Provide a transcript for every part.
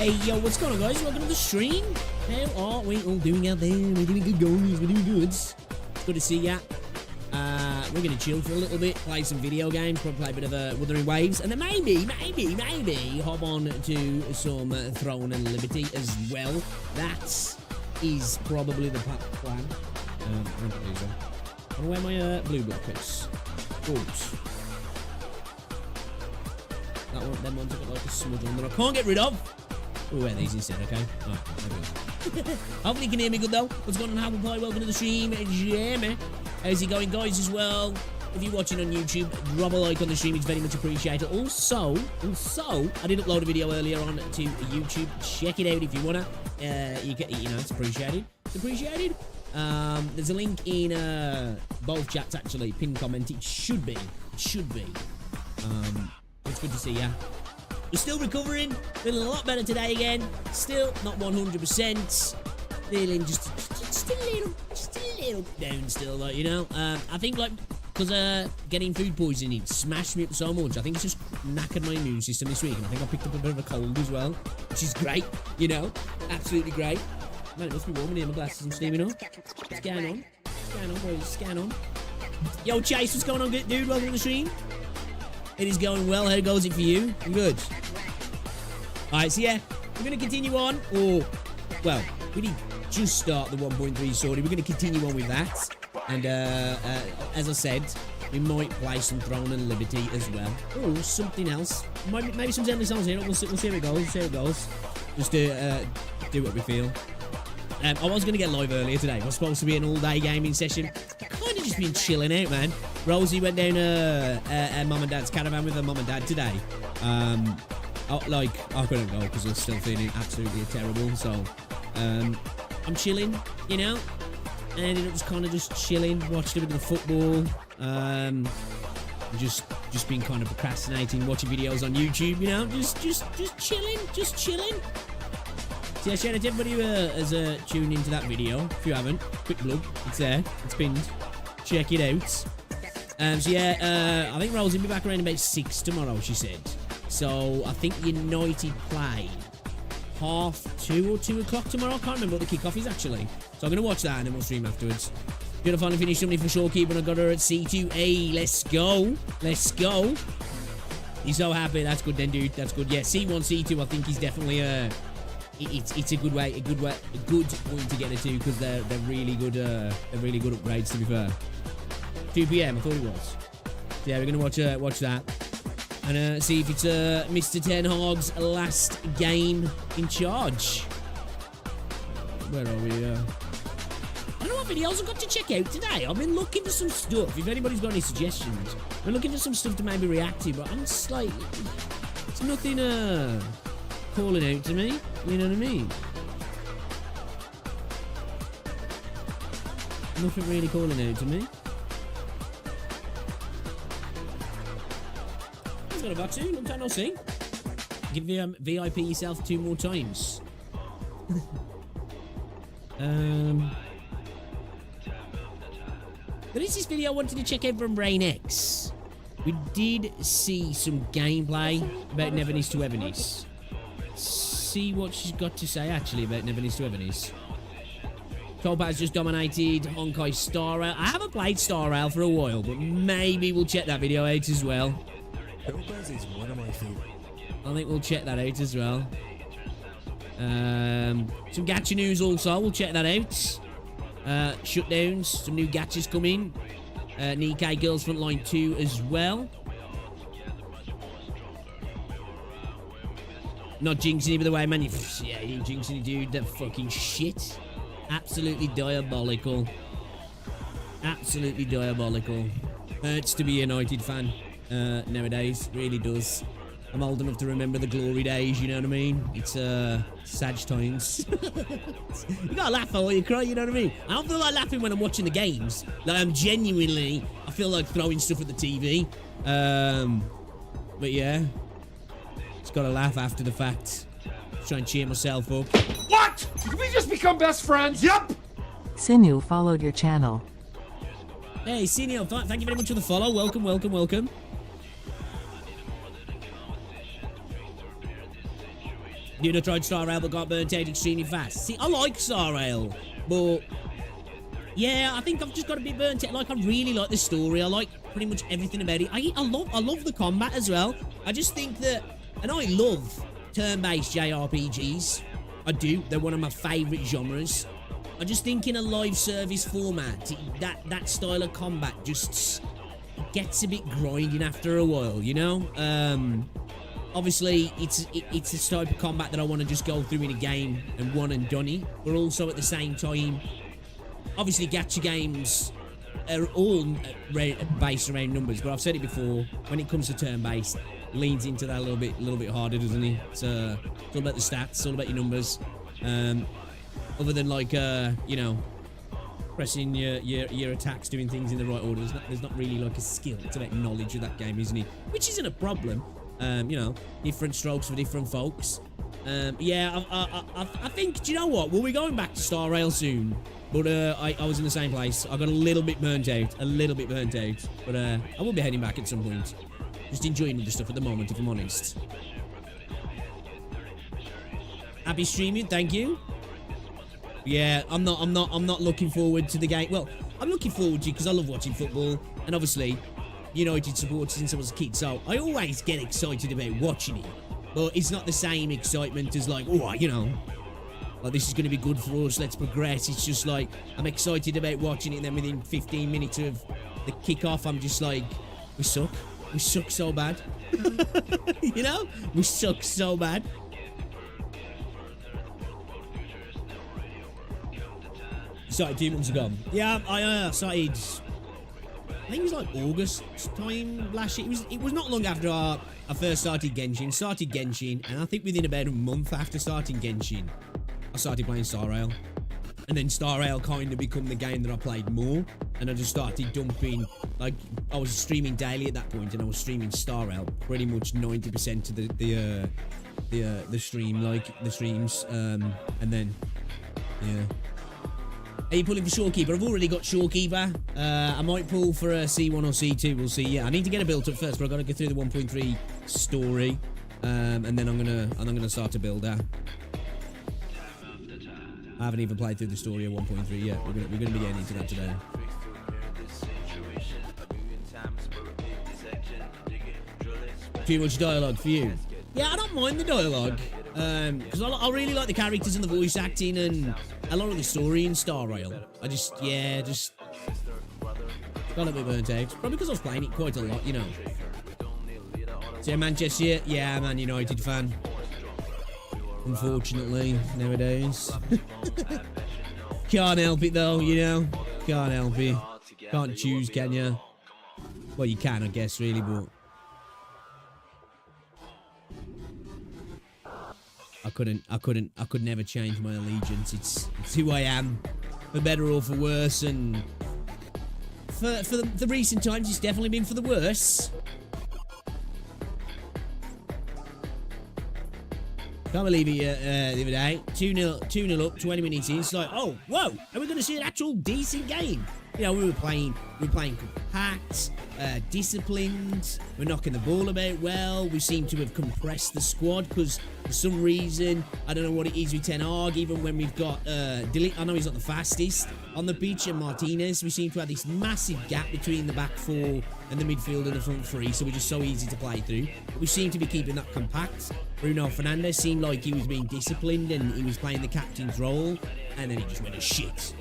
Hey, yo, what's going on, guys? Welcome to the stream. How are we all doing out there? We're doing good, guys. We're doing good. It's good to see ya. We're going to chill for a little bit, play some video games, probably play a bit of Wuthering Waves, and then maybe hop on to some Throne and Liberty as well. That is probably the plan. I'm gonna wear my blue blood pics. Oops. That one, them ones have got like a smudge on that I can't get rid of. We'll wear these instead, okay? Oh, hopefully you can hear me good though. What's going on, How Pie? Welcome to the stream, Jamie. How's it going, guys, as well? If you're watching on YouTube, drop a like on the stream, it's very much appreciated. Also, I did upload a video earlier on to YouTube. Check it out if you wanna. You know, it's appreciated. It's appreciated. There's a link in both chats actually. Pinned comment. It should be. It's good to see ya. We're still recovering, feeling a lot better today again. Still not 100%. Feeling just a little down still, like, you know. I think like because getting food poisoning smashed me up so much. I think it's just knackered my immune system this week, and I think I picked up a bit of a cold as well, which is great, you know, absolutely great. Man, it must be warm in here. My glasses, I'm steaming up. What's going on? What's going on, boys? What's going on? Yo, Chase, what's going on, dude? Welcome to the stream. It is going well. How goes it for you? I'm good. Alright, so yeah, we're going to continue on. Oh, well, we did just start the 1.3 sortie. We're going to continue on with that. And as I said, we might play some Throne and Liberty as well. Oh, something else. Maybe some Zenless Souls here. We'll see how it goes. We'll see how it goes. Just do what we feel. I was going to get live earlier today. It was supposed to be an all-day gaming session. Kind of just been chilling out, man. Rosie went down Mum and Dad's caravan with her mum and dad today. I couldn't go because I was still feeling absolutely terrible. So, I'm chilling, you know. And I ended up just kind of just chilling, watched a bit of the football. Just been kind of procrastinating, watching videos on YouTube, you know. Just chilling. So yeah, shout out to everybody who has tuned into that video. If you haven't, quick plug, it's there, it's pinned. Check it out. So yeah, I think Rose will be back around about 6 tomorrow, she said. So I think United play 2:30 or 2 o'clock tomorrow. I can't remember what the kickoff is actually. So I'm gonna watch that and then we'll stream afterwards. Gonna finally finish something for Shorekeeper, and I got her at C2A. Let's go. He's so happy. That's good then, dude. That's good. Yeah, C1, C2. I think he's definitely it's a good point to get it to because they're really good. They're really good upgrades. To be fair, 2 PM. I thought it was. So yeah, we're gonna watch that. And see if it's Mr. Ten Hag's last game in charge. Where are we? I don't know what videos I've got to check out today. I've been looking for some stuff. If anybody's got any suggestions, I'm looking for some stuff to maybe react to, but I'm just like, it's nothing calling out to me. You know what I mean? Nothing really calling out to me. What's got about to? Long time no see. Give the VIP yourself 2 more times. There is this video I wanted to check out from Brain X. We did see some gameplay about Nevernice to Evernice. See what she's got to say actually about Nevernice to Evernice. Topaz just dominated Honkai Star Rail. I haven't played Star Rail for a while, but maybe we'll check that video out as well. Topaz is one of my favorite. I think we'll check that out as well. Some gacha news also, we'll check that out. Shutdowns, some new gachas coming. Nikkei Girls Frontline 2 as well. Not jinxing it by the way, man. Yeah, you jinxing it, dude. That fucking shit. Absolutely diabolical. Absolutely diabolical. Hurts to be a United fan nowadays. Really does. I'm old enough to remember the glory days, you know what I mean? It's sad times. You gotta laugh or you cry, you know what I mean? I don't feel like laughing when I'm watching the games. Like I'm genuinely, I feel like throwing stuff at the TV. But yeah, just gotta laugh after the fact. Try and cheer myself up. What? Did we just become best friends? Yup! Sinu followed your channel. Hey, Sinio, thank you very much for the follow. Welcome, welcome, welcome. Dude, I tried Star Rail but got burnt out extremely fast. See, I like Star Rail, but yeah, I think I've just got a bit burnt out. Like, I really like the story. I like pretty much everything about it. I love the combat as well. I just think that, and I love turn-based JRPGs. I do. They're one of my favourite genres. I just think in a live service format, that style of combat just gets a bit grinding after a while, you know? Obviously, it's a type of combat that I want to just go through in a game and one and done it. But also at the same time, obviously gacha games are all based around numbers. But I've said it before, when it comes to turn-based, leans into that a little bit harder, doesn't he? It's all about the stats, it's all about your numbers. Other than like you know, pressing your attacks, doing things in the right order. There's not really like a skill. It's about knowledge of that game, isn't it? Which isn't a problem. You know, different strokes for different folks. Yeah, I think, do you know what? We'll be going back to Star Rail soon. But I was in the same place. I got a little bit burnt out. But I will be heading back at some point. Just enjoying the stuff at the moment, if I'm honest. Happy streaming, thank you. Yeah, I'm not looking forward to the game. Well, I'm looking forward to it because I love watching football. And obviously, United supporter since I was a kid, so I always get excited about watching it, but it's not the same excitement as like, oh, you know, like this is going to be good for us, let's progress. It's just like, I'm excited about watching it, and then within 15 minutes of the kickoff, I'm just like, we suck so bad. You know, we suck so bad. Started 2 months ago. Yeah, I started, I think it was like August time last year. It was not long after I first started Genshin. And I think within about a month after starting Genshin, I started playing Star Rail. And then Star Rail kind of become the game that I played more. And I just started dumping, like, I was streaming daily at that point, and I was streaming Star Rail pretty much 90% of the stream, like, the streams. And then, yeah. Are you pulling for Shorekeeper? I've already got Shorekeeper. I might pull for a C1 or C2. We'll see. Yeah, I need to get a build up first, but I've got to go through the 1.3 story, and then I'm gonna start to build that. I haven't even played through the story of 1.3 yet. We're gonna be getting into that today. Too much dialogue for you? Yeah, I don't mind the dialogue. Because I really like the characters and the voice acting and a lot of the story in Star Rail. I just got a bit burnt out. Probably because I was playing it quite a lot, you know. So Manchester, yeah, Man United fan. Unfortunately, nowadays. Can't help it though, you know. Can't help it. Can't choose, can you? Well, you can, I guess, really, but I could never change my allegiance. It's who I am, for better or for worse, and for the recent times, it's definitely been for the worse. Can't believe it the other day. 2-0 up, 20 minutes in. It's like, oh, whoa, are we going to see an actual decent game? You know, we were playing compact, disciplined. We're knocking the ball about well. We seem to have compressed the squad because for some reason, I don't know what it is with Ten Hag, even when we've got Dilly, I know he's not the fastest on the pitch, and Martinez, we seem to have this massive gap between the back four and the midfield and the front three, so we're just so easy to play through. But we seem to be keeping that compact. Bruno Fernandes seemed like he was being disciplined and he was playing the captain's role, and then he just went to shit.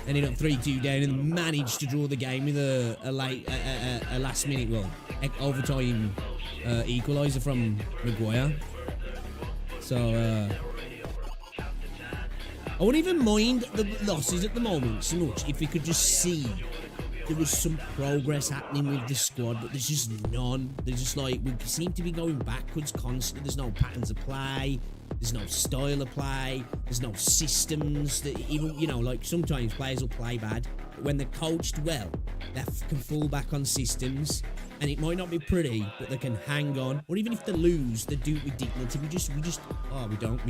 Ended up 3-2 down and managed to draw the game with a last minute, overtime equaliser from Maguire. So I wouldn't even mind the losses at the moment so much if we could just see there was some progress happening with the squad, but there's just none. There's just like, we seem to be going backwards constantly. There's no patterns of play. There's no style of play. There's no systems that even, you know, like sometimes players will play bad, but when they're coached well, they can fall back on systems, and it might not be pretty, but they can hang on. Or even if they lose, they do it with dignity. We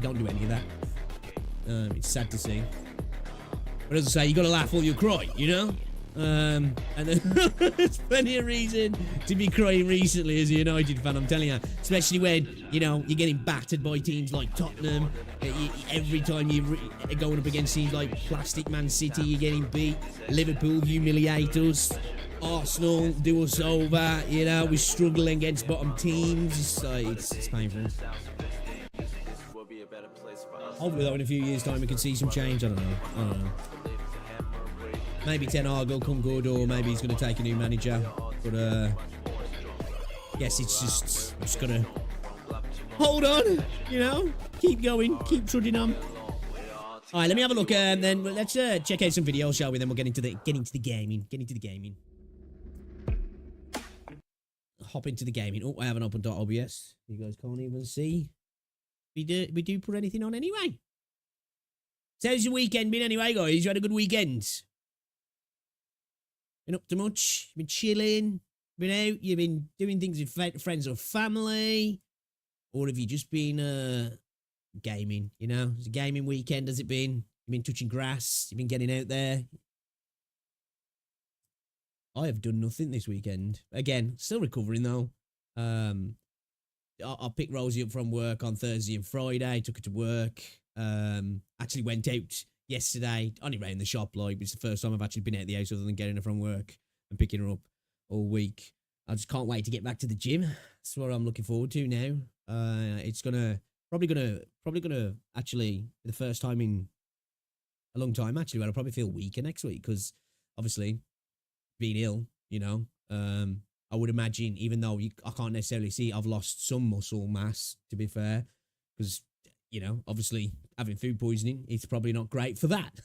don't do any of that. It's sad to see. But as I say, you got to laugh or you cry, you know. And then there's plenty of reason to be crying recently as a United fan, I'm telling you. Especially when, you know, you're getting battered by teams like Tottenham. Every time you're going up against teams like Plastic Man City, you're getting beat. Liverpool humiliate us. Arsenal do us over. You know, we're struggling against bottom teams. It's painful. Hopefully though in a few years' time we can see some change. I don't know. Maybe Ten Hag will come good, or maybe he's going to take a new manager. But I guess it's just got to hold on, you know, keep going, keep trudging on. All right, let me have a look, and then let's check out some videos, shall we? Then we'll get into the gaming. Hop into the gaming. Oh, I haven't opened .obs. You guys can't even see. We do put anything on anyway. So how's your weekend been anyway, guys? You had a good weekend? Been up to much? Been chilling? Been out? You've been doing things with friends or family? Or have you just been gaming, you know? It's a gaming weekend, has it been? You've been touching grass? You've been getting out there? I have done nothing this weekend. Again, still recovering though. I picked Rosie up from work on Thursday and Friday, took her to work. Actually went out yesterday, only around the shop, like, it's the first time I've actually been out of the house other than getting her from work and picking her up all week. I just can't wait to get back to the gym. That's what I'm looking forward to now. It's probably gonna actually be the first time in a long time actually where I'll probably feel weaker next week, because obviously being ill, you know, I would imagine, even though I can't necessarily see, I've lost some muscle mass, to be fair, because, you know, obviously having food poisoning, it's probably not great for that.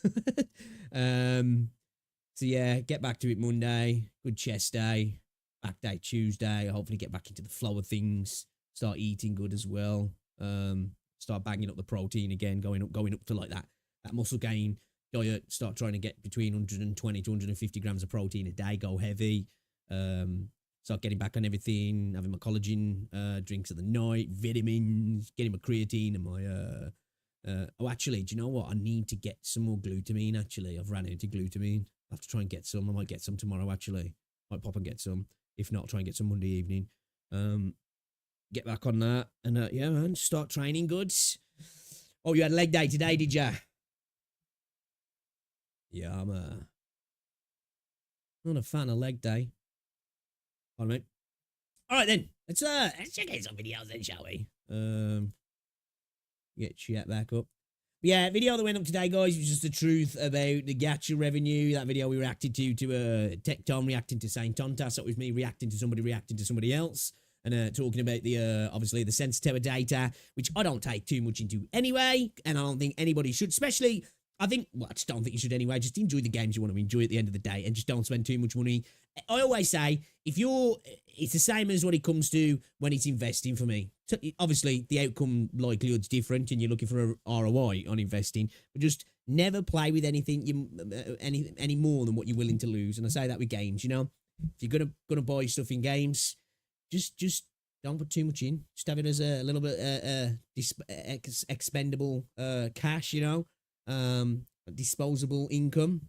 So yeah, get back to it Monday, good chest day, back day Tuesday, hopefully get back into the flow of things, start eating good as well, start banging up the protein again, going up to like that muscle gain diet, start trying to get between 120 to 150 grams of protein a day, go heavy, start getting back on everything, having my collagen drinks at the night, vitamins, getting my creatine and my oh, actually, do you know what? I need to get some more glutamine, actually. I've ran out of glutamine. I'll have to try and get some. I might get some tomorrow, actually. Might pop and get some. If not, try and get some Monday evening. Get back on that. And yeah, man, start training goods. Oh, you had a leg day today, did ya? Yeah, I'm not a fan of leg day. Pardon me. All right, then. Let's check out some videos then, shall we? Get chat back up. Yeah, video that went up today, guys, was just the truth about the gacha revenue. That video we reacted to Tech Tom reacting to Saint Tonta. So it was me reacting to somebody else. And talking about the, obviously, the Sensor Tower data, which I don't take too much into anyway. And I don't think anybody should, especially, I just don't think you should anyway. Just enjoy the games you want to enjoy at the end of the day and just don't spend too much money. I always say, it's the same as when it comes to when it's investing for me. So, obviously, the outcome likelihood's different and you're looking for a ROI on investing, but just never play with anything any more than what you're willing to lose. And I say that with games, you know, if you're gonna buy stuff in games, just don't put too much in. Just have it as a little bit expendable cash, you know, disposable income,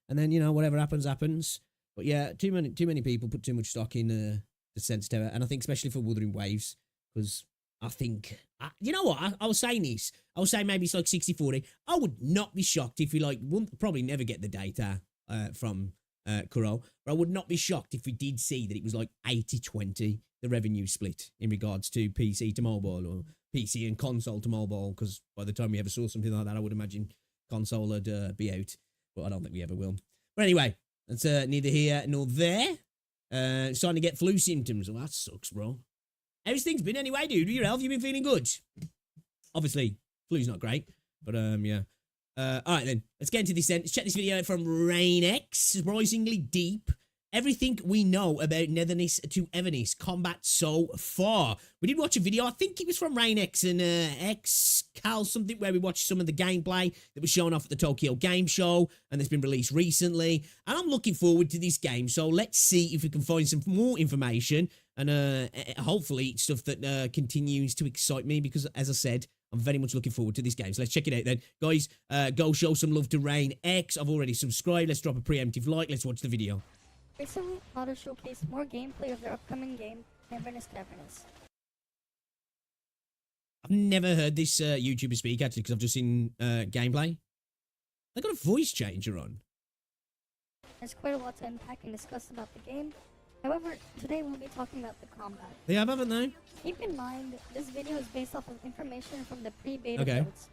and then, you know, whatever happens. But yeah, too many people put too much stock in the Sensor Tower, and I think especially for Wuthering Waves, because I think, you know what, I was saying this, I was saying maybe it's like 60-40. I would not be shocked if we won't probably never get the data from Kuro, but I would not be shocked if we did see that it was like 80-20, the revenue split in regards to PC to mobile or PC and console to mobile, because by the time we ever saw something like that, I would imagine console would be out, but I don't think we ever will. But anyway, that's neither here nor there. Starting to get flu symptoms. Well, that sucks, bro. How's things been anyway, dude? Your health, you been feeling good? Obviously, flu's not great, but yeah. All right, then. Let's get into this then. Let's check this video out from RainX. Surprisingly deep. Everything we know about Netherness to Everness combat so far. We did watch a video, I think it was from RainX and XCal something, where we watched some of the gameplay that was shown off at the Tokyo Game Show, and that's been released recently. And I'm looking forward to this game, so let's see if we can find some more information, and hopefully stuff that continues to excite me, because as I said, I'm very much looking forward to this game. So let's check it out then. Guys, go show some love to RainX. I've already subscribed. Let's drop a preemptive like. Let's watch the video. Recently, Auto showcased more gameplay of their upcoming game, Neverness to Everness. I've never heard this YouTuber speak, actually, because I've just seen gameplay. They got a voice changer on. There's quite a lot to unpack and discuss about the game. However, today we'll be talking about the combat. They have, haven't they? Keep in mind, this video is based off of information from the pre-beta Okay. builds.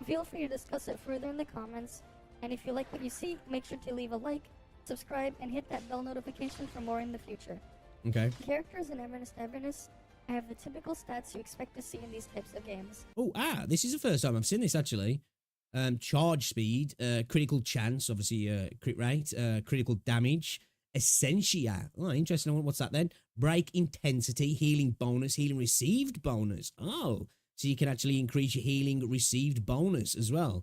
Feel free to discuss it further in the comments, and if you like what you see, make sure to leave a like, subscribe, and hit that bell notification for more in the future. Okay. Characters in Neverness to Everness have the typical stats you expect to see in these types of games. Oh, this is the first time I've seen this, actually. Charge speed, critical chance, obviously crit rate, critical damage, Essentia. Oh, interesting. What's that then? Break intensity, healing bonus, healing received bonus. Oh, so you can actually increase your healing received bonus as well.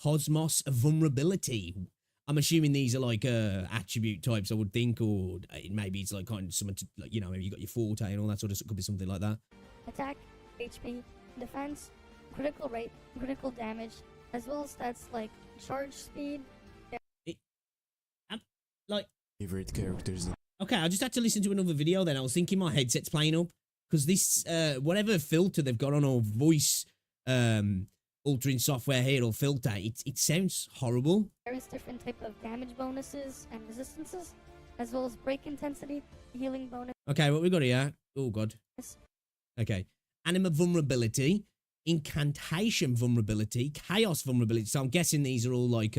Cosmos vulnerability. I'm assuming these are like attribute types, I would think, or maybe it's like kind of something to, like, you know, maybe you got your forte and all that sort of stuff. Could be something like that. Attack, HP, defense, critical rate, critical damage, as well as stats like charge speed. Favorite characters. Okay, I just had to listen to another video then. I was thinking my headset's playing up, because this, whatever filter they've got on, or voice altering software here, or filter, it sounds horrible. Various different type of damage bonuses and resistances, as well as break intensity, healing bonus. Okay, what we got here? Oh, God. Okay. Anima vulnerability, incantation vulnerability, chaos vulnerability. So I'm guessing these are all like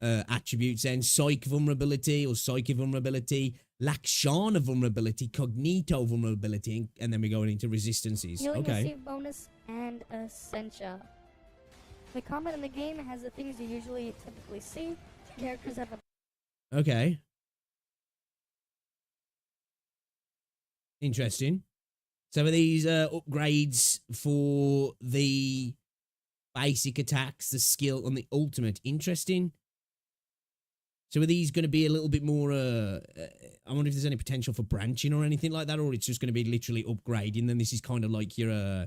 attributes then. Psych vulnerability or psychic vulnerability, Lakshana vulnerability, cognito vulnerability, and then we're going into resistances. Healing Okay. receive bonus and Essentia. The combat in the game has the things you usually typically see. Characters have a Okay. Interesting. So are these upgrades for the basic attacks, the skill, and the ultimate? Interesting. So are these going to be a little bit more, I wonder if there's any potential for branching or anything like that, or it's just going to be literally upgrading, then this is kind of like your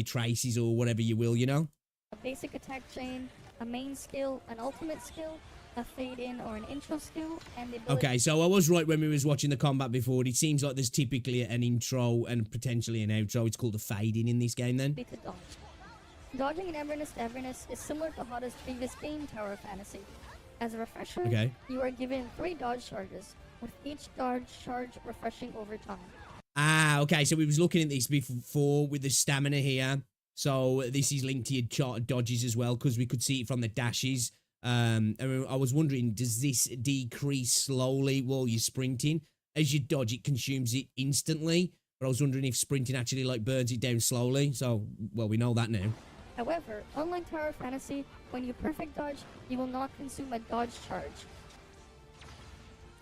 traces or whatever you will, you know? a basic attack chain, a main skill, an ultimate skill, a fade in or an intro skill, and the ability Okay, so I was right when we was watching the combat before. It seems like there's typically an intro and potentially an outro. It's called a fade in this game then. to dodge. Dodging in Everness to Everness is similar to Hotta's previous game, Tower of Fantasy. As a refresher, Okay. you are given 3 dodge charges, with each dodge charge refreshing over time. Ah, okay, so we was looking at this before with the stamina here. So this is linked to your chart of dodges as well, because we could see it from the dashes. And I was wondering, does this decrease slowly while you're sprinting? As you dodge, it consumes it instantly. But I was wondering if sprinting actually like burns it down slowly. So, well, we know that now. However, unlike Tower of Fantasy, when you perfect dodge, you will not consume a dodge charge.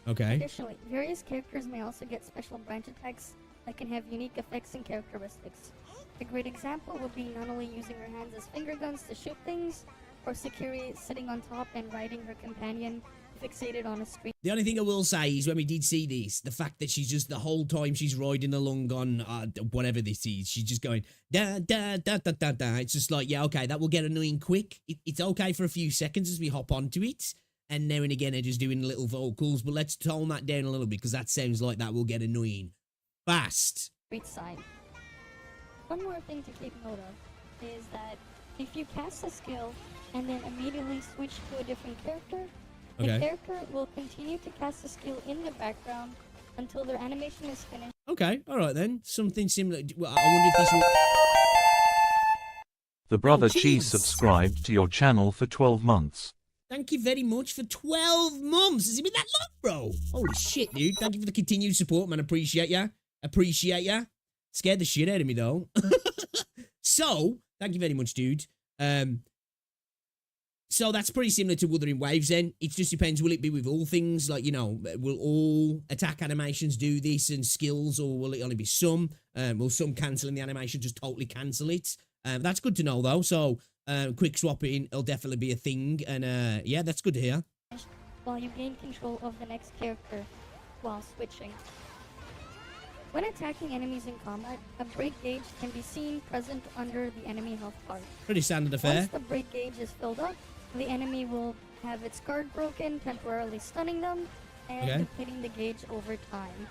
Okay. Additionally, various characters may also get special branch attacks that can have unique effects and characteristics. A great example would be not only using her hands as finger guns to shoot things, or Sakiri sitting on top and riding her companion fixated on a screen. The only thing I will say is when we did see this, the fact that she's just the whole time she's riding along on whatever this is, she's just going da da da da da da. It's just like, yeah, okay, that will get annoying quick. It's okay for a few seconds as we hop onto it, and now and again they're just doing little vocals. But let's tone that down a little bit because that sounds like that will get annoying fast. Street side. One more thing to keep note of is that if you cast a skill and then immediately switch to a different character, the Okay. character will continue to cast the skill in the background until their animation is finished. Okay, all right then. Something similar. Well, I wonder if this will. The Brother jeez. Cheese subscribed to your channel for 12 months. Thank you very much for 12 months. Has it been that long, bro? Holy shit, dude. Thank you for the continued support, man. Appreciate ya. Appreciate ya. Scared the shit out of me, though. So, thank you very much, dude. So that's pretty similar to Wuthering Waves then. It just depends, will it be with all things? Like, you know, will all attack animations do this and skills, or will it only be some? Will some cancelling the animation just totally cancel it? That's good to know, though. So, quick swapping will definitely be a thing. And, yeah, that's good to hear. While you gain control of the next character while switching. When attacking enemies in combat, a break gauge can be seen present under the enemy health bar. Pretty standard affair. Once the break gauge is filled up, the enemy will have its guard broken, temporarily stunning them, and Okay. depleting the gauge over time.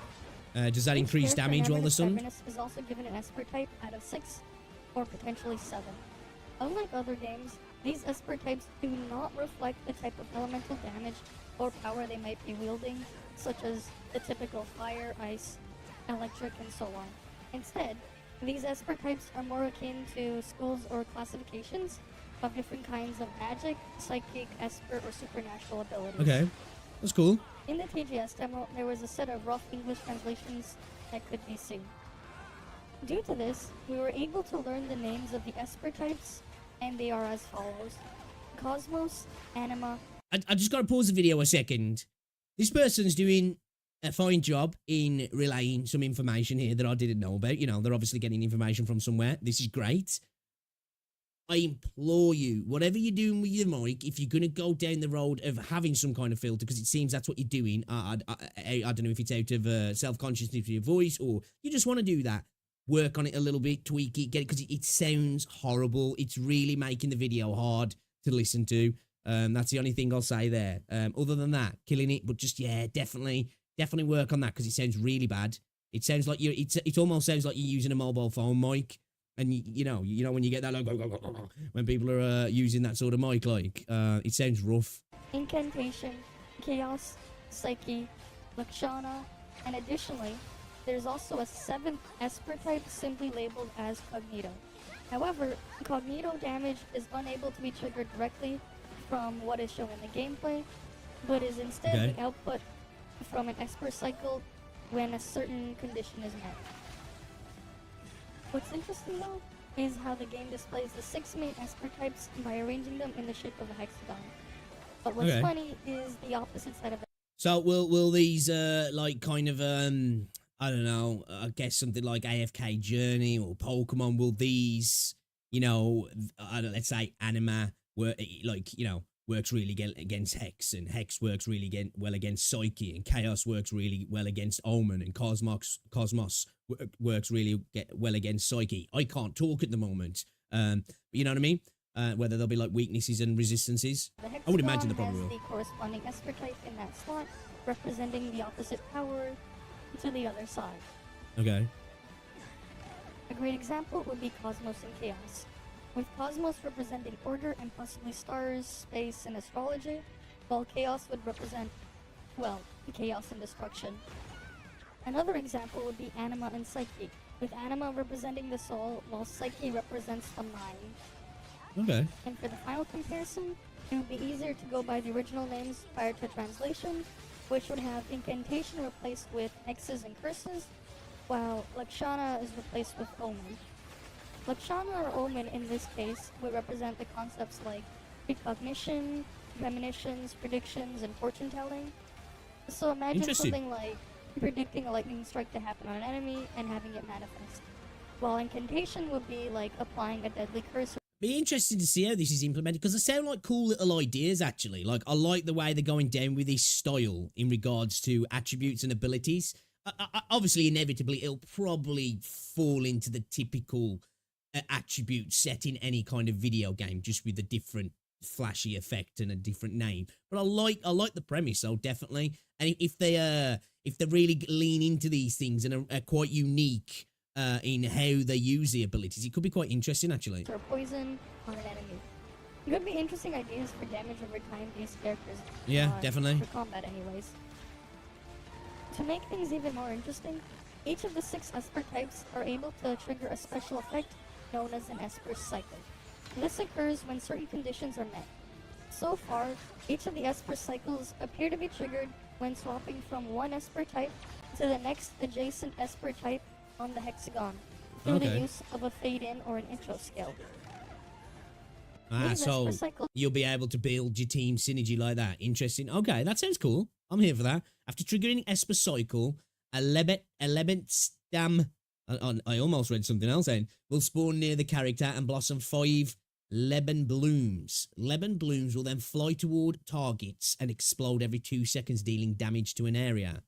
Does that Each increase character damage while having they're a stunned? stubbornness is also given an Esper type out of 6, or potentially 7. Unlike other games, these Esper types do not reflect the type of elemental damage or power they might be wielding, such as the typical fire, ice, electric, and so on. Instead, these Esper types are more akin to schools or classifications of different kinds of magic, psychic, Esper, or supernatural abilities. Okay, that's cool. In the TGS demo, there was a set of rough English translations that could be seen. Due to this, we were able to learn the names of the Esper types, and they are as follows: Cosmos, Anima. I just got to pause the video a second. This person's doing a fine job in relaying some information here that I didn't know about. You know, they're obviously getting information from somewhere. This is great. I implore you, whatever you're doing with your mic, if you're going to go down the road of having some kind of filter, because it seems that's what you're doing, I don't know if it's out of self-consciousness of your voice or you just want to do that, work on it a little bit, tweak it, get it, because it sounds horrible. It's really making the video hard to listen to. That's the only thing I'll say there. Other than that, killing it, but just, yeah, definitely work on that because it sounds really bad. It sounds like it almost sounds like you're using a mobile phone mic. And you know when you get that like when people are using that sort of mic, like it sounds rough. Incantation, Chaos, Psyche, Lakshana, and additionally, there's also a 7th Esper type simply labeled as Cognito. However, Cognito damage is unable to be triggered directly from what is shown in the gameplay, but is instead the output from an Esper cycle when a certain condition is met. What's interesting though is how the game displays the 6 main Esper types by arranging them in the shape of a hexagon. But what's funny is the opposite side of it. So will these like kind of I don't know, I guess something like AFK Journey or Pokemon, will these, you know, let's say Anima work, like, you know, works really against Hex, and Hex works really well against Psyche, and Chaos works really well against Omen, and Cosmos works really well against Psyche. I can't talk at the moment, but you know what I mean? Whether there'll be like weaknesses and resistances. I would imagine the problem has will. the corresponding Esper type in that slot, representing the opposite power to the other side. Okay. A great example would be Cosmos and Chaos, with Cosmos representing order and possibly stars, space, and astrology, while Chaos would represent, well, chaos and destruction. Another example would be Anima and Psyche, with Anima representing the soul, while Psyche represents the mind. Okay. And for the final comparison, it would be easier to go by the original names prior to translation, which would have Incantation replaced with Hexes and Curses, while Lakshana is replaced with Omen. Lakshana or Omen in this case would represent the concepts like precognition, premonitions, predictions, and fortune telling. So imagine Interesting. something like predicting a lightning strike to happen on an enemy and having it manifest. While Incantation would be like applying a deadly curse. Be interesting to see how this is implemented because they sound like cool little ideas actually. Like I like the way they're going down with this style in regards to attributes and abilities. Obviously, inevitably, it'll probably fall into the typical attribute set in any kind of video game, just with a different flashy effect and a different name. But I like the premise, though, definitely. And if they really lean into these things and are quite unique in how they use the abilities, it could be quite interesting actually. Or poison on an enemy. It could be interesting ideas for damage over time based characters. Yeah, definitely. For combat, anyways. To make things even more interesting, each of the 6 Esper types are able to trigger a special effect known as an Esper cycle. This occurs when certain conditions are met. So far, each of the Esper cycles appear to be triggered when swapping from one Esper type to the next adjacent Esper type on the hexagon through the Okay. use of a fade-in or an intro skill. Ah, These so Esper cycles you'll be able to build your team synergy like that. Interesting. Okay, that sounds cool. I'm here for that. After triggering Esper Cycle, a Lebent Stam, I almost read something else then, will spawn near the character and blossom 5 Leben Blooms. Leben Blooms will then fly toward targets and explode every 2 seconds, dealing damage to an area.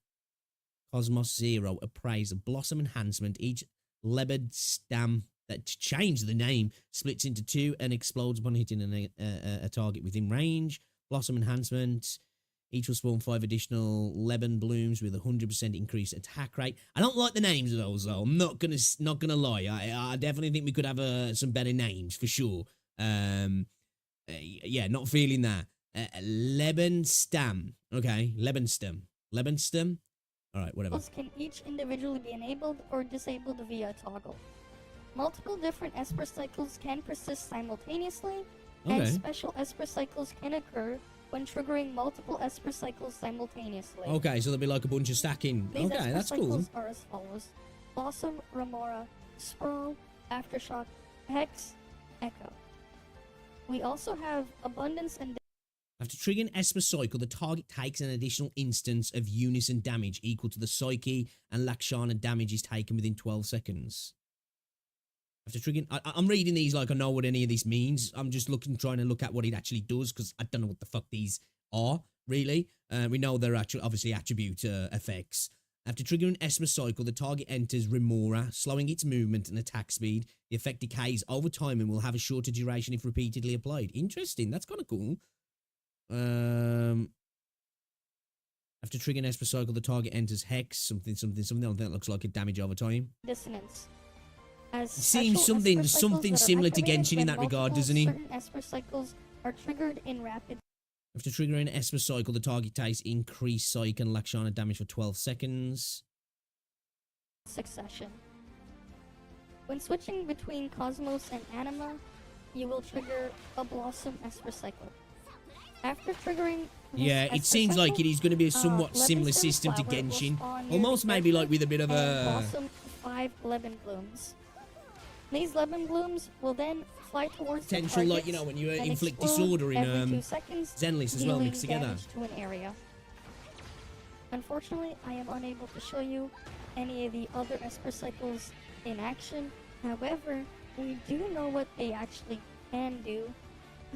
Cosmos Zero appraisal Blossom Enhancement. Each Lebed Stam that changed the name splits into 2 and explodes upon hitting a target within range. Blossom Enhancement. Each will spawn 5 additional Leben Blooms with 100% increased attack rate. I don't like the names of those though. I'm not gonna lie. I definitely think we could have some better names for sure. Yeah, not feeling that. Lebenstam. Okay, Lebenstam. Lebenstam. All right, whatever. can each individually be enabled or disabled via toggle. Multiple different Esper cycles can persist simultaneously, and Okay. special Esper cycles can occur when triggering multiple Esper cycles simultaneously. Okay, so there'll be like a bunch of stacking. These Okay, Esper that's cool. cycles are as follows: Blossom, Remora, Sprawl, Aftershock, Hex, Echo. We also have Abundance and After triggering Esper Cycle, the target takes an additional instance of unison damage equal to the Psyche and Lakshana damage is taken within 12 seconds. After triggering, I'm reading these like I know what any of this means. I'm just trying to look at what it actually does because I don't know what the fuck these are, really. We know they're obviously attribute effects. After triggering Esper Cycle, the target enters Remora, slowing its movement and attack speed. The effect decays over time and will have a shorter duration if repeatedly applied. Interesting, that's kind of cool. After triggering Esper Cycle, the target enters Hex, something. I don't think that looks like a damage over time. Dissonance. As It seems special something Esper cycles that are similar to activated Genshin in when that regard, multiple doesn't he? Certain Esper cycles are triggered in rapid After triggering Esper Cycle, the target takes increased Psyche and Lakshana damage for 12 seconds. succession. When switching between Cosmos and Anima, you will trigger a Blossom Esper cycle. After triggering this Yeah, it Esper seems like cycle, it is going to be a somewhat Levinson similar system to flower will Genshin. spawn near Almost the maybe like character with a bit of and a... blossom 5 Leben Blooms. These Leben Blooms will then fly towards the Potential, like, targets you know, when you and inflict explode disorder in every 2 seconds, Zenless as well, dealing mixed together. damage to an area. Unfortunately, I am unable to show you any of the other Esper cycles in action. However, we do know what they actually can do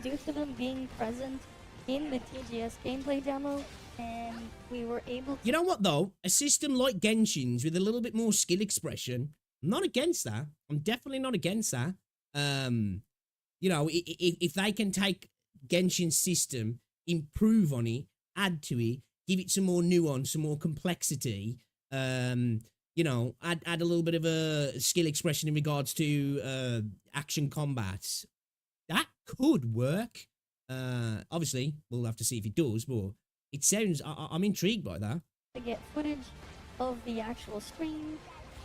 due to them being present in the TGS gameplay demo, and we were able to You know what, though? A system like Genshin's with a little bit more skill expression, I'm not against that. I'm definitely not against that. You know, if they can take Genshin's system, improve on it, add to it, give it some more nuance, some more complexity, you know, add a little bit of a skill expression in regards to action combat, that could work. Obviously, we'll have to see if it does, but it sounds, I'm intrigued by that. get footage of the actual stream,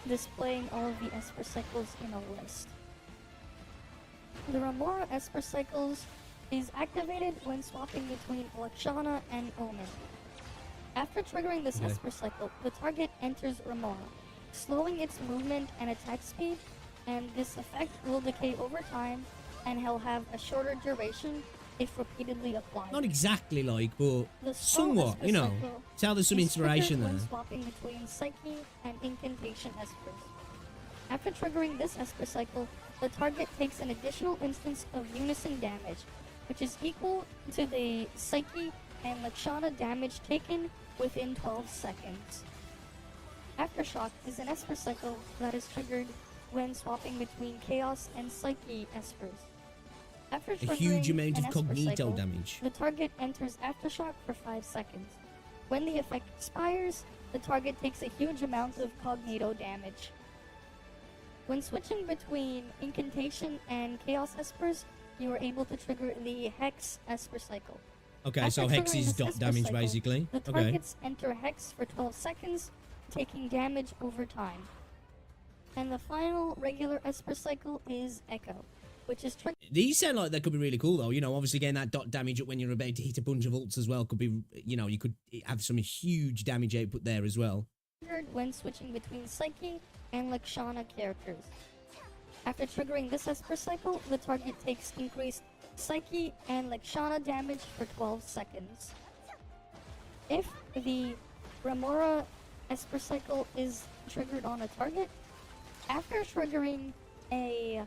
displaying all of the Esper Cycles in a list. The Remora Esper Cycles is activated when swapping between Lashana and Omen. After triggering this Okay. Esper Cycle, the target enters Remora, slowing its movement and attack speed, and this effect will decay over time and will have a shorter duration if repeatedly applied. Not exactly like, but The Spell somewhat, Esper you know. Cycle Tell there's some is triggered inspiration there. when swapping between Psyche and Incantation Espers. After triggering this Esper Cycle, the target takes an additional instance of unison damage, which is equal to the Psyche and Lashana damage taken within 12 seconds. Aftershock is an Esper Cycle that is triggered when swapping between Chaos and Psyche Espers. After A huge triggering amount an of Esper cognito Cycle, damage. the target enters Aftershock for 5 seconds. When the effect expires, the target takes a huge amount of cognito damage. When switching between Incantation and Chaos Espers, you are able to trigger the Hex Esper Cycle. Okay, After so Hex triggering is this dot Esper damage Cycle, basically. The Okay. targets enter Hex for 12 seconds, taking damage over time. And the final regular Esper Cycle is Echo, which is triggered These sound like they could be really cool though. You know, obviously getting that dot damage up when you're about to hit a bunch of ults as well could be, you know, you could have some huge damage output there as well. when switching between Psyche and Lashana characters. After triggering this Esper Cycle, the target takes increased Psyche and Lashana damage for 12 seconds. If the Remora Esper Cycle is triggered on a target, after triggering a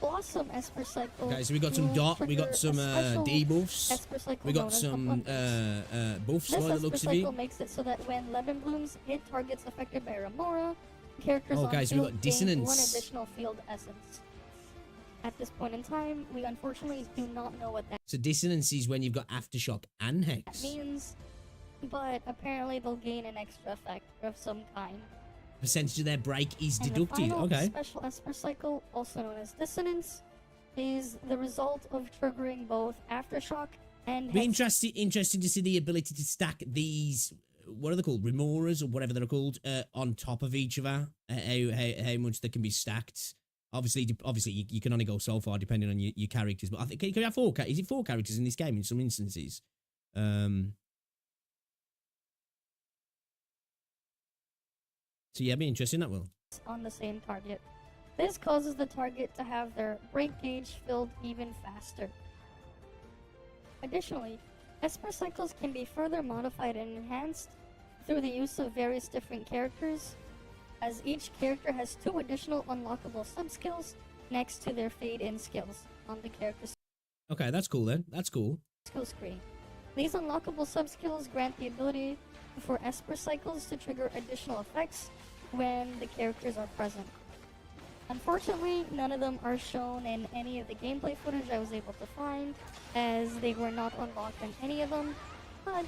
Blossom Esper Cycle, Okay, so we got you some will dot, we trigger got a some special debuffs, Esper Cycle we known got as some Abundance. buffs This by the Esper looks of Cycle it. makes it so that when Lemon Blooms hit targets affected by Remora, characters on Okay, so we field got gain one Dissonance. additional field essence. At this point in time, we unfortunately do not know what that So dissonance is when you've got Aftershock and Hex. means, but apparently they'll gain an extra effect of some kind. Percentage of their break is And the deducted. final Okay. special Esper Cycle, also known as Dissonance, is the result of triggering both Aftershock and Be Hex. interested to see the ability to stack these. What are they called? Remoras or whatever they're called on top of each other. How much they can be stacked. Obviously, you can only go so far depending on your characters. But I think can you have four? Is it 4 characters in this game in some instances? So yeah, be interesting. That will. On the same target. This causes the target to have their break gauge filled even faster. Additionally, Esper Cycles can be further modified and enhanced through the use of various different characters, as each character has 2 additional unlockable sub-skills next to their fade-in skills on the character's Okay, that's cool then. That's cool. skill screen. These unlockable sub-skills grant the ability for Esper Cycles to trigger additional effects when the characters are present. Unfortunately, none of them are shown in any of the gameplay footage I was able to find, as they were not unlocked in any of them, but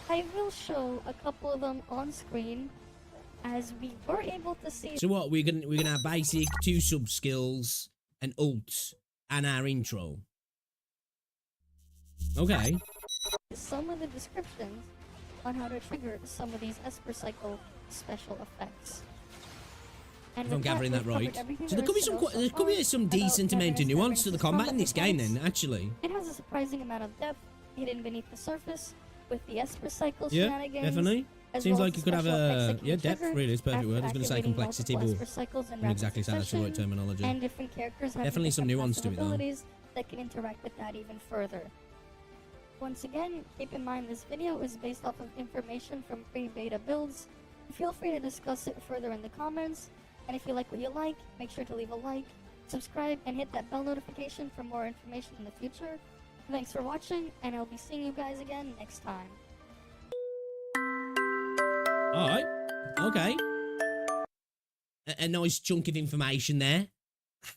I will show a couple of them on screen, as we were able to see So what we're gonna have basic 2 sub skills, an ult, and our intro. Okay. some of the descriptions on how to trigger some of these Esper Cycle special effects. And If I'm with gathering that we've covered right. everything So there there could be is to some know so there could be far some about decent amount of Cavernous nuance to the combat in this game mechanics. then, actually. It has a surprising amount of depth hidden beneath the surface with the Esper Cycle Yeah, shenanigans. definitely. as Seems well like as you could have special effects a that can yeah be depth. triggered Really, is perfect after word. I was going to say activating complexity, multiple but Esper Cycles in not rapid exactly say that's the right succession, terminology. and different characters have Definitely some different nuance to passive it, though. abilities that can interact with that even further. Once again, keep in mind this video is based off of information from pre-beta builds. Feel free to discuss it further in the comments, and if you like what you like, make sure to leave a like, subscribe, and hit that bell notification for more information in the future. Thanks for watching, and I'll be seeing you guys again next time. Alright. Okay. A nice chunk of information there.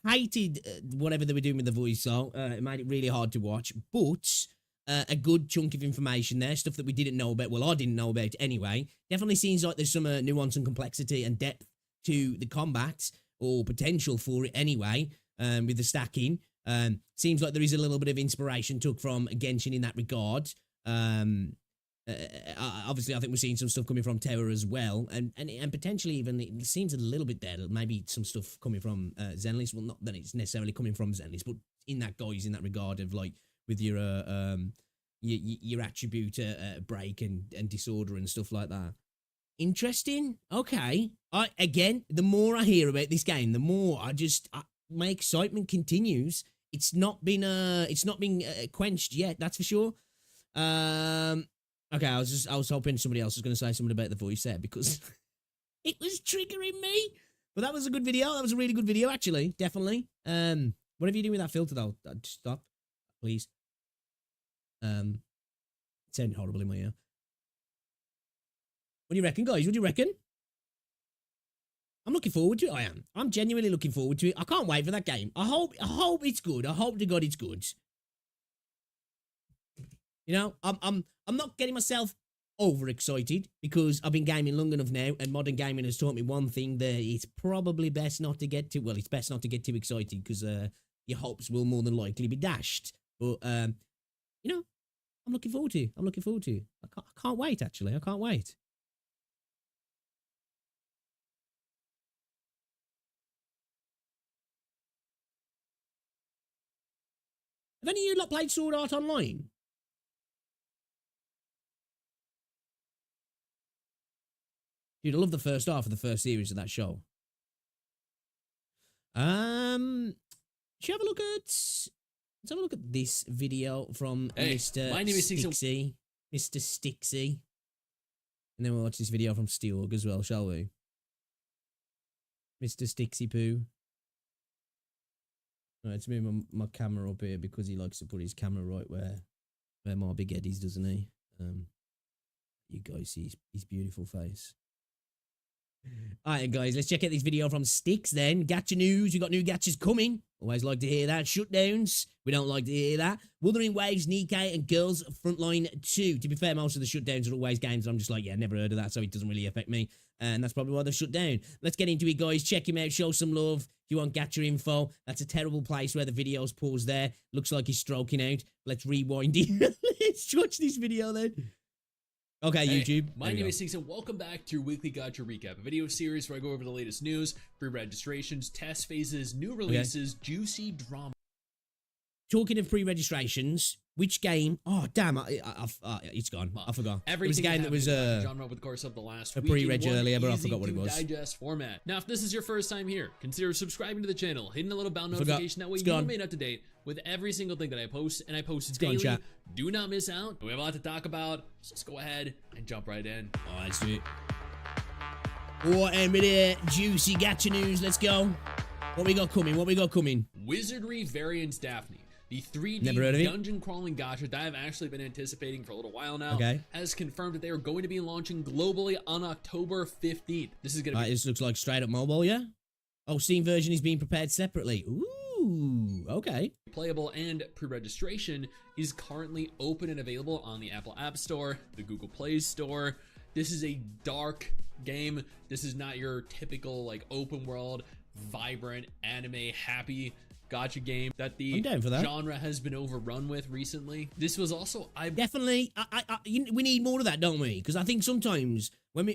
Hated whatever they were doing with the voice, so it made it really hard to watch. But a good chunk of information there, stuff that we didn't know about. Well, I didn't know about anyway. Definitely seems like there's some nuance and complexity and depth to the combat, or potential for it anyway, with the stacking. Seems like there is a little bit of inspiration took from Genshin in that regard. Obviously, I think we're seeing some stuff coming from Terra as well, and potentially even it seems a little bit there. Maybe some stuff coming from Zenless. Well, not that it's necessarily coming from Zenless, but in that guise, in that regard of like with your attribute break and disorder and stuff like that. Interesting. Okay. Again, the more I hear about this game, the more my excitement continues. It's not been quenched yet. That's for sure. Okay, I was hoping somebody else was going to say something about the voice there because it was triggering me. But that was a good video. That was a really good video, actually. Definitely. Whatever you do with that filter, though, just stop, please. It sounded horrible in my ear. What do you reckon, guys? What do you reckon? I'm looking forward to it. I am. I'm genuinely looking forward to it. I can't wait for that game. I hope it's good. I hope to God it's good. You know, I'm not getting myself overexcited because I've been gaming long enough now, and modern gaming has taught me one thing: that it's probably best not to get too it's best not to get too excited because your hopes will more than likely be dashed. But you know, I'm looking forward to it. I'm looking forward to it. I can't wait. Actually, I can't wait. Have any of you lot played Sword Art Online? Dude, I love the first half of the first series of that show. Should you have a look at... Let's have a look at this video from Mr. My name is Stixy. Mr. Stixy. And then we'll watch this video from Steelhog as well, shall we? Mr. Stixy Poo. Alright, let's move my camera up here because he likes to put his camera right where my big Eddie's, doesn't he? You guys see his beautiful face. Alright guys, let's check out this video from Stix then. Gacha news, we got new gachas coming. Always like to hear that. Shutdowns, we don't like to hear that. Wuthering Waves, Nikkei, and Girls Frontline 2. To be fair, most of the shutdowns are always games I'm just like, yeah, never heard of that, so it doesn't really affect me. And that's probably why they're shut down. Let's get into it, guys. Check him out, show some love. If you want gacha info, that's a terrible place where the video's paused there. Looks like he's stroking out. Let's rewind it. Let's watch this video then. Okay, hey, YouTube. My name is Stix, and welcome back to your weekly Gacha Recap, a video series where I go over the latest news, pre-registrations, test phases, new releases, juicy drama. Talking of pre-registrations, which game? Oh, damn, it's gone. I forgot. It was a game that was genre over the course of the last a pre-reg earlier, but I forgot what it was. Digest format. Now, if this is your first time here, consider subscribing to the channel, hitting the little bell notification. That way you remain up to date with every single thing that I post, and I post daily. Do not miss out. We have a lot to talk about, so let's go ahead and jump right in. Oh, let's do it. Oh, and with it, juicy gacha news. Let's go. What we got coming? What we got coming? Wizardry Variants Daphne. The 3D dungeon crawling gacha that I've actually been anticipating for a little while now has confirmed that they are going to be launching globally on October 15th. This is going to be... This looks like straight up mobile, yeah? Oh, Steam version is being prepared separately. Ooh, okay. Playable and pre-registration is currently open and available on the Apple App Store, the Google Play Store. This is a dark game. This is not your typical like open world, vibrant, anime, happy gacha game that the genre has been overrun with recently. This was also definitely we need more of that, don't we? Because I think sometimes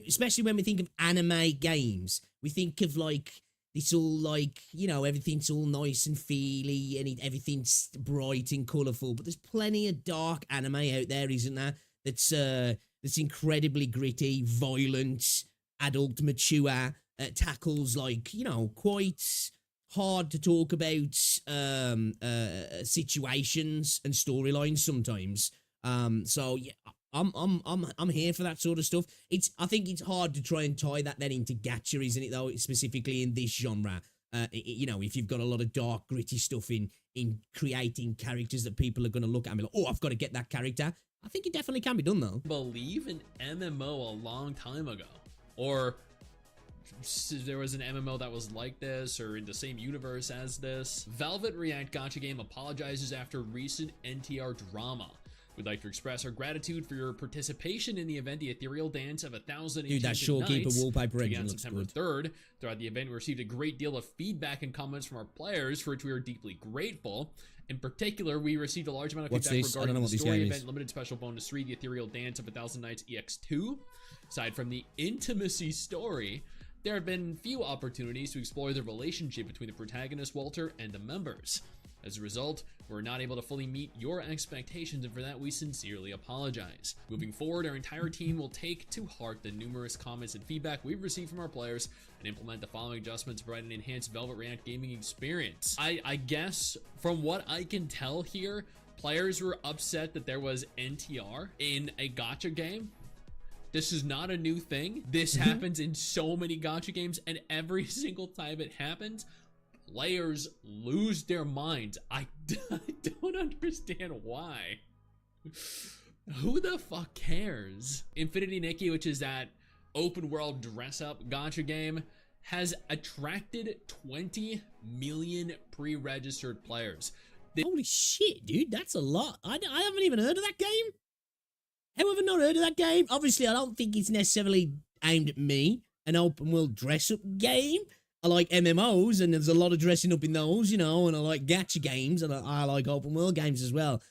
especially when we think of anime games, we think of like this all like, you know, everything's all nice and feely and everything's bright and colourful, but there's plenty of dark anime out there, isn't there? That's incredibly gritty, violent, adult, mature, tackles like, you know, quite hard to talk about situations and storylines sometimes. So yeah, I'm here for that sort of stuff. I think it's hard to try and tie that then into gacha, isn't it? Though, specifically in this genre, you know, if you've got a lot of dark, gritty stuff in creating characters that people are going to look at and be like, oh, I've got to get that character. I think it definitely can be done though. I believe an MMO a long time ago, or there was an MMO that was like this or in the same universe as this. Velvet React Gacha Game apologizes after recent NTR drama. We'd like to express our gratitude for your participation in the event, the Ethereal Dance of 1,000 Dude, that Enchanted Shorekeeper Nights, wallpaper which engine began looks September good. 3rd. Throughout the event, we received a great deal of feedback and comments from our players, for which we are deeply grateful. In particular, we received a large amount of What's feedback this? I regarding don't know the what this story game event, is. limited special bonus 3, the Ethereal Dance of 1,000 Nights EX2. Aside from the intimacy story, there have been few opportunities to explore the relationship between the protagonist Walter and the members. As a result, we're not able to fully meet your expectations, and for that we sincerely apologize. Moving forward, our entire team will take to heart the numerous comments and feedback we've received from our players and implement the following adjustments to provide an enhanced Velvet React gaming experience. I guess from what I can tell here, players were upset that there was NTR in a gacha game. This is not a new thing. This happens in so many gacha games, and every single time it happens, players lose their minds. I don't understand why. Who the fuck cares? Infinity Nikki, which is that open world dress up gacha game, has attracted 20 million pre-registered players. Holy shit, dude, that's a lot. I haven't even heard of that game. Have I not heard of that game? Obviously, I don't think it's necessarily aimed at me, an open world dress up game. I like MMOs, and there's a lot of dressing up in those, you know, and I like gacha games, and I like open world games as well.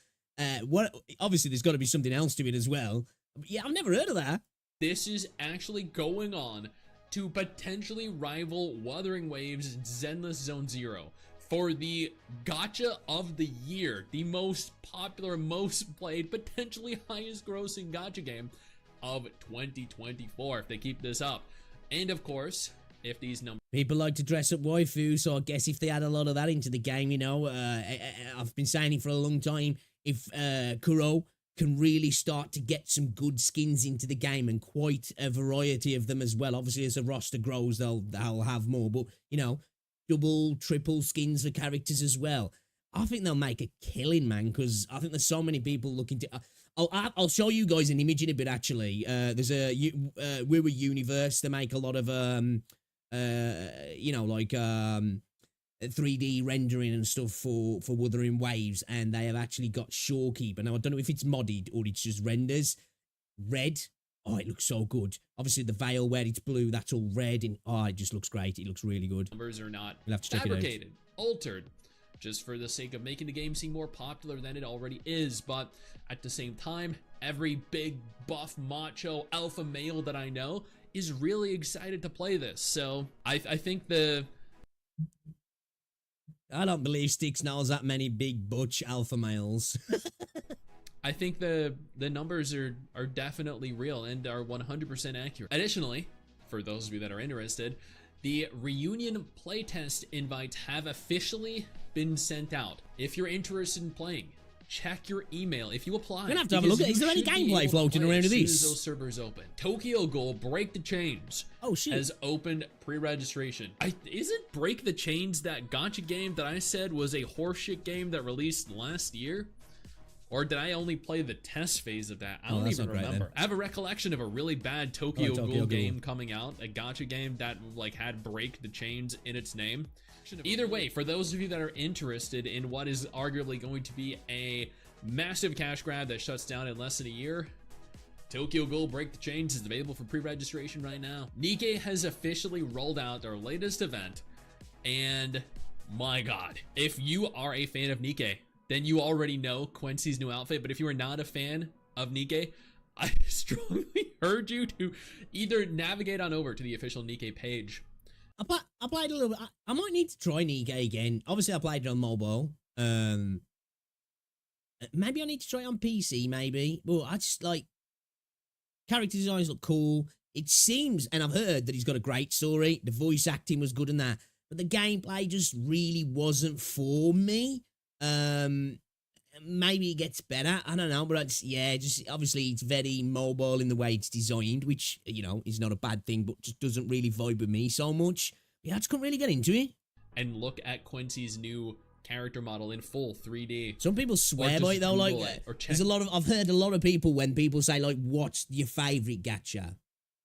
Obviously, there's got to be something else to it as well. But yeah, I've never heard of that. This is actually going on to potentially rival Wuthering Waves Zenless Zone Zero for the gacha of the year, the most popular, most played, potentially highest grossing gacha game of 2024 if they keep this up. And of course, if these numbers... People like to dress up waifu, so I guess if they add a lot of that into the game, you know, I've been saying it for a long time, if Kuro can really start to get some good skins into the game, and quite a variety of them as well. Obviously, as the roster grows, they'll have more, but, you know, double, triple skins for characters as well. I think they'll make a killing, man, because I think there's so many people looking to... I'll show you guys an image in a bit, actually. There's a... We're a Universe. They make a lot of... you know, like 3D rendering and stuff for Wuthering Waves, and they have actually got Shorekeeper. Now, I don't know if it's modded or it's just renders. Red. Oh, it looks so good. Obviously, the veil where it's blue, that's all red, and oh, it just looks great. It looks really good. Numbers are not You'll have to check it out. fabricated, altered, just for the sake of making the game seem more popular than it already is. But at the same time, every big, buff, macho, alpha male that I know is really excited to play this. So I think I don't believe Styx knows that many big butch alpha males. I think the numbers are definitely real and are 100% accurate. Additionally, for those of you that are interested, the reunion playtest invites have officially been sent out. If you're interested in playing, check your email if you apply. We're gonna have to have a look at. Is there any gameplay floating around of this? As those servers open. Tokyo Ghoul Break the Chains. Oh shit! Has opened pre-registration. Isn't Break the Chains that gacha game that I said was a horseshit game that released last year? Or did I only play the test phase of that? I don't even remember. I have a recollection of a really bad Tokyo Ghoul game coming out, a gacha game that like had Break the Chains in its name. Either way, for those of you that are interested in what is arguably going to be a massive cash grab that shuts down in less than a year, Tokyo Ghoul Break the Chains is available for pre-registration right now. Nikkei has officially rolled out their latest event, and my god, if you are a fan of Nikkei, then you already know Quincy's new outfit. But if you are not a fan of Nikkei, I strongly urge you to either navigate on over to the official Nikkei page. I played a little bit. I might need to try Nikkei again. Obviously, I played it on mobile. Maybe I need to try it on PC, maybe. Well, I just like... Character designs look cool. It seems, and I've heard that he's got a great story. The voice acting was good in that. But the gameplay just really wasn't for me. Maybe it gets better. I don't know, but just obviously it's very mobile in the way it's designed, which, you know, is not a bad thing, but just doesn't really vibe with me so much. Yeah, I just couldn't really get into it. And look at Quincy's new character model in full 3D. Some people swear by it though, like there's a lot of I've heard a lot of people when people say like, what's your favorite gacha?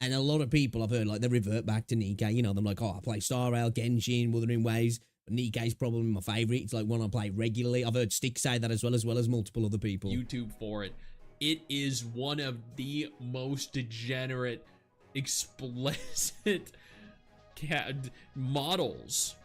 And a lot of people I've heard like they revert back to Nikkei. You know, them like, oh, I play Star Rail, Genshin, Wuthering Waves. Nikkei's probably my favorite. It's like one I play regularly. I've heard Stick say that as well as multiple other people. YouTube for it. it is one of the most degenerate, explicit models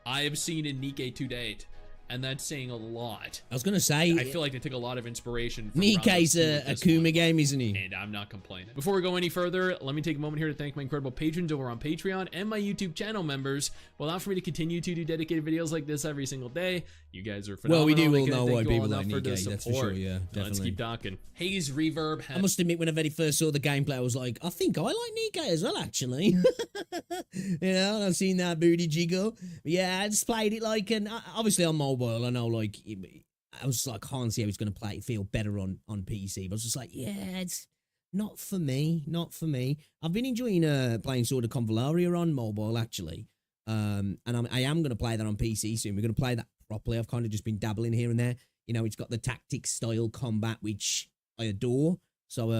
I have seen in Nikke to date, and that's saying a lot. I was gonna say, I feel like they took a lot of inspiration from Nikke's Ramos a Kuma game, isn't he? and I'm not complaining. Before we go any further, let me take a moment here to thank my incredible patrons over on Patreon and my YouTube channel members. Well, for me to continue to do dedicated videos like this every single day. You guys are phenomenal. Well, we do I all can't know thank why you all people enough like for the Nikke, that's for support. sure, yeah, Let's definitely. keep talking. Haze Reverb I must admit, when I very first saw the gameplay, I was like, I think I like Nikke as well, actually. You know, I've seen that booty jiggle. Yeah, I just played it like, and obviously on mobile, I know, like, I was like, I can't see how it's going to feel better on PC. But I was just like, yeah, it's not for me, not for me. I've been enjoying playing Sword of Convalaria on mobile, actually. And I am going to play that on PC soon. We're going to play that properly. I've kind of just been dabbling here and there. You know, it's got the tactics style combat, which I adore. So,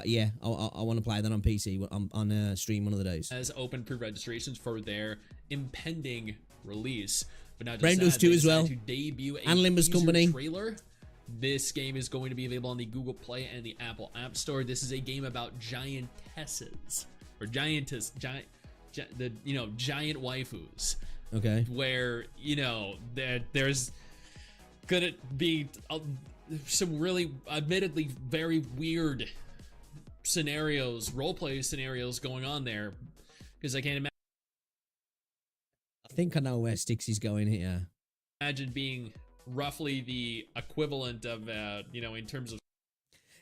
yeah, I want to play that on PC on stream one of the days. Has open pre-registrations for their impending release. But not just Rainbows that, 2 they as well. decided to debut a And Limbus teaser Company. trailer. This game is going to be available on the Google Play and the Apple App Store. This is a game about giantesses or giant waifus. Okay. Where there's gonna be some really, admittedly, very weird scenarios, roleplay scenarios going on there, because I can't imagine. I think I know where Styx is going here. Imagine being roughly the equivalent of, in terms of.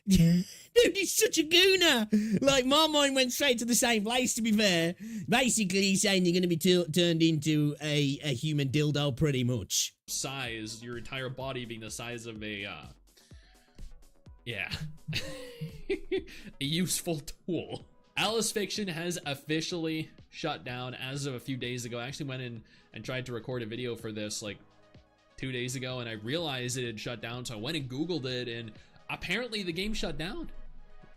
Dude, he's such a gooner. Like, my mind went straight to the same place, to be fair. Basically, he's saying you're going to be turned into a human dildo, pretty much. Size, your entire body being the size of a, a useful tool. Alice Fiction has officially shut down as of a few days ago. I actually went in and tried to record a video for this, like, 2 days ago, and I realized it had shut down, so I went and Googled it, and apparently the game shut down.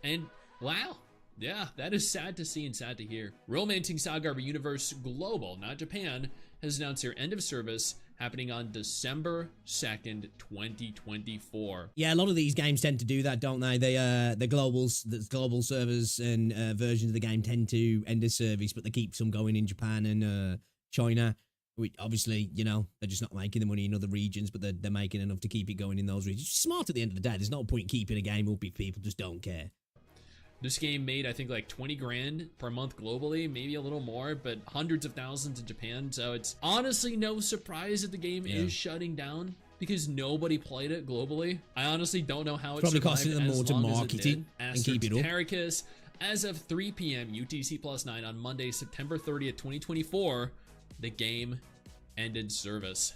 And wow, yeah, that is sad to see and sad to hear. Romancing Saga Universe Global, not Japan, has announced their end of service happening on December 2nd, 2024. Yeah, a lot of these games tend to do that, don't they? The global servers and versions of the game tend to end of service, but they keep some going in Japan and China. Obviously, you know, they're just not making the money in other regions, but they're making enough to keep it going in those regions. It's smart at the end of the day. There's no point keeping a game up if people just don't care. This game made, I think, like 20 grand per month globally, maybe a little more, but hundreds of thousands in Japan. So it's honestly no surprise that the game is shutting down because nobody played it globally. I honestly don't know how it's probably costing them more to market it and keep it up. Taricus, as of 3 p.m. UTC +9 on Monday, September 30th, 2024, the game ended service.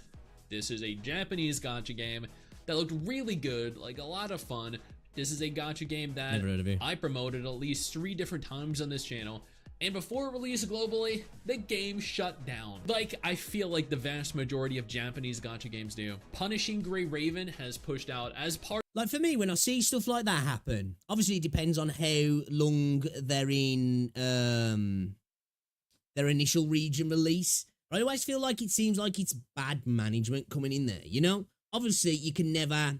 This is a Japanese gacha game that looked really good, like a lot of fun. This is a gacha game that Never heard of it. I promoted at least 3 different times on this channel, and before it released globally, the game shut down. Like, I feel like the vast majority of Japanese gacha games do. Punishing Grey Raven has pushed out as part. Like, for me, when I see stuff like that happen, obviously it depends on how long they're in their initial region release. I always feel like it seems like it's bad management coming in there, you know? Obviously, you can never...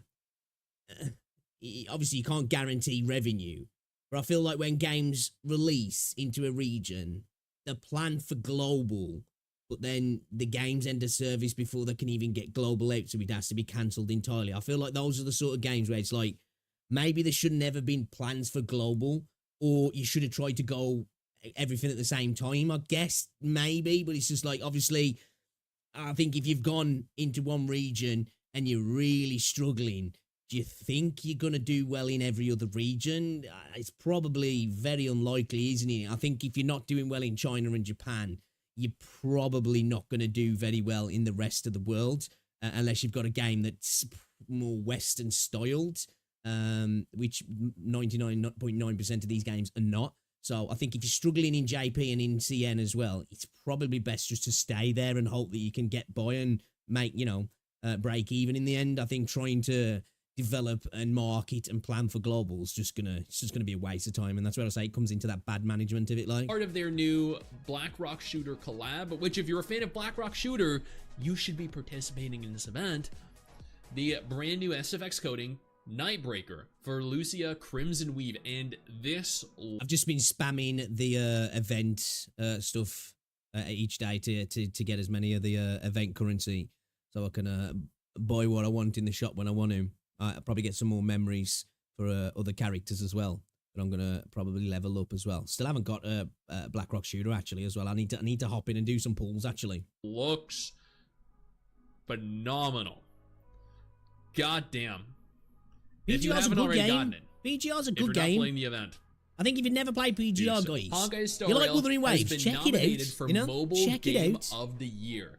obviously, you can't guarantee revenue. But I feel like when games release into a region, they're planned for global, but then the games end of service before they can even get global out, so it has to be cancelled entirely. I feel like those are the sort of games where it's like, maybe there should never been plans for global, or you should have tried to go everything at the same time, I guess, maybe, but it's just like, obviously, I think if you've gone into one region and you're really struggling, do you think you're going to do well in every other region? It's probably very unlikely, isn't it? I think if you're not doing well in China and Japan, you're probably not going to do very well in the rest of the world, unless you've got a game that's more Western styled, which 99.9% of these games are not. So I think if you're struggling in JP and in CN as well, it's probably best just to stay there and hope that you can get by and make, break even in the end. I think trying to develop and market and plan for global is just gonna be a waste of time, and that's where I say it comes into that bad management of it. Like, part of their new Black Rock Shooter collab, which if you're a fan of Black Rock Shooter, you should be participating in this event. The brand new SFX coding Nightbreaker for Lucia Crimson Weave, and this I've just been spamming the event stuff each day to get as many of the event currency, so I can buy what I want in the shop when I want to. I'll probably get some more memories for other characters as well that I'm gonna probably level up as well. Still haven't got a Blackrock shooter actually as well. I need to hop in and do some pulls actually. looks phenomenal. God damn. If you PGR's a haven't good already game. gotten it, PGR's a if you're good not game. playing the event, I think if you've never played PGR, dude, guys, Honkai Star you like Rail Wuthering has Waves, been check it nominated out. for You know, Mobile check it Game out. of the Year.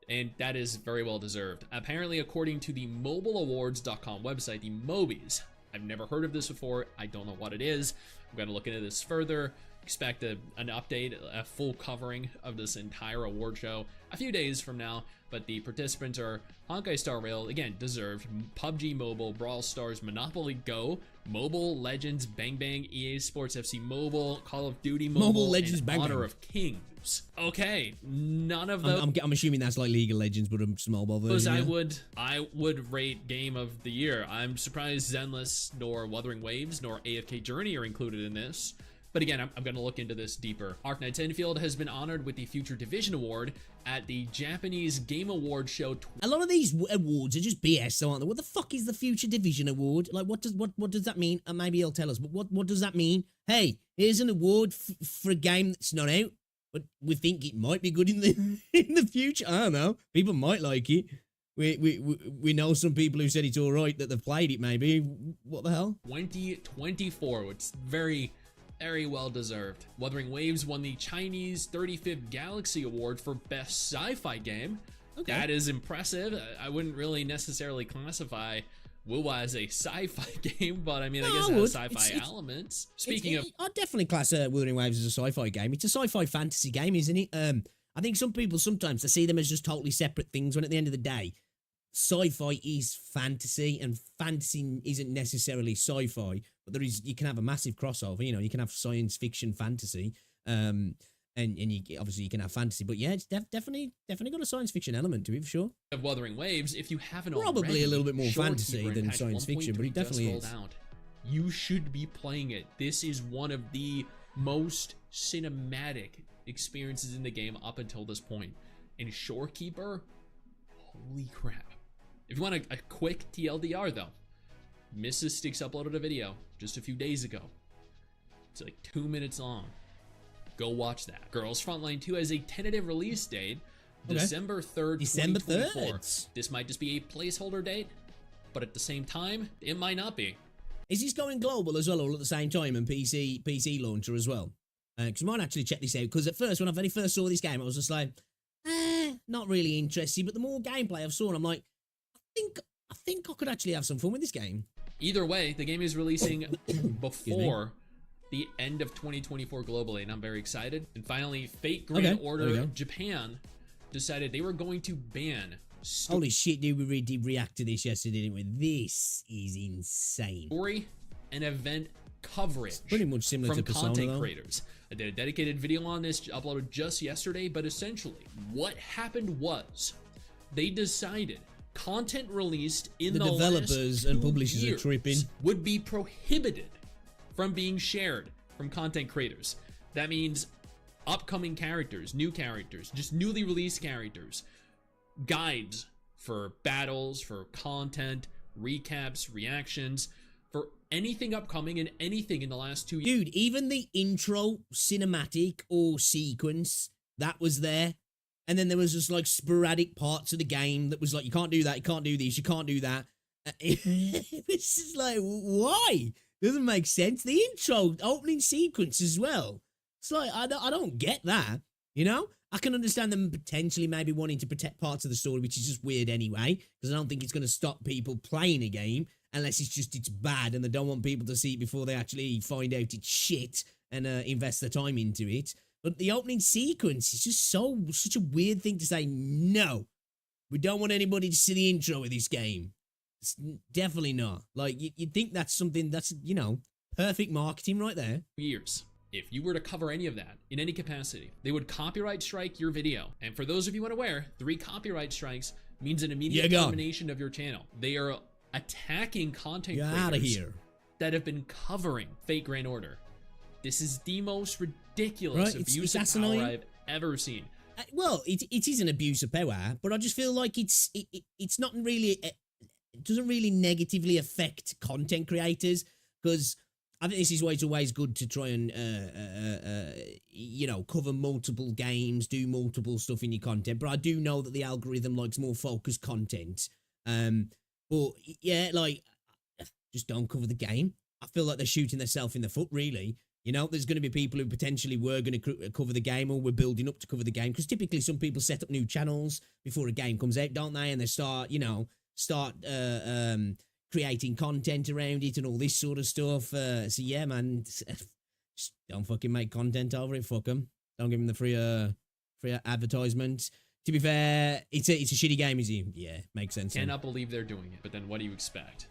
And that is very well deserved. Apparently, according to the mobileawards.com website, the Mobies, I've never heard of this before. I don't know what it is. I'm going to look into this further. Expect an update, a full covering of this entire award show a few days from now. But the participants are Honkai Star Rail, again, deserved, PUBG Mobile, Brawl Stars, Monopoly Go, Mobile Legends, Bang Bang, EA Sports FC Mobile, Call of Duty Mobile, Legends, and Bang Honor Bang. of Kings. Okay, none of those. I'm assuming that's like League of Legends, but a small ball version. I would rate Game of the Year. I'm surprised Zenless nor Wuthering Waves nor AFK Journey are included in this. But again, I'm going to look into this deeper. Arknights Enfield has been honored with the Future Division Award at the Japanese Game Award Show. A lot of these awards are just BS, aren't they? What the fuck is the Future Division Award? Like, what does that mean? And maybe he'll tell us. But what does that mean? Hey, here's an award for a game that's not out, but we think it might be good in the future. I don't know. People might like it. We know some people who said it's all right that they've played it. Maybe. What the hell? 2024. It's very well deserved. Wuthering Waves won the Chinese 35th Galaxy Award for Best Sci-Fi Game. Okay. That is impressive. I wouldn't really necessarily classify WoW as a sci-fi game, but I mean, I guess it has sci-fi elements. Speaking of, I'd definitely class Wuthering Waves as a sci-fi game. It's a sci-fi fantasy game, isn't it? I think some people sometimes they see them as just totally separate things, when at the end of the day, sci-fi is fantasy, and fantasy isn't necessarily sci-fi, but you can have a massive crossover. You know, you can have science fiction fantasy, and you obviously you can have fantasy, but yeah, it's definitely got a science fiction element to it for sure. of Wuthering Waves, if you haven't Probably already, a little bit more Shorekeeper fantasy in than patch science fiction, but it 1.3 definitely just is. rolled out. You should be playing it. This is one of the most cinematic experiences in the game up until this point. And Shorekeeper, holy crap. If you want a quick TLDR though, Mrs. Sticks uploaded a video just a few days ago. It's like 2 minutes long. Go watch that. Girls Frontline 2 has a tentative release date, Okay. December 3rd, December 2024. 3rd. This might just be a placeholder date, but at the same time, it might not be. Is this going global as well, all at the same time, and PC launcher as well? Because I might actually check this out. Because at first, when I very first saw this game, I was just like, not really interested. But the more gameplay I've saw, I'm like, I think I could actually have some fun with this game. Either way, the game is releasing before the end of 2024 globally, and I'm very excited. And finally, Fate Grand Okay, there we Order go. Japan decided they were going to ban Holy shit, dude, we did react to this yesterday, didn't we? This is insane. story and event coverage. Pretty much similar from to Persona, content though. creators. I did a dedicated video on this, uploaded just yesterday, but essentially, what happened was they decided content released in The the developers last and 2 publishers are years tripping. would be prohibited from being shared from content creators. That means upcoming characters, new characters, just newly released characters, guides for battles, for content, recaps, reactions, for anything upcoming and anything in the last 2 years. Dude, even the intro cinematic or sequence, that was there. And then there was just like sporadic parts of the game that was like, you can't do that, you can't do this, you can't do that. It's just like, why? Doesn't make sense. The intro, opening sequence as well. It's like, I don't get that, you know? I can understand them potentially maybe wanting to protect parts of the story, which is just weird anyway, because I don't think it's going to stop people playing a game unless it's bad and they don't want people to see it before they actually find out it's shit and invest their time into it. But the opening sequence is just such a weird thing to say, no, we don't want anybody to see the intro of this game. It's definitely not. Like, you'd think that's something that's, you know, perfect marketing right there. Years. If you were to cover any of that in any capacity, they would copyright strike your video. And for those of you unaware, 3 copyright strikes means an immediate You're gone. termination of your channel. They are attacking content You're creators out of here. that have been covering Fate Grand Order. This is the most ridiculous Right, it's abuse of asinine. power I've ever seen. Well, it is an abuse of power, but I just feel like it's not really, it doesn't really negatively affect content creators, because I think this is why it's always good to try and you know, cover multiple games, do multiple stuff in your content. But I do know that the algorithm likes more focused content. But yeah, like, just don't cover the game. I feel like they're shooting themselves in the foot, really. You know, there's going to be people who potentially were going to cover the game, or were building up to cover the game, because typically some people set up new channels before a game comes out, don't they? And they start, you know, creating content around it and all this sort of stuff. So yeah, man, just don't fucking make content over it. Fuck them. Don't give them the free advertisement. To be fair, it's a shitty game, is it? Yeah, makes sense. Cannot believe they're doing it, but then what do you expect?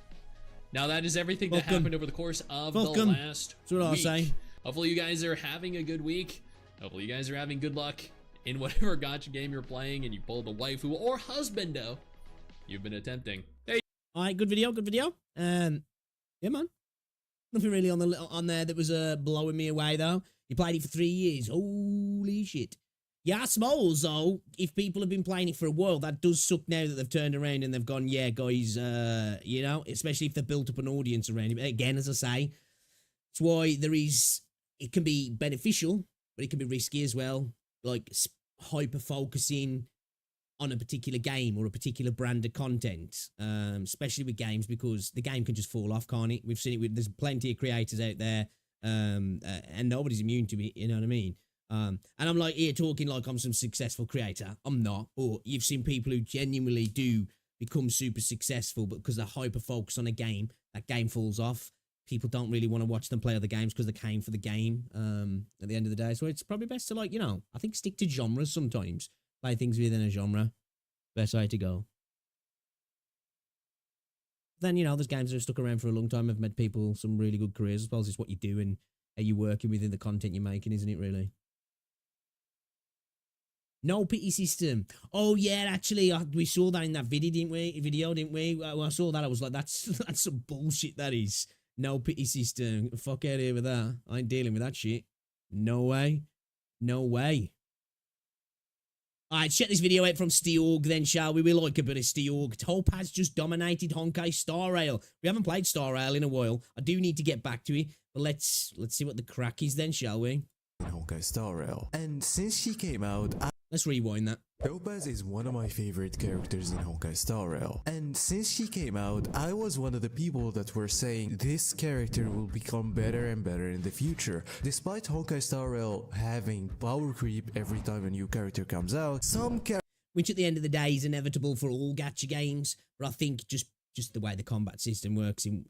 Now that is everything Fuck that 'em. happened over the course of Fuck the 'em. last That's what I'll week. say. Hopefully you guys are having a good week. Hopefully you guys are having good luck in whatever gacha game you're playing, and you pulled the waifu or husbando you've been attempting. Hey, All right, good video, good video. Yeah, man. Nothing really on there that was blowing me away though. You played it for 3 years. Holy shit. Yeah, I suppose though, if people have been playing it for a while, that does suck now that they've turned around and they've gone, yeah, guys, you know, especially if they've built up an audience around it. But again, as I say, it's why it can be beneficial, but it can be risky as well. Like hyper focusing on a particular game or a particular brand of content, especially with games, because the game can just fall off, can't it? We've seen it there's plenty of creators out there, and nobody's immune to it, you know what I mean? And I'm like here talking like I'm some successful creator. I'm not. But you've seen people who genuinely do become super successful, but because they're hyper focused on a game, that game falls off. People don't really want to watch them play other games because they came for the game at the end of the day. So it's probably best to, like, you know, I think stick to genres sometimes. Play things within a genre. Best way to go. Then, you know, there's games that have stuck around for a long time, have made people some really good careers. I suppose it's what you do and how you're working within the content you're making, isn't it, really? No pity system. Oh yeah, actually, we saw that in that video, didn't we? When I saw that, I was like, that's some bullshit. That is no pity system. Fuck out of here with that. I ain't dealing with that shit. No way. No way. All right, check this video out from Steorg then, shall we? We like a bit of Steorg. Topaz just dominated Honkai Star Rail. We haven't played Star Rail in a while. I do need to get back to it, but let's see what the crack is then, shall we? in Honkai Star Rail. And since she came out, Let's rewind that. Topaz is one of my favorite characters in Honkai Star Rail. And since she came out, I was one of the people that were saying this character will become better and better in the future. Despite Honkai Star Rail having power creep every time a new character comes out, some Which at the end of the day is inevitable for all gacha games, but I think just the way the combat system works in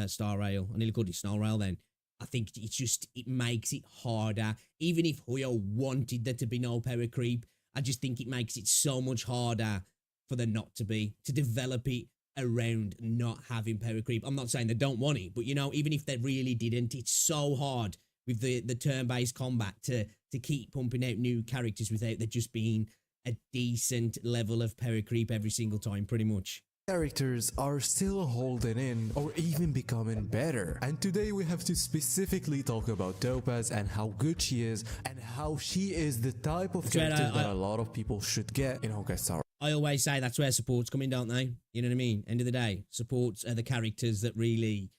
Star Rail, I nearly called it Snow Rail then, I think it makes it harder. Even if Hoyo wanted there to be no power creep, I just think it makes it so much harder for there not to be, to develop it around not having power creep. I'm not saying they don't want it, but you know, even if they really didn't, it's so hard with the turn-based combat to keep pumping out new characters without there just being a decent level of power creep every single time, pretty much. characters are still holding in or even becoming better. And today we have to specifically talk about Topaz and how good she is and how she is the type of That's right, character that a lot of people should get in Honkai Star Rail. I always say that's where supports come in, don't they? You know what I mean? End of the day, supports are the characters that really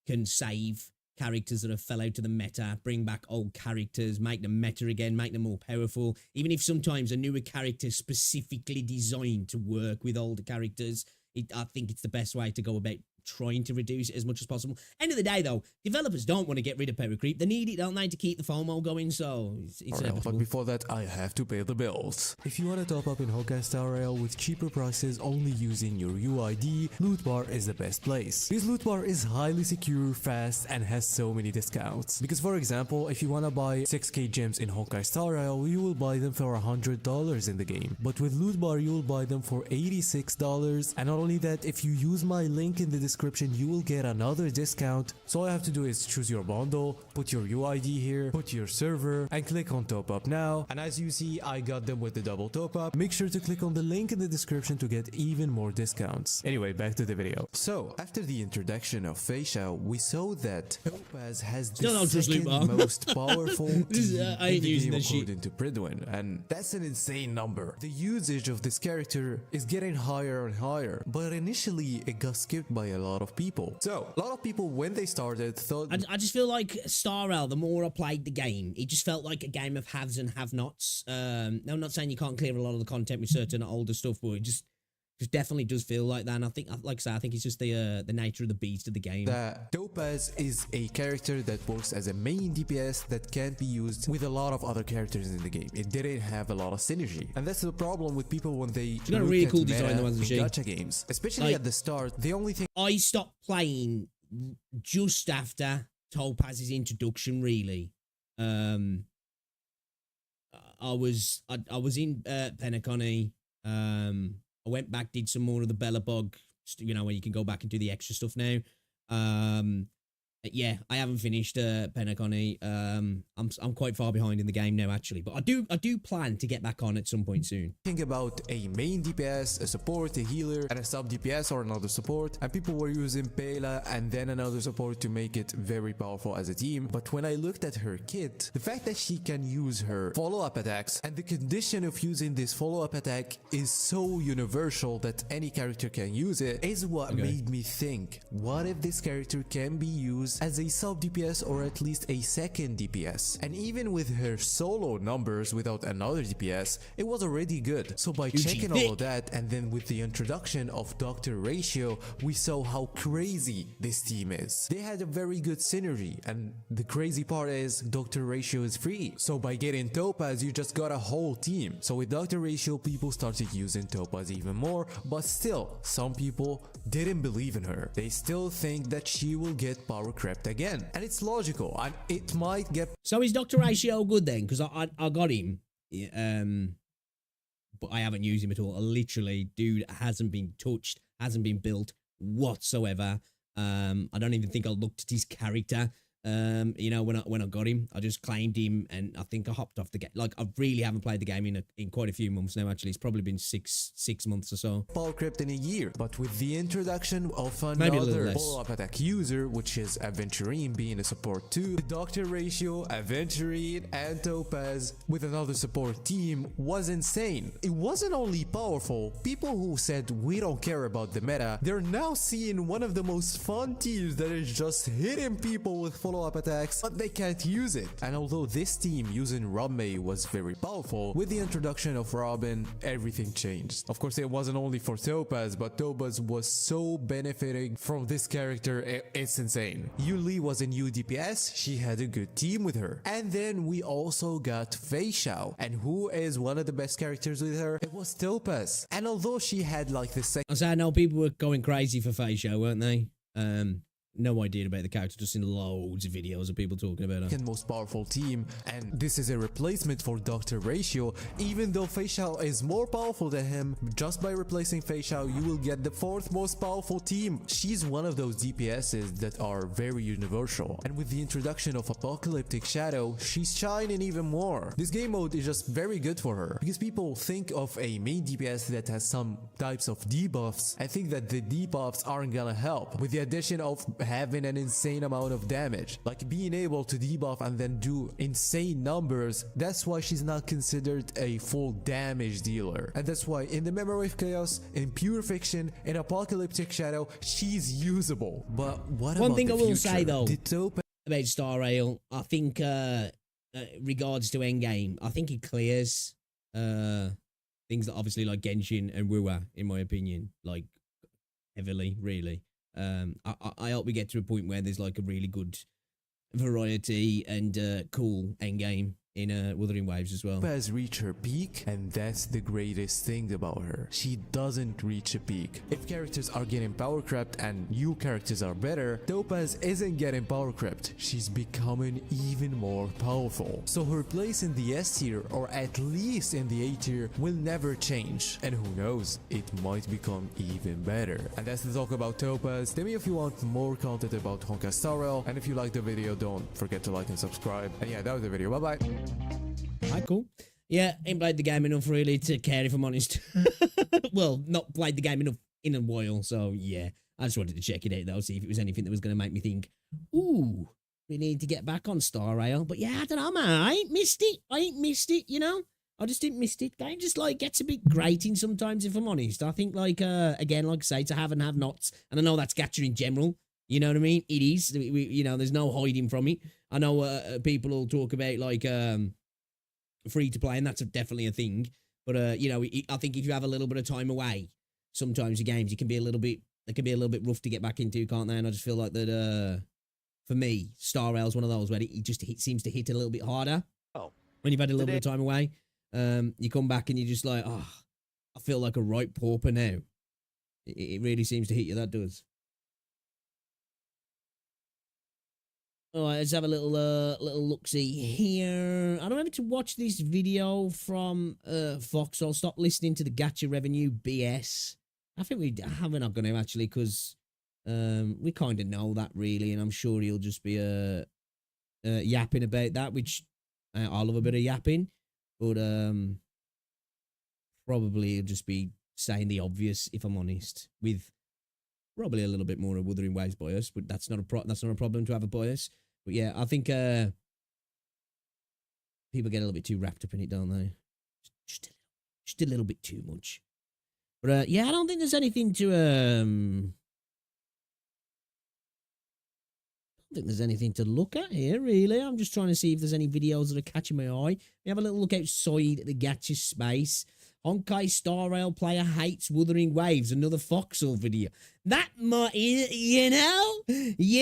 can save characters that have fell out of the meta, bring back old characters, make them meta again, make them more powerful. Even if sometimes a newer character is specifically designed to work with older characters, I think it's the best way to go about trying to reduce it as much as possible. End of the day, though, developers don't want to get rid of power creep. They need it, don't they, to keep the FOMO going, so it's inevitable. But before that, I have to pay the bills. If you want to top up in Honkai Star Rail with cheaper prices only using your UID, Loot Bar is the best place. This Loot Bar is highly secure, fast, and has so many discounts. Because for example, if you want to buy 6k gems in Honkai Star Rail, you will buy them for $100 in the game. But with Loot Bar, you will buy them for $86. And not only that, if you use my link in the description, description, you will get another discount. So all you have to do is choose your bundle, put your UID here, put your server, and click on top up now. And as you see, I got them with the double top up. Make sure to click on the link in the description to get even more discounts. Anyway, back to the video. So after the introduction of Fei Xiao, we saw that Topaz has the Still don't trust second Lubar. most powerful This is, team I in ain't the using game this shit. according to Pridwin, and that's an insane number. The usage of this character is getting higher and higher, but initially it got skipped by a lot of people. So a lot of people when they started thought I just feel like Star Rail, the more I played the game, it just felt like a game of haves and have-nots. I'm not saying you can't clear a lot of the content with certain older stuff, but it just definitely does feel like that. And I think, like I said, I think it's just the nature of the beast of the game. that Topaz is a character that works as a main DPS that can't be used with a lot of other characters in the game. It didn't have a lot of synergy, and that's the problem with people when they got a look really at cool design, meta the ones in with Sheen. gacha games, especially Like- at the start. The only thing I stopped playing just after Topaz's introduction, really. I was in Penacony. I went back, did some more of the Bellabog, you know, where you can go back and do the extra stuff now. Yeah, I haven't finished Penacony. I'm quite far behind in the game now, actually, but I do plan to get back on at some point soon. about a main DPS, a support, a healer, and a sub DPS or another support, and people were using Pela and then another support to make it very powerful as a team. But when I looked at her kit, the fact that she can use her follow-up attacks and the condition of using this follow-up attack is so universal that any character can use it is what made me think, what if this character can be used as a sub DPS or at least a second DPS? And even with her solo numbers without another DPS, it was already good. So by checking all of that, and then with the introduction of Dr. Ratio, we saw how crazy this team is. They had a very good synergy, and the crazy part is Dr. Ratio is free. So by getting Topaz, you just got a whole team. So with Dr. Ratio, people started using Topaz even more, but still, some people didn't believe in her. They still think that she will get power crept again. And it's logical, and it might get So is Dr. Ratio good then? Because I got him, but I haven't used him at all. Literally, dude hasn't been touched, hasn't been built whatsoever. I don't even think I looked at his character. You know, when I got him, I just claimed him, and I think I hopped off the game. Like, I really haven't played the game in quite a few months now. Actually, it's probably been six months or so. power crept in a year. But with the introduction of Maybe a little another less. follow-up attack user, which is Aventurine being a support too, the Dr. Ratio, Aventurine, and Topaz with another support team was insane. It wasn't only powerful, people who said we don't care about the meta, they're now seeing one of the most fun teams that is just hitting people with follow-up attacks, but they can't use it. And although this team using Robmei was very powerful, with the introduction of Robin, everything changed. Of course, it wasn't only for Topaz, but Topaz was so benefiting from this character, it's insane. Yuli was a new DPS, she had a good team with her. And then we also got Fei Xiao, and who is one of the best characters with her? It was Topaz. And although she had like the second I say I know people were going crazy for Fei Xiao, weren't they? No idea about the character, just in loads of videos of people talking about her. most powerful team, and this is a replacement for Dr. Ratio. Even though Fei Xiao is more powerful than him, just by replacing Fei Xiao, you will get the fourth most powerful team. She's one of those DPSs that are very universal, and with the introduction of Apocalyptic Shadow, she's shining even more. This game mode is just very good for her, because people think of a main DPS that has some types of debuffs and think that the debuffs aren't gonna help. With the addition of having an insane amount of damage, like being able to debuff and then do insane numbers, that's why she's not considered a full damage dealer. And that's why in the Memory of Chaos, in Pure Fiction, in Apocalyptic Shadow, she's usable. But what One about thing the I will future? say, though, Did Topaz about Star Rail, I think regards to Endgame, I think it clears things that obviously like Genshin and Wua, in my opinion, like heavily, really. I hope we get to a point where there's like a really good variety and cool endgame. in Wuthering Waves as well. Topaz reach her peak, and that's the greatest thing about her. She doesn't reach a peak. If characters are getting power crept and new characters are better, Topaz isn't getting power crept. She's becoming even more powerful. So her place in the S tier, or at least in the A tier, will never change. And who knows, it might become even better. And that's the talk about Topaz. Tell me if you want more content about Honkai Star Rail, and if you liked the video, don't forget to like and subscribe. And yeah, that was the video. Bye bye. Alright, cool. Yeah, ain't played the game enough really to care, if I'm honest. Well, not played the game enough in a while, so yeah. I just wanted to check it out though, see if it was anything that was going to make me think, ooh, we need to get back on Star Rail. But yeah, I don't know, man. I ain't missed it, you know? I just didn't miss it. Game just like gets a bit grating sometimes, if I'm honest. I think like, again, like I say, to have and have nots. And I know that's Gacha in general. You know what I mean? It is. You know, there's no hiding from it. I know people will talk about like free to play, and that's definitely a thing. But you know, I think if you have a little bit of time away, sometimes the games they can be a little bit rough to get back into, can't they? And I just feel like that for me, Star Rail's one of those where it just seems to hit a little bit harder. Oh, when you've had a little bit of time away, you come back and you're just like, oh, I feel like a right pauper now. It really seems to hit you. That does. All right, let's have a little look-see here. I don't remember to watch this video from Foxhole. Stop listening to the Gacha Revenue BS. I think we're not going to actually, because we kind of know that really, and I'm sure he'll just be yapping about that, which I love a bit of yapping, but probably he'll just be saying the obvious, if I'm honest, with probably a little bit more of Wuthering Waves bias, but that's not a problem to have a bias. But yeah, I think people get a little bit too wrapped up in it, don't they? Just a little bit too much. But yeah, I don't think there's anything to look at here, really. I'm just trying to see if there's any videos that are catching my eye. We have a little look outside the Gacha space. Honkai Star Rail player hates Wuthering Waves. Another Foxhole video. That might, you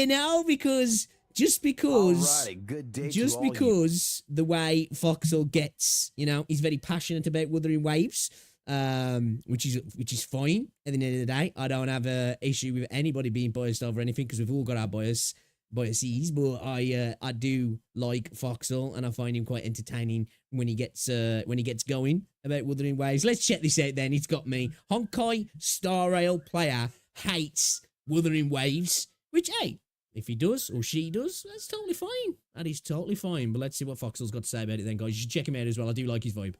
know, because just because alrighty, good day just to because the way Foxhole gets, you know, he's very passionate about Wuthering Waves, which is fine. At the end of the day, I don't have a issue with anybody being biased over anything, because we've all got our biases. But I do like Foxhole, and I find him quite entertaining when he gets going about Wuthering Waves. Let's check this out then. It's got me. Honkai Star Rail player hates Wuthering Waves, which, hey, if he does or she does, that's totally fine. That is totally fine. But let's see what Foxhole's got to say about it then, guys. You should check him out as well. I do like his vibe.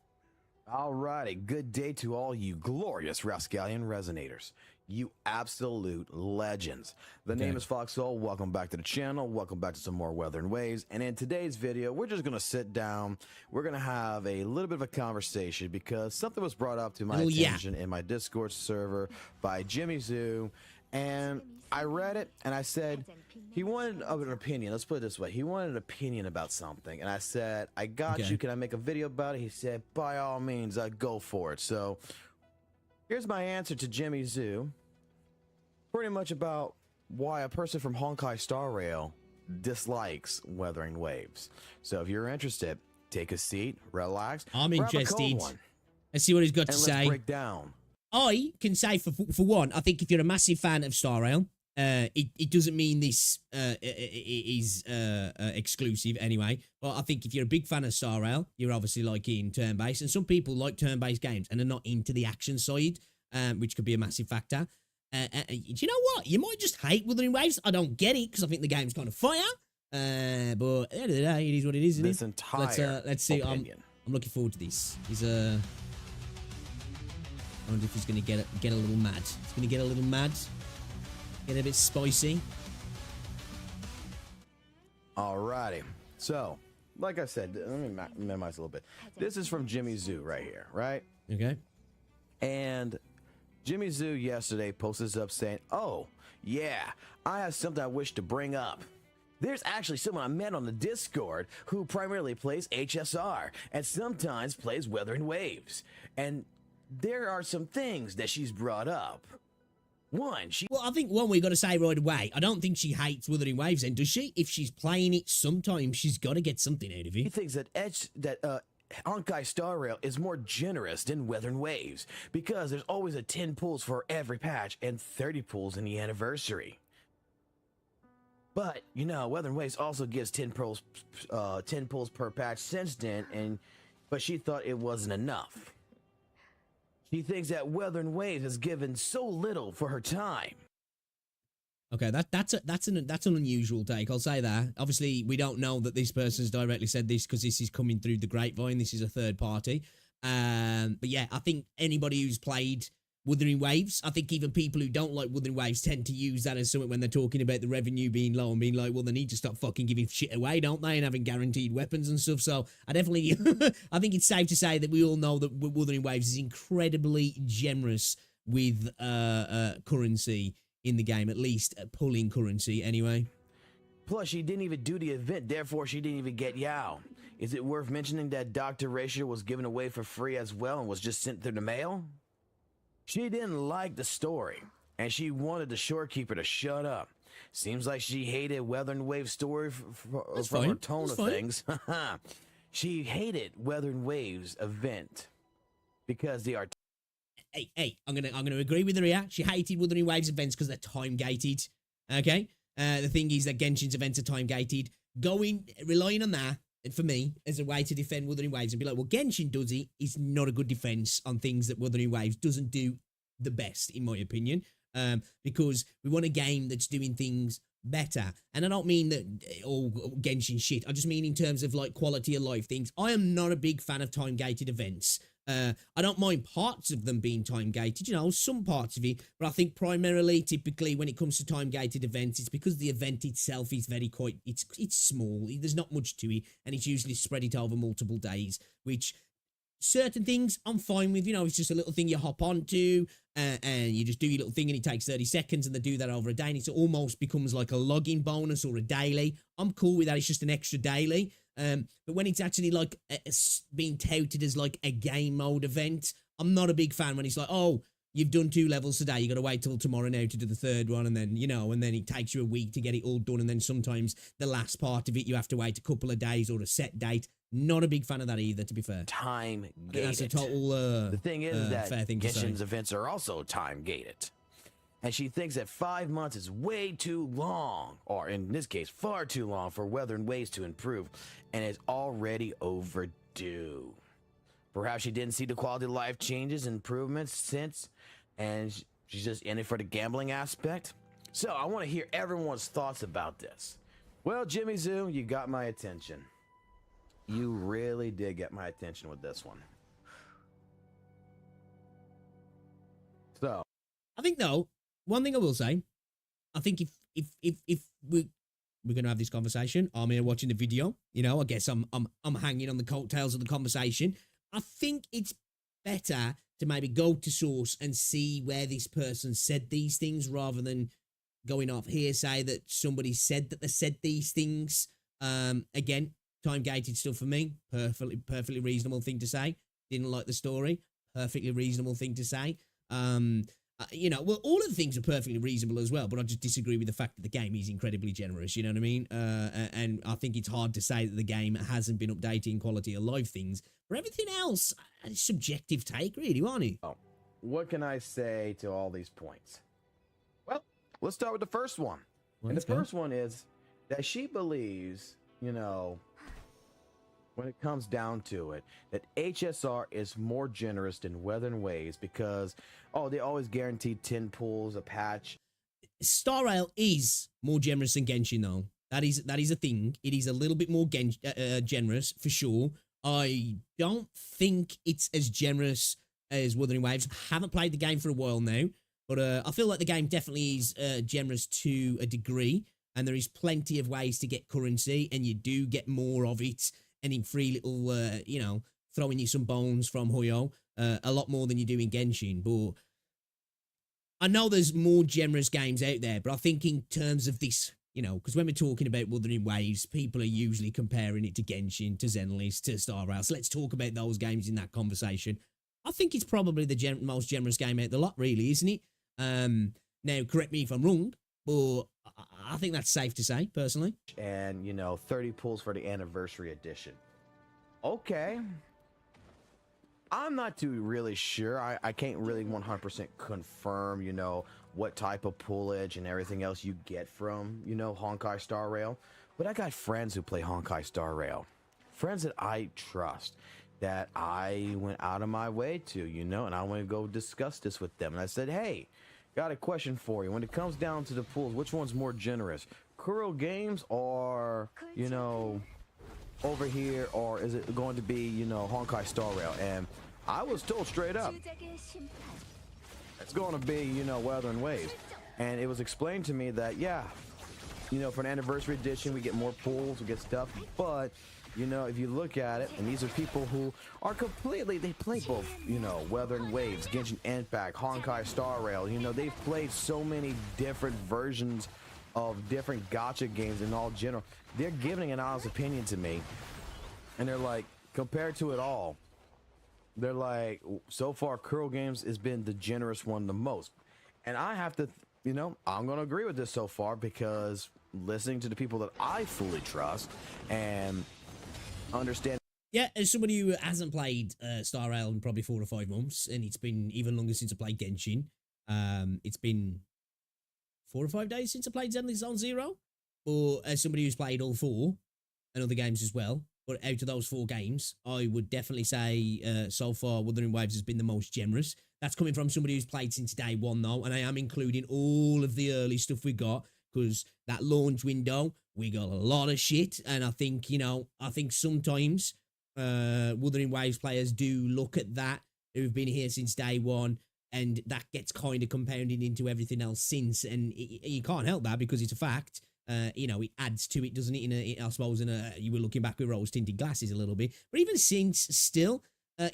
Alrighty, good day to all you glorious Rascallion Resonators. You absolute legends. The name is Foxhole. Welcome back to the channel. Welcome back to some more Wuthering Waves. And in today's video, we're just going to sit down. We're going to have a little bit of a conversation, because something was brought up to my attention in my Discord server by Jimmy Zoo. And I read it, and I said, he wanted an opinion. Let's put it this way. He wanted an opinion about something. And I said, I got you. Can I make a video about it? He said, by all means, go for it. So here's my answer to Jimmy Zoo. Pretty much about why a person from Honkai Star Rail dislikes Wuthering Waves. So if you're interested, take a seat, relax. I'm interested. Let's see what he's got to say. Let's break down. I can say for one, I think if you're a massive fan of Star Rail, it doesn't mean this is exclusive anyway. But I think if you're a big fan of Star Rail, you're obviously liking turn-based, and some people like turn-based games and are not into the action side, which could be a massive factor. Do you know what? You might just hate Wuthering Waves. I don't get it, because I think the game's kind of fire. But at the end of the day, it is what it is, isn't this it? Entire let's see. Opinion. I'm looking forward to this. I wonder if he's going to get a little mad. He's going to get a little mad, get a bit spicy. Alrighty. So, like I said, let me minimize a little bit. This is from Jimmy Zoo right here, right? Okay. And Jimmy Zoo yesterday posted up saying, oh, yeah, I have something I wish to bring up. There's actually someone I met on the Discord who primarily plays HSR and sometimes plays Wuthering Waves. And there are some things that she's brought up. One, she Well, I think one we got to say right away. I don't think she hates Wuthering Waves, then, does she? If she's playing it, sometimes she's got to get something out of it. thinks that Honkai Star Rail is more generous than Wuthering Waves because there's always a 10 pulls for every patch and 30 pulls in the anniversary. But you know, Wuthering Waves also gives 10 pulls per patch since then, but she thought it wasn't enough. She thinks that Wuthering Waves has given so little for her time. Okay, that's an unusual take. I'll say that. Obviously, we don't know that this person's directly said this because this is coming through the grapevine. This is a third party. But yeah, I think anybody who's played Wuthering Waves, I think even people who don't like Wuthering Waves tend to use that as something when they're talking about the revenue being low and being like, well, they need to stop fucking giving shit away, don't they? And having guaranteed weapons and stuff. So I definitely, I think it's safe to say that we all know that Wuthering Waves is incredibly generous with currency in the game, at least pulling currency anyway. Plus, she didn't even do the event, therefore she didn't even get Yao. Is it worth mentioning that Dr. Ratio was given away for free as well and was just sent through the mail? She didn't like the story, and she wanted the shorekeeper to shut up. Seems like she hated Wuthering Waves' story from her tone of things. She hated Wuthering Waves' event because they are... Hey, I'm gonna agree with her here. She hated Wuthering Waves events because they're time gated. Okay, the thing is that Genshin's events are time gated. Relying on that, and for me, as a way to defend Wuthering Waves and be like, well, Genshin does it, is not a good defense on things that Wuthering Waves doesn't do the best, in my opinion. Because we want a game that's doing things better. And I don't mean that all Genshin shit. I just mean in terms of like quality of life things. I am not a big fan of time gated events. I don't mind parts of them being time gated, you know, some parts of it, but I think primarily, typically, when it comes to time gated events, it's because the event itself is it's small. There's not much to it, and it's usually spread it over multiple days, which certain things I'm fine with. You know, it's just a little thing you hop onto, and you just do your little thing, and it takes 30 seconds, and they do that over a day, and it almost becomes like a login bonus or a daily. I'm cool with that. It's just an extra daily. But when it's actually like being touted as like a game mode event, I'm not a big fan when it's like, oh, you've done 2 levels today, you got to wait till tomorrow now to do the 3rd one, and then, you know, and then it takes you a week to get it all done, and then sometimes the last part of it you have to wait a couple of days or a set date. Not a big fan of that either, to be fair. Time gated. That's a total the thing is that fair thing to say. Genshin's events are also time gated. And she thinks that 5 months is way too long, or in this case, far too long for Wuthering Waves to improve, and it's already overdue. Perhaps she didn't see the quality of life changes, improvements since, and she's just in it for the gambling aspect. So I want to hear everyone's thoughts about this. Well, Jimmy Zoo, you got my attention. You really did get my attention with this one. So I think though, one thing I will say, I think if we're gonna have this conversation, I'm here watching the video, you know, I guess I'm hanging on the coattails of the conversation. I think it's better to maybe go to source and see where this person said these things rather than going off hearsay that somebody said that they said these things. Again, time gated stuff for me, perfectly reasonable thing to say. Didn't like the story, perfectly reasonable thing to say. You know, well, all of the things are perfectly reasonable as well, but I just disagree with the fact that the game is incredibly generous, you know what I mean? And I think it's hard to say that the game hasn't been updating quality of life things. For everything else, it's subjective take, really, aren't it? Oh, what can I say to all these points? Well, let's start with the first one. Well, and the first one is that she believes, you know, when it comes down to it, that HSR is more generous than Wuthering Waves because, oh, they always guaranteed 10 pulls a patch. Star Rail is more generous than Genshin, though. That is a thing. It is a little bit more generous, for sure. I don't think it's as generous as Wuthering Waves. I haven't played the game for a while now, but I feel like the game definitely is generous to a degree, and there is plenty of ways to get currency, and you do get more of it, and in free little, you know, throwing you some bones from Hoyo, a lot more than you do in Genshin. But I know there's more generous games out there, but I think in terms of this, you know, because when we're talking about Wuthering Waves, people are usually comparing it to Genshin, to Zenless, to Star Rail. So let's talk about those games in that conversation. I think it's probably the most generous game out of the lot, really, isn't it? Now, correct me if I'm wrong, but I think that's safe to say, personally. and 30 pulls for the anniversary edition. Okay. I'm not too really sure. I can't really 100% confirm, what type of pullage and everything else you get from, Honkai Star Rail. But I got friends who play Honkai Star Rail. Friends that I trust, that I went out of my way to, and I want to go discuss this with them. And I said, hey, got a question for you. When it comes down to the pools, which one's more generous? Kuro Games or, over here, or is it going to be, Honkai Star Rail? And I was told straight up, it's going to be, Wuthering Waves. And it was explained to me that, yeah, for an anniversary edition, we get more pools, we get stuff. But, if you look at it, and these are people who are completely, they play both, Wuthering Waves, Genshin Impact, Honkai Star Rail. They've played so many different versions of different gacha games in all general. They're giving an honest opinion to me, and they're like, compared to it all, they're like, so far Kuro Games has been the generous one the most. And I have to, I'm going to agree with this so far, because listening to the people that I fully trust and understand. Yeah, as somebody who hasn't played Star Rail in probably 4 or 5 months, and it's been even longer since I played Genshin. It's been 4 or 5 days since I played Zenless Zone Zero. Or as somebody who's played all 4 and other games as well, but out of those 4 games, I would definitely say so far Wuthering Waves has been the most generous. That's coming from somebody who's played since day 1 though, and I am including all of the early stuff we got, because that launch window, we got a lot of shit, and I think, I think sometimes Wuthering Waves players do look at that, who've been here since day 1, and that gets kind of compounded into everything else since, and you can't help that because it's a fact. It adds to it, doesn't it? I suppose you were looking back with rose-tinted glasses a little bit, but even since, still, the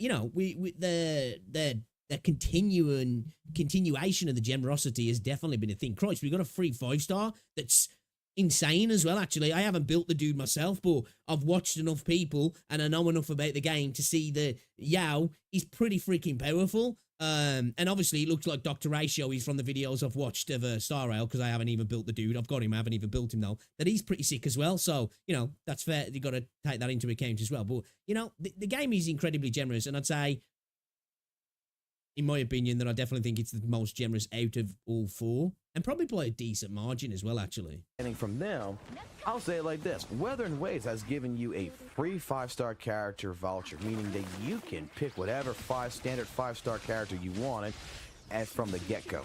continuation of the generosity has definitely been a thing. Christ, we got a free 5-star that's insane as well. Actually, I haven't built the dude myself, but I've watched enough people and I know enough about the game to see that Yao is pretty freaking powerful. And obviously it looks like Dr. Ratio is from the videos I've watched of Star Rail, because I haven't even built the dude. I've got him, I haven't even built him though. That he's pretty sick as well. So, that's fair. You got to take that into account as well. But, the game is incredibly generous, and I'd say, in my opinion, that I definitely think it's the most generous out of all 4, and probably by a decent margin as well, actually. From them, I'll say it like this. Wuthering Waves has given you a free 5-star character voucher, meaning that you can pick whatever standard 5-star character you wanted as from the get-go.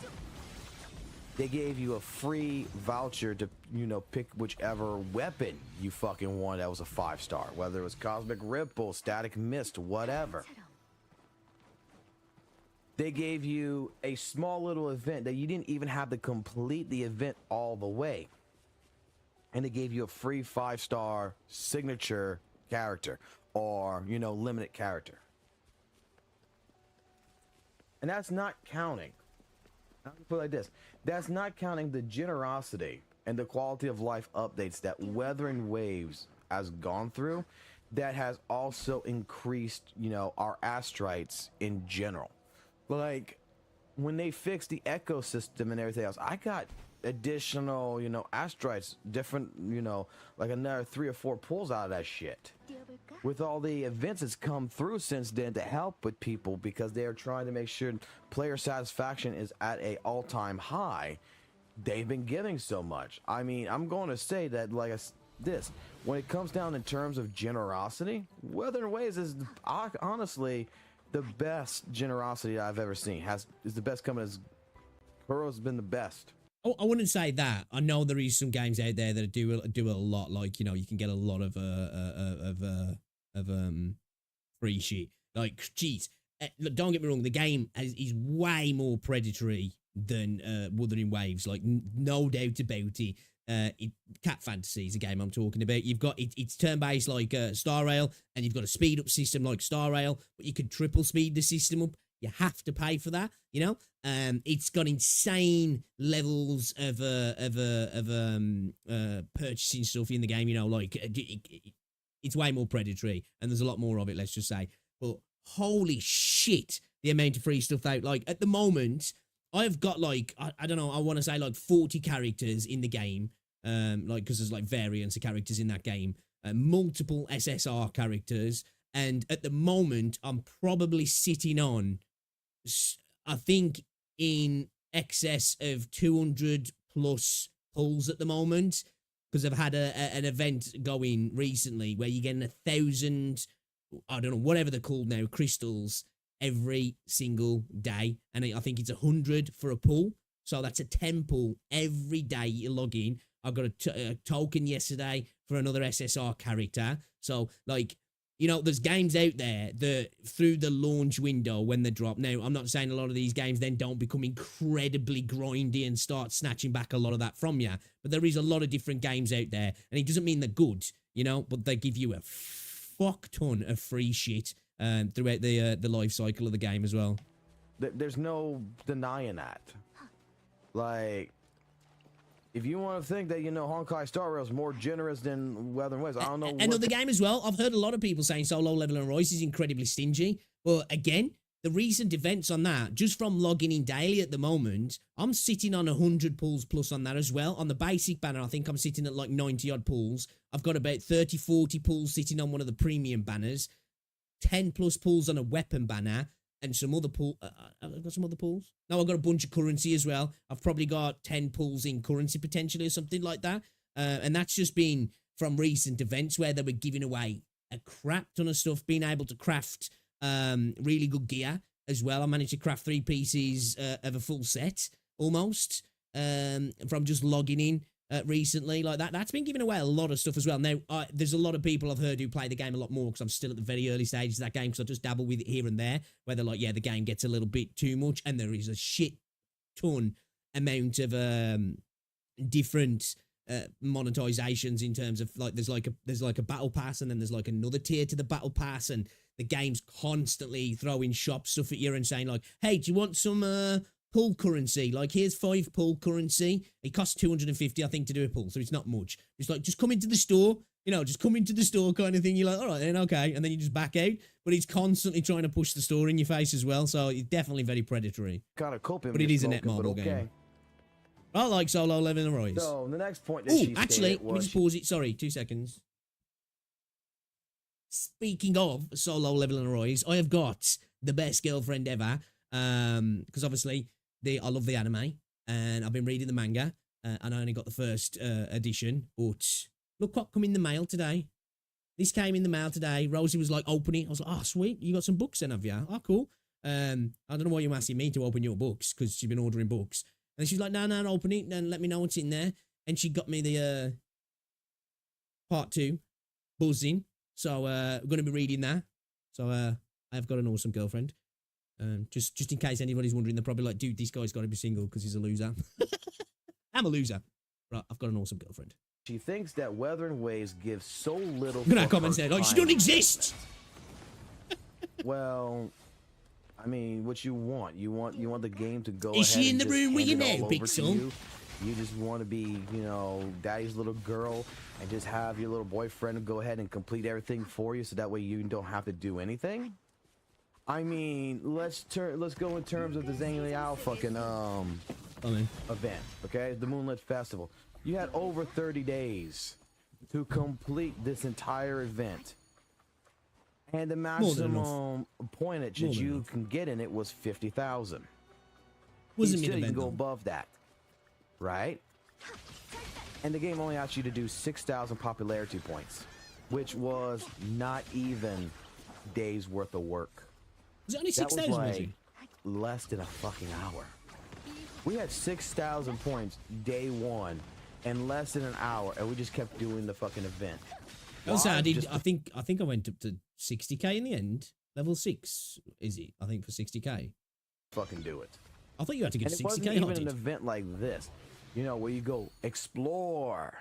They gave you a free voucher to, pick whichever weapon you fucking wanted that was a 5-star, whether it was Cosmic Ripple, Static Mist, whatever. They gave you a small little event that you didn't even have to complete the event all the way. And they gave you a free 5-star signature character, or, limited character. And that's not counting. I'll put it like this. That's not counting the generosity and the quality of life updates that Wuthering Waves has gone through, that has also increased, our astrites in general. Like, when they fixed the ecosystem and everything else, I got additional, astrites, different, like another 3 or 4 pulls out of that shit. With all the events that's come through since then to help with people, because they are trying to make sure player satisfaction is at a all-time high, they've been giving so much. I mean, I'm going to say that, like this, when it comes down in terms of generosity, Wuthering Waves is honestly the best generosity I've ever seen. Is the best coming. As Kuro's been the best. Oh, I wouldn't say that. I know there is some games out there that do a lot. Like, you can get a lot of free shit. Like, geez, look, don't get me wrong. The game is way more predatory than Wuthering Waves. Like, no doubt about it. Cat Fantasy is a game I'm talking about. You've got it's turn-based like Star Rail, and you've got a speed-up system like Star Rail, but you can triple speed the system up. You have to pay for that, It's got insane levels of purchasing stuff in the game, like it's way more predatory, and there's a lot more of it, let's just say. But holy shit, the amount of free stuff out. Like, at the moment, I've got like I don't know, I want to say like 40 characters in the game, like because there's like variants of characters in that game, multiple SSR characters, and at the moment I'm probably sitting on, I think in excess of 200 plus pulls at the moment, because I've had an event going recently where you're getting 1,000, I don't know, whatever they're called now, crystals every single day, and I think it's 100 for a pull, so that's a 10 pull every day you log in. I got a token yesterday for another SSR character, so like, you know, there's games out there that through the launch window when they drop. Now, I'm not saying a lot of these games then don't become incredibly grindy and start snatching back a lot of that from you, but there is a lot of different games out there, and it doesn't mean they're good, you know, but they give you a fuck ton of free shit throughout the life cycle of the game as well. There's no denying that. Like, if you want to think that, you know, Honkai Star Rail is more generous than Wuthering Waves, I don't know. Another game as well. I've heard a lot of people saying Solo Leveling Rise is incredibly stingy. But again, the recent events on that, just from logging in daily at the moment, I'm sitting on 100 pulls plus on that as well. On the basic banner, I think I'm sitting at like 90 odd pulls. I've got about 30, 40 pulls sitting on one of the premium banners, 10 plus pulls on a weapon banner, and some other pull. I've got some other pulls. No, I've got a bunch of currency as well. I've probably got 10 pulls in currency potentially or something like that. And that's just been from recent events where they were giving away a crap ton of stuff, being able to craft really good gear as well. I managed to craft 3 pieces of a full set almost from just logging in recently like that. That's been giving away a lot of stuff as well. Now, there's a lot of people I've heard who play the game a lot more because I'm still at the very early stages of that game because I just dabble with it here and there where they're like, yeah, the game gets a little bit too much, and there is a shit ton amount of different monetizations in terms of like there's like a battle pass, and then there's like another tier to the battle pass, and the game's constantly throwing shop stuff at you and saying like, hey, do you want some pull currency? Like, here's 5 pull currency. It costs 250, I think, to do a pull, so it's not much. It's like, just come into the store, you know, just come into the store kind of thing. You're like, all right then, okay, and then you just back out. But it's constantly trying to push the store in your face as well, so it's definitely very predatory. Kind of coping, but it is a netmarble game. I like Solo Leveling Rise. So the next point that oh, actually, let me just pause it. Sorry, 2 seconds. Speaking of Solo Leveling Rise, I have got the best girlfriend ever. Because obviously I love the anime, and I've been reading the manga, and I only got the first edition. But look what come in the mail today. This came in the mail today. Rosie was like, open it. I was like, oh, sweet, you got some books then, have you? Oh, cool. I don't know why you're asking me to open your books, because she's been ordering books. And she's like, no, open it and let me know what's in there. And she got me the part 2, Buzzing. So we're going to be reading that. So I've got an awesome girlfriend. Just in case anybody's wondering, they're probably like, dude, this guy's got to be single because he's a loser. I'm a loser. Right, I've got an awesome girlfriend. She thinks that Wuthering Waves gives so little. Look at that comment said, like, she don't exist. Well, I mean, what you want the game to go. Is she in the room with you now, Pixel? You just want to be, you know, daddy's little girl and just have your little boyfriend go ahead and complete everything for you, so that way you don't have to do anything. I mean, let's go in terms of the Zhang Liao fucking event, okay? The Moonlit Festival. You had over 30 days to complete this entire event, and the maximum pointage that you can get in it was 50,000. Wasn't still you can go above that, right? And the game only asked you to do 6,000 popularity points, which was not even days worth of work. Was it only 6,000? Like less than a fucking hour. We had 6,000 points day 1 in less than an hour, and we just kept doing the fucking event. I think I went up to 60k in the end. Level 6 is it? I think for 60k. Fucking do it. I thought you had to get 60k. It wasn't even an event like this, you know, where you go explore,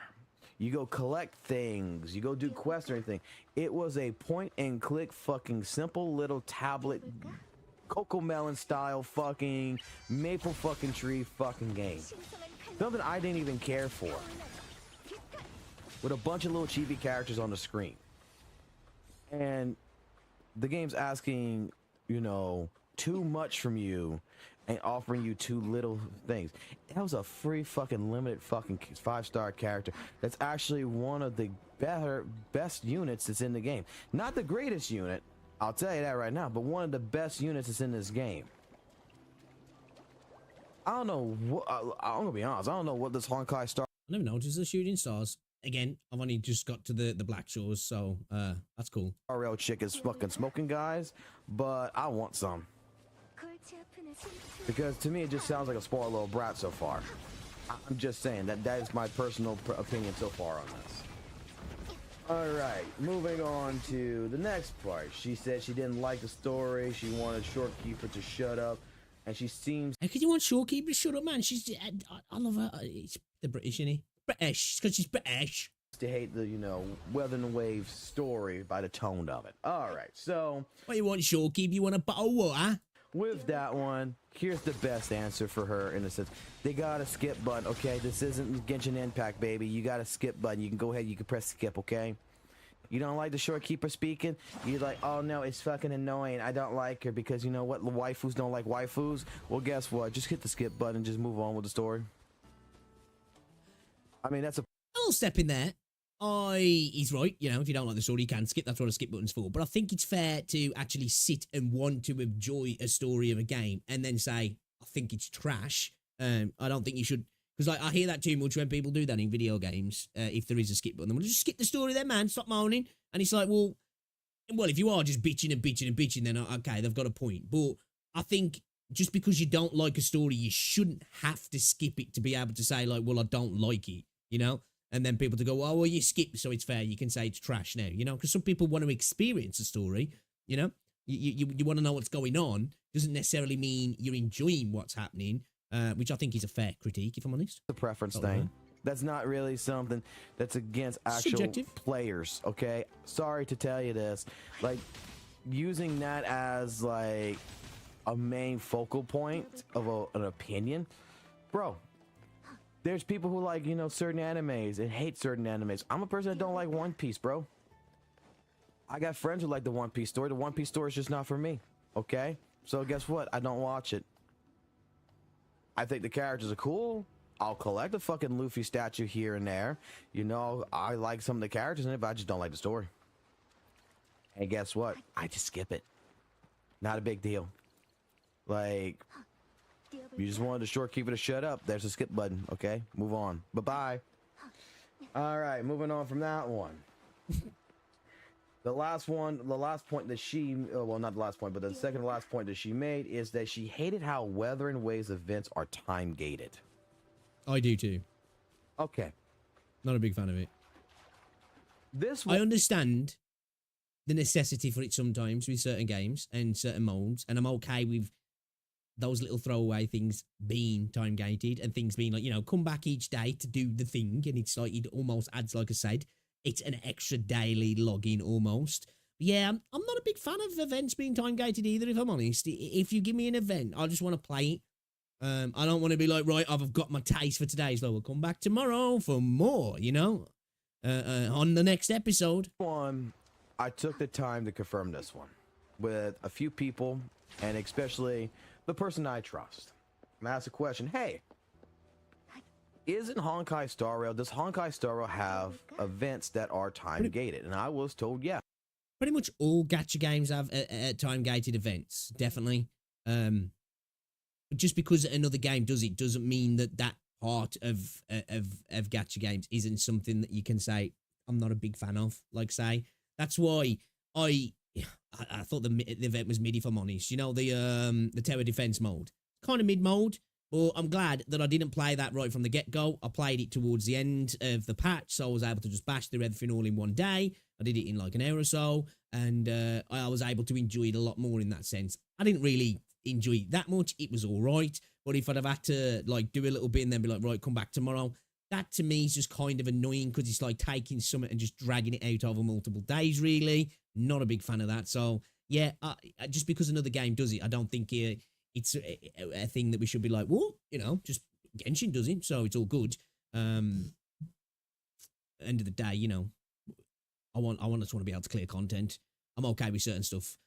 you go collect things, you go do quests or anything. It was a point and click fucking simple little tablet, Coco Melon style fucking maple fucking tree fucking game. Something I didn't even care for. With a bunch of little chibi characters on the screen. And the game's asking, you know, too much from you. and offering you two little things. That was a free fucking limited fucking 5-star character. That's actually one of the best units that's in the game. Not the greatest unit, I'll tell you that right now, but one of the best units that's in this game. I don't know what, I'm gonna be honest, I don't know what this Honkai Star I never noticed the shooting stars. Again, I've only just got to the Black Shores, so that's cool. Rail chick is fucking smoking, guys, but I want some. Because to me, it just sounds like a spoiled little brat so far. I'm just saying that is my personal opinion so far on this. Alright, moving on to the next part. She said she didn't like the story, she wanted Shorekeeper to shut up, and she seems How could you want Shorekeeper to shut up, man? I love her. It's the British, isn't he? British, because she's British. to hate the, Weathering Wave story by the tone of it. Alright, so What you want, Shorekeeper? You want a bottle of water? with that one, here's the best answer for her in a sense. They got a skip button, okay? This isn't Genshin Impact, baby. You got a skip button. You can go ahead, you can press skip, okay? You don't like the Shorekeeper speaking? You're like, oh no, it's fucking annoying. I don't like her because you know what? The waifus don't like waifus. Well, guess what? Just hit the skip button and just move on with the story. I mean, that's a I'll step in there. He's right, if you don't like the story, you can skip. That's what a skip button's for. But I think it's fair to actually sit and want to enjoy a story of a game and then say, I think it's trash. I don't think you should, because I hear that too much when people do that in video games. If there is a skip button, then we'll just skip the story then, man. Stop moaning. And it's like, well, if you are just bitching and bitching and bitching, then okay, they've got a point. But I think just because you don't like a story, you shouldn't have to skip it to be able to say, like, well, I don't like it, And then people to go, oh, well, you skip, so it's fair. You can say it's trash now, because some people want to experience a story, You want to know what's going on. Doesn't necessarily mean you're enjoying what's happening, which I think is a fair critique, if I'm honest. a preference thing. That's not really something that's against actual Subjective. players, okay? Sorry to tell you this. Like, using that as, like, a main focal point of an opinion, bro. There's people who like, certain animes and hate certain animes. I'm a person that don't like One Piece, bro. I got friends who like the One Piece story. The One Piece story is just not for me, okay? So guess what? I don't watch it. I think the characters are cool. I'll collect a fucking Luffy statue here and there. I like some of the characters in it, but I just don't like the story. And guess what? I just skip it. Not a big deal. Like, you just wanted the Shorekeeper to shut up. There's a skip button, okay? Move on. Bye-bye. Alright, moving on from that one. The last point that she, well, not the last point, but the second to last point that she made is that she hated how Weathering Waves events are time-gated. I do too. Okay. Not a big fan of it. This I one, understand the necessity for it sometimes with certain games and certain molds, and I'm okay with those little throwaway things being time gated and things being like, come back each day to do the thing, and it's like it almost adds, like I said, it's an extra daily login almost. But yeah, I'm not a big fan of events being time gated either, if I'm honest. If you give me an event, I just want to play it. I don't want to be like, right, I've got my taste for today, so we'll come back tomorrow for more, on the next episode. I took the time to confirm this one with a few people, and especially the person I trust. I'm gonna ask a question. Hey, isn't Honkai Star Rail, does Honkai Star Rail have events that are time gated? And I was told, yeah. Pretty much all gacha games have time gated events, definitely. But just because another game does it doesn't mean that part of gacha games isn't something that you can say I'm not a big fan of. Like, say, that's why I thought the event was mid, if I'm honest. The tower defense mode, kind of mid mode. But I'm glad that I didn't play that right from the get-go. I played it towards the end of the patch, so I was able to just bash through everything all in one day. I did it in like an hour or so, and I was able to enjoy it a lot more in that sense. I didn't really enjoy it that much. It was all right, but if I'd have had to like do a little bit and then be like, right, come back tomorrow, that to me is just kind of annoying because it's like taking something and just dragging it out over multiple days, really. Not a big fan of that. So, yeah, just because another game does it, I don't think it's a thing that we should be like, well, just Genshin does it, so it's all good. End of the day, I want to be able to clear content. I'm okay with certain stuff.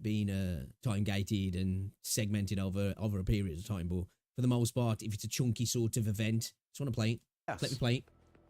being time gated and segmented over a period of time. But for the most part, if it's a chunky sort of event, just want to play it. Yes. Let me play it.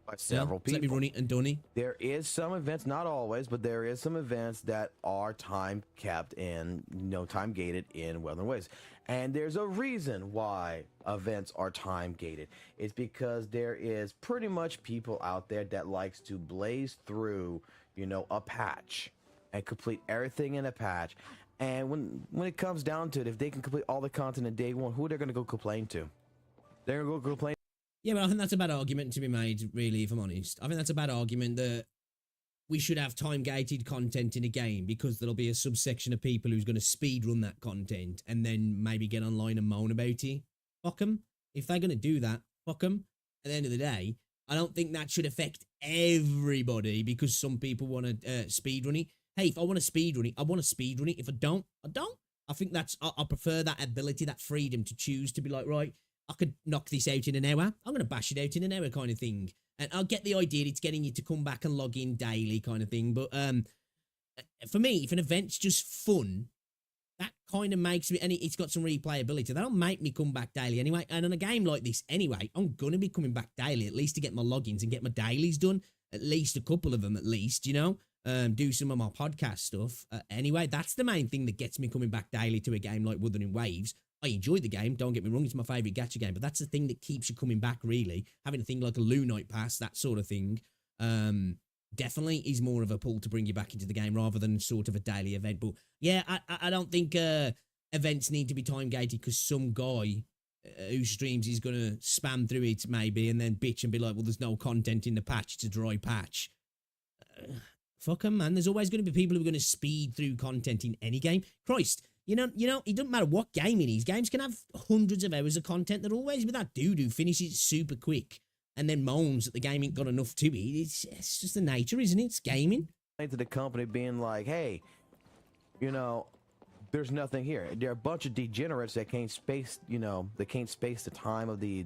By You know? several Just let me people. run it and done it. There is some events, not always, but there is some events that are time capped and time gated in Weathering Waves. And there's a reason why events are time gated. It's because there is pretty much people out there that likes to blaze through, a patch and complete everything in a patch. And when it comes down to it, if they can complete all the content in day one, who are they going to go complain to? They're going to go complain. Yeah, but I think that's a bad argument to be made, really, if I'm honest. I think that's a bad argument that we should have time-gated content in a game because there'll be a subsection of people who's going to speed run that content and then maybe get online and moan about it. Fuck them. If they're going to do that, fuck them. At the end of the day, I don't think that should affect everybody because some people want to speed run it. Hey, if I want to speed run it, I want to speed run it. If I don't, I don't. I think I prefer that ability, that freedom to choose to be like, right, I could knock this out in an hour. I'm going to bash it out in an hour kind of thing. And I'll get the idea it's getting you to come back and log in daily kind of thing. But for me, if an event's just fun, that kind of makes me, and it's got some replayability, that'll make me come back daily anyway. And on a game like this anyway, I'm going to be coming back daily, at least to get my logins and get my dailies done. At least a couple of them, at least, do some of my podcast stuff. Anyway, that's the main thing that gets me coming back daily to a game like Wuthering Waves. I enjoy the game, don't get me wrong, it's my favourite gacha game, but that's the thing that keeps you coming back, really. Having a thing like a Lunite Pass, that sort of thing, definitely is more of a pull to bring you back into the game rather than sort of a daily event. But yeah, I don't think events need to be time-gated because some guy who streams is going to spam through it maybe and then bitch and be like, well, there's no content in the patch, it's a dry patch. Fuck 'em, man. There's always going to be people who are going to speed through content in any game. Christ. You know, it doesn't matter what game it is. Games can have hundreds of hours of content. There'll always be that dude who finishes super quick and then moans that the game ain't got enough to it. It's just the nature, isn't it? It's gaming. To the company being like, hey, there's nothing here. There are a bunch of degenerates that can't space, they can't space the time of the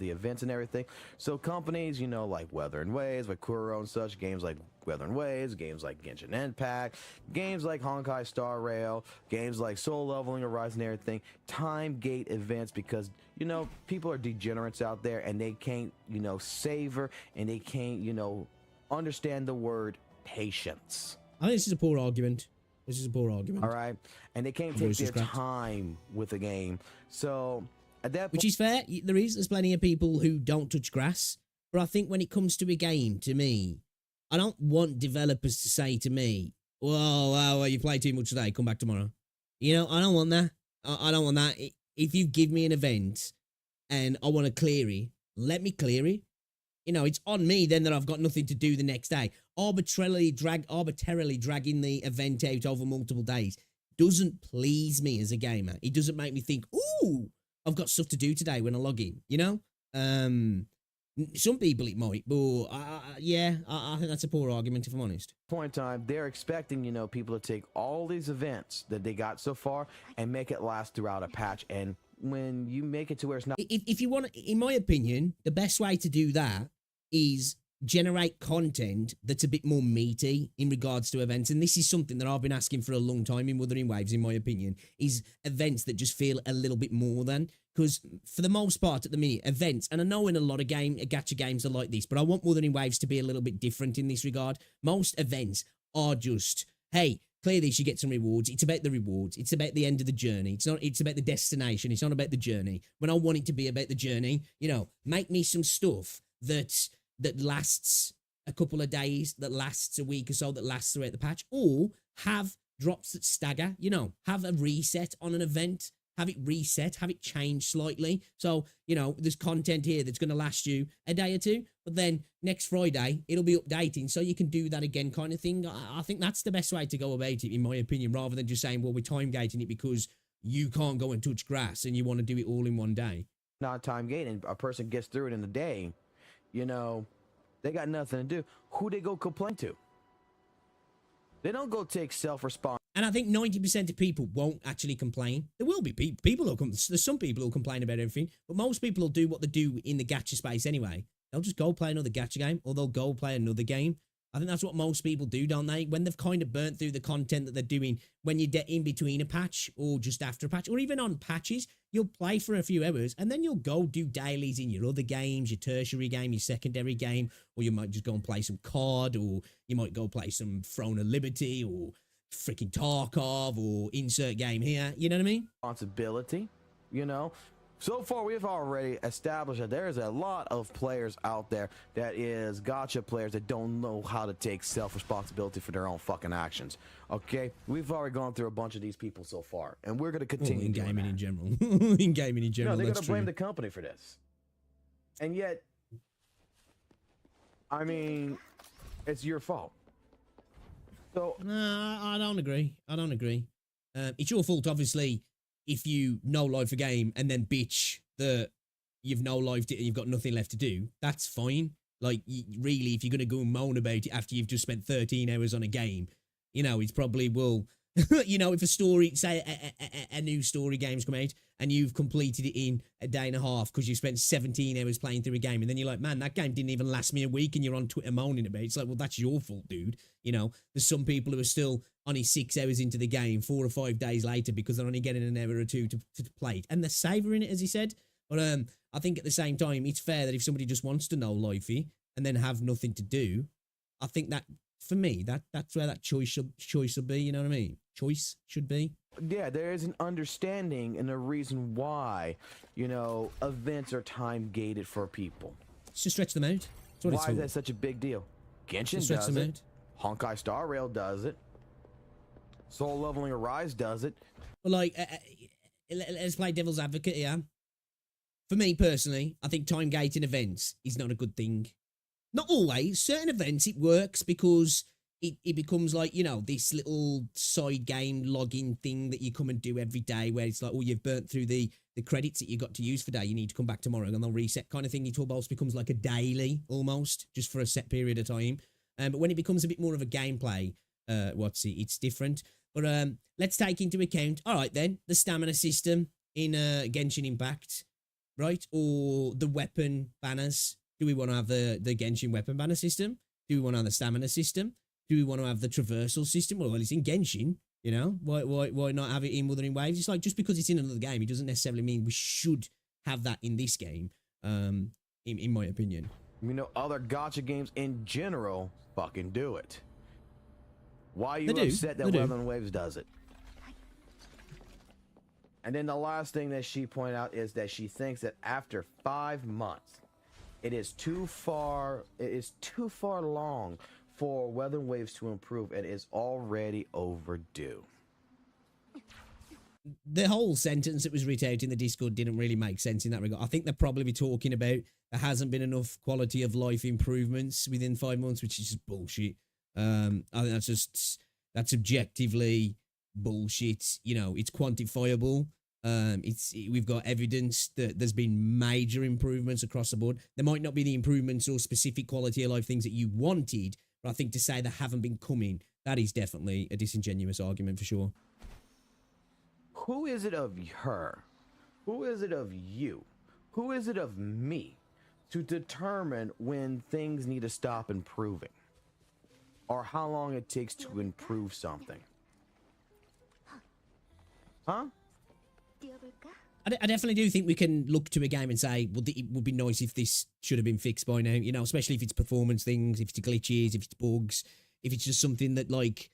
events and everything. So companies, like Weathering Waves, like Kuro and such, games like Weathering Waves, games like Genshin Impact, games like Honkai Star Rail, games like Soul Leveling, Horizon, and everything, time gate events because, people are degenerates out there and they can't, savor and they can't, understand the word patience. I think this is a poor argument. This is a poor argument. All right. And they can't take their time with the game. So at that point, which is fair. There's plenty of people who don't touch grass. But I think when it comes to a game, to me, I don't want developers to say to me, whoa, you played too much today, come back tomorrow. I don't want that. I don't want that. If you give me an event and I want to clear it, let me clear it. It's on me then that I've got nothing to do the next day. Arbitrarily dragging the event out over multiple days doesn't please me as a gamer. It doesn't make me think, ooh, I've got stuff to do today when I log in, Some people it might, but I think that's a poor argument if I'm honest. Point in time, they're expecting, people to take all these events that they got so far and make it last throughout a patch. And when you make it to where it's not, if you want, in my opinion, the best way to do that is generate content that's a bit more meaty in regards to events. And this is something that I've been asking for a long time in Wuthering Waves, in my opinion, is events that just feel a little bit more than. Because for the most part at the minute, events, and I know in a lot of gacha games are like this, but I want Wuthering Waves to be a little bit different in this regard. Most events are just, hey, clear this, you get some rewards. It's about the rewards. It's about the end of the journey. It's about the destination. It's not about the journey. When I want it to be about the journey, make me some stuff that lasts a couple of days, that lasts a week or so, that lasts throughout the patch, or have drops that stagger, have a reset on an event, have it reset, have it change slightly. So, there's content here that's going to last you a day or two, but then next Friday, it'll be updating, so you can do that again kind of thing. I think that's the best way to go about it, in my opinion, rather than just saying, well, we're time gating it because you can't go and touch grass and you want to do it all in one day. Not time gating, a person gets through it in a day, they got nothing to do. Who they go complain to? They don't go take self-responsibility. And I think 90% of people won't actually complain. There will be people who'll there's some people who'll complain about everything, but most people will do what they do in the gacha space anyway. They'll just go play another gacha game, or they'll go play another game. I think that's what most people do, don't they? When they've kind of burnt through the content that they're doing, when you get in between a patch or just after a patch, or even on patches, you'll play for a few hours and then you'll go do dailies in your other games, your tertiary game, your secondary game, or you might just go and play some COD, or you might go play some Throne of Liberty, or freaking Tarkov, or insert game here. You know what I mean? Responsibility, you know. So far, we've already established that there's a lot of players out there that is gotcha players that don't know how to take self-responsibility for their own fucking actions. Okay, we've already gone through a bunch of these people so far, and we're going to continue in doing gaming that. in general. In gaming in general, No, they're that's going to blame true. the company for this, and yet, I mean, it's your fault. So No, I don't agree. I don't agree. It's your fault, obviously, if you no-life a game and then bitch that you've no-lifed it and you've got nothing left to do. That's fine. Like, really, if you're going to go and moan about it after you've just spent 13 hours on a game, you know, it's probably will... you know, if a story, say a new story game's come out and you've completed it in a day and a half because you spent 17 hours playing through a game, and then you're like, man, that game didn't even last me a week, and you're on Twitter moaning about it. It's like, well, that's your fault, dude. You know, there's some people who are still only 6 hours into the game 4 or 5 days later because they're only getting an hour or two to play it, and they're savouring it, as he said. But I think at the same time, it's fair that if somebody just wants to know lifey and then have nothing to do, I think that, for me, that's where that choice should be, you know what I mean? Choice should be. yeah, there is an understanding and a reason why, you know, events are time gated for people. It's to stretch them out. That's what Why it's is for. that such a big deal? Genshin Stretch does them it. Honkai Star Rail does it. Soul Leveling Arise does it. But like, let's play devil's advocate here. For me personally, I think time gating events is not a good thing. Not always. Certain events it works because it becomes like, you know, this little side game login thing that you come and do every day where it's like, oh, you've burnt through the credits that you got to use for day. You need to come back tomorrow and they'll reset kind of thing. It almost becomes like a daily almost, just for a set period of time. But when it becomes a bit more of a gameplay, it's different. But let's take into account, all right then, the stamina system in Genshin Impact, right? Or the weapon banners. Do we want to have the Genshin weapon banner system? Do we want to have the stamina system? Do we want to have the traversal system? Well, it's in Genshin, you know? Why not have it in Wuthering Waves? It's like, just because it's in another game, it doesn't necessarily mean we should have that in this game, in my opinion. You know, other gacha games in general fucking do it. Why are you They do. upset that They do. Wuthering Waves does it? And then the last thing that she pointed out is that she thinks that after 5 months, it is too far long for Wuthering Waves to improve, and is already overdue. The whole sentence that was written out in the Discord didn't really make sense in that regard. I think they'll probably be talking about there hasn't been enough quality of life improvements within 5 months, which is just bullshit. I think that's objectively bullshit. You know, it's quantifiable. We've got evidence that there's been major improvements across the board. There might not be the improvements or specific quality of life things that you wanted, but I think to say they haven't been coming, that is definitely a disingenuous argument for sure. Who is it of her? Who is it of you? Who is it of me to determine when things need to stop improving? Or how long it takes to improve something? Huh? I definitely do think we can look to a game and say, well, it would be nice if this should have been fixed by now, you know, especially if it's performance things, if it's glitches, if it's bugs, if it's just something that, like,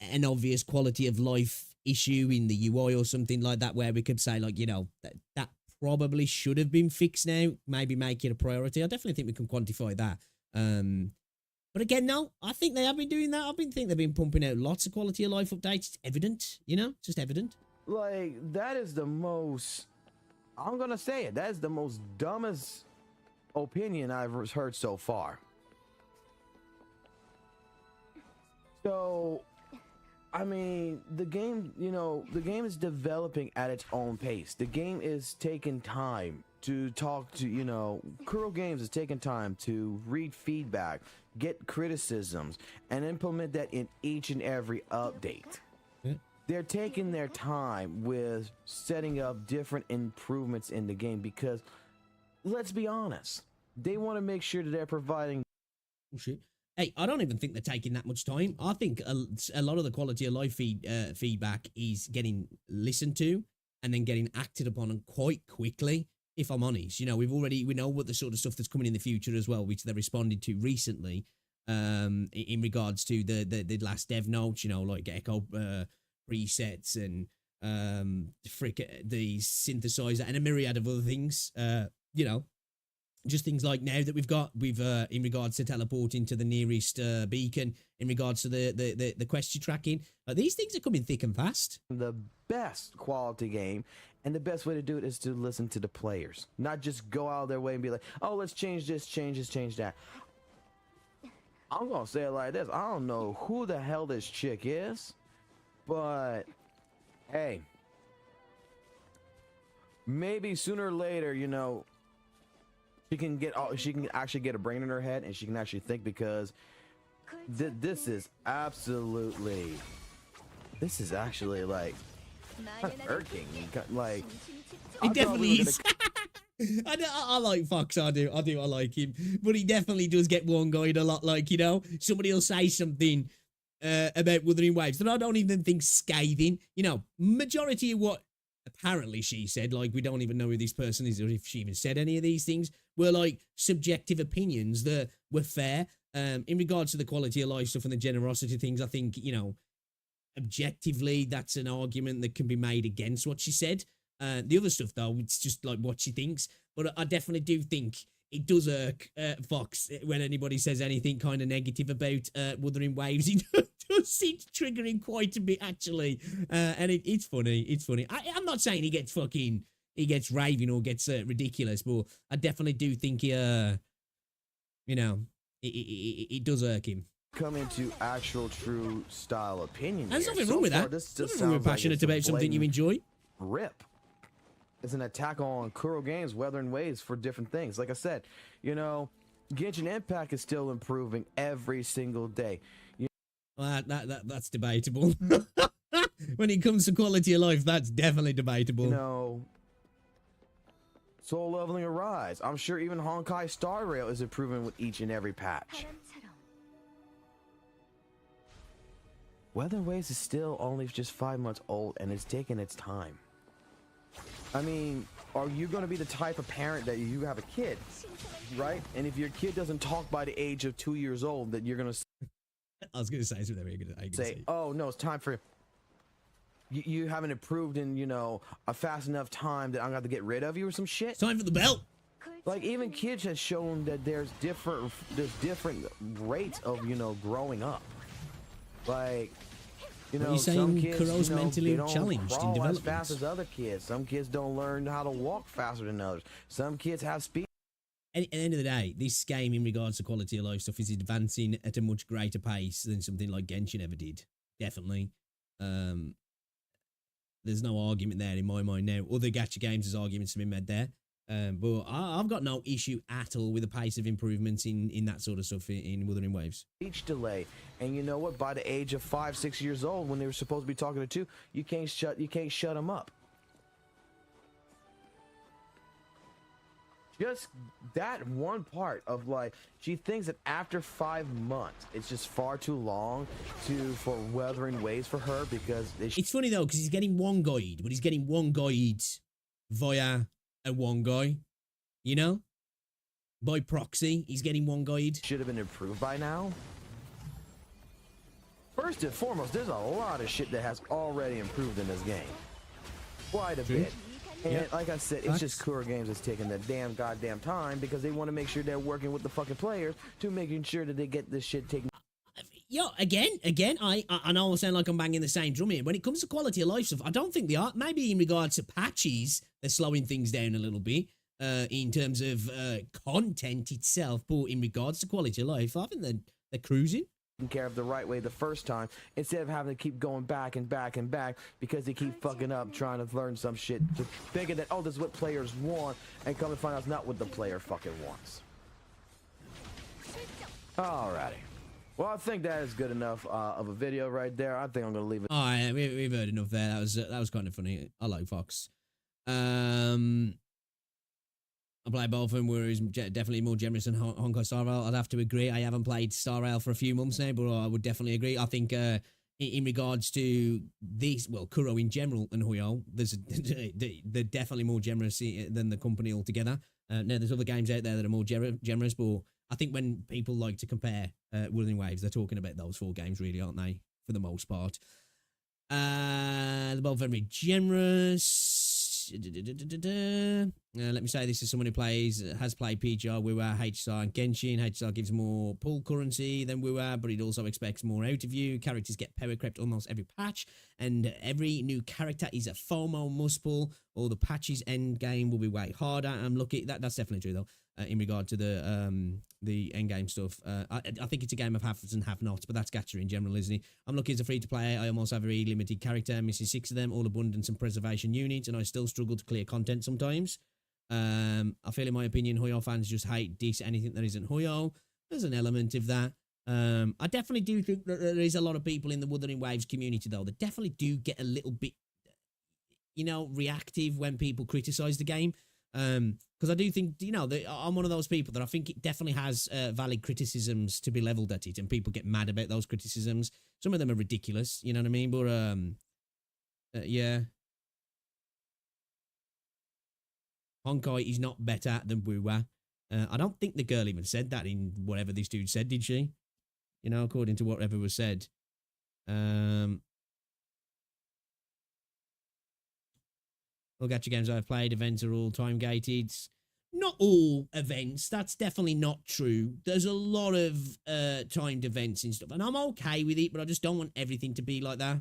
an obvious quality of life issue in the UI or something like that, where we could say, like, you know, that probably should have been fixed now, maybe make it a priority. I definitely think we can quantify that. But again, no, I think they have been doing that. They've been pumping out lots of quality of life updates. It's evident, you know, it's just evident. Like, that is the most, I'm gonna say it, that is the most dumbest opinion I've heard so far. So, I mean, the game, you know, the game is developing at its own pace. The game is taking time to talk to, you know, Kuro Games is taking time to read feedback, get criticisms, and implement that in each and every update. They're taking their time with setting up different improvements in the game because, let's be honest, they want to make sure that they're providing. Bullshit. Hey, I don't even think they're taking that much time. I think a lot of the quality of life feedback is getting listened to and then getting acted upon quite quickly. If I'm honest, you know, we know what the sort of stuff that's coming in the future as well, which they responded to recently, in regards to the last dev notes, you know, like Echo presets and the synthesizer and a myriad of other things. You know, just things like now that we've in regards to teleporting to the nearest beacon, in regards to the question tracking, these things are coming thick and fast. The best quality game, and the best way to do it is to listen to the players, not just go out of their way and be like, oh, let's change this, change that. I'm gonna say it like this: I don't know who the hell this chick is, but hey, maybe sooner or later, you know, she can actually get a brain in her head, and she can actually think, because this is actually like irking. Like, He definitely is. I like Fox. I do. I like him, but he definitely does get one-guyed a lot. Like, you know, somebody will say something about Wuthering Waves that I don't even think scathing. You know, majority of what apparently she said, like, we don't even know who this person is or if she even said any of these things, were like subjective opinions that were fair. In regards to the quality of life stuff and the generosity things, I think, you know, objectively, that's an argument that can be made against what she said. The other stuff, though, it's just like what she thinks. But I definitely do think it does irk Fox when anybody says anything kind of negative about Wuthering Waves. It does seem to trigger him quite a bit, actually. And it's funny. It's funny. I'm not saying he gets raving or gets ridiculous, but I definitely do think he, you know, it does irk him. Come into actual true style opinion. There's here. nothing So wrong with far, that. This There's just nothing wrong with sounds like passionate it's a about something you blatant enjoy. rip. It's an attack on Kuro Games, Wuthering Waves for different things. Like I said, you know, Genshin Impact is still improving every single day. Well, that's debatable. When it comes to quality of life, that's definitely debatable. You know, Soul Leveling Arise. I'm sure even Honkai Star Rail is improving with each and every patch. Wuthering Waves is still only just 5 months old, and it's taking its time. I mean, are you going to be the type of parent that you have a kid, right? And if your kid doesn't talk by the age of 2 years old, that you're going to I was going to say something. You're gonna say, oh, no, it's time for... You haven't improved in, you know, a fast enough time that I'm going to have to get rid of you or some shit? It's time for the belt. Like, even kids has shown that there's different rates of, you know, growing up. Like... You know, some kids, Kuro's mentally they don't challenged in crawl as development. fast as other kids. Some kids don't learn how to walk faster than others. Some kids have speed. At the end of the day, this game, in regards to quality of life stuff, is advancing at a much greater pace than something like Genshin ever did. Definitely. There's no argument there in my mind now. Other gacha games, there's arguments to be made there. But I've got no issue at all with the pace of improvements in that sort of stuff in Wuthering Waves. Speech delay, and you know what? By the age of 5, 6 years old, when they were supposed to be talking to 2, you can't shut them up. Just that one part of, like, she thinks that after 5 months, it's just far too long for Wuthering Waves for her, because it's funny though, because he's getting one guide, but he's getting one guide via a one guy, you know, by proxy. He's getting one guide. Should have been improved by now. First and foremost, there's a lot of shit that has already improved in this game, quite a bit. And like I said, it's just Kuro Games that's taking the damn goddamn time, because they want to make sure they're working with the fucking players to making sure that they get this shit taken. Yo, again, I know I sound like I'm banging the same drum here. When it comes to quality of life stuff, I don't think they are. Maybe in regards to patches, they're slowing things down a little bit in terms of content itself. But in regards to quality of life, I think they're cruising. Care of the right way the first time, instead of having to keep going back and back and back because they keep fucking up trying to learn some shit, to thinking that, oh, this is what players want, and come to find out it's not what the player fucking wants. Alrighty. Well, I think that is good enough of a video right there. I think I'm gonna leave it. Oh, yeah, we've heard enough there. That was kind of funny. I like Fox. I play both of them, where he's definitely more generous than Honkai Star Rail. I'd have to agree. I haven't played Star Rail for a few months now, but I would definitely agree. I think in regards to these, well, Kuro in general and Huyo, they're definitely more generous than the company altogether. Now, there's other games out there that are more generous, but I think when people like to compare Wuthering Waves, they're talking about those 4 games, really, aren't they? For the most part. They're both very generous. Let me say this is someone who has played PGR, WoW, HSR, and Genshin. HSR gives more pull currency than WoW, but it also expects more out of you. Characters get power crept almost every patch, and every new character is a FOMO must pull. All the patches end game will be way harder. I'm lucky that's definitely true though. In regard to the end game stuff, I think it's a game of haves and have-nots, but that's Gacha in general, isn't it? I'm lucky as a free-to-play. I almost have a very limited character, missing 6 of them, all abundance and preservation units, and I still struggle to clear content sometimes. I feel, in my opinion, Huyo fans just hate diss anything that isn't Huyo. There's an element of that. I definitely do think that there is a lot of people in the Wuthering Waves community, though, that definitely do get a little bit, reactive when people criticize the game. Because I do think, I'm one of those people that I think it definitely has valid criticisms to be leveled at it, and people get mad about those criticisms. Some of them are ridiculous, you know what I mean? But, yeah. Honkai is not better than Wuwa. I don't think the girl even said that in whatever this dude said, did she? According to whatever was said. All gacha games I've played, events are all time gated. Not all events, that's definitely not true. There's a lot of timed events and stuff, and I'm okay with it, but I just don't want everything to be like that.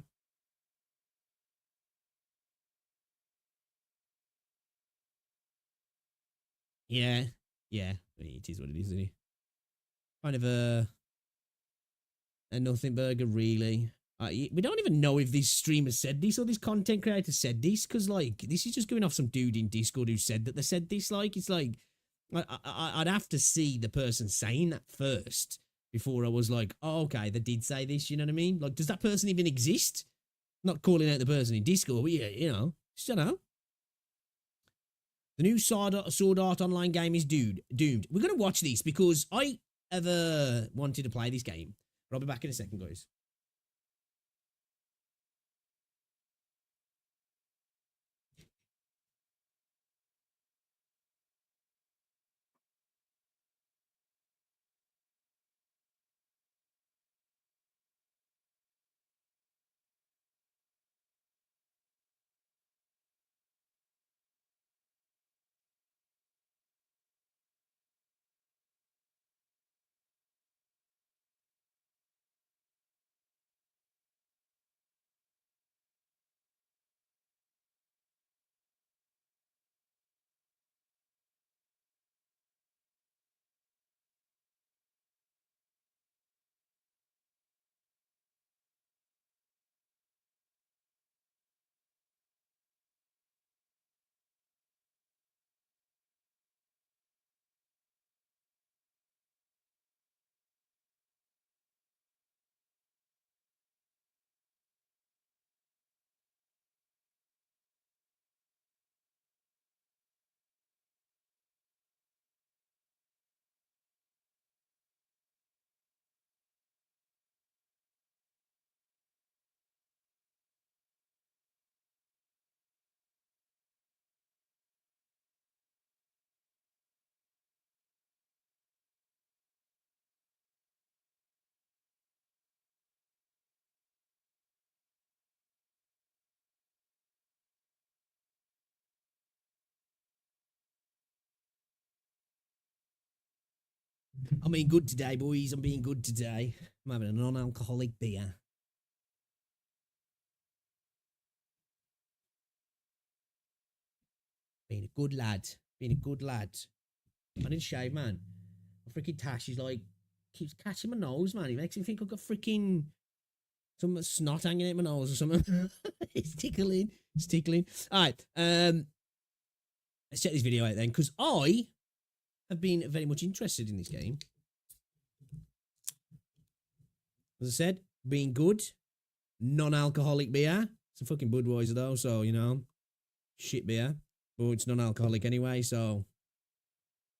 Yeah, it is what it is, isn't it? Kind of a nothing burger, really. We don't even know if this streamer said this or this content creator said this, because, this is just going off some dude in Discord who said that they said this. It's I'd have to see the person saying that first before I was like, oh, okay, they did say this, you know what I mean? Does that person even exist? I'm not calling out the person in Discord, but yeah, just don't know. The new Sword Art Online game is doomed. We're going to watch this because I ever wanted to play this game. But I'll be back in a second, guys. I'm being good today, boys. I'm being good today. I'm having a non-alcoholic beer. Being a good lad. I didn't shave, man. My freaking tash is keeps catching my nose, man. It makes me think I've got freaking some snot hanging out my nose or something. It's tickling. All right. Let's check this video out then, because I have been very much interested in this game. As I said, being good, non-alcoholic beer. It's a fucking Budweiser though, so, shit beer. But it's non-alcoholic anyway, so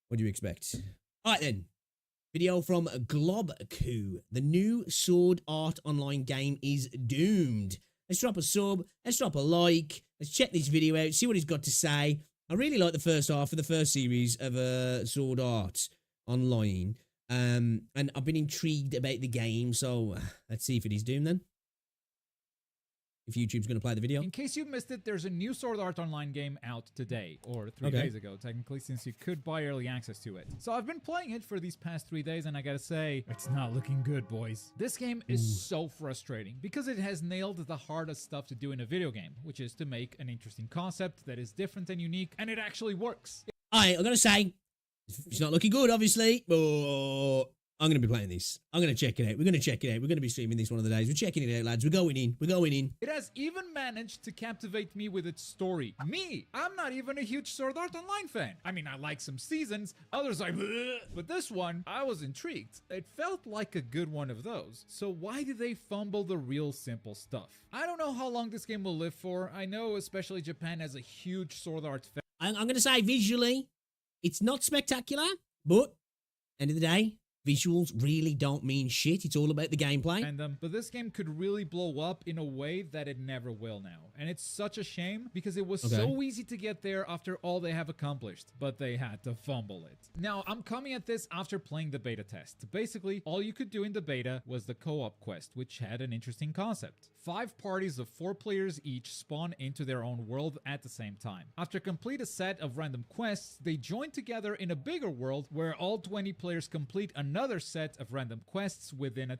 What do you expect? All right, then. Video from Globku. The new Sword Art Online game is doomed. Let's drop a sub. Let's drop a like. Let's check this video out. See what he's got to say. I really like the first half of the first series of Sword Art Online. And I've been intrigued about the game. So let's see if it is doomed then. If YouTube's going to play the video. In case you missed it, there's a new Sword Art Online game out today, or 3 Okay. days ago, technically, since you could buy early access to it. So I've been playing it for these past 3 days, and I gotta say, it's not looking good, boys. This game is so frustrating, because it has nailed the hardest stuff to do in a video game, which is to make an interesting concept that is different and unique, and it actually works. All right, I'm going to say, it's not looking good, obviously, but I'm going to be playing this. I'm going to check it out. We're going to check it out. We're going to be streaming this one of the days. We're checking it out, lads. We're going in. We're going in. It has even managed to captivate me with its story. Me! I'm not even a huge Sword Art Online fan. I mean, I like some seasons, others are bleh. But this one, I was intrigued. It felt like a good one of those. So why did they fumble the real simple stuff? I don't know how long this game will live for. I know especially Japan has a huge Sword Art fan. I'm going to say visually, it's not spectacular, but end of the day, visuals really don't mean shit. It's all about the gameplay. But this game could really blow up in a way that it never will now. And it's such a shame because it was so easy to get there after all they have accomplished, but they had to fumble it. Now, I'm coming at this after playing the beta test. Basically, all you could do in the beta was the co-op quest, which had an interesting concept. 5 parties of 4 players each spawn into their own world at the same time. After complete a set of random quests, they join together in a bigger world where all 20 players complete another set of random quests within a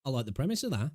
I like the premise of that.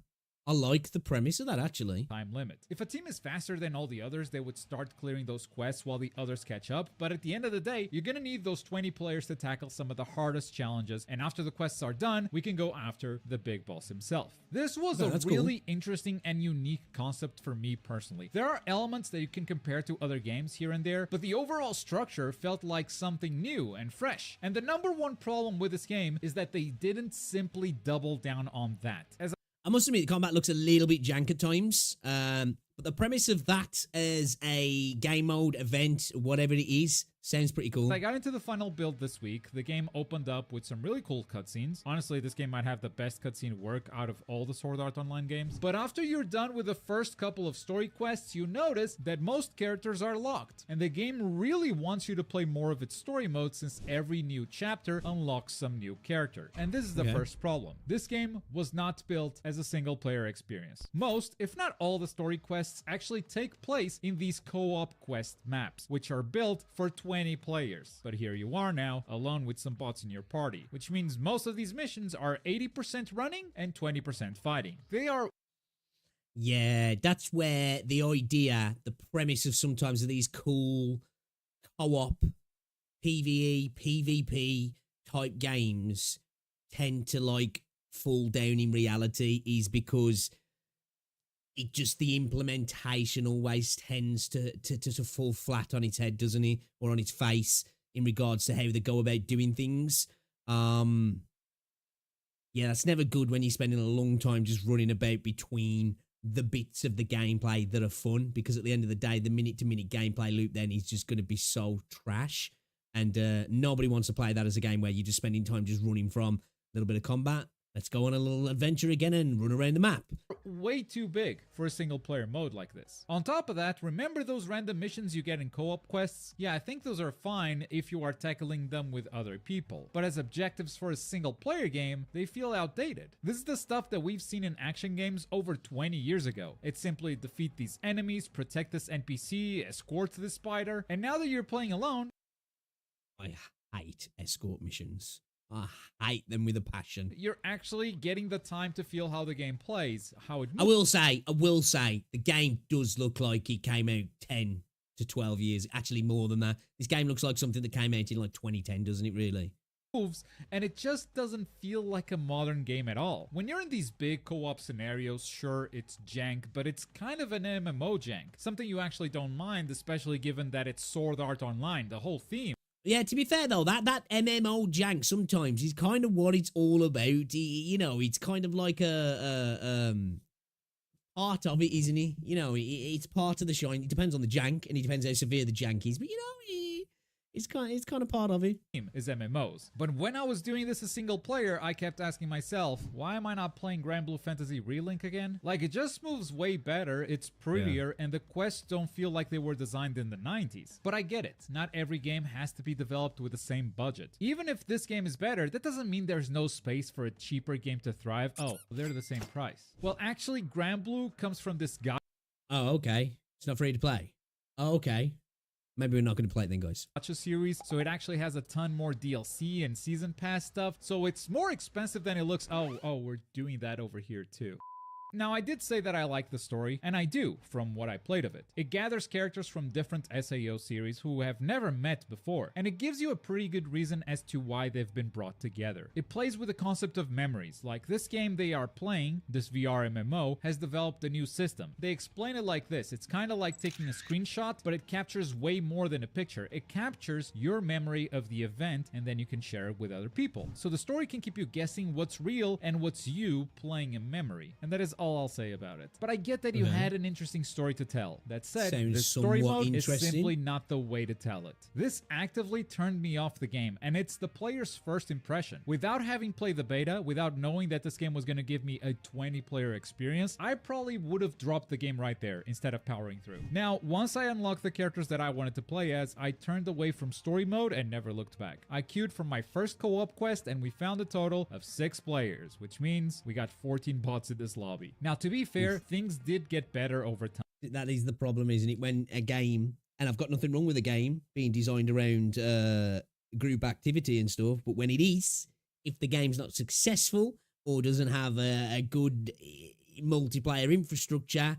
I like the premise of that, actually. time limit. If a team is faster than all the others, they would start clearing those quests while the others catch up, but at the end of the day, you're gonna need those 20 players to tackle some of the hardest challenges, and after the quests are done, we can go after the big boss himself. This was a that's really interesting and unique concept for me personally. There are elements that you can compare to other games here and there, but the overall structure felt like something new and fresh. And the number one problem with this game is that they didn't simply double down on that. As I must admit, the combat looks a little bit jank at times. But the premise of that as a game mode, event, whatever it is, sounds pretty cool. I got into the final build this week. The game opened up with some really cool cutscenes. Honestly, this game might have the best cutscene work out of all the Sword Art Online games. But after you're done with the first couple of story quests, you notice that most characters are locked. And the game really wants you to play more of its story mode since every new chapter unlocks some new character. And this is the first problem. This game was not built as a single player experience. Most, if not all the story quests actually take place in these co-op quest maps, which are built for 20 players. But here you are now, alone with some bots in your party, which means most of these missions are 80% running and 20% fighting. They are Yeah, that's where the idea, the premise of sometimes of these cool co-op, PvE, PvP type games tend to like fall down in reality is because it just, the implementation always tends to fall flat on its head, doesn't it? Or on its face in regards to how they go about doing things. Yeah, that's never good when you're spending a long time just running about between the bits of the gameplay that are fun, because at the end of the day, the minute-to-minute gameplay loop then is just going to be so trash. And nobody wants to play that as a game where you're just spending time just running from a little bit of combat. Let's go on a little adventure again and run around the map. way too big for a single player mode like this. On top of that, remember those random missions you get in co-op quests? Yeah, I think those are fine if you are tackling them with other people. But as objectives for a single player game, they feel outdated. This is the stuff that we've seen in action games over 20 years ago. It's simply defeat these enemies, protect this NPC, escort this spider, and now that you're playing alone, I hate escort missions. I hate them with a passion. you're actually getting the time to feel how the game plays, how it moves. I will say, the game does look like it came out 10 to 12 years, actually more than that. This game looks like something that came out in like 2010, doesn't it really? Moves, and it just doesn't feel like a modern game at all. When you're in these big co-op scenarios, sure, it's jank, but it's kind of an MMO jank. Something you actually don't mind, especially given that it's Sword Art Online, the whole theme. Yeah, to be fair though, that MMO jank sometimes is kind of what it's all about. You know, it's kind of like a part of it, isn't it? You know, it's part of the shine. It depends on the jank, and it depends how severe the jank is. But you know, it's kind of part of it. is MMOs. But when I was doing this as single player, I kept asking myself, why am I not playing Grand Blue Fantasy Relink again? Like, it just moves way better, it's prettier, and the quests don't feel like they were designed in the 90s. But I get it, not every game has to be developed with the same budget. Even if this game is better, that doesn't mean there's no space for a cheaper game to thrive. Oh, they're the same price. Well, actually, Grand Blue comes from this guy Oh, okay. It's not free to play. Oh, okay. Maybe we're not going to play it then, guys. Gacha series, so it actually has a ton more DLC and season pass stuff, so it's more expensive than it looks. Oh, we're doing that over here too. Now, I did say that I like the story, and I do, from what I played of it. It gathers characters from different SAO series who have never met before, and it gives you a pretty good reason as to why they've been brought together. It plays with the concept of memories, like this game they are playing, this VR MMO, has developed a new system. They explain it like this: it's kind of like taking a screenshot, but it captures way more than a picture. It captures your memory of the event, and then you can share it with other people. So the story can keep you guessing what's real and what's you playing a memory, and that is all I'll say about it. But I get that you had an interesting story to tell. That said, Sounds the story somewhat mode is interesting. simply not the way to tell it. This actively turned me off the game, and it's the player's first impression. Without having played the beta, without knowing that this game was going to give me a 20-player experience, I probably would have dropped the game right there instead of powering through. Now, once I unlocked the characters that I wanted to play as, I turned away from story mode and never looked back. I queued for my first co-op quest, and we found a total of 6 players, which means we got 14 bots in this lobby. Now, to be fair, things did get better over time. That is the problem, isn't it? When a game, and I've got nothing wrong with a game being designed around group activity and stuff, but when it is, if the game's not successful or doesn't have a good multiplayer infrastructure,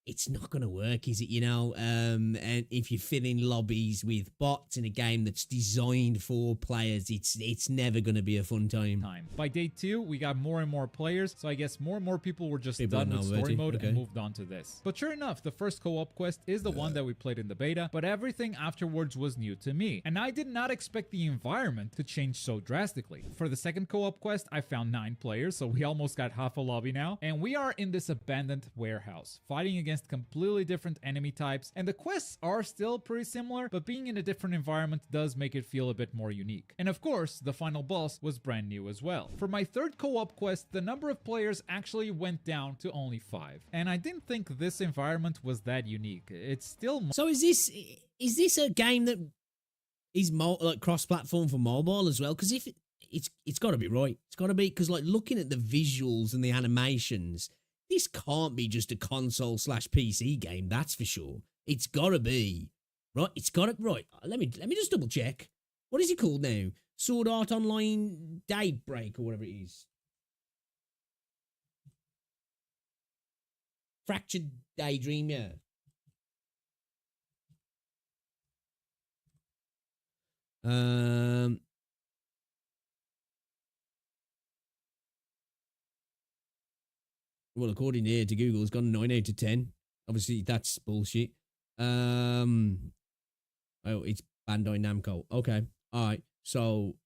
it's not going to work, is it? You know, and if you're filling lobbies with bots in a game that's designed for players, it's never going to be a fun time. By day 2, we got more and more players, so I guess more and more people were just People done are with now story ready, mode okay. and moved on to this. But sure enough, the first co-op quest is the one that we played in the beta, but everything afterwards was new to me, and I did not expect the environment to change so drastically. For the second co-op quest, I found 9 players, so we almost got half a lobby now, and we are in this abandoned warehouse, fighting against completely different enemy types, and the quests are still pretty similar, but being in a different environment does make it feel a bit more unique. And of course, the final boss was brand new as well. For my third co-op quest, the number of players actually went down to only 5, and I didn't think this environment was that unique. It's still So is this a game that is like cross-platform for mobile as well? Because if it's got to be right, it's got to be, because like looking at the visuals and the animations, this can't be just a console/PC game. That's for sure. It's got to be right. It's got to right. Let me just double check. What is it called now? Sword Art Online Daybreak or whatever it is. Fractured Daydream, yeah. Well, according here to Google, it's got a 9 out of 10. Obviously, that's bullshit. Oh, it's Bandai Namco. Okay. All right. So,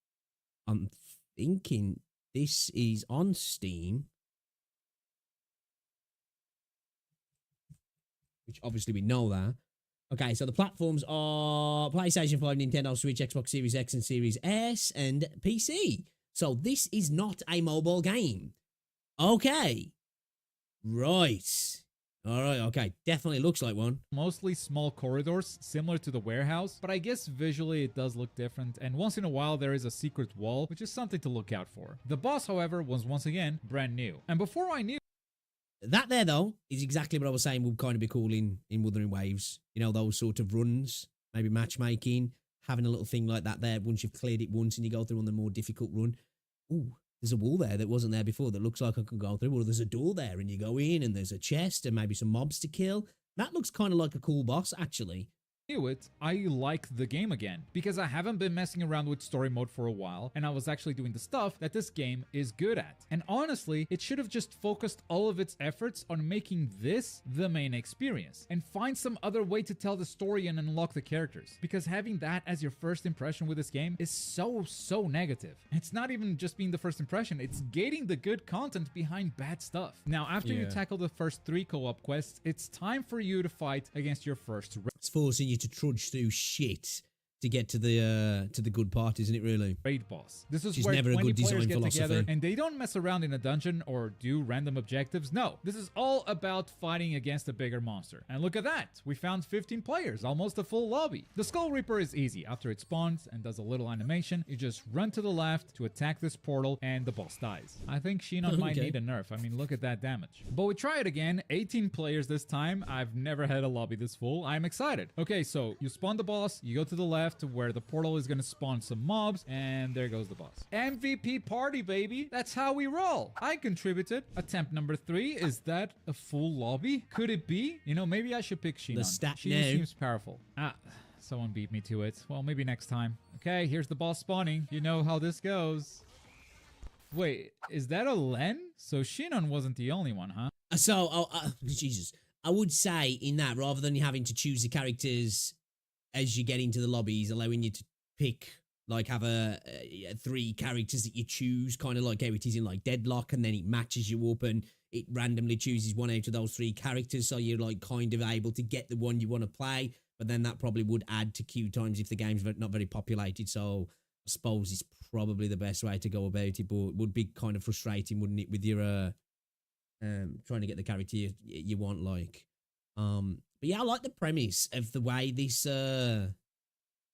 I'm thinking this is on Steam. Which obviously we know that. Okay, so the platforms are PlayStation 5, Nintendo Switch, Xbox Series X and Series S, and PC. So this is not a mobile game. Okay. Right. All right, okay. Definitely looks like one. mostly small corridors, similar to the warehouse, but I guess visually it does look different, and once in a while there is a secret wall, which is something to look out for. The boss, however, was once again brand new. And before I knew That there, though, is exactly what I was saying would kind of be cool in Wuthering Waves. You know, those sort of runs, maybe matchmaking, having a little thing like that there once you've cleared it once and you go through on the more difficult run. Ooh, there's a wall there that wasn't there before that looks like I could go through. Or there's a door there and you go in and there's a chest and maybe some mobs to kill. That looks kind of like a cool boss, actually. it, I like the game again, because I haven't been messing around with story mode for a while, and I was actually doing the stuff that this game is good at. And honestly, it should have just focused all of its efforts on making this the main experience, and find some other way to tell the story and unlock the characters, because having that as your first impression with this game is so negative. It's not even just being the first impression, it's gating the good content behind bad stuff. Now, after you tackle the first 3 co-op quests, it's time for you to fight against your first It's forcing you to trudge through shit to get to the good part, isn't it? Really. raid boss. This is Which is where never a 20 good players design get philosophy. together and they don't mess around in a dungeon or do random objectives. No, this is all about fighting against a bigger monster. And look at that, we found 15 players, almost a full lobby. The Skull Reaper is easy. After it spawns and does a little animation, you just run to the left to attack this portal and the boss dies. I think Shinon might Okay. need a nerf. I mean, look at that damage. But we try it again, 18 players this time. I've never had a lobby this full. I'm excited. Okay, so you spawn the boss, you go to the left to where the portal is gonna spawn some mobs, and there goes the boss. MVP party, baby. That's how we roll. I contributed. Attempt number 3. Is that a full lobby? Could it be? You know, maybe I should pick Shinon. stat She now. seems powerful. Someone beat me to it. Well, maybe next time. Okay, here's the boss spawning. You know how this goes. Wait, is that a Len? So Shinon wasn't the only one, huh? So, Jesus, I would say in that rather than you having to choose the characters as you get into the lobbies, allowing you to pick, like, have a 3 characters that you choose, kind of like how it is in like Deadlock, and then it matches you up and it randomly chooses one out of those 3 characters, so you're like kind of able to get the one you want to play. But then that probably would add to queue times if the game's not very populated. So I suppose it's probably the best way to go about it, but it would be kind of frustrating, wouldn't it, with your trying to get the character you want, like. But yeah, I like the premise of the way this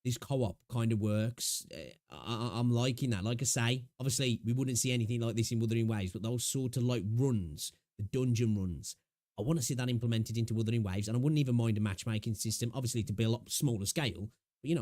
this co-op kind of works. I'm liking that. Like I say, obviously we wouldn't see anything like this in Wuthering Waves, but those sort of like runs, the dungeon runs, I want to see that implemented into Wuthering Waves, and I wouldn't even mind a matchmaking system, obviously to be a lot smaller scale, but you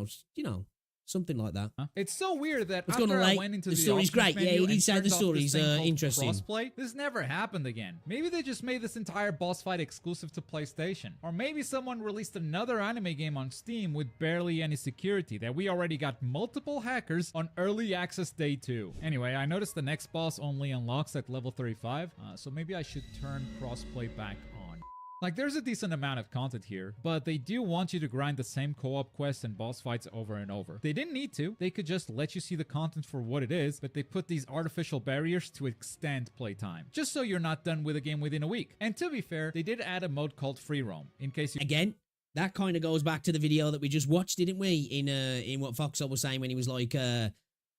know, something like that. It's so weird that What's going after on, I Late? went into The the story's options great. Yeah, menu you did and say the turned off story's, this thing called interesting. Crossplay, this never happened again. Maybe they just made this entire boss fight exclusive to PlayStation. Or maybe someone released another anime game on Steam with barely any security that we already got multiple hackers on early access day 2. Anyway, I noticed the next boss only unlocks at level 35, so maybe I should turn crossplay back on. Like, there's a decent amount of content here, but they do want you to grind the same co-op quests and boss fights over and over. They didn't need to. They could just let you see the content for what it is, but they put these artificial barriers to extend playtime, just so you're not done with a game within a week. And to be fair, they did add a mode called Free Roam, in case you... Again, that kind of goes back to the video that we just watched, didn't we? In what Foxhole was saying when he was like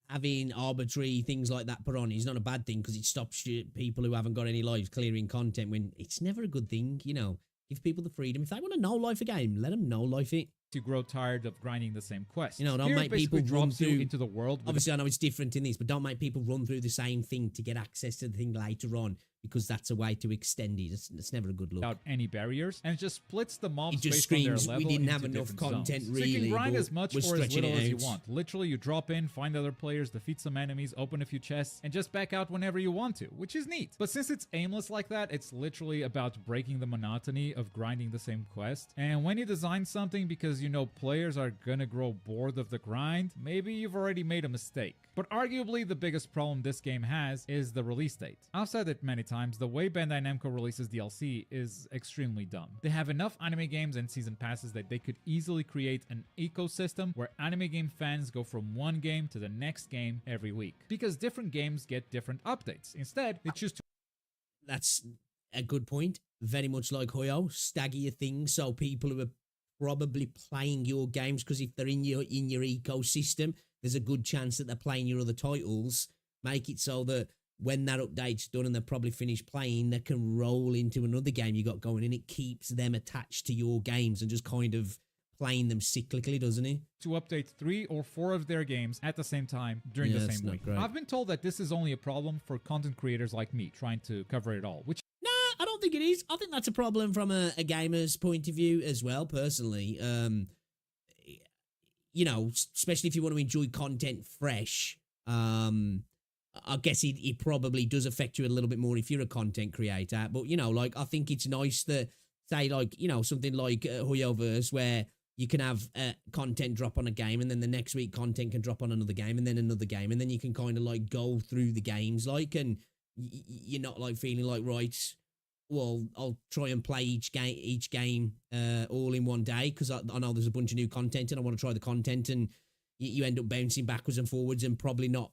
having arbitrary things like that put on. It's not a bad thing because it stops people who haven't got any lives clearing content, when it's never a good thing, you know. Give people the freedom. If they want to no life a game, let them no life it. You grow tired of grinding the same quest. You know, don't Here, make it basically people run drops you through into the world with Obviously, I know it's different in this, but don't make people run through the same thing to get access to the thing later on, because that's a way to extend it. It's never a good look. without any barriers, and it just splits the mobs It just based on screams, their we level didn't have into enough different content, zones. So you really, can grind but as much we're or as stretching little it as you out. want. Literally, you drop in, find other players, defeat some enemies, open a few chests, and just back out whenever you want to, which is neat. But since it's aimless like that, it's literally about breaking the monotony of grinding the same quest. And when you design something because you know players are gonna grow bored of the grind, maybe you've already made a mistake. But arguably the biggest problem this game has is the release date. I've said it many times, the way Bandai Namco releases DLC is extremely dumb. They have enough anime games and season passes that they could easily create an ecosystem where anime game fans go from one game to the next game every week, because different games get different updates. Instead, they choose to... That's a good point. Very much like Hoyo, stagger your things so people who are probably playing your games, because if they're in your ecosystem, there's a good chance that they're playing your other titles. Make it so that when that update's done and they're probably finished playing, they can roll into another game you got going, and it keeps them attached to your games and just kind of playing them cyclically, doesn't it? to update 3 or 4 of their games at the same time during the that's same not week. great. I've been told that this is only a problem for content creators like me trying to cover it all, which I don't think it is. I think that's a problem from a gamer's point of view as well, personally. You know, especially if you want to enjoy content fresh, I guess it probably does affect you a little bit more if you're a content creator. But, you know, like, I think it's nice that, say, like, you know, something like Hoyoverse, where you can have content drop on a game, and then the next week content can drop on another game, and then another game, and then you can kind of, like, go through the games, like, and you're not, like, feeling like, right, well, I'll try and play each game all in one day, because I know there's a bunch of new content and I want to try the content, and you end up bouncing backwards and forwards and probably not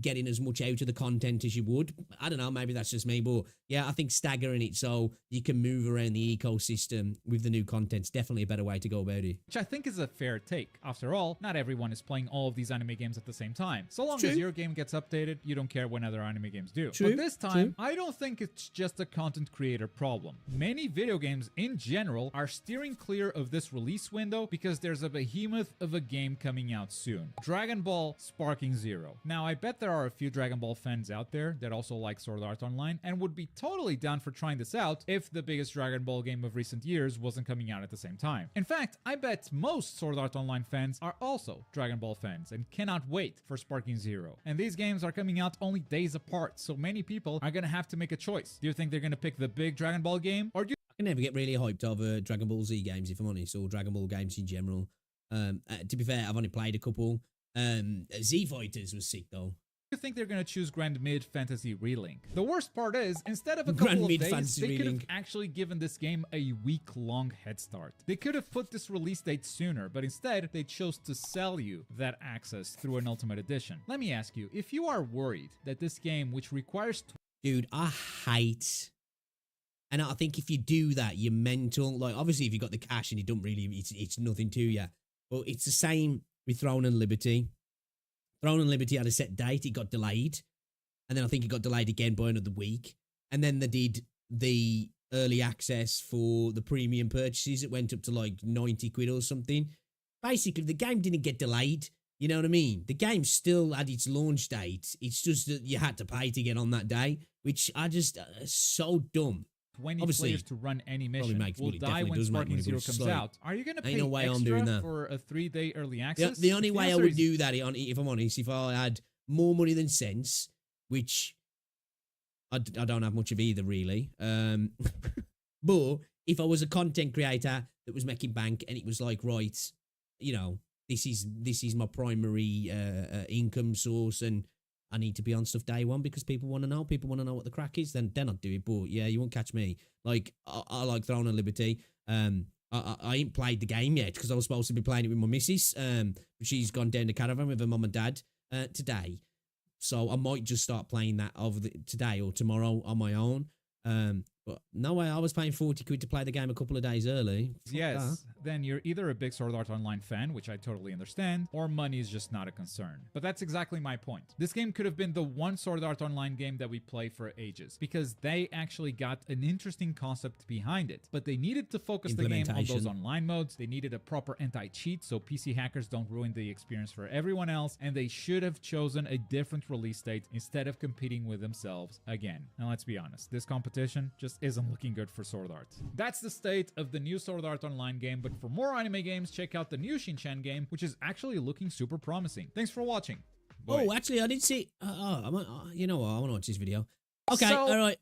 getting as much out of the content as you would. I don't know, maybe that's just me, but yeah, I think staggering it so you can move around the ecosystem with the new content's definitely a better way to go about it. Which I think is a fair take. After all, not everyone is playing all of these anime games at the same time. So long True. as your game gets updated, you don't care when other anime games do. True, But this time, true. I don't think it's just a content creator problem. Many video games in general are steering clear of this release window because there's a behemoth of a game coming out soon. Dragon Ball Sparking Zero. Now, I bet there are a few Dragon Ball fans out there that also like Sword Art Online and would be totally down for trying this out if the biggest Dragon Ball game of recent years wasn't coming out at the same time. In fact, I bet most Sword Art Online fans are also Dragon Ball fans and cannot wait for Sparking Zero. And these games are coming out only days apart, so many people are gonna have to make a choice. Do you think they're gonna pick the big Dragon Ball game, or do you I can never get really hyped over Dragon Ball Z games, if I'm honest, or Dragon Ball games in general. To be fair, I've only played a couple. Z Fighters was sick though. think they're gonna choose Grand Mid Fantasy Relink? The worst part is, instead of a Grand couple of Mid days, Fantasy they could have Relink. actually given this game a week-long head start. They could have put this release date sooner, but instead, they chose to sell you that access through an Ultimate Edition. Let me ask you, if you are worried that this game, which requires Dude, I hate... And I think if you do that, you're mental. Like, obviously, if you got the cash and you don't really... It's nothing to you. But it's the same with Throne and Liberty. Throne and Liberty had a set date. It got delayed. And then I think it got delayed again by another week. And then they did the early access for the premium purchases. It went up to like 90 quid or something. Basically, the game didn't get delayed. You know what I mean? The game still had its launch date. It's just that you had to pay to get on that day, which I just... so dumb. 20 Obviously, players to run any probably mission makes will money, die definitely when does make Sparking money, but Zero it's comes like, out. Are you going to pay ain't no way I'm extra doing that. for a 3-day early The, access? the only way I answer would is do that, if I'm honest, if I had more money than sense, which I don't have much of either, really. But if I was a content creator that was making bank and it was like, right, you know, this is my primary income source and I need to be on stuff day one because people want to know. People want to know what the crack is. Then I'd do it. But yeah, you won't catch me. Like I like Throne and Liberty. I ain't played the game yet because I was supposed to be playing it with my missus. She's gone down to caravan with her mum and dad today, so I might just start playing that today or tomorrow on my own. But no way, I was paying 40 quid to play the game a couple of days early. Fuck yes, that. then you're either a big Sword Art Online fan, which I totally understand, or money is just not a concern. But that's exactly my point. This game could have been the one Sword Art Online game that we play for ages, because they actually got an interesting concept behind it. But they needed to focus the game on those online modes, they needed a proper anti-cheat so PC hackers don't ruin the experience for everyone else, and they should have chosen a different release date instead of competing with themselves again. Now let's be honest, this competition just isn't looking good for Sword Art. That's the state of the new Sword Art Online game, but for more anime games, check out the new Shinchan game, which is actually looking super promising. Thanks for watching. Bye. Oh, actually, I did see. You know what? I want to watch this video. Okay, all right.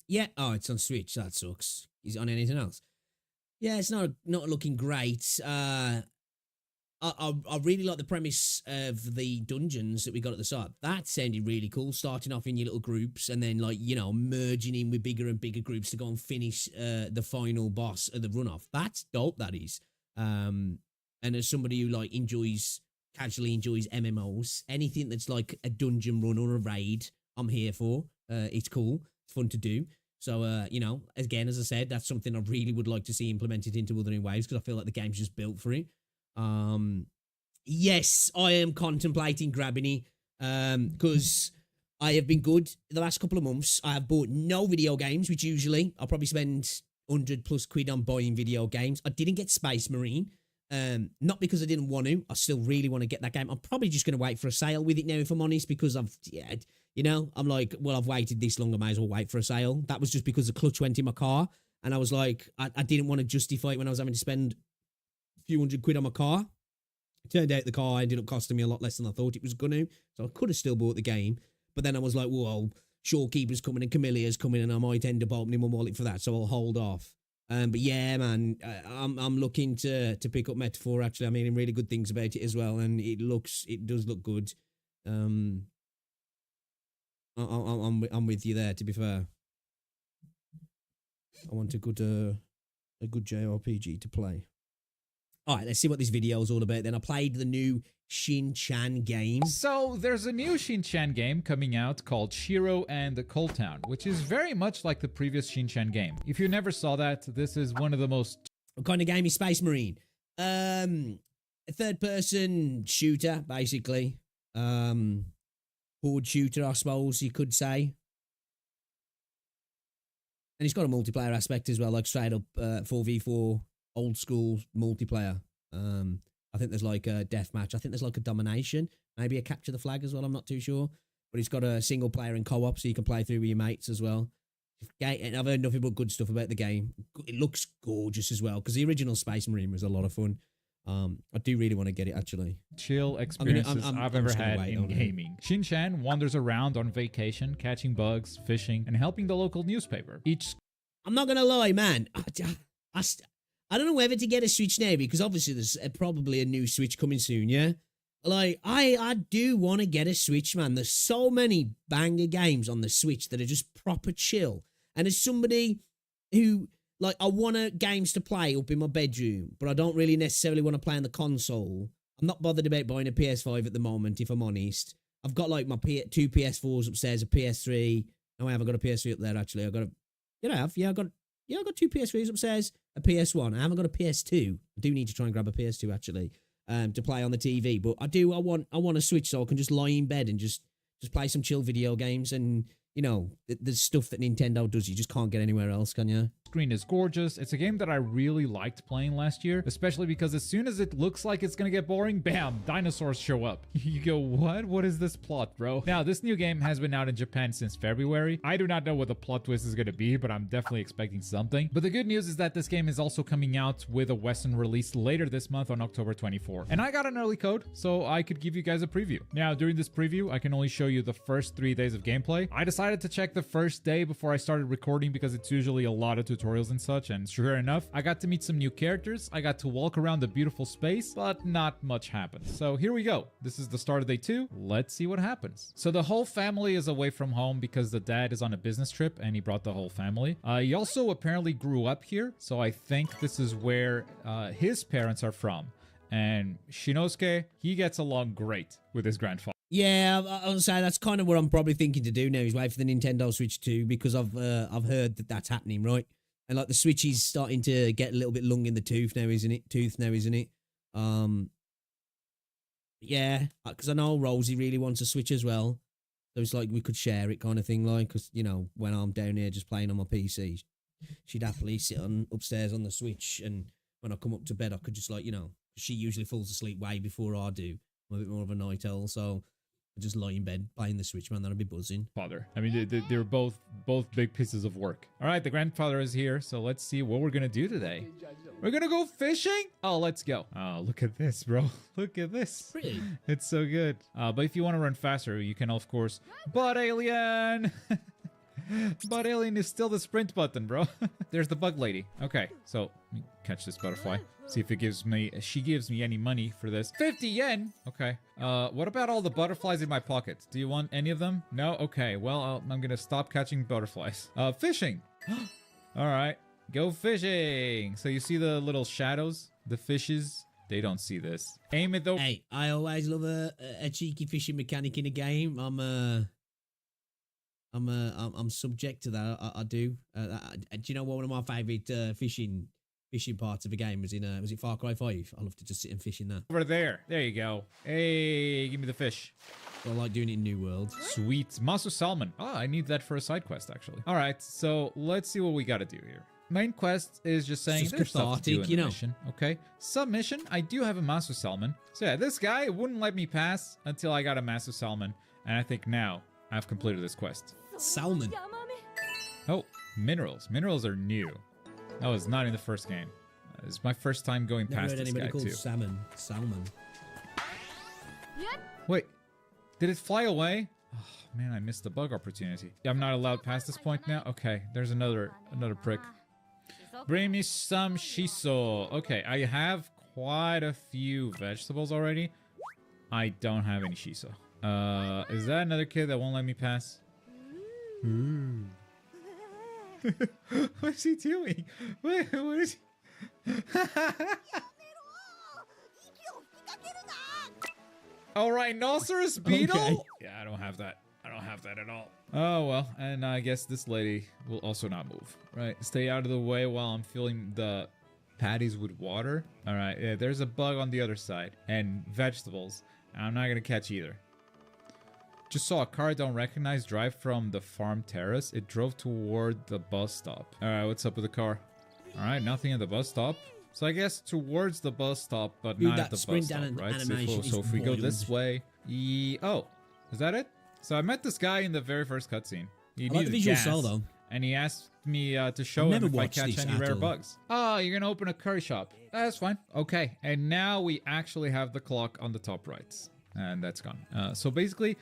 Yeah. Oh, it's on Switch. That sucks. Is it on anything else? Yeah, it's not looking great. I really like the premise of the dungeons that we got at the start. That sounded really cool, starting off in your little groups and then, like, you know, merging in with bigger and bigger groups to go and finish the final boss of the runoff. That's dope, that is. And as somebody who, like, casually enjoys MMOs, anything that's like a dungeon run or a raid, I'm here for. It's cool. It's fun to do. So, you know, again, as I said, that's something I really would like to see implemented into Wuthering Waves because I feel like the game's just built for it. Yes, I am contemplating grabbing it because I have been good the last couple of months. I have bought no video games, which usually I'll probably spend 100 plus quid on buying video games. I didn't get Space Marine, not because I didn't want to. I still really want to get that game. I'm probably just going to wait for a sale with it now, if I'm honest, because I'm like, well, I've waited this long, I may as well wait for a sale. That was just because the clutch went in my car, and I was like, I didn't want to justify it when I was having to spend a few hundred quid on my car. It turned out the car ended up costing me a lot less than I thought it was going to, so I could have still bought the game. But then I was like, whoa, Shorekeeper's coming and Camellia's coming, and I might end up opening my wallet for that, so I'll hold off. But yeah, man, I'm looking to pick up Metaphor. Actually, I'm hearing really good things about it as well, and it does look good. I'm with you there. To be fair, I want a good JRPG to play. All right, let's see what this video is all about. Then I played the new Shin-Chan game? So there's a new Shin-Chan game coming out called Shiro and the Cold Town, which is very much like the previous Shin-Chan game. If you never saw that, this is one of the most... What kind of game is Space Marine? A third-person shooter, basically. Horde shooter, I suppose you could say. And it's got a multiplayer aspect as well, like straight up 4v4 old school multiplayer. I think there's like a deathmatch. I think there's like a domination, maybe a capture the flag as well. I'm not too sure, but it's got a single player and co-op, so you can play through with your mates as well. And I've heard nothing but good stuff about the game. It looks gorgeous as well because the original Space Marine was a lot of fun. I do really want to get it actually. Chill experiences I've ever had in it. gaming. Shin-Chan wanders around on vacation, catching bugs, fishing, and helping the local newspaper. I'm not gonna lie, man. I don't know whether to get a Switch now because obviously there's probably a new Switch coming soon, yeah? Like, I do want to get a Switch, man. There's so many banger games on the Switch that are just proper chill. And as somebody who, like, I want games to play up in my bedroom, but I don't really necessarily want to play on the console. I'm not bothered about buying a PS5 at the moment, if I'm honest. I've got, like, my two PS4s upstairs, a PS3. No, I haven't got a PS3 up there, actually. I've got I got two PS3s upstairs, a PS1. I haven't got a PS2. I do need to try and grab a PS2 actually, to play on the TV. But I want a Switch so I can just lie in bed and just play some chill video games. And you know, the stuff that Nintendo does, you just can't get anywhere else, can you? Screen is gorgeous. It's a game that I really liked playing last year, especially because as soon as it looks like it's gonna get boring, bam, dinosaurs show up. You go, what? What is this plot, bro? Now, this new game has been out in Japan since February. I do not know what the plot twist is gonna be, but I'm definitely expecting something. But the good news is that this game is also coming out with a Western release later this month on October 24. And I got an early code, so I could give you guys a preview. Now, during this preview, I can only show you the first 3 days of gameplay. I decided to check the first day before I started recording because it's usually a lot of tutorials and such, and sure enough, I got to meet some new characters, I got to walk around the beautiful space, but not much happened. So here we go. This is the start of day 2. Let's see what happens. So the whole family is away from home because the dad is on a business trip and he brought the whole family. He also apparently grew up here, so I think this is where his parents are from. And Shinosuke, he gets along great with his grandfather. Yeah, I'll say that's kind of what I'm probably thinking to do now is wait for the Nintendo Switch 2 because I've heard that that's happening, right? And like the Switch is starting to get a little bit long in the tooth now, isn't it? Yeah, because I know Rosie really wants a Switch as well. So it's like we could share it kind of thing, like, because, you know, when I'm down here just playing on my PC, she'd happily sit upstairs on the Switch, and when I come up to bed, I could just, like, you know, she usually falls asleep way before I do. I'm a bit more of a night owl, so I just lie in bed playing the Switch, man. That'd be buzzing. Father. I mean, they're both big pieces of work. All right, the grandfather is here, so let's see what we're gonna do today. We're gonna go fishing? Oh, let's go. Oh, look at this, bro. Look at this. Pretty. It's so good. But if you want to run faster, you can, of course, Bud Alien! Bud Alien is still the sprint button, bro. There's the bug lady. Okay, so let me catch this butterfly. See if she gives me any money for this. 50 yen! Okay. What about all the butterflies in my pocket? Do you want any of them? No? Okay, well, I'm gonna stop catching butterflies. Fishing! Alright, go fishing! So you see the little shadows? The fishes? They don't see this. Aim it though. Hey, I always love a cheeky fishing mechanic in a game. I'm subject to that. I do. Do you know what one of my favourite fishing parts of a game was in was it Far Cry 5? I love to just sit and fish in that. Over there. There you go. Hey, give me the fish. I like doing it in New World. Sweet. Masu salmon. Oh, I need that for a side quest, actually. All right, so let's see what we got to do here. Main quest is just saying just there's stuff to do in you the know. mission. Okay. Submission, I do have a Masu salmon. So yeah, this guy wouldn't let me pass until I got a Masu salmon. And I think now I've completed this quest. Salmon. Oh, minerals. Minerals are new. That was not in the first game. It's my first time going Never past heard this anybody guy called too. Salmon. Wait, did it fly away? Oh, man, I missed the bug opportunity. I'm not allowed past this point now? Okay, there's another prick. Bring me some shiso. Okay, I have quite a few vegetables already. I don't have any shiso. Is that another kid that won't let me pass? What is he doing? What is he? Oh, rhinoceros beetle? Okay. Yeah, I don't have that. I don't have that at all. Oh, well. And I guess this lady will also not move. Right. Stay out of the way while I'm filling the patties with water. All right. Yeah, there's a bug on the other side. And vegetables. I'm not going to catch either. Just saw a car I don't recognize drive from the farm terrace. It drove toward the bus stop. All right. What's up with the car? All right. Nothing at the bus stop. So I guess towards the bus stop, but Dude, not that at the sprint bus stop, down right? animation So is if we go wild. this way, oh, is that it? So I met this guy in the very first cutscene. He I like the needed visual gas, style, though. and he asked me to show I've him never if I watched catch this any at rare all. bugs. Oh, you're gonna open a curry shop. That's fine. Okay, and now we actually have the clock on the top right, and that's gone. So basically,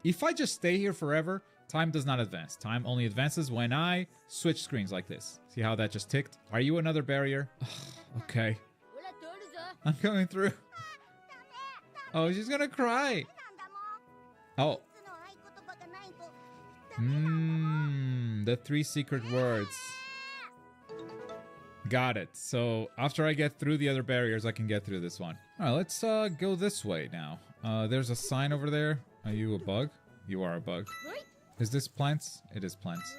if I just stay here forever, time does not advance. Time only advances when I switch screens like this. See how that just ticked? Are you another barrier? Okay. I'm going through. Oh, she's gonna cry. Oh. The 3 secret words. Got it. So after I get through the other barriers, I can get through this one. All right, let's go this way now. There's a sign over there. Are you a bug? You are a bug. Is this plants? It is plants.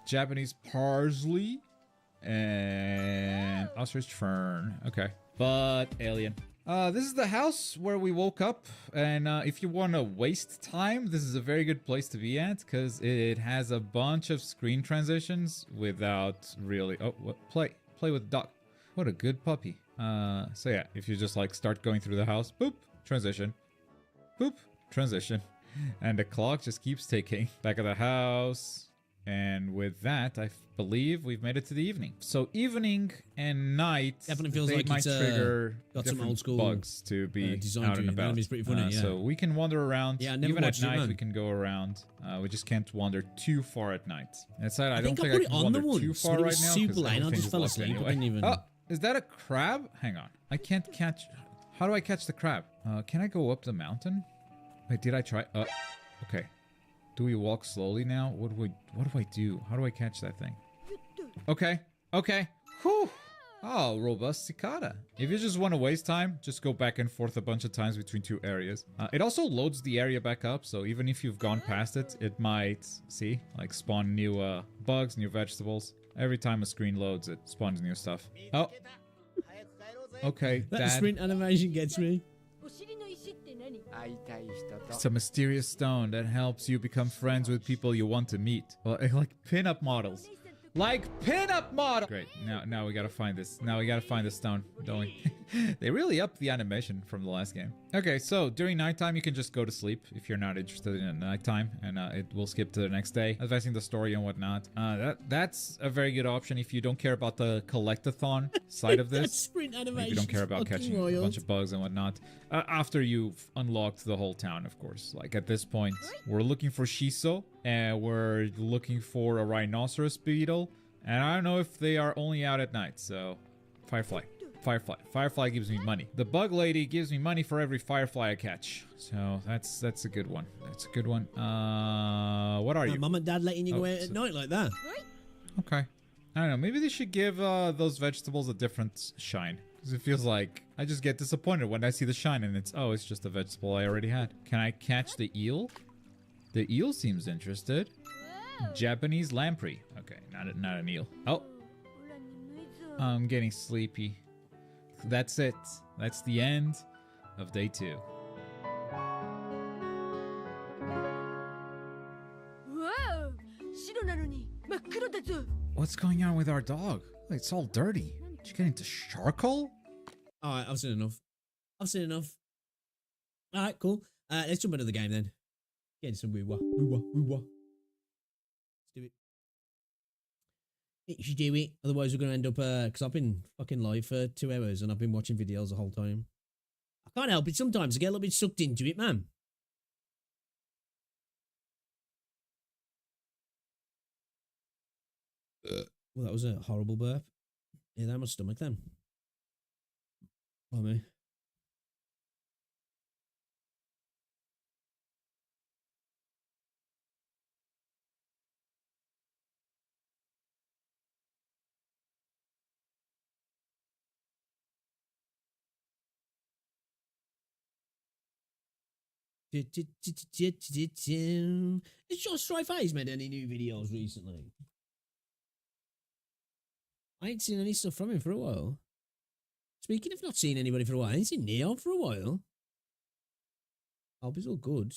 Japanese parsley and ostrich fern. Okay. But alien. This is the house where we woke up, and if you want to waste time, this is a very good place to be at because it has a bunch of screen transitions without really. Oh, what? Play with dog. What a good puppy. So yeah, if you just like start going through the house, boop, transition, boop, transition, and the clock just keeps ticking. Back of the house. And with that, I believe we've made it to the evening. So evening and night, Definitely feels they like might it's, trigger got some different old school, bugs to be design out to and it. That about. is pretty funny, yeah. So we can wander around. Yeah, I never even at watched it, night, man. we can go around. We just can't wander too far at night. That side, I don't think I think put I it can on the wander too once, far but it right was now. super 'cause late and I everything just is fell locked asleep. I anyway. didn't even- Oh, is that a crab? Hang on. I can't catch. How do I catch the crab? Can I go up the mountain? Wait, did I try? Okay. Do we walk slowly now? What do I do? How do I catch that thing? Okay. Whew. Oh, robust cicada. If you just want to waste time, just go back and forth a bunch of times between 2 areas. It also loads the area back up, so even if you've gone past it, it might, see, like spawn new bugs, new vegetables. Every time a screen loads, it spawns new stuff. Oh. Okay, That Dad. sprint animation gets me. It's a mysterious stone that helps you become friends with people you want to meet. Well, like pin-up models. Like pin-up model. Great. Now we gotta find this. Now we gotta find the stone, don't we? They really upped the animation from the last game. Okay, so during nighttime you can just go to sleep if you're not interested in nighttime, and it will skip to the next day, advancing the story and whatnot. That's a very good option if you don't care about the collectathon side of That this. sprint If animation. you don't care about fucking catching a wild. bunch of bugs and whatnot. After you've unlocked the whole town, of course. Like at this point, we're looking for Shiso, and we're looking for a rhinoceros beetle. And I don't know if they are only out at night, so... Firefly. Firefly gives me money. The bug lady gives me money for every firefly I catch. So that's a good one. That's a good one. What are you? Mum and Dad letting you go Oh, out at so- night like that. Okay. I don't know. Maybe they should give those vegetables a different shine. Because it feels like I just get disappointed when I see the shine and it's just a vegetable I already had. Can I catch the eel? The eel seems interested. Japanese lamprey. Okay, not an eel. Oh. I'm getting sleepy. That's it. That's the end of day 2. What's going on with our dog? It's all dirty. Did you get into charcoal? Alright, I've seen enough. Alright, cool. Let's jump into the game then. Get some woo-wah. Let's do it. You should do it. Otherwise, we're going to end up, because I've been fucking live for 2 hours and I've been watching videos the whole time. I can't help it. Sometimes I get a little bit sucked into it, man. Well, that was a horrible burp. Yeah, that my stomach then. Oh, me. Has Josh Strife Hayes made any new videos recently? I ain't seen any stuff from him for a while. Speaking of not seeing anybody for a while, I ain't seen Neon for a while. Hope it's all good.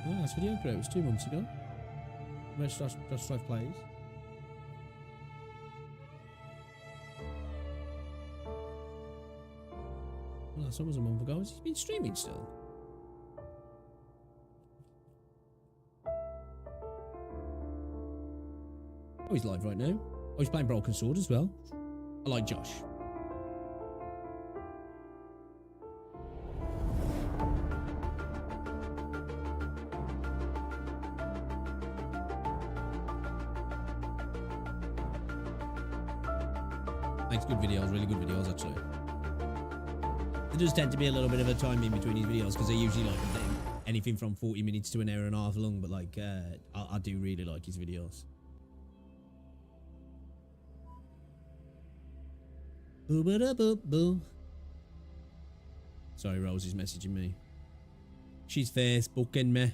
Oh, last video created was 2 months ago. Where's Josh Strife Plays? Well, last one was a month ago. Has he been streaming still? Oh, he's live right now. Oh, he's playing Broken Sword as well. I like Josh. Makes good videos, really good videos actually. There does tend to be a little bit of a time in between his videos because they're usually like anything from 40 minutes to an hour and a half long, but like I do really like his videos. Boo ba da boo boo. Sorry, Rosie's messaging me. She's Facebooking me.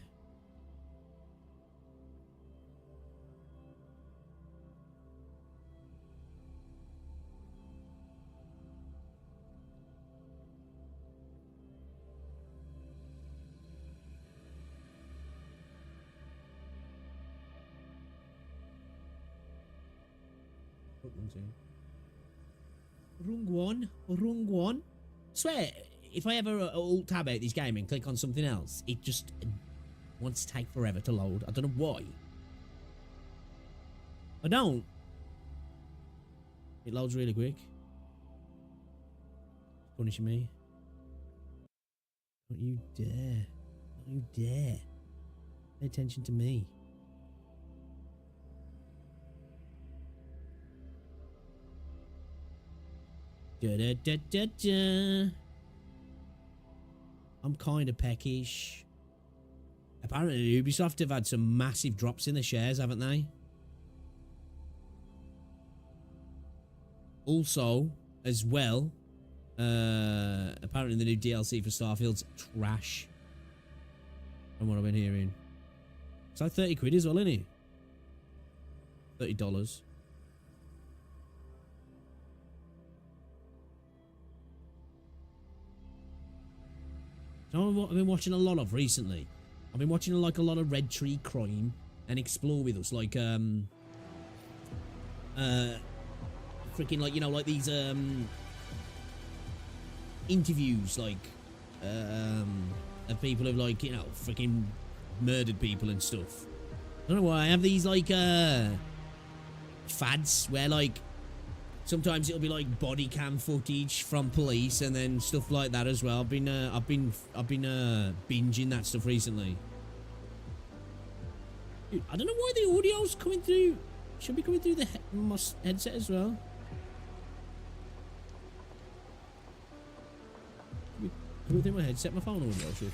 Wrong one. Swear, if I ever alt tab out this game and click on something else, it just wants to take forever to load. I don't know why. I don't. It loads really quick. Punishing me. Don't you dare. Don't you dare. Pay attention to me. Da, da, da, da, da. I'm kind of peckish. Apparently, Ubisoft have had some massive drops in the shares, haven't they? Also, as well, apparently the new DLC for Starfield's trash. From what I've been hearing. It's like 30 quid as well, isn't it? $30. You know what I've been watching a lot of recently? I've been watching like a lot of Red Tree Crime and Explore With Us, like freaking like, you know, like these interviews like of people who've like, you know, freaking murdered people and stuff. I don't know why I have these like fads where like sometimes it'll be like body cam footage from police and then stuff like that as well. I've been binging that stuff recently. Dude, I don't know why the audio's coming through. Should be coming through the headset as well. Coming through my headset, my phone audio should.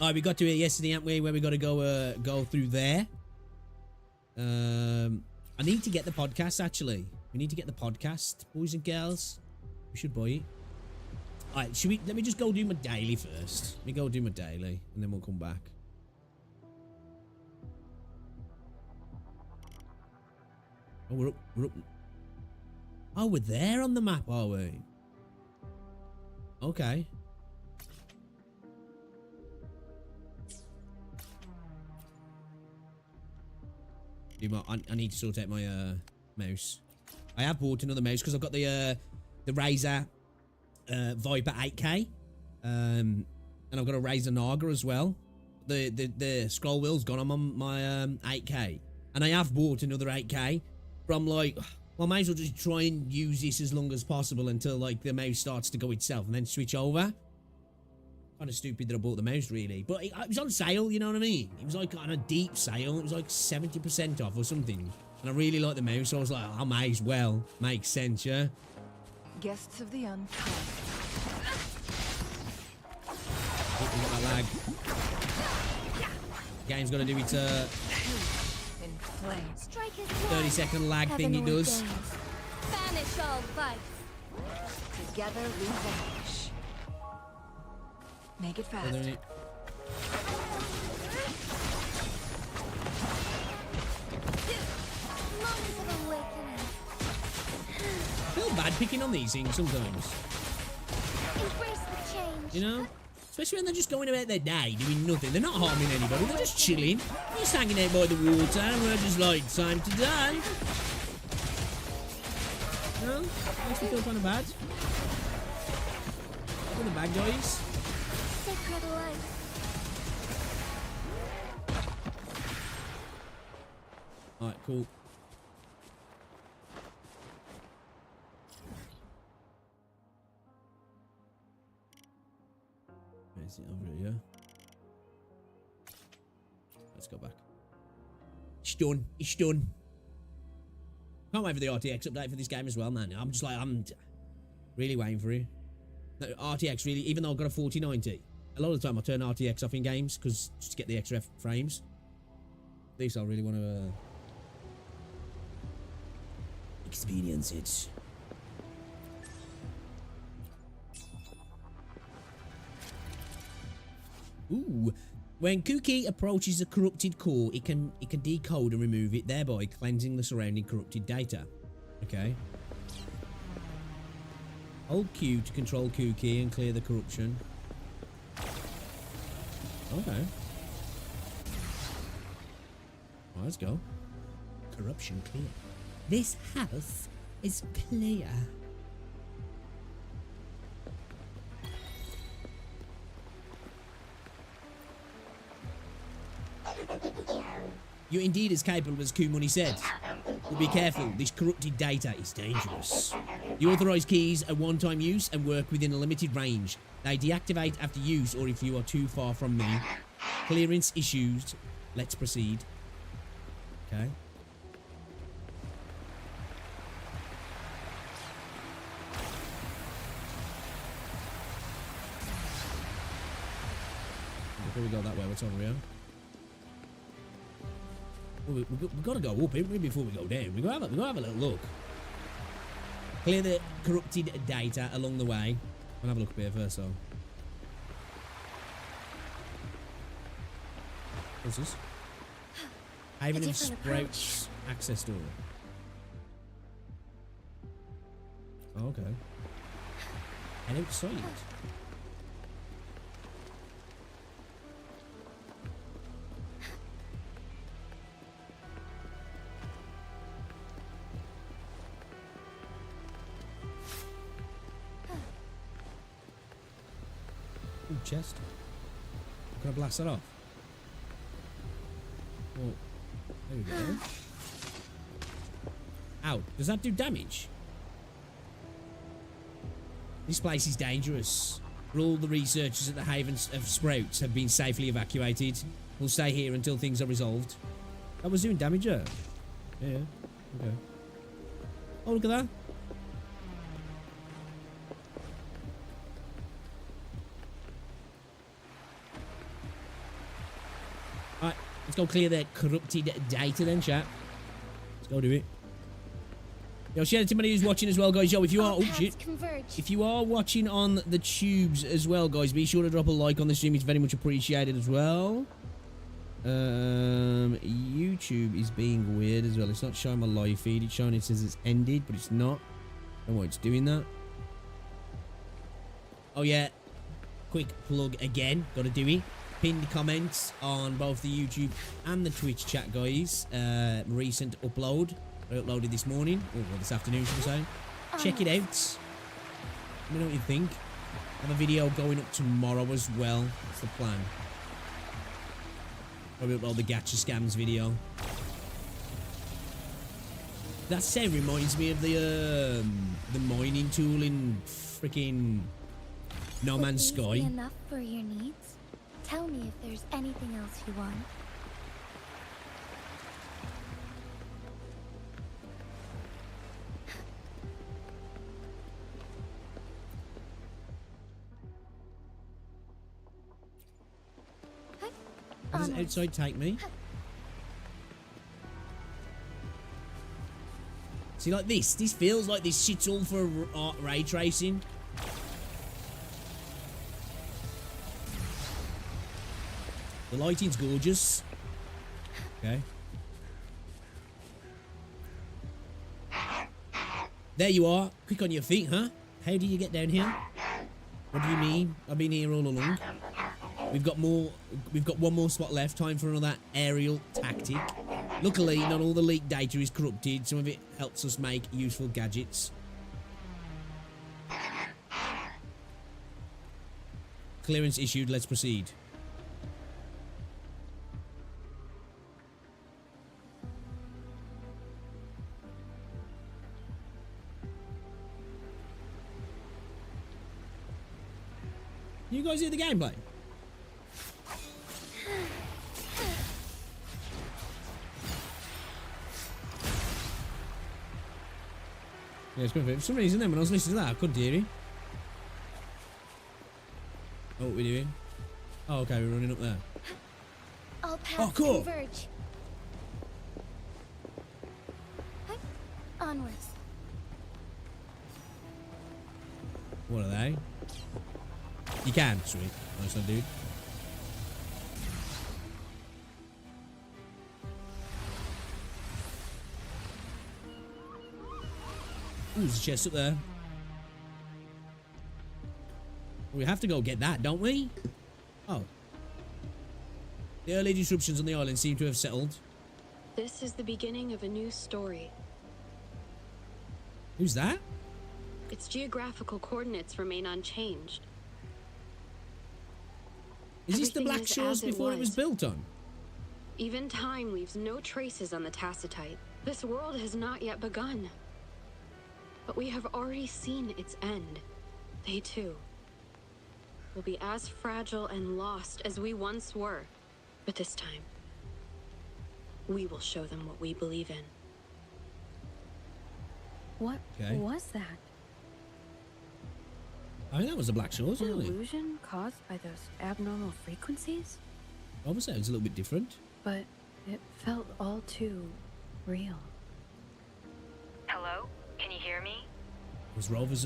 Alright, we got to it yesterday, haven't we? Where we got to go through there. I need to get the podcast actually. We need to get the podcast, boys and girls. We should buy it. Alright, should we let me just go do my daily first. Let me go do my daily and then we'll come back. Oh, we're up. Oh, we're there on the map, are we? Okay. I need to sort out my mouse. I have bought another mouse because I've got the Razer Viper 8K, and I've got a Razer Naga as well. The scroll wheel's gone on my 8K, and I have bought another 8K. But I'm like, well, I might as well just try and use this as long as possible until like the mouse starts to go itself, and then switch over. Kind of stupid that I bought the mouse, really. But it was on sale, you know what I mean? It was like on a deep sale. It was like 70% off or something. And I really like the mouse, so I was like, I might as well. Makes sense, yeah? Guests of the unkind. Oh, we got that lag. Game's got to do its 30-second lag thing it does. all fights. Together we vanish. Make it Oh, there fast. it- Moment of awakening. I feel bad picking on these things sometimes. Embrace the change. You know? Especially when they're just going about their day, doing nothing. They're not harming anybody. They're just chilling. Just hanging out by the water, and we're just like, time to die. You know? Makes me feel kind of bad. For the bad guys. Sacred light. Alright, cool. Where's it over here? Let's go back. It's done. It's done. Can't wait for the RTX update for this game as well, man. I'm just like, I'm really waiting for it. No, RTX really, even though I've got a 4090, a lot of the time I turn RTX off in games because just to get the extra frames. At least I really want to experience it. Ooh. When Kuki approaches a corrupted core, it can decode and remove it, thereby cleansing the surrounding corrupted data. Okay. Hold Q to control Kuki and clear the corruption. Okay. Well, let's go. Corruption clear. This house is clear. You're indeed as capable as Kumuni said. But be careful, this corrupted data is dangerous. The authorized keys are one-time use and work within a limited range. They deactivate after use or if you are too far from me. Clearance issued. Let's proceed. Okay. Before we go that way, what's over here? Well, we've got to go up here before we go down. We've got to have a little look. Clear the corrupted data along the way. I'll have a look up here first, so. What's this? Haven of Sprouts access door. Oh, okay. And outside. Ooh, chest. Can I blast that off? Well, there we go. Ow, does that do damage? This place is dangerous. All the researchers at the Haven of Sprouts have been safely evacuated. We'll stay here until things are resolved. That was doing damage, yeah? Yeah, okay. Oh, look at that. Alright, let's go clear the corrupted data then, chat. Let's go do it. Yo, shout out to anybody who's watching as well, guys. Yo, if you are, oh shit. If you are watching on the tubes as well, guys, be sure to drop a like on the stream. It's very much appreciated as well. YouTube is being weird as well. It's not showing my live feed. It's showing, it says it's ended, but it's not. I don't know why it's doing that. Oh yeah, quick plug again. Got to do it. Pinned comments on both the YouTube and the Twitch chat, guys. Recent upload. I uploaded this morning, or this afternoon, should I say. Check it out. Let me know what you think. I have a video going up tomorrow as well. That's the plan. Probably upload the gacha scams video. That sound reminds me of the mining tool in freaking No Man's Sky. Enough for your needs? Tell me if there's anything else you want. Where does outside take me? See, like this feels like this shit's all for ray tracing. The lighting's gorgeous. Okay. There you are. Quick on your feet, huh? How do you get down here? What do you mean? I've been here all along. We've got one more spot left. Time for another aerial tactic. Luckily, not all the leaked data is corrupted. Some of it helps us make useful gadgets. Clearance issued. Let's proceed. You guys hear the gameplay? Yeah, it's good. For some reason, then when I was listening to that, I couldn't hear him. Oh, what are we doing? Oh, okay, we're running up there. All paths Oh, cool. converge. Onwards. What are they? You can. Sweet. Nice one, dude. Ooh, there's a chest up there. We have to go get that, don't we? Oh. The early disruptions on the island seem to have settled. This is the beginning of a new story. Who's that? Its geographical coordinates remain unchanged. Is this the Everything Black is Shores as it before it was was. built on? Even time leaves no traces on the Tacitite. This world has not yet begun. But we have already seen its end. They too will be as fragile and lost as we once were. But this time, we will show them what we believe in. What Okay. was that? I mean, that was the Black Shores, An wasn't it? illusion caused by those abnormal frequencies? Obviously, it was a little bit different. But it felt all too real. Hello? Can you hear me? It was Rover's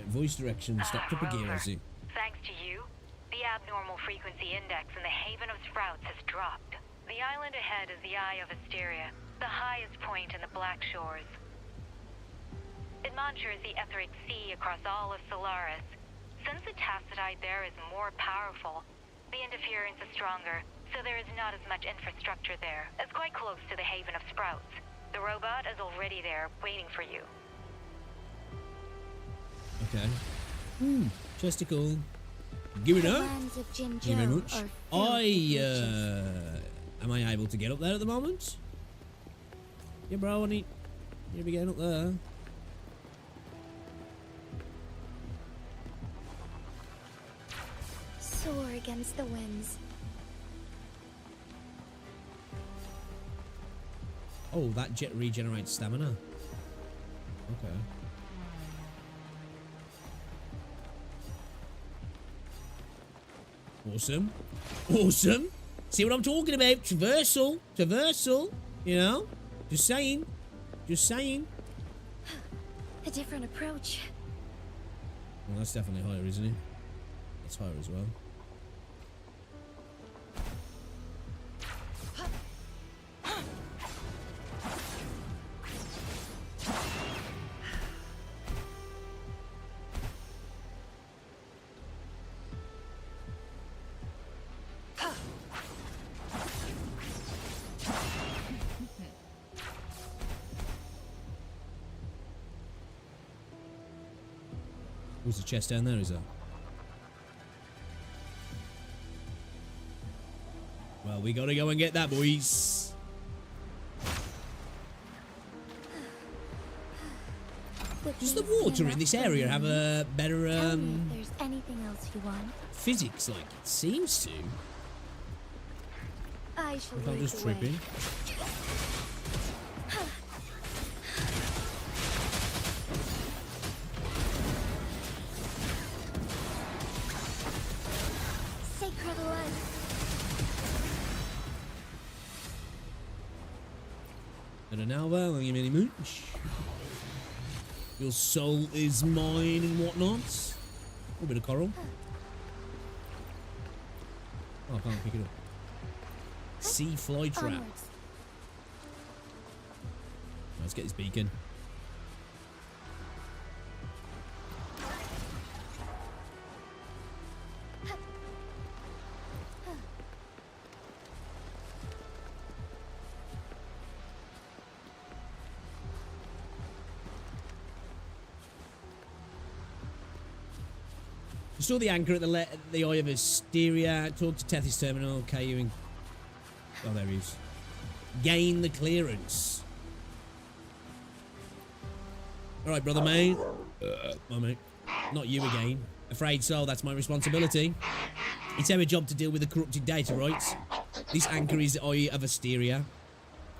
voice direction stopped up again, I Rover, see. thanks to you, the abnormal frequency index in the Haven of Sprouts has dropped. The island ahead is the Eye of Asteria, the highest point in the Black Shores. It monitors the Etheric Sea across all of Solaris. Since the Tacitite there is more powerful, the interference is stronger, so there is not as much infrastructure there. It's quite close to the Haven of Sprouts. The robot is already there, waiting for you. Okay. Chesticle. Give it up. Lands of Thank you very Jinzhou much. are filled with witches. Am I able to get up there at the moment? Yeah, bro, I need to be getting up there. Soar against the winds. Oh, that jet regenerates stamina. Okay. Awesome. Awesome. See what I'm talking about? Traversal. Traversal. You know? Just saying. Just saying. A different approach. Well, that's definitely higher, isn't it? That's higher as well. Who's the chest down there, is there? Well, we gotta go and get that, boys. Does the water in this area have a better, Tell me if there's anything else you want. physics like it seems to? I shall If I'm lead just the way. tripping. Sacred light. I don't Nova, thank you very much. Your soul is mine and whatnot. A little bit of coral. Oh, I can't pick it up. Sea fly trap. Onwards. Let's get this beacon. Restore the anchor at the Eye of Asteria. Talk to Tethys Terminal. Okay, you in. Oh, there he is. Gain the clearance. Alright, brother mate. My mate. Not you again. Afraid so, that's my responsibility. It's our job to deal with the corrupted data, right? This anchor is the Eye of Asteria.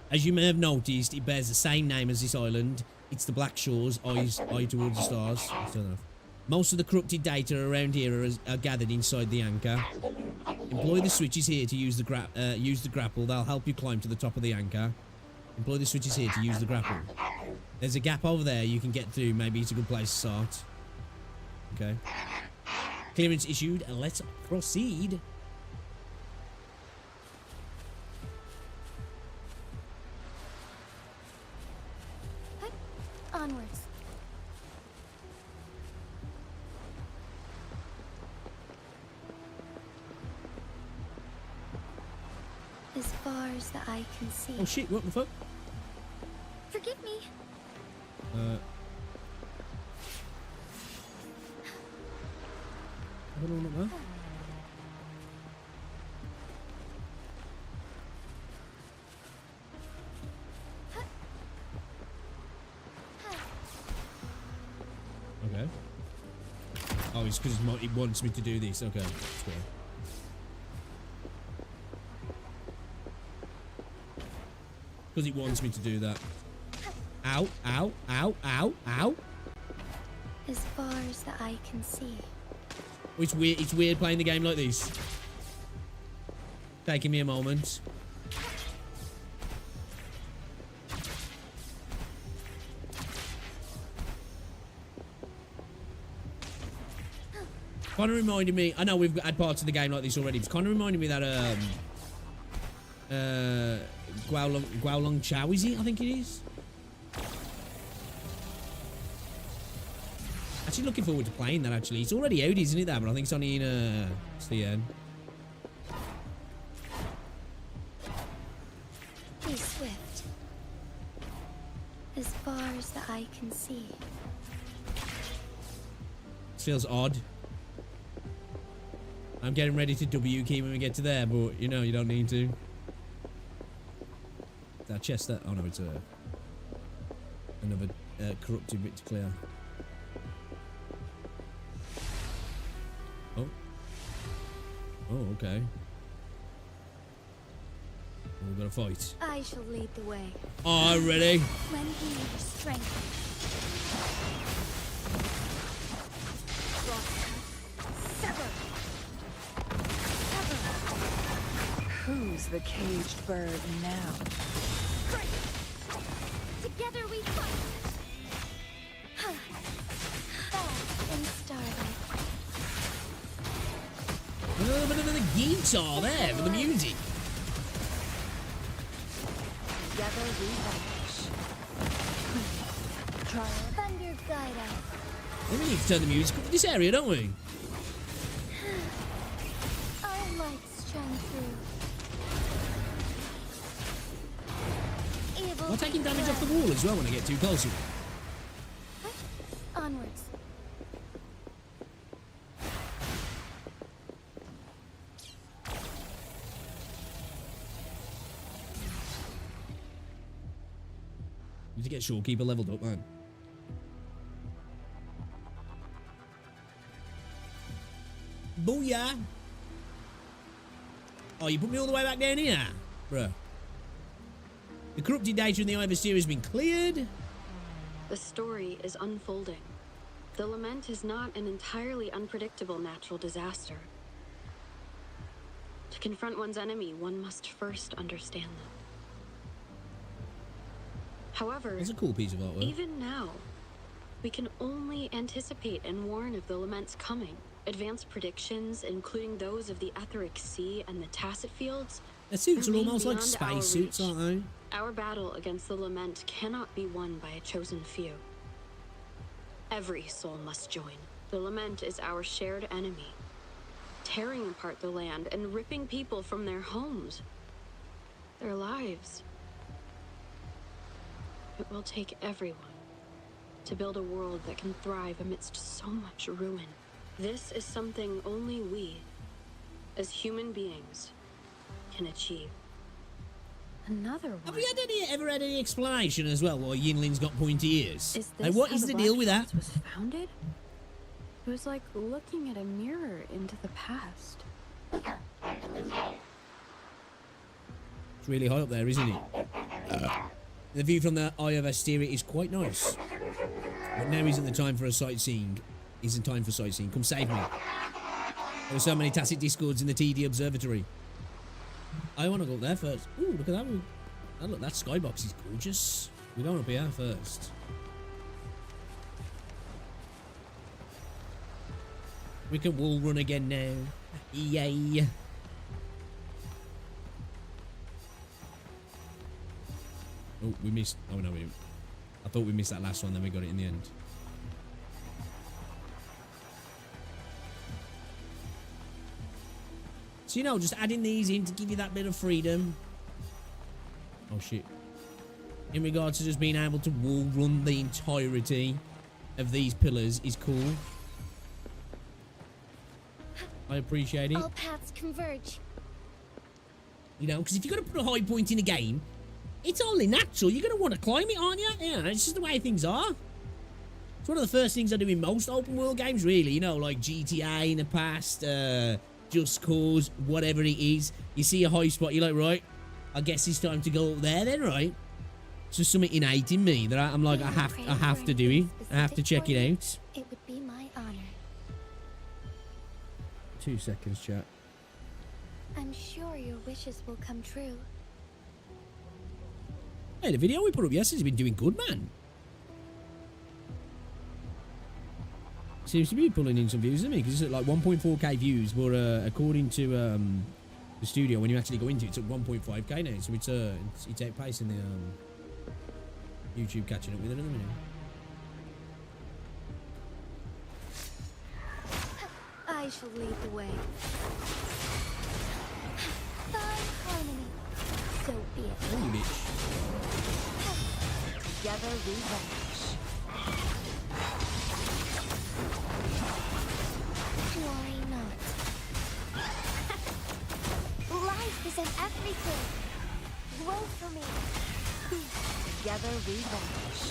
As you may have noticed, it bears the same name as this island. It's the Black Shores, eye towards the stars. I still don't know. Most of the corrupted data around here are gathered inside the anchor. Employ the switches here to use the grapple. They'll help you climb to the top of the anchor. Employ the switches here to use the grapple. There's a gap over there you can get through. Maybe it's a good place to start. Okay. Clearance issued. Let's proceed. Onwards. As far as the eye can see. Oh shit, what the fuck? Forgive me. Hold on, what? Okay. Oh, it's because it wants me to do this. Okay, that's fair. Because it wants me to do that. Ow, ow, ow, ow, ow. As far as the eye can see. Oh, it's weird playing the game like this. Taking me a moment. Kind of reminded me. I know we've had parts of the game like this already. It's kind of reminded me that Guaolong Chow, is it? I think it is. Actually, looking forward to playing that. Actually, it's already out, isn't it? That, but I think it's only in it's the end. Be swift. As far as the eye can see. This feels odd. I'm getting ready to W key when we get to there, but you know you don't need to. That chest, that. Oh no, it's another corrupted bit to clear. Oh. Oh, okay. We're gonna fight. I shall lead the way. Oh, ready? Lend me your strength. Sever. Who's the caged bird now? Together we fight. In starlight. A little bit of the guitar there for the music. Together we vanish. Thunder guide us. We need to turn the music up in this area, don't we? Our lights shine through. Evil I'm taking damage off the wall as well when I get too close to it. Onwards. Need to get Shorekeeper leveled up, man. Booyah! Oh, you put me all the way back down here? Bruh. The corrupted data in the Eye of Asteria has been cleared. The story is unfolding. The Lament is not an entirely unpredictable natural disaster. To confront one's enemy, one must first understand them. However, That's a cool piece of artwork. even now, we can only anticipate and warn of the Lament's coming. Advanced predictions, including those of the Etheric Sea and the Tacet Fields, Their suits are remain almost like beyond our space suits, reach. aren't Our battle against the Lament cannot be won by a chosen few. Every soul must join. The Lament is our shared enemy, tearing apart the land and ripping people from their homes, their lives. It will take everyone to build a world that can thrive amidst so much ruin. This is something only we, as human beings, can achieve. Another one. Have we ever had any explanation as well why Yinling's got pointy ears? Is Like, this what how is the deal with that? Black Shots was founded? It was like looking at a mirror into the past. It's really high up there, isn't it? The view from the Eye of Asteria is quite nice. But now isn't the time for a sightseeing. Isn't time for sightseeing. Come save me. There are so many tacit discords in the TD Observatory. I want to go up there first. Ooh, look at that one. Oh, look, that skybox is gorgeous. We're going up here first. We can wall run again now. Yay. Oh, we missed. Oh, no, I thought we missed that last one, then we got it in the end. So, you know, just adding these in to give you that bit of freedom. Oh, shit. In regards to just being able to wall run the entirety of these pillars is cool. I appreciate it. All paths converge. You know, because if you're going to put a high point in a game, it's only natural. You're going to want to climb it, aren't you? Yeah, it's just the way things are. It's one of the first things I do in most open world games, really. You know, like GTA in the past, Just Cause, whatever it is. You see a high spot, you're like, right, I guess it's time to go up there then, right? It's just something innate in me that I'm like, I have to do it. I have to check it out. It would be my honor. 2 seconds, chat. I'm sure your wishes will come true. Hey, the video we put up yesterday's been doing good, man. Seems to be pulling in some views, isn't it? Because it's at like 1.4k views, but according to the studio, when you actually go into it, it's at 1.5k now. So it's outpacing the YouTube catching up with it at the minute. I shall lead the way. Find harmony. So be it. Holy bitch. Together we vanish. Why not? Life is in everything. Grow for me. Together we vanish.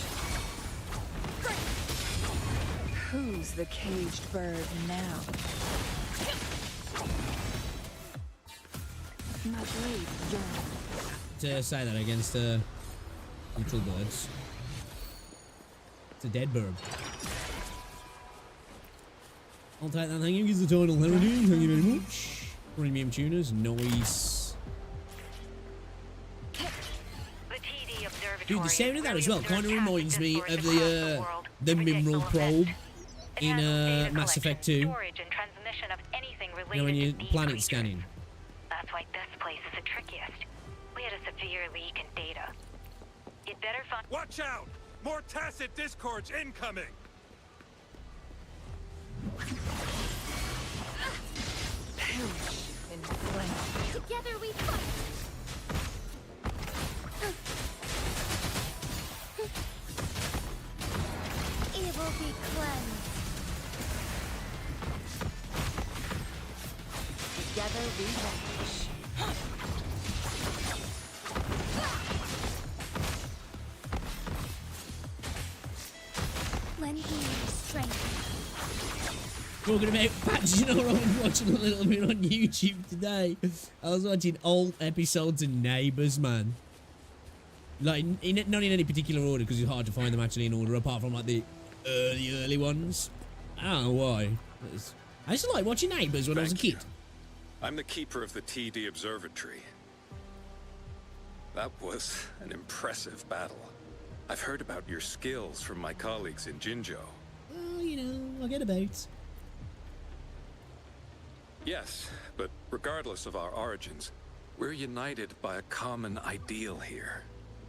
Who's the caged bird now? My blade yearns. To say that against little birds. It's a dead bird. I'll take that, thank you. Gives the title heritage. Thank you very much. Premium tuners, nice. Dude, the sound of that as well kind of reminds me of the Mineral Probe in Mass Effect 2. You know, when you're planet scanning. That's why this place is the trickiest. We had a severe leak in data. You'd better find— Watch out! More tacit discords incoming! In flame. Together we fight. Evil be cleansed. Together we vanish. Lend me your strength. Talking about patches, you know, I was watching a little bit on YouTube today. I was watching old episodes of Neighbours, man. Like, not in any particular order, because it's hard to find them actually in order, apart from like the early ones. I don't know why. I used to like watching Neighbours when I was a kid. I'm the keeper of the TD Observatory. That was an impressive battle. I've heard about your skills from my colleagues in Jinzhou. Well, you know, I get about. Yes, but regardless of our origins, we're united by a common ideal here.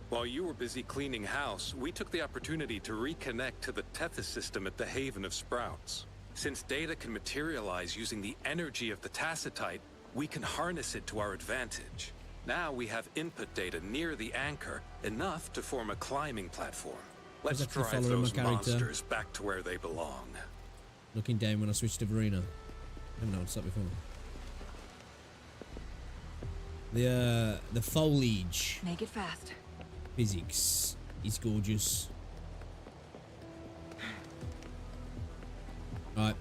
While you were busy cleaning house, we took the opportunity to reconnect to the Tethys system at the Haven of Sprouts. Since data can materialize using the energy of the Tacitite, we can harness it to our advantage. Now we have input data near the anchor, enough to form a climbing platform. Let's actually drive following my those character. monsters back to where they belong. Looking down when I switched to Verena. I haven't noticed that before. The foliage. Make it fast. Physics is gorgeous. Right.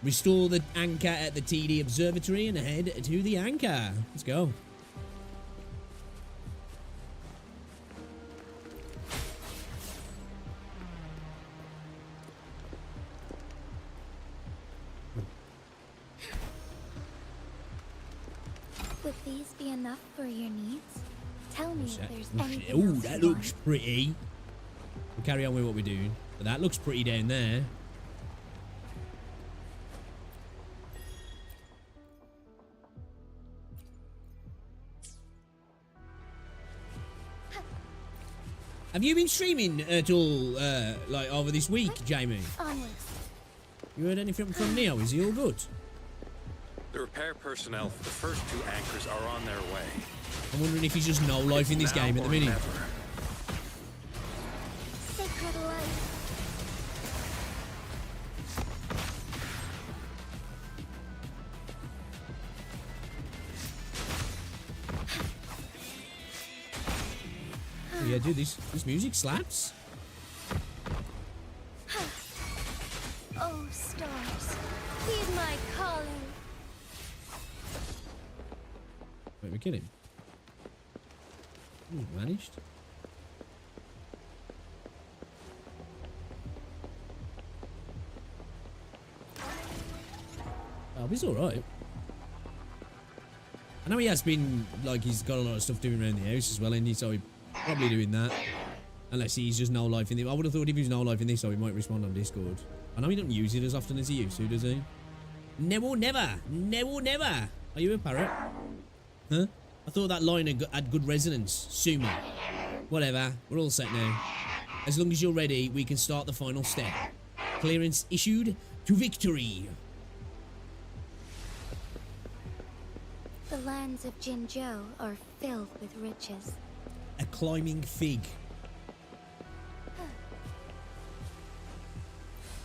Restore the anchor at the TD Observatory and head to the anchor. Let's go. Would these be enough for your needs? Tell me if there's anything Oh, else that you looks pretty. We'll carry on with what we're doing. But that looks pretty down there. Have you been streaming at all, like, over this week, Jamie? Onwards. You heard anything from Neo? Is he all good? The repair personnel for the first two anchors are on their way. I'm wondering if he's just no life in this Now game at the or minute. never. Sacred light. Oh, yeah, dude, this music slaps. Oh, stars, heed my calling. Wait, we kill him. Ooh, managed. Oh, he's alright. I know he has been, like, he's got a lot of stuff doing around the house as well, and he's so probably doing that. Unless he's just no life in the. I would have thought if he was no life in this, so he might respond on Discord. I know he don't use it as often as he used to, does he? Never, never. Never, never. Are you a parrot? Huh? I thought that line had good resonance. Sue me. Whatever. We're all set now. As long as you're ready, we can start the final step. Clearance issued to victory. The lands of Jinzhou are filled with riches. A climbing fig.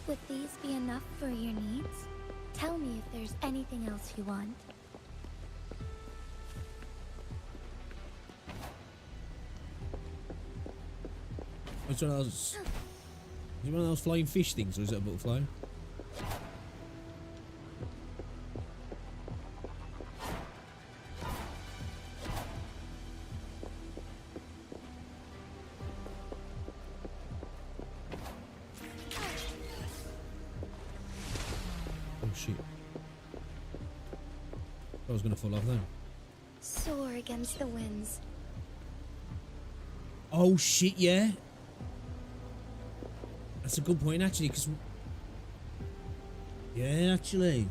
Would these be enough for your needs? Tell me if there's anything else you want. What's one of those? Is it one of those flying fish things, or is it a butterfly? Oh shit. I was gonna fall off there. Soar against the winds. Oh shit, yeah. That's a good point, actually, because... Yeah, actually.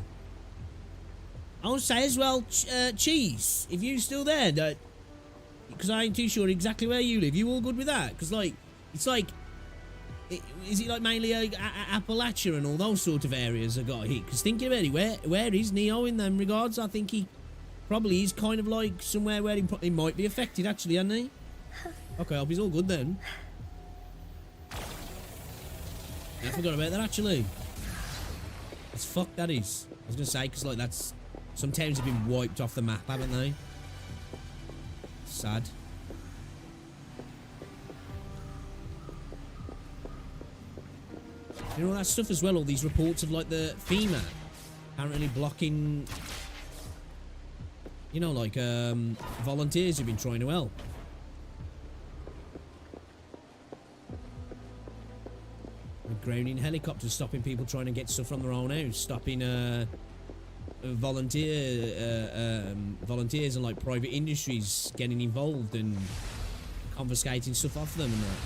I would say as well, Cheese, if you're still there, that... Because I ain't too sure exactly where you live. You all good with that? Because, like, it's like... Is it, like, mainly Appalachia and all those sort of areas that got hit? Because thinking about it, where is Neo in them regards? I think he probably is kind of, like, somewhere where he might be affected, actually, hasn't he? Okay, I hope he's all good, then. I forgot about that, actually. As fuck that is. I was gonna say, because, like, that's... Some towns have been wiped off the map, haven't they? Sad. You know all that stuff as well, all these reports of, like, the FEMA apparently blocking... You know, like, volunteers who've been trying to help. Grounding helicopters, stopping people trying to get stuff from their own house, stopping volunteers and like private industries getting involved and confiscating stuff off them and that.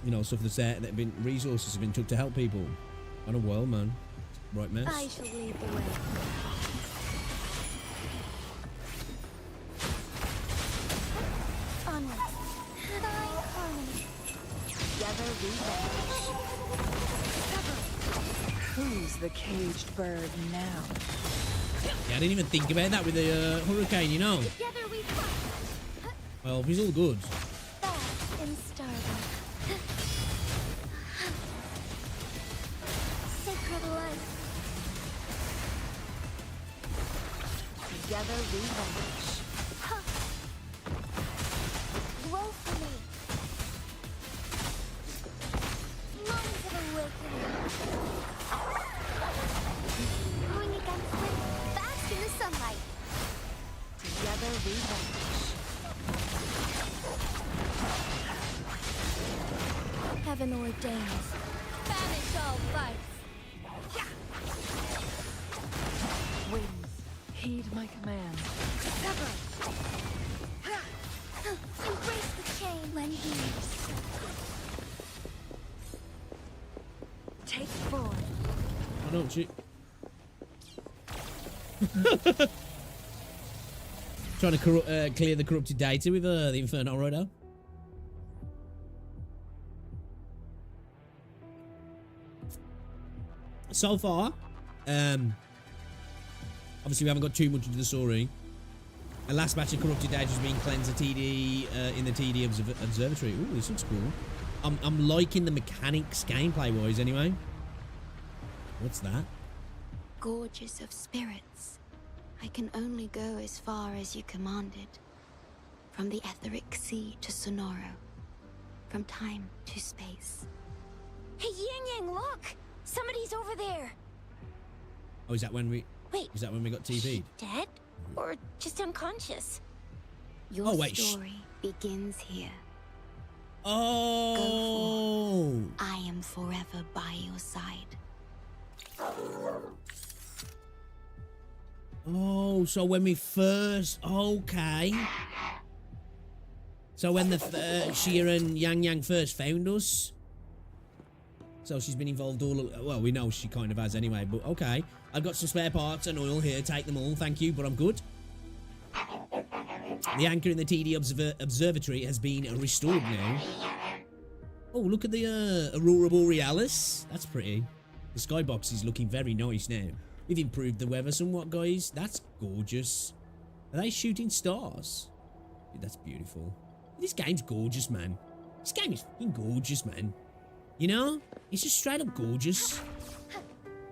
you know, stuff that's there that have been resources have been took to help people. What a world, man. Right mess. I shall lead the way. Onward. Find harmony. Together we vanish. Who's the caged bird now? Yeah, I didn't even think about that with the hurricane, you know. Together we fight. Well, he's all good. Fast and starving. Sacred life. Together we vanish. Woefully. Moments of awakening. Going against it. Fast in the sunlight. Together we vanish. Heaven ordains. Banish all vice. Winds, heed my command. Embrace the chain. Lend ease. Take forward. Why don't you? Trying to clear the corrupted data with the Inferno Rodo. So far, obviously we haven't got too much into the story. The last batch of corrupted data is being cleansed at TD in the TD Observatory. Ooh, this looks cool. I'm liking the mechanics gameplay wise anyway. What's that? Gorgeous of spirits. I can only go as far as you commanded. From the etheric sea to Sonoro. From time to space. Hey, Yang Yang, look! Somebody's over there! Oh, is that when we... Wait. Is that when we got TV'd? Dead? Or just unconscious? Your Oh, wait, story begins here. Oh! Go forth. I am forever by your side. Oh, so when we first... Okay. So when the Shia and Yang Yang first found us... So she's been involved all... Well, we know she kind of has anyway, but okay. I've got some spare parts and oil here. Take them all, thank you, but I'm good. The anchor in the TD Observatory has been restored now. Oh, look at the Aurora Borealis. That's pretty. The skybox is looking very nice now. We've improved the weather somewhat, guys. That's gorgeous. Are they shooting stars? Dude, that's beautiful. This game's gorgeous, man. This game is fucking gorgeous, man. You know? It's just straight up gorgeous.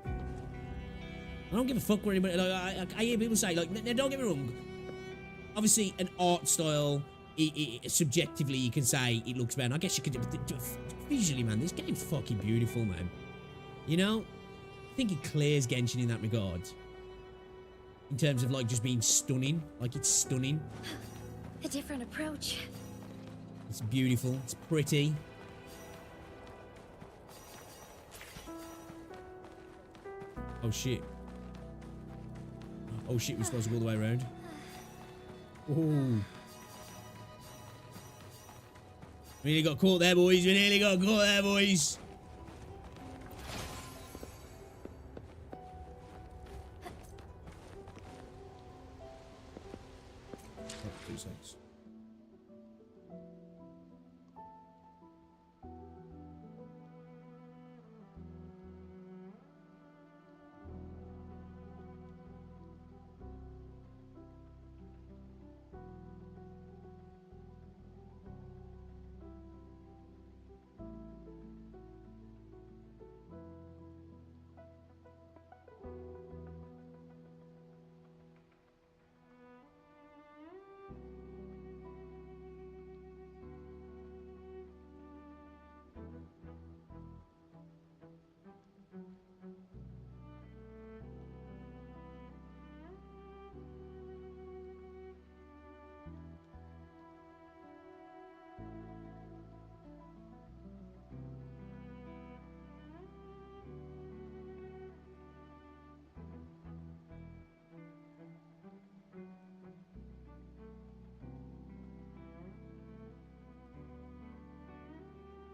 I don't give a fuck where anybody... Like, I hear people say, like, now don't get me wrong. Obviously, an art style, subjectively, you can say it looks bad. I guess you could... Visually, man, this game's fucking beautiful, man. You know? I think it clears Genshin in that regard. In terms of, like, just being stunning. Like, it's stunning. A different approach. It's beautiful. It's pretty. Oh, shit. Oh, shit, we're supposed to go all the way around. Oh. We nearly got caught there, boys. We nearly got caught there, boys. Oh, 2 seconds.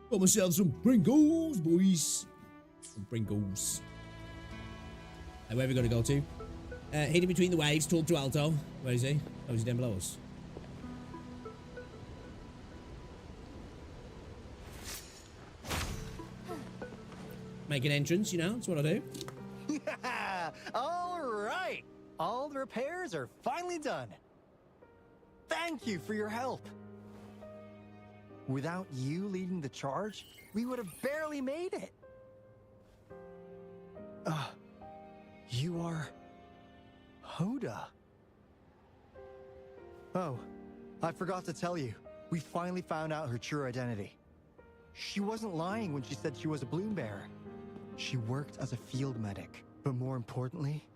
Got myself some Pringles, boys. Some Pringles. Where are we going to go to? Hidden between the waves, talk to Alto. Where is he? Oh, is he down below us? Make an entrance, you know, that's what I do. Yeah! All right! All the repairs are finally done. Thank you for your help. Without you leading the charge, we would have barely made it. You are... Hoda. Oh, I forgot to tell you. We finally found out her true identity. She wasn't lying when she said she was a bloom bearer. She worked as a field medic, but more importantly,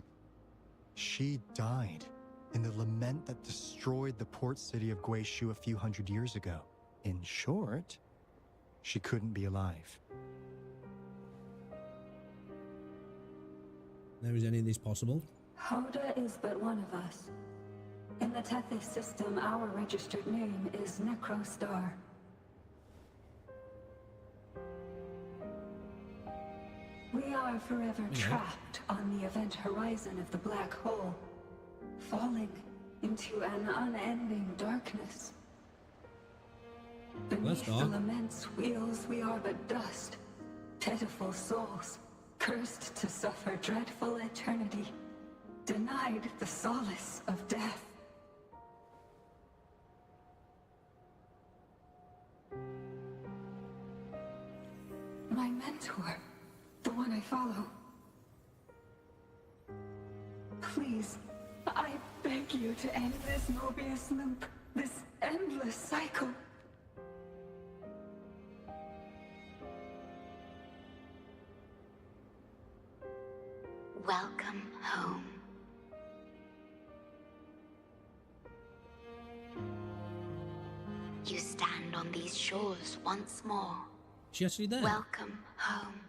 she died in the lament that destroyed the port city of Guishu a few hundred years ago. In short, she couldn't be alive. Now, is any of this possible? Hoda is but one of us. In the Tethys system, our registered name is Necrostar. We are forever trapped on the event horizon of the black hole, falling into an unending darkness. Beneath the lament's wheels, we are but dust, pitiful souls, cursed to suffer dreadful eternity, denied the solace of death. My mentor, the one I follow. Please, I beg you to end this Mobius loop, this endless cycle. Welcome home. You stand on these shores once more. She actually there? Welcome home.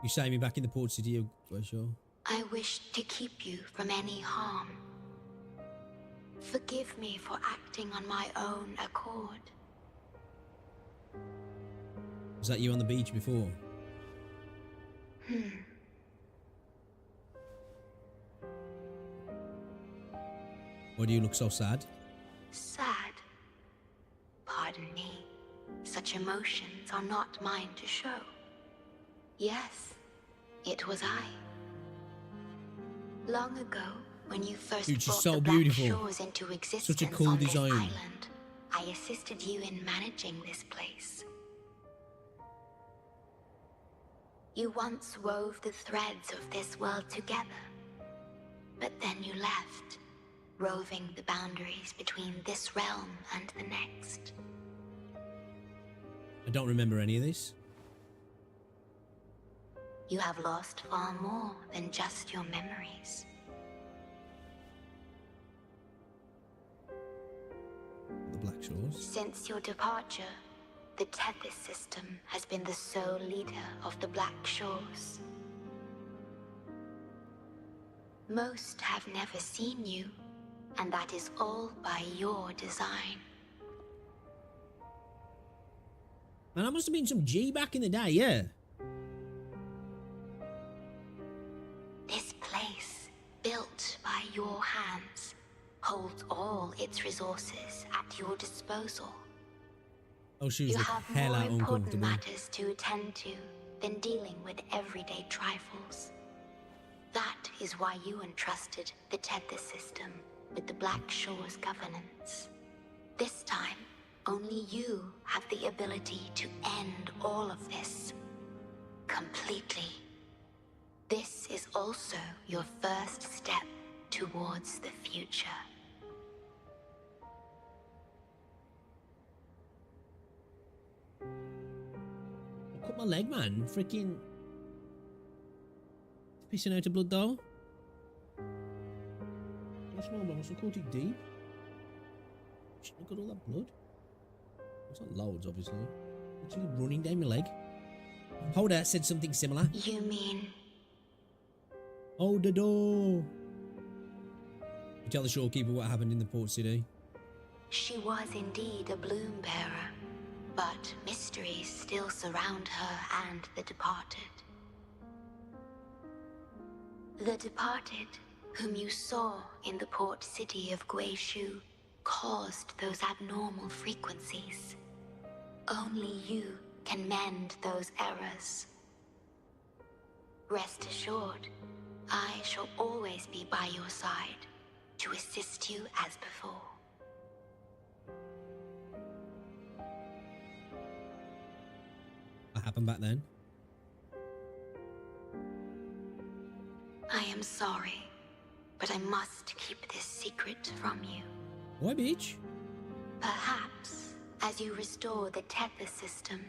You say me back in the port city of Guishu. I wish to keep you from any harm. Forgive me for acting on my own accord. Was that you on the beach before? Why do you look so sad? Sad? Pardon me. Such emotions are not mine to show. Yes, it was I. Long ago, when you first Dude, she's brought so the Black beautiful. Shores into existence Such a cool on this design. island, I assisted you in managing this place. You once wove the threads of this world together, but then you left, roving the boundaries between this realm and the next. I don't remember any of this. You have lost far more than just your memories. The Black Shores. Since your departure, the Tethys system has been the sole leader of the Black Shores. Most have never seen you, and that is all by your design. Man, that must have been some G back in the day, yeah. This place, built by your hands, holds all its resources at your disposal. Oh, she was You the have hell more out important uncomfortable. matters to attend to than dealing with everyday trifles. That is why you entrusted the Tethys system with the Black Shores governance. This time, only you have the ability to end all of this. Completely. This is also your first step towards the future. I cut my leg, man. Freaking. Pissing out of blood, though. What's wrong, man? What's caught it deep? Shouldn't have got all that blood. It's not loads, obviously. It's just running down my leg. Hoda said something similar. You mean... Hold the door. You tell the shopkeeper what happened in the port city. She was indeed a bloom bearer, but mysteries still surround her and the departed. The departed, whom you saw in the port city of Guishu, caused those abnormal frequencies. Only you can mend those errors. Rest assured, I shall always be by your side to assist you as before. What happened back then? I am sorry, but I must keep this secret from you. Why, bitch? Perhaps, as you restore the Tether system,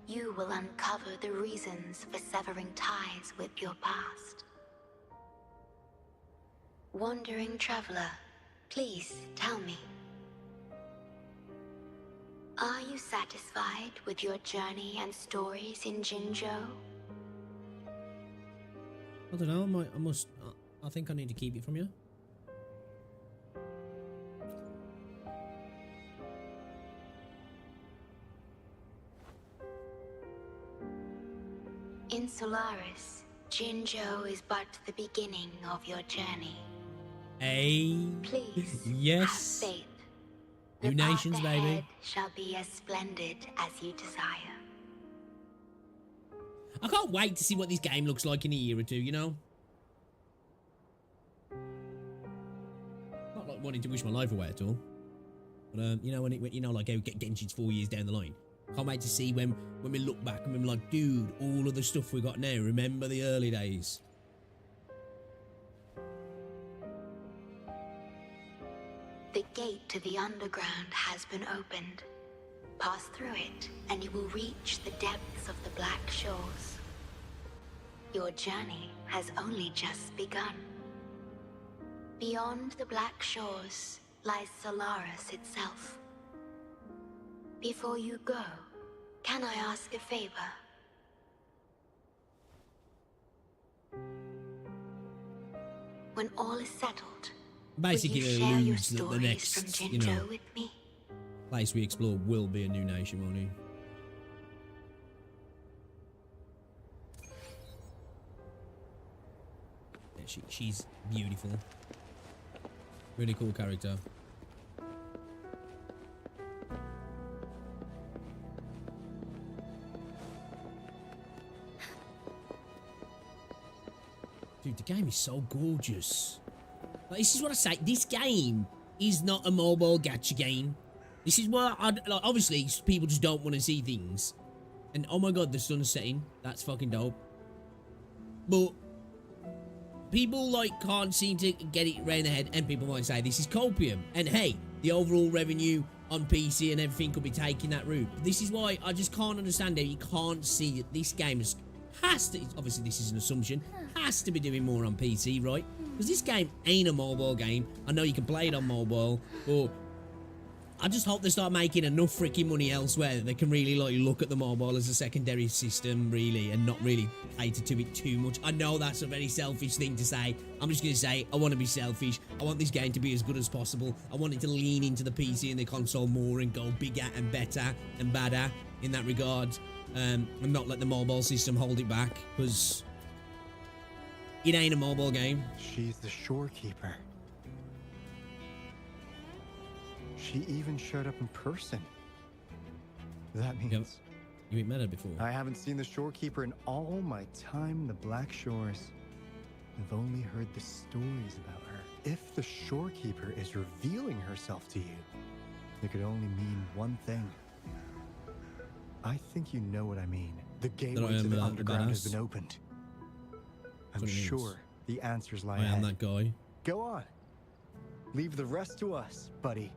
you will uncover the reasons for severing ties with your past. Wandering traveler, please tell me. Are you satisfied with your journey and stories in Jinzhou? I don't know. I think I need to keep it from you. In Solaris, Jinzhou is but the beginning of your journey. Hey. Please, yes. have faith. New The path nations, baby. ahead shall be as splendid as you desire. I can't wait to see what this game looks like in a year or two, you know? Not like wanting to wish my life away at all. But, you know, when you know, like, how Genshin's 4 years down the line. Can't wait to see when we look back and we're like, dude, all of the stuff we got now, remember the early days? The gate to the underground has been opened. Pass through it, and you will reach the depths of the Black Shores. Your journey has only just begun. Beyond the Black Shores lies Solaris itself. Before you go, can I ask a favor? When all is settled, Basically, will it you share your alludes that the stories next, from you know, Jinzhou with me? place we explore will be a new nation, won't it? Yeah, she's beautiful. Really cool character. Dude, the game is so gorgeous. Like, this is what I say. This game is not a mobile gacha game. This is where like, obviously people just don't want to see things. And oh my god, the sun's setting. That's fucking dope. But people like can't seem to get it around their head, and people might say this is copium. And hey, the overall revenue on PC and everything could be taking that route. But this is why I just can't understand how you can't see that this game has to, obviously this is an assumption, has to be doing more on PC, right? Because this game ain't a mobile game. I know you can play it on mobile, but I just hope they start making enough freaking money elsewhere that they can really like look at the mobile as a secondary system, really, and not really cater to it too much. I know that's a very selfish thing to say. I'm just going to say I want to be selfish. I want this game to be as good as possible. I want it to lean into the PC and the console more and go bigger and better and badder in that regard, and not let the mobile system hold it back, because it ain't a mobile game. She's the shorekeeper. She even showed up in person. That means... You ain't met her before. I haven't seen the shorekeeper in all my time in the Black Shores. I've only heard the stories about her. If the shorekeeper is revealing herself to you, it could only mean one thing. I think you know what I mean. The gateway to the underground has been opened. I'm sure the answers lie ahead. I am that guy. Go on. Leave the rest to us, buddy.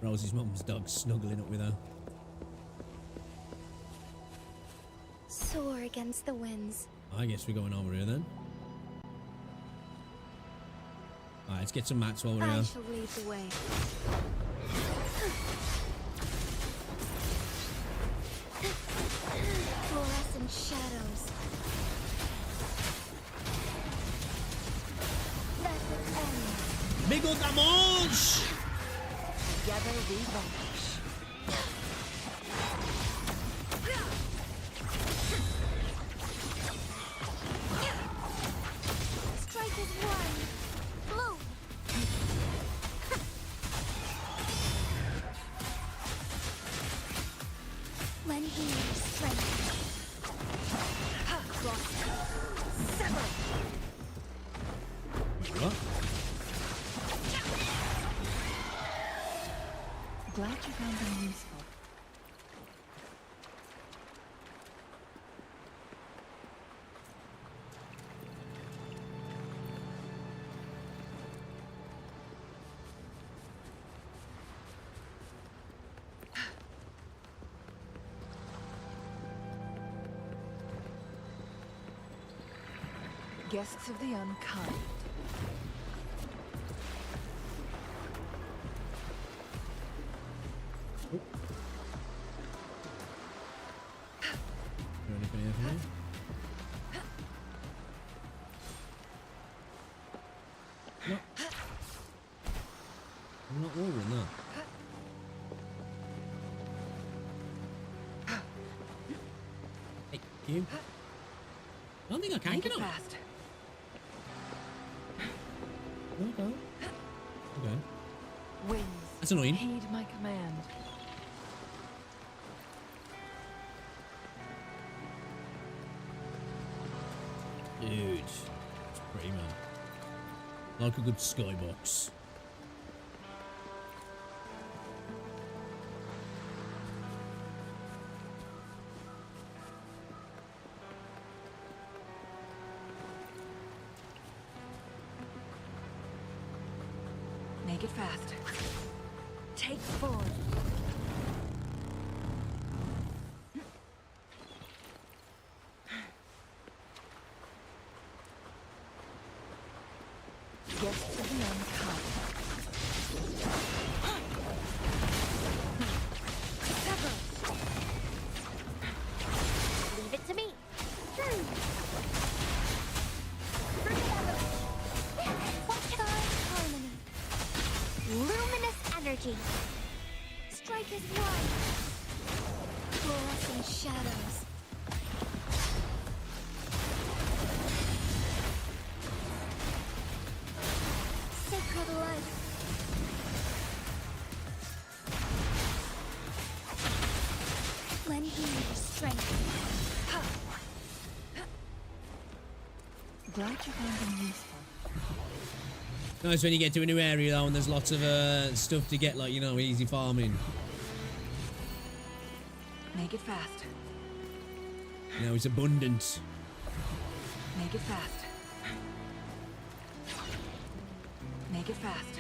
Rosie's mum's dog snuggling up with her. Soar against the winds. I guess we're going over here then. Alright, let's get some mats while we're I here. shall lead the way. Fluorescent shadows. Let it end. Big old damage! Together we vanish. Strike is one. Bloom. Lend me your strength. Cross. Sever. What? Glad you found them useful. Guests of the unkind. Anything here for me? No. I'm not ordering that. Hey, you. I don't think I can, Make can it I? fast. Okay. Okay. Winds. That's annoying. Heed my command. Dude. It's pretty, man. Like a good skybox. Make it fast. Take forward. Guests of the unkind. Sever. Leave it to me. Bring it out. What kind harmony? Luminous energy. Strike is one. Fluorescent shadows. Sacred light. Lend me your strength. Glad you found them useful. Nice when you get to a new area though, and there's lots of stuff to get, like, you know, easy farming. Make it fast. You know, it's abundant. Make it fast. Make it fast.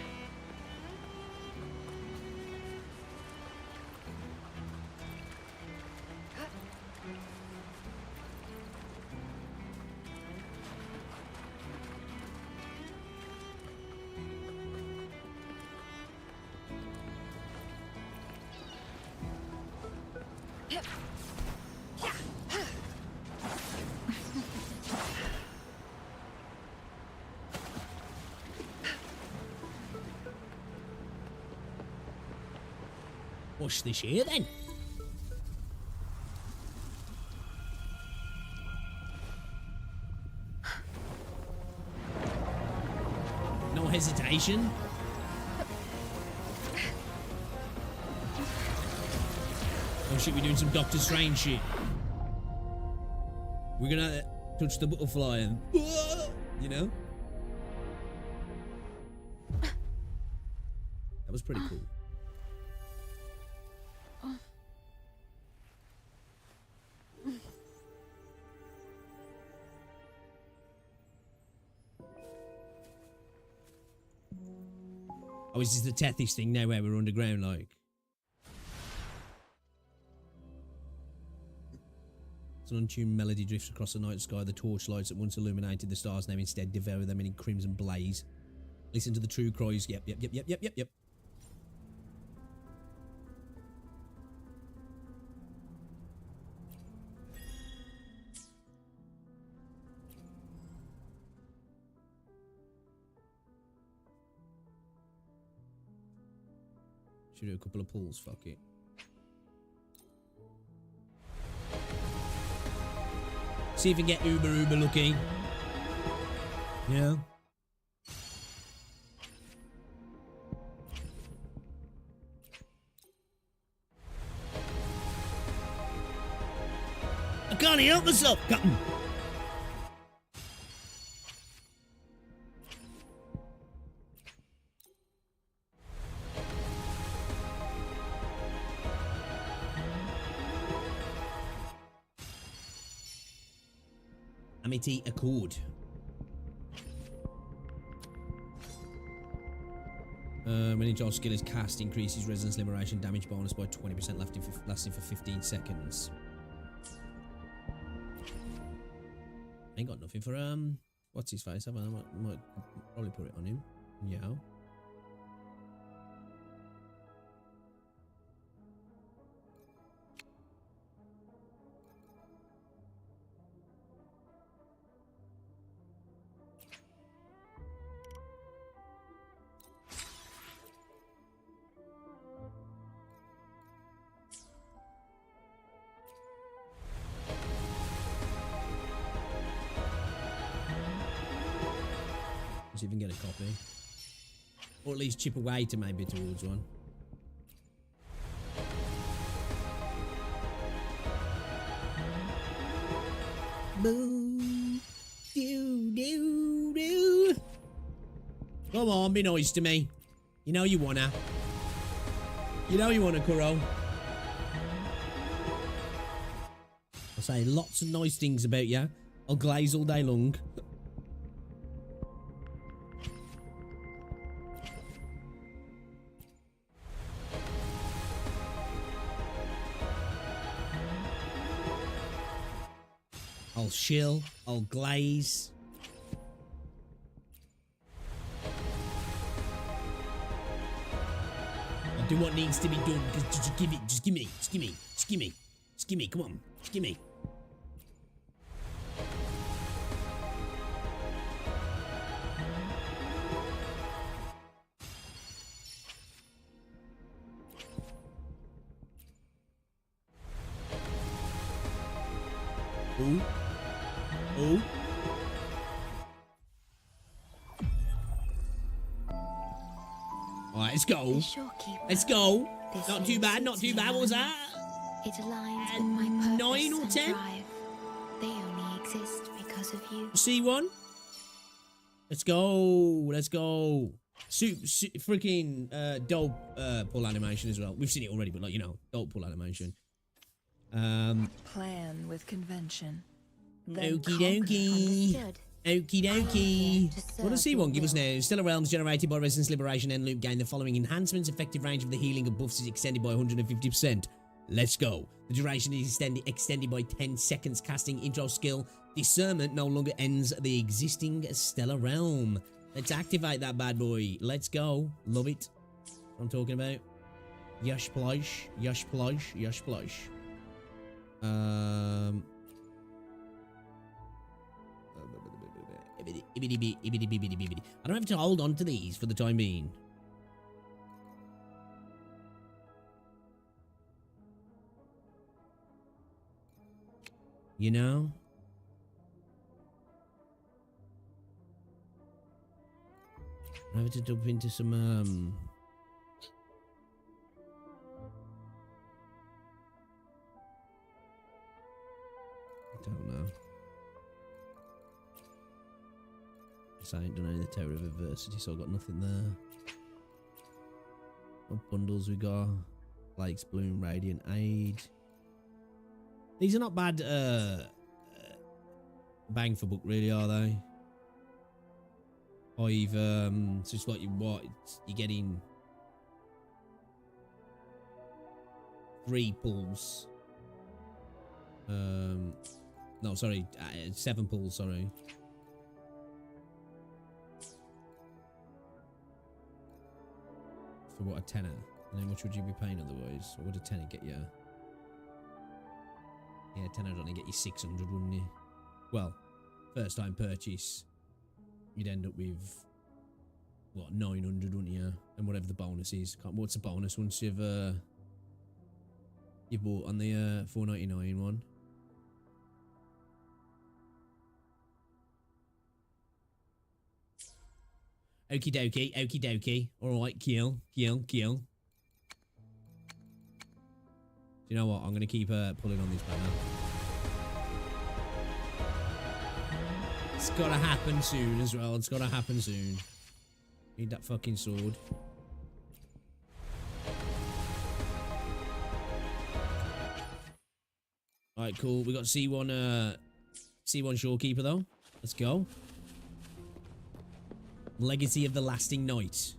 What's this here then? No hesitation. Oh shit, we're doing some Doctor Strange shit. We're gonna touch the butterfly and, you know? That was pretty cool. Oh, is this the Tethys thing now where we're underground, like? As an untuned melody drifts across the night sky, the torchlights that once illuminated the stars now instead devour them in crimson blaze. Listen to the true cries. Yep. Should do a couple of pulls, fuck it. See if we can get uber looking. Yeah. I can't help myself, Captain. Amity Accord. When a job skill is cast, increases resonance liberation damage bonus by 20% lasting for 15 seconds. Ain't got nothing for what's his face? I might probably put it on him. Yeah. See if we can get a copy. Or at least chip away to maybe towards one. Boo. Do. Come on, be nice to me. You know you wanna. You know you wanna, Kuro. I'll say lots of nice things about you. I'll glaze all day long. I'll shill, I'll glaze. I'll do what needs to be done. Just give me, come on, just give me. Ooh. Oh. Alright, let's go. Let's go. Not too bad, not too bad. What was that? It aligns with my purpose 9 or 10? and drive. They only exist because of you. C1? Let's go. Let's go. Freaking dope pull animation as well. We've seen it already, but like, you know, dope pull animation. Plan with convention. Okie dokie. Okie dokie. What does C1 give us now? Stellar Realms generated by Resonance Liberation and Loop gain the following enhancements. Effective range of the healing of buffs is extended by 150%. Let's go. The duration is extended by 10 seconds. Casting intro skill. Discernment no longer ends the existing Stellar Realm. Let's activate that bad boy. Let's go. Love it. What I'm talking about. Yush plush. Yush plush. Yush plush. I don't have to hold on to these for the time being. You know? I have to jump into some I don't know. I ain't done any of the Tower of Adversity, so I've got nothing there. What bundles we got? Blake's Bloom, Radiant Aid. These are not bad bang for buck, really, are they? I've so it's like you're getting 3 pulls. No, sorry, 7 pulls. Sorry. For what, a tenner? And how much would you be paying otherwise? What would a tenner get you? Yeah, tenner would only get you 600, wouldn't you? Well, first time purchase, you'd end up with what, 900, wouldn't you? And whatever the bonus is. What's the bonus once you've bought on the 4.99 one? Okie dokie, okie dokie. Alright, kill. Do you know what? I'm gonna keep pulling on this banner. It's gotta happen soon as well. It's gotta happen soon. Need that fucking sword. Alright, cool. We got C1 Shorekeeper though. Let's go. Legacy of the Lasting Night.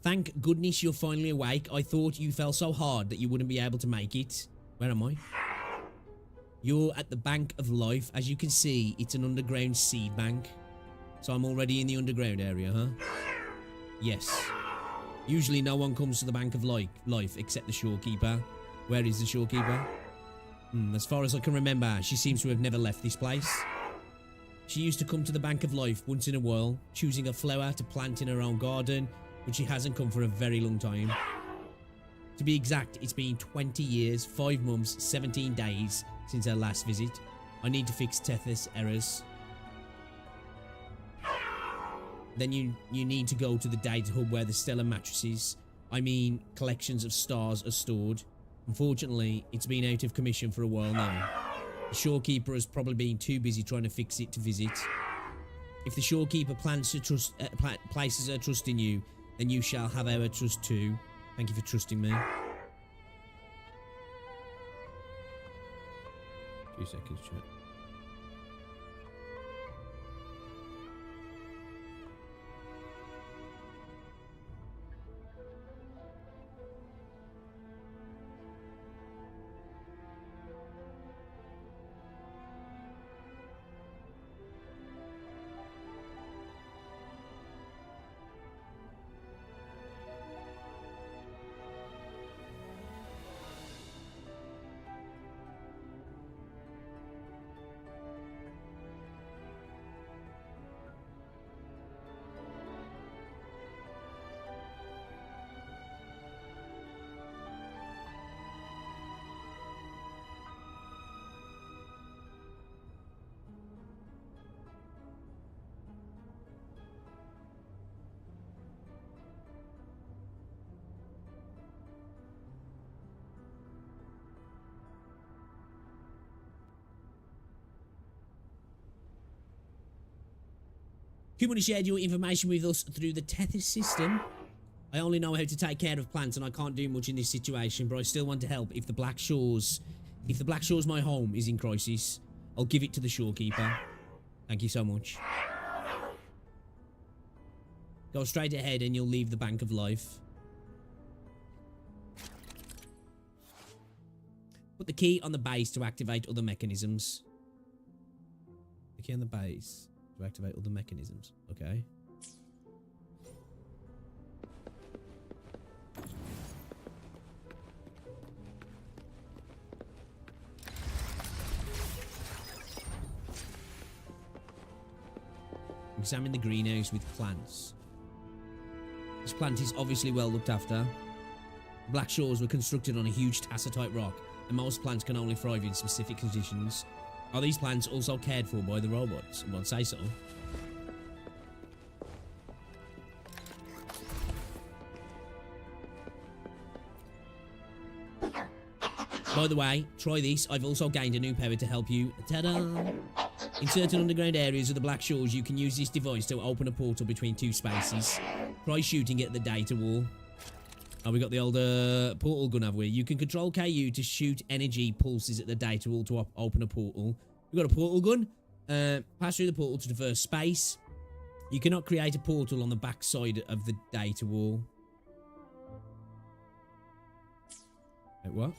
Thank goodness you're finally awake. I thought you fell so hard that you wouldn't be able to make it. Where am I? You're at the Bank of Life. As you can see, it's an underground seed bank. So I'm already in the underground area, huh? Yes. Usually no one comes to the Bank of Life except the Shorekeeper. Where is the Shorekeeper? As far as I can remember, she seems to have never left this place. She used to come to the Bank of Life once in a while, choosing a flower to plant in her own garden, but she hasn't come for a very long time. To be exact, it's been 20 years, 5 months, 17 days since her last visit. I need to fix Tethys' errors. Then you need to go to the data hub where the stellar mattresses, collections of stars, are stored. Unfortunately, it's been out of commission for a while now. The Shorekeeper has probably been too busy trying to fix it to visit. If the Shorekeeper places her trust in you, then you shall have our trust too. Thank you for trusting me. 2 seconds, chat. Human shared your information with us through the Tethys system. I only know how to take care of plants and I can't do much in this situation, but I still want to help. If the Black Shores, my home, is in crisis, I'll give it to the Shorekeeper. Thank you so much. Go straight ahead and you'll leave the Bank of Life. Put the key on the base to activate other mechanisms. The key on the base to activate other mechanisms. Okay. Examine the greenhouse with plants. This plant is obviously well looked after. Black Shores were constructed on a huge tacitite rock, and most plants can only thrive in specific conditions. Are these plants also cared for by the robots? Well, I'd say so. By the way, try this. I've also gained a new power to help you. Ta-da! In certain underground areas of the Black Shores, you can use this device to open a portal between two spaces. Try shooting it at the data wall. Oh, we got the old portal gun, have we? You can control KU to shoot energy pulses at the data wall to open a portal. We got a portal gun? Pass through the portal to traverse space. You cannot create a portal on the back side of the data wall. Wait, what?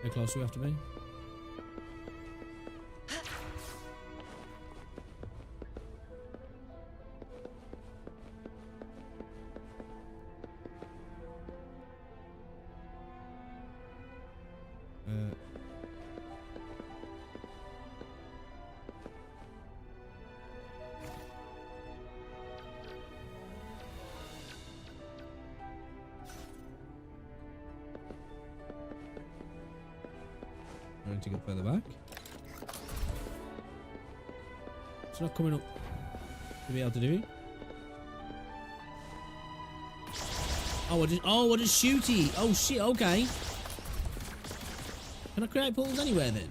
How close do we have to be? Going to get further back. It's not coming up to be able to do it. Oh, what a shooty. Oh shit, okay. Can I create portals anywhere then?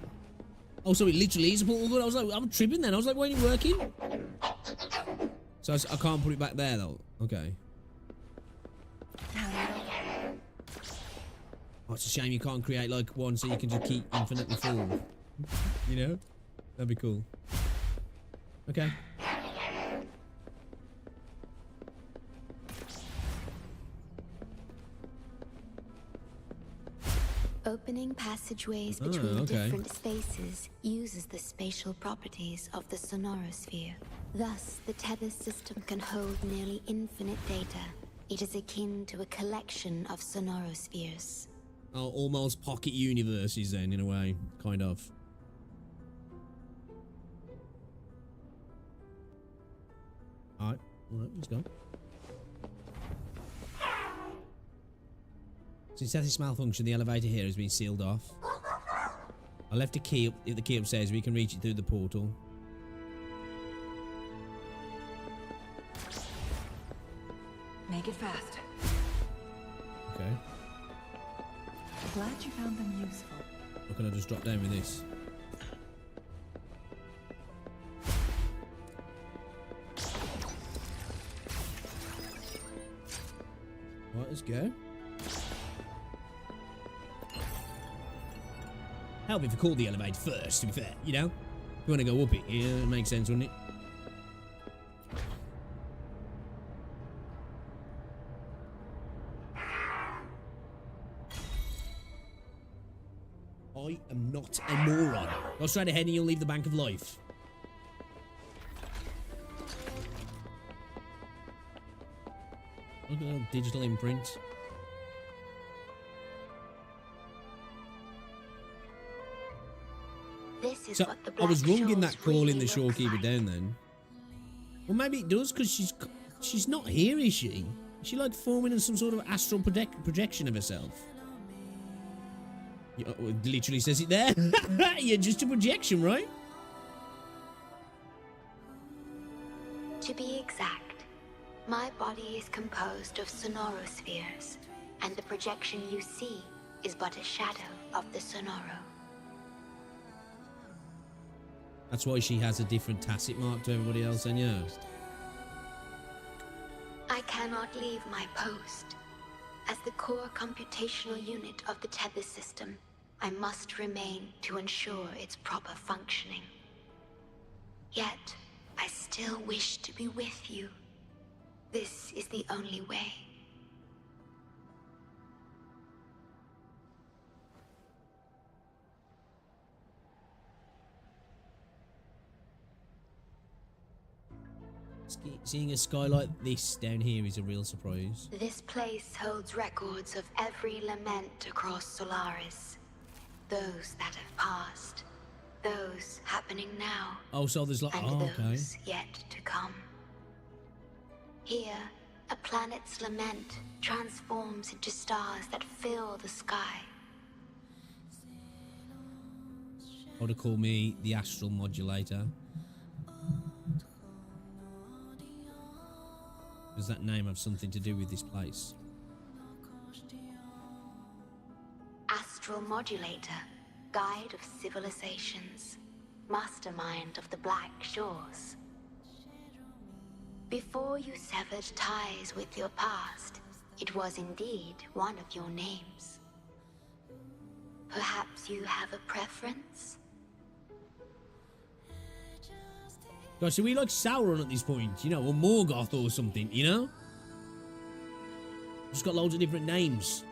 Oh, so it literally is a portal. I was like, I'm tripping then. I was like, why ain't it working? So I can't put it back there though. Okay. Oh, it's a shame you can't create like one so you can just keep infinitely full. You know? That'd be cool. Okay. Opening passageways between different spaces uses the spatial properties of the sonorosphere. Thus, the tether system can hold nearly infinite data. It is akin to a collection of sonorospheres. Oh, almost pocket universes then, in a way, kind of. Alright, let's go. Since Tethys malfunction, the elevator here has been sealed off. I left a key, the key upstairs, we can reach it through the portal. Make it fast. Okay. Glad you found them useful. Or can I just drop down with this? Right, let's go. Help if you call the elevator first, to be fair, you know? If you want to go up it, yeah, it makes sense, wouldn't it? I am not a moron. Go straight ahead and you'll leave the Bank of Life. Look at that digital imprint. This is So what the I was Black wrong in that Shores call in really the Shorekeeper looks down then. Well, maybe it does because she's not here, is she? Is she like forming some sort of astral projection of herself? It literally says it there. You're just a projection, right? To be exact, my body is composed of sonorospheres, and the projection you see is but a shadow of the sonoro. That's why she has a different tacit mark to everybody else, and yeah. I cannot leave my post. As the core computational unit of the tether system, I must remain to ensure its proper functioning. Yet, I still wish to be with you. This is the only way. Seeing a sky like this down here is a real surprise. This place holds records of every lament across Solaris. Those that have passed, those happening now, Oh, so there's like, and oh, okay. those yet to come. Here, a planet's lament transforms into stars that fill the sky. Or to call me the astral modulator. Does that name have something to do with this place? Astral Modulator, Guide of Civilizations, Mastermind of the Black Shores. Before you severed ties with your past, it was indeed one of your names. Perhaps you have a preference? Gosh, so we like Sauron at this point, you know, or Morgoth or something, you know? Just got loads of different names.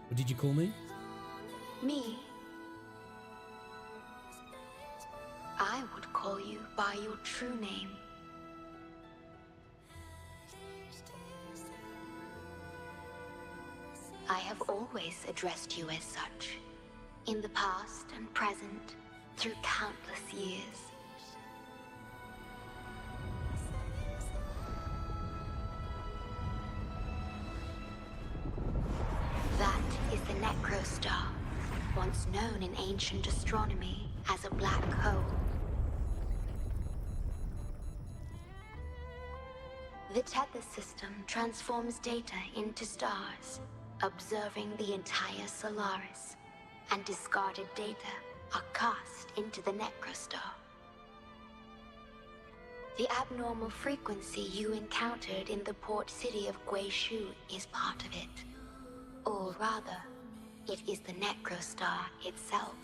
What did you call me? Me? I would call you by your true name. I have always addressed you as such, in the past and present, through countless years. That is the Necrostar, once known in ancient astronomy as a black hole. The Tethys system transforms data into stars, observing the entire Solaris, and discarded data are cast into the Necrostar. The abnormal frequency you encountered in the port city of Guishu is part of it. Or rather, it is the Necrostar itself.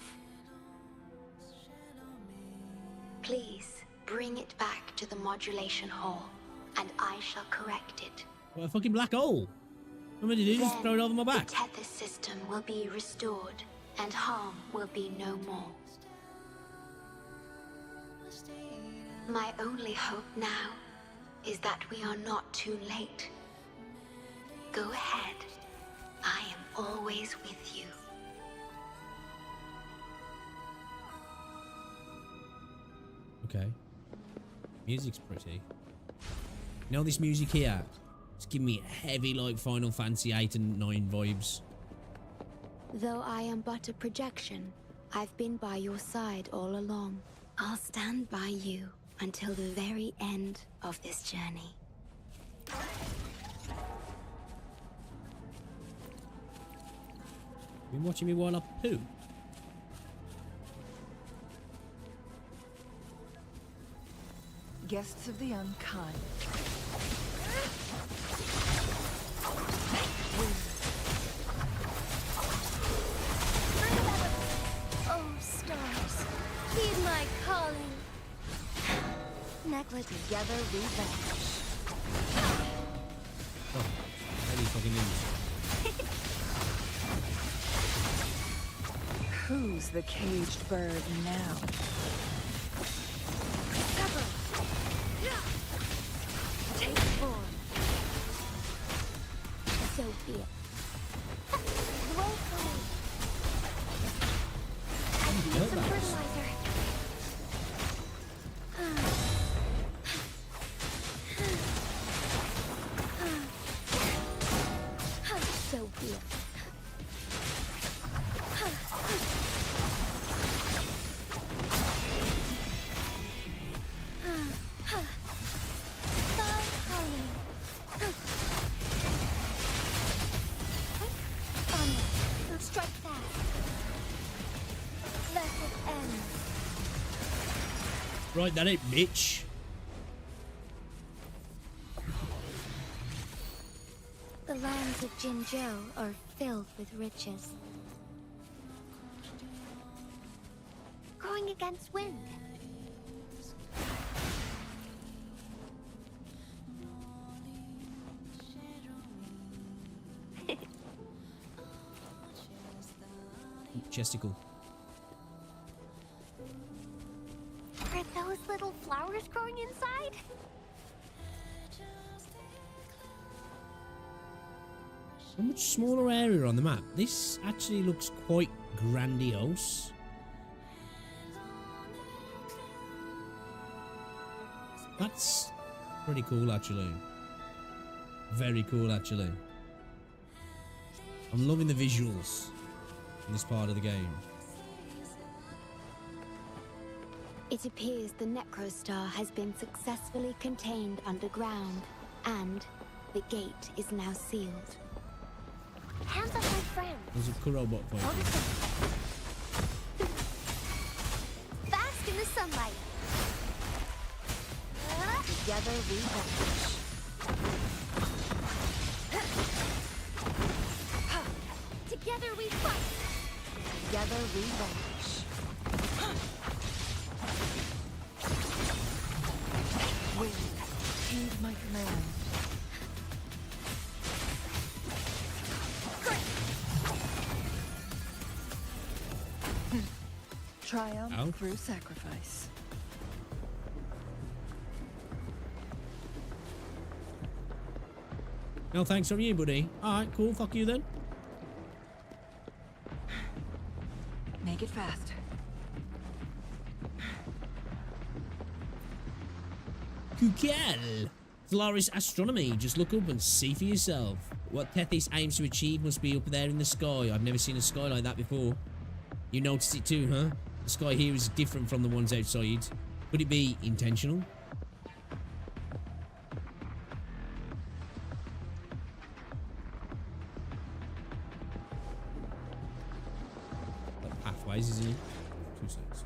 Please, bring it back to the modulation hall, and I shall correct it. What a fucking black hole! What am I gonna do? Just throw it over my back? The Tethys system will be restored, and harm will be no more. My only hope now is that we are not too late. Go ahead. I am always with you. Okay. Music's pretty. You know this music here? It's giving me heavy like Final Fantasy 8 and 9 vibes. Though I am but a projection, I've been by your side all along. I'll stand by you until the very end of this journey. Been watching me while I poo. Guests of the unkind. Oh, stars, heed my calling. Necklace together we vanish. Oh, that is fucking news. Who's the caged bird now? Cover. Take form. So be it. Blow for me. I need some fertilizer. So be it. Strike fast. Let it end. Right, that ain't bitch. The lands of Jinzhou are filled with riches. Going against wind. Chesticle. Are those little flowers growing inside? A much smaller area on the map. This actually looks quite grandiose. That's pretty cool, actually. Very cool, actually. I'm loving the visuals in this part of the game. It appears the Necrostar has been successfully contained underground, and the gate is now sealed. Hands up, my friend. There's a Kurobot fighting. Bask in the sunlight. Together we vanish. Together we fight. Together we vanish. Wind, heed my command. Triumph Ow. through sacrifice. No thanks from you, buddy. Alright, cool. Fuck you then. Make it fast. Kukal! Valaris Astronomy. Just look up and see for yourself. What Tethys aims to achieve must be up there in the sky. I've never seen a sky like that before. You noticed it too, huh? The sky here is different from the ones outside. Could it be intentional? Like pathways, isn't it? 2 seconds.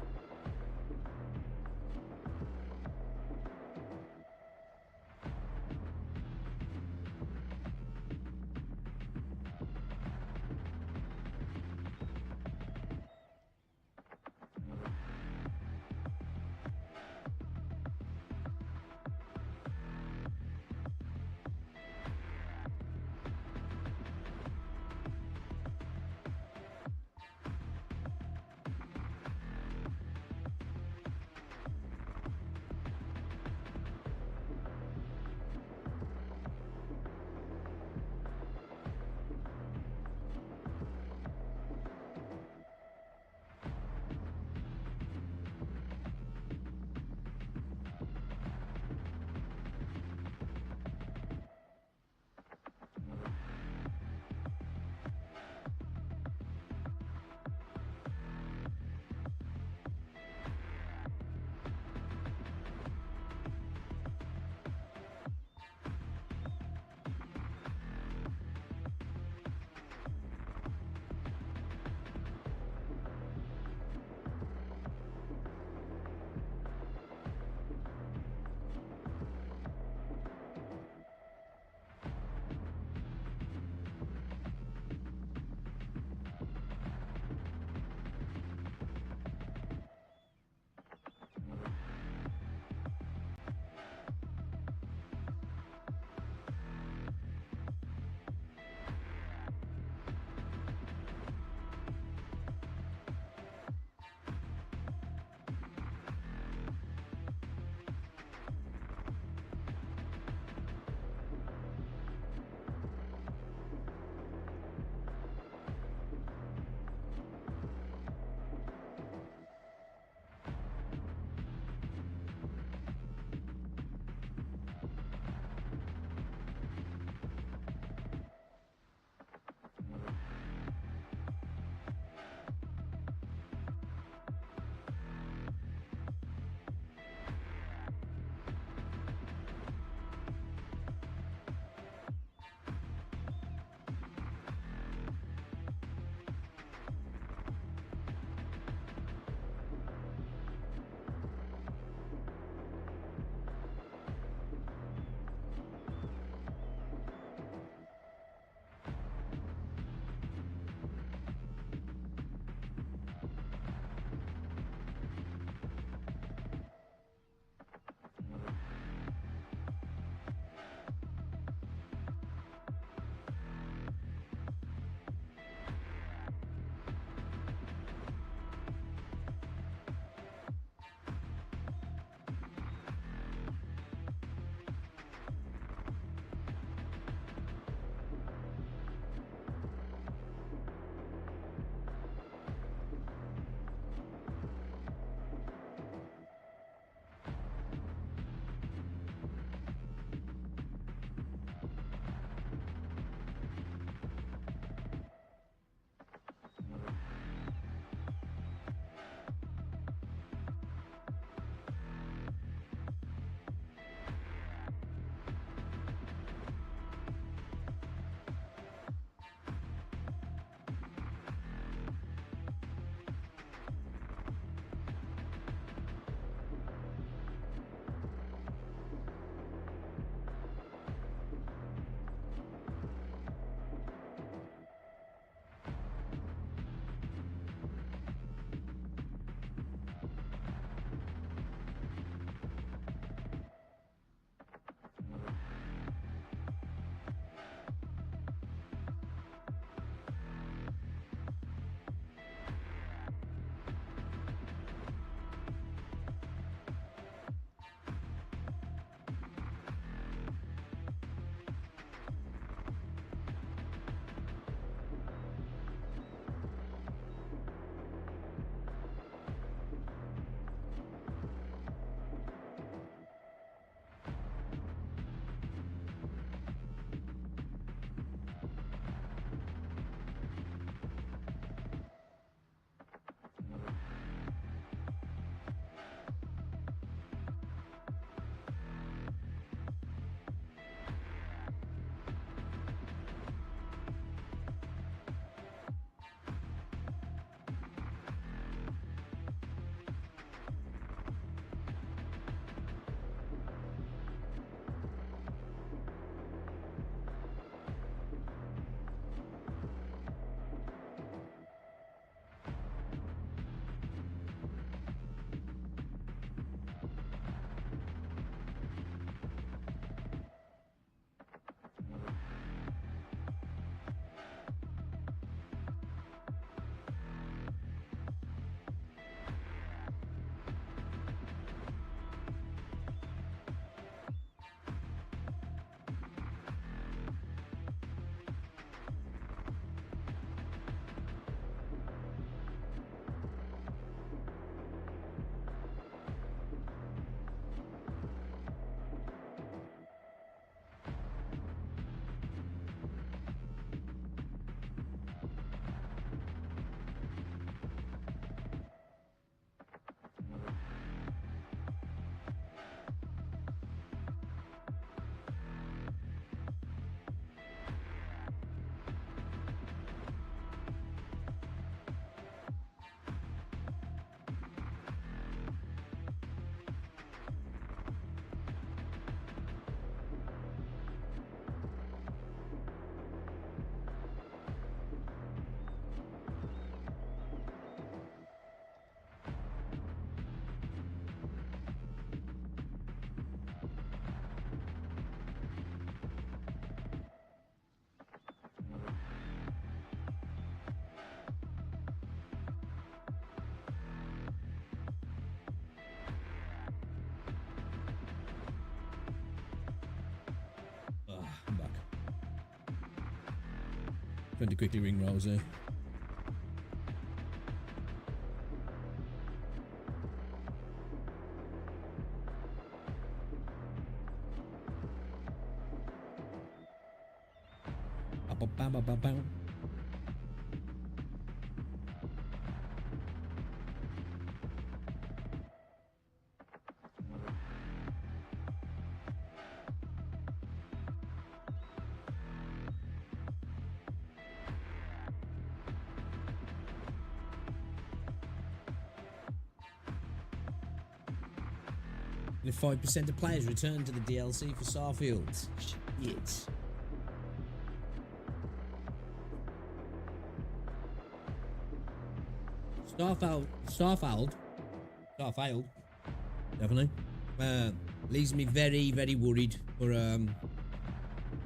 Trying to quickly ring Rosa. Ba-ba-ba-ba-ba. Only 5% of players return to the DLC for Starfield. Shit. Starfield, definitely. Leaves me very, very worried for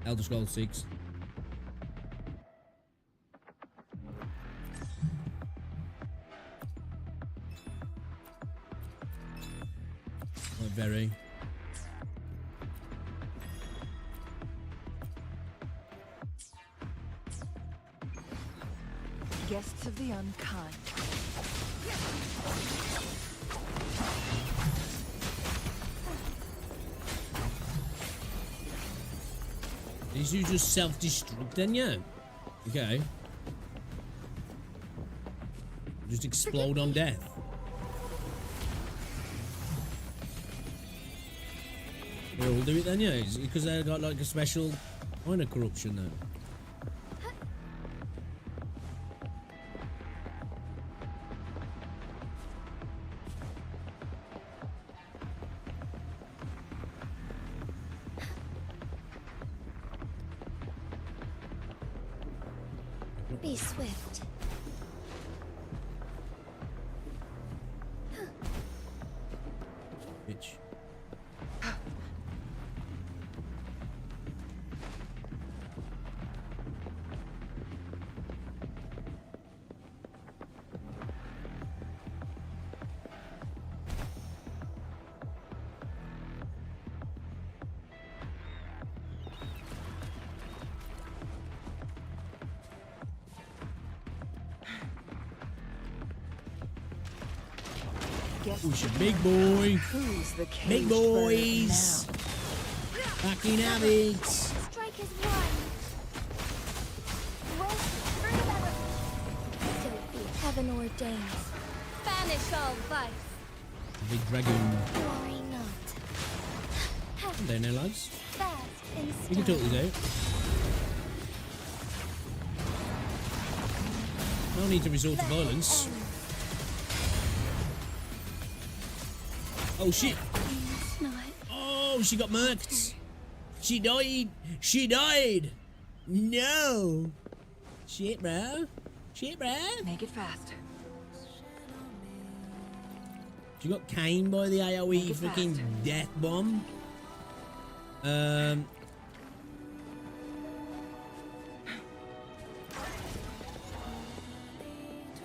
Elder Scrolls 6. Very. Guests of the unkind. These you just self-destruct then, yeah? Okay. Just explode on death. They all do it then, yeah? Is it because they got like a special kind of corruption then? Be swift. Bitch. Who's your big boy? Who's the Big caged boys. bird Back in habits. Strike is one. Roll through that. So be heaven ordains. Banish all vice. Big dragoon. Worry not. There now, lads. Fast and You can talk this out. No need to resort to violence. Oh shit! Oh, she got murked. She died. She died. No. Shit, bro. Shit, bro. Make it fast. She got caned by the AOE freaking death bomb.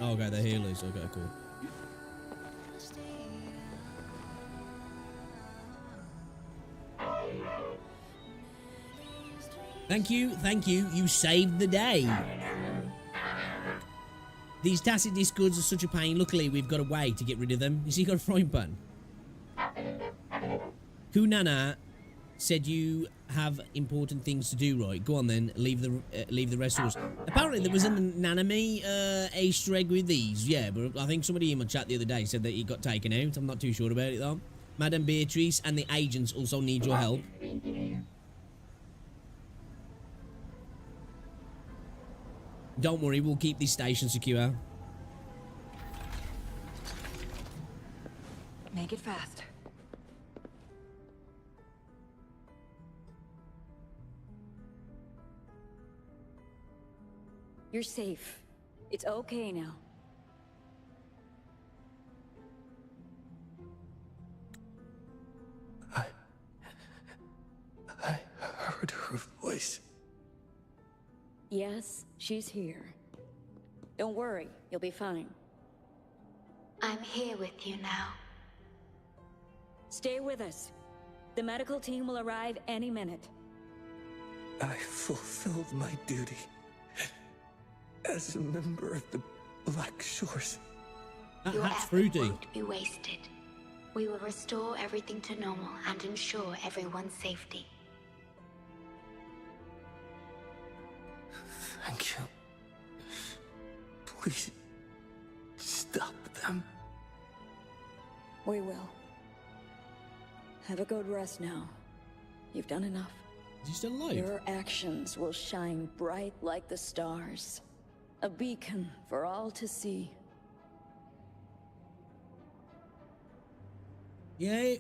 Okay, the healers. Okay, cool. Thank you, you saved the day. These tacit discords are such a pain. Luckily, we've got a way to get rid of them. You see, you got a frying pan. Kunana said you have important things to do, right? Go on then, leave the rest of us. Apparently, there was an Nanami Easter egg with these, yeah, but I think somebody in my chat the other day said that it got taken out. I'm not too sure about it, though. Madame Beatrice and the agents also need your help. Don't worry, we'll keep this station secure. Make it fast. You're safe. It's okay now. I heard her voice. Yes, she's here. Don't worry, you'll be fine. I'm here with you now. Stay with us. The medical team will arrive any minute. I fulfilled my duty. as a member of the Black Shores. That Your hat's effort fruity. won't be wasted. We will restore everything to normal and ensure everyone's safety. Thank you. Please stop them. We will. Have a good rest now. You've done enough. Is he still alive? Your actions will shine bright like the stars. A beacon for all to see. Yeah.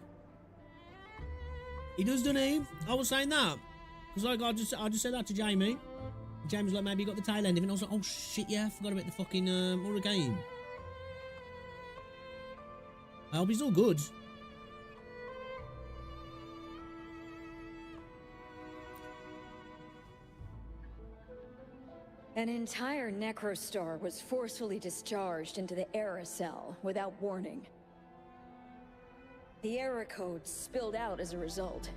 He does, doesn't he? I was saying that. Because like I just said that to Jamie. Jamie was like, maybe he got the tail end of it. And I was like, oh shit, yeah, I forgot about the fucking hurricane. I hope he's all good. An entire Necrostar was forcefully discharged into the Aerocell without warning. The Era code spilled out as a result.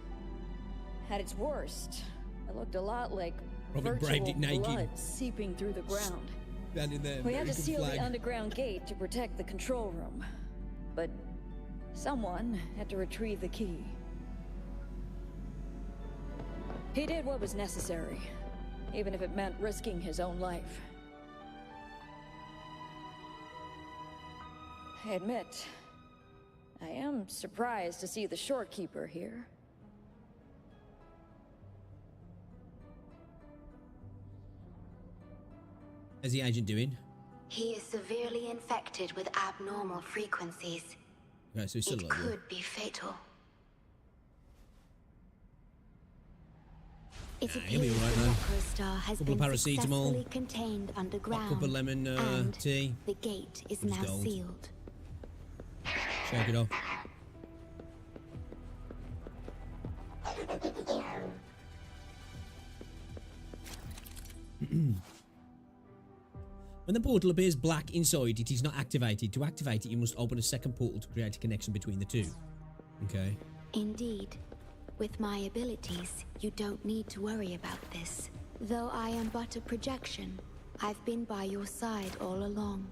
At its worst, it looked a lot like Robin braved virtual it naked. blood seeping through the ground. Standing there, We had to American seal flag. the underground gate to protect the control room. But someone had to retrieve the key. He did what was necessary, even if it meant risking his own life. I admit, I am surprised to see the Shorekeeper here. How's the agent doing? He is severely infected with abnormal frequencies. Right, so he's still It alive. could be fatal. It He'll be appears alright the now. Necrostar has Couple been paracetamol, successfully contained underground. Cup of lemon and tea. the gate is It was now gold. sealed. Shake it off. When the portal appears black inside, it is not activated. To activate it, you must open a second portal to create a connection between the two. Okay. Indeed. With my abilities, you don't need to worry about this. Though I am but a projection, I've been by your side all along.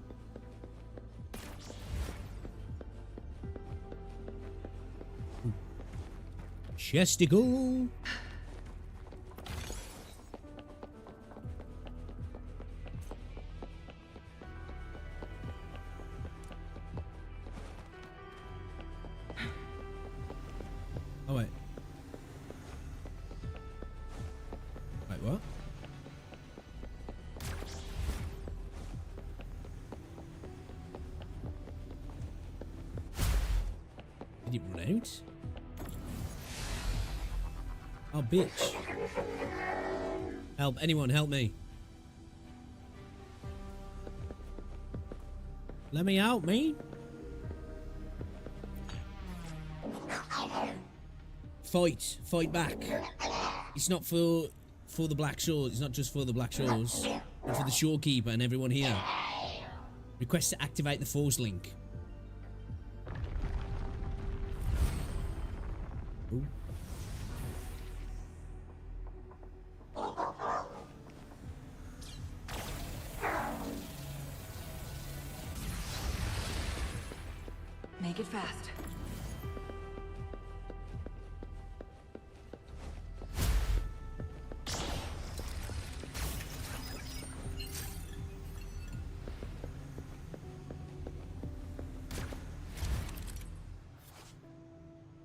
Chesticle. Oh wait. Wait, what? Did it run out? Oh, bitch. Help, anyone, help me. Let me out, me. Fight back. It's not for the Black Shores. It's not just for the Black Shores, but for the Shorekeeper and everyone here. Request to activate the Force link. Ooh. Make it fast.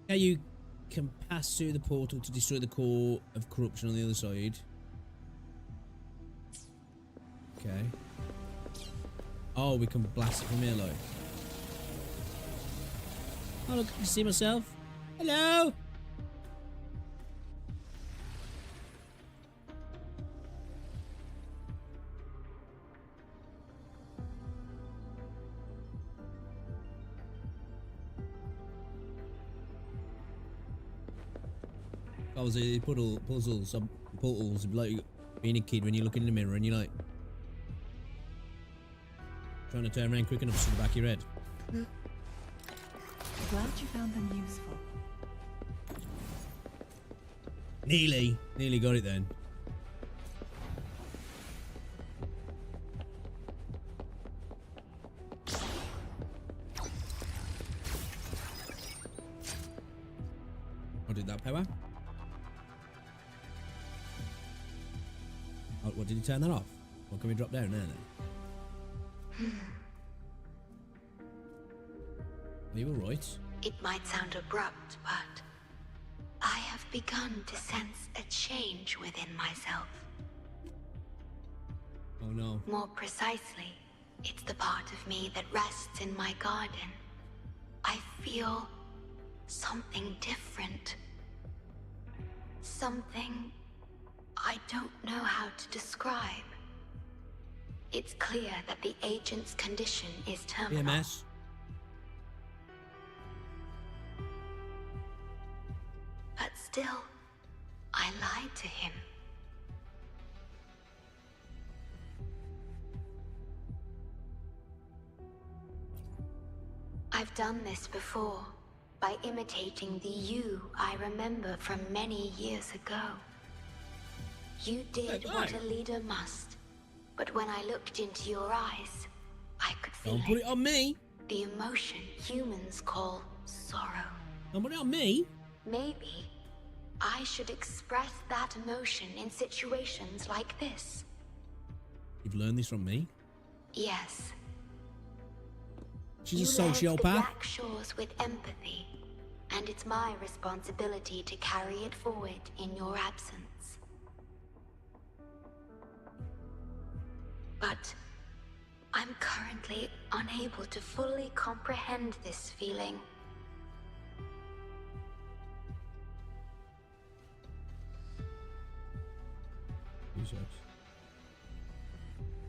Yeah, you can pass through the portal to destroy the core of corruption on the other side. Okay. Oh, we can blast it from here, like. Oh, look, I can see myself. Hello! I was a puzzles, portals, like being a kid when you look in the mirror and you're like trying to turn around quick enough to the back of your head. Glad you found them useful. Nearly got it then. Or did that power? Oh, what, did he turn that off? Or can we drop down now then? Are you alright? It might sound abrupt, but I have begun to sense a change within myself. Oh no. More precisely, it's the part of me that rests in my garden. I feel something different. Something I don't know how to describe. It's clear that the agent's condition is terminal. PMS. But still, I lied to him. I've done this before, by imitating the you I remember from many years ago. You did what a leader must, but when I looked into your eyes, I could feel Don't put it on me. the emotion humans call sorrow. Don't put it on me. Maybe I should express that emotion in situations like this. You've learned this from me. Yes. She's a You led the sociopath. Black Shores with empathy, and it's my responsibility to carry it forward in your absence. But I'm currently unable to fully comprehend this feeling.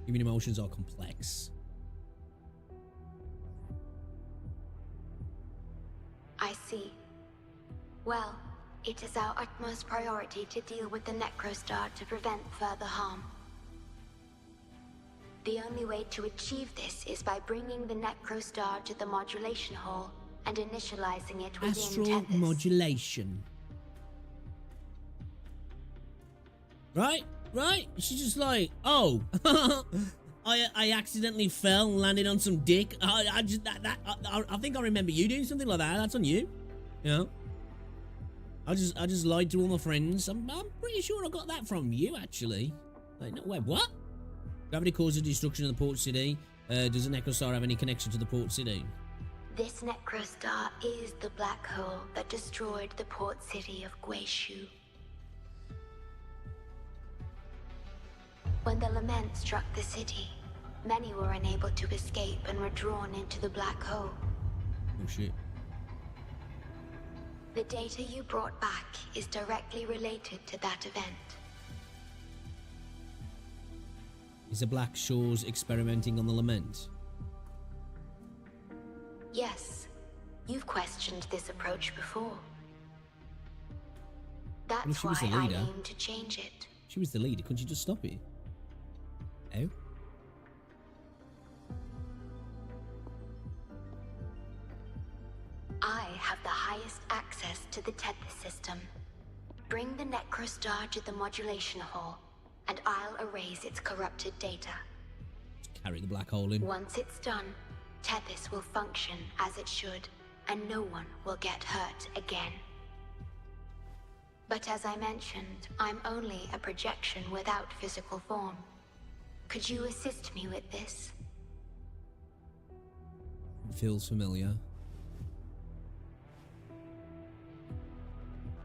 Human emotions are complex. I see. Well, it is our utmost priority to deal with the Necrostar to prevent further harm. The only way to achieve this is by bringing the Necrostar to the modulation hall and initializing it within Astral Tethys. modulation. Right? She's just like, oh, I accidentally fell and landed on some dick. I think I remember you doing something like that. That's on you. You know? I just lied to all my friends. I'm pretty sure I got that from you, actually. Like, no, wait, what? Gravity causes destruction of the port city. Does the Necrostar have any connection to the port city? This Necrostar is the black hole that destroyed the port city of Guishu. When the lament struck the city, many were unable to escape and were drawn into the black hole. Oh shit. The data you brought back is directly related to that event. Is the Black Shores experimenting on the lament? Yes, you've questioned this approach before. That's Well, if she was why the I leader. aim to change it. She was the leader. Couldn't you just stop it? Oh? I have the highest access to the Tethys system. Bring the Necrostar to the modulation hall, and I'll erase its corrupted data. Carry the black hole in. Once it's done, Tethys will function as it should, and no one will get hurt again. But as I mentioned, I'm only a projection without physical form. Could you assist me with this? It feels familiar.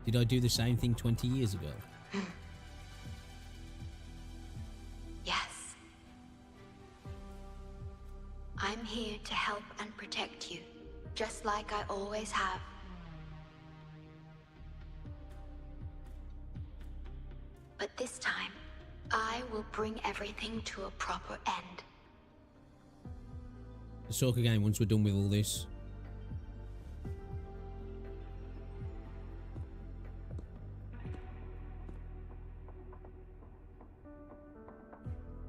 Did I do the same thing 20 years ago? Yes. I'm here to help and protect you, just like I always have. But this time, I will bring everything to a proper end. Let's talk again once we're done with all this.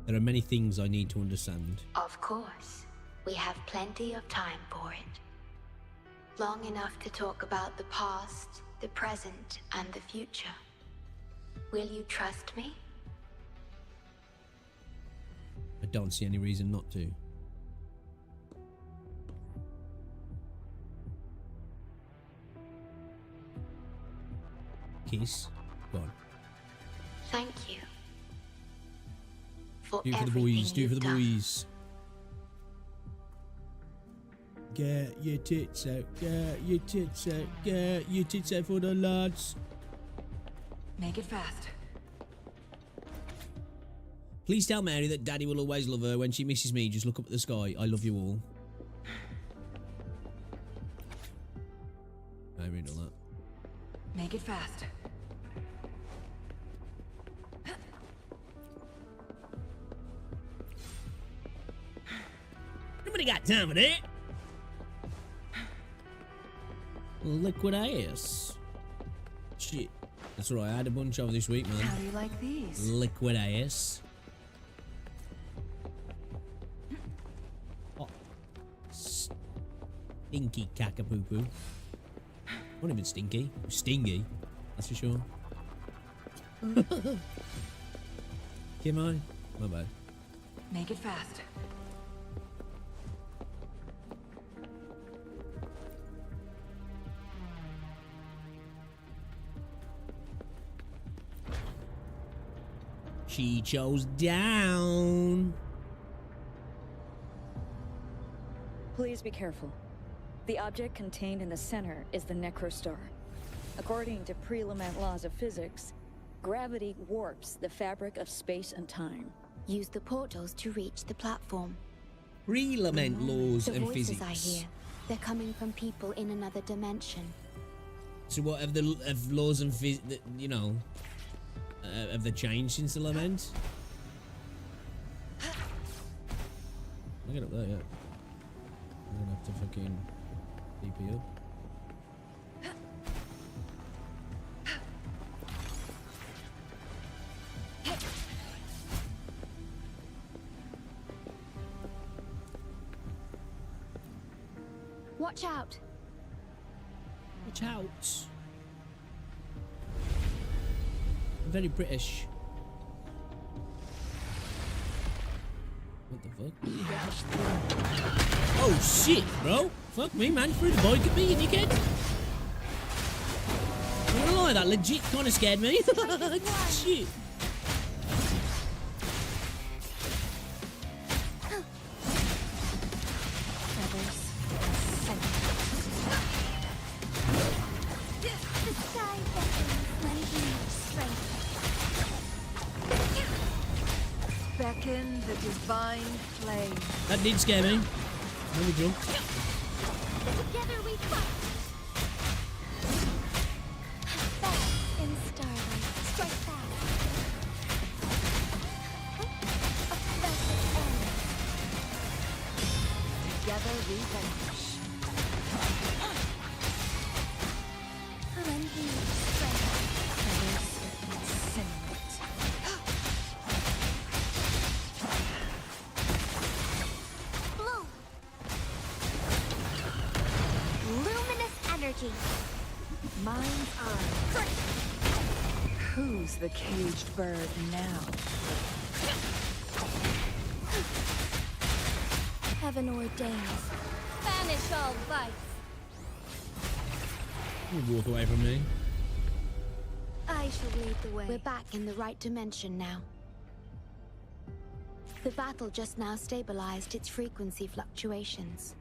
There are many things I need to understand. Of course, we have plenty of time for it. Long enough to talk about the past, the present, and the future. Will you trust me? I don't see any reason not to. kiss. Go on. Thank you. For Do it for the everything boys. Do it for you've the done. boys. Get your tits out. Get your tits out. Get your tits out for the lads. Make it fast. Please tell Mary that Daddy will always love her. When she misses me, just look up at the sky. I love you all. I read all that. Make it fast. Nobody got time for that. Liquid ass. Shit. That's right. I had a bunch of this week, man. How do you like these? Liquid ass. Oh. Stinky caca-poo-poo. Not even stinky. Stingy. That's for sure. Come on. My bad. Make it fast. She chose down. Please be careful. The object contained in the center is the Necrostar. According to pre-Lament laws of physics, gravity warps the fabric of space and time. Use the portals to reach the platform. Pre-Lament laws The and voices physics. I hear, they're coming from people in another dimension. So what have the laws and you know, have they changed since the Lament? I'll get up there, yeah. I'm gonna have to fucking DP up. Watch out! Watch out! I'm very British. What the fuck? Oh shit, bro! Fuck me, man! Threw the bike at me, you dickhead! I'm gonna lie, that legit kind of scared me. Shit! Beckon the divine flame. That did scare me. Let me jump. Together we fight. Fast in starlight. Strike fast. A pleasant end. Together we vanish. Unending strength. Bloom. Luminous energy. Mind's eye. Who's the caged bird now? Heaven ordains. Banish all vice. You walk away from me. I shall lead the way. We're back in the right dimension now. The battle just now stabilized its frequency fluctuations.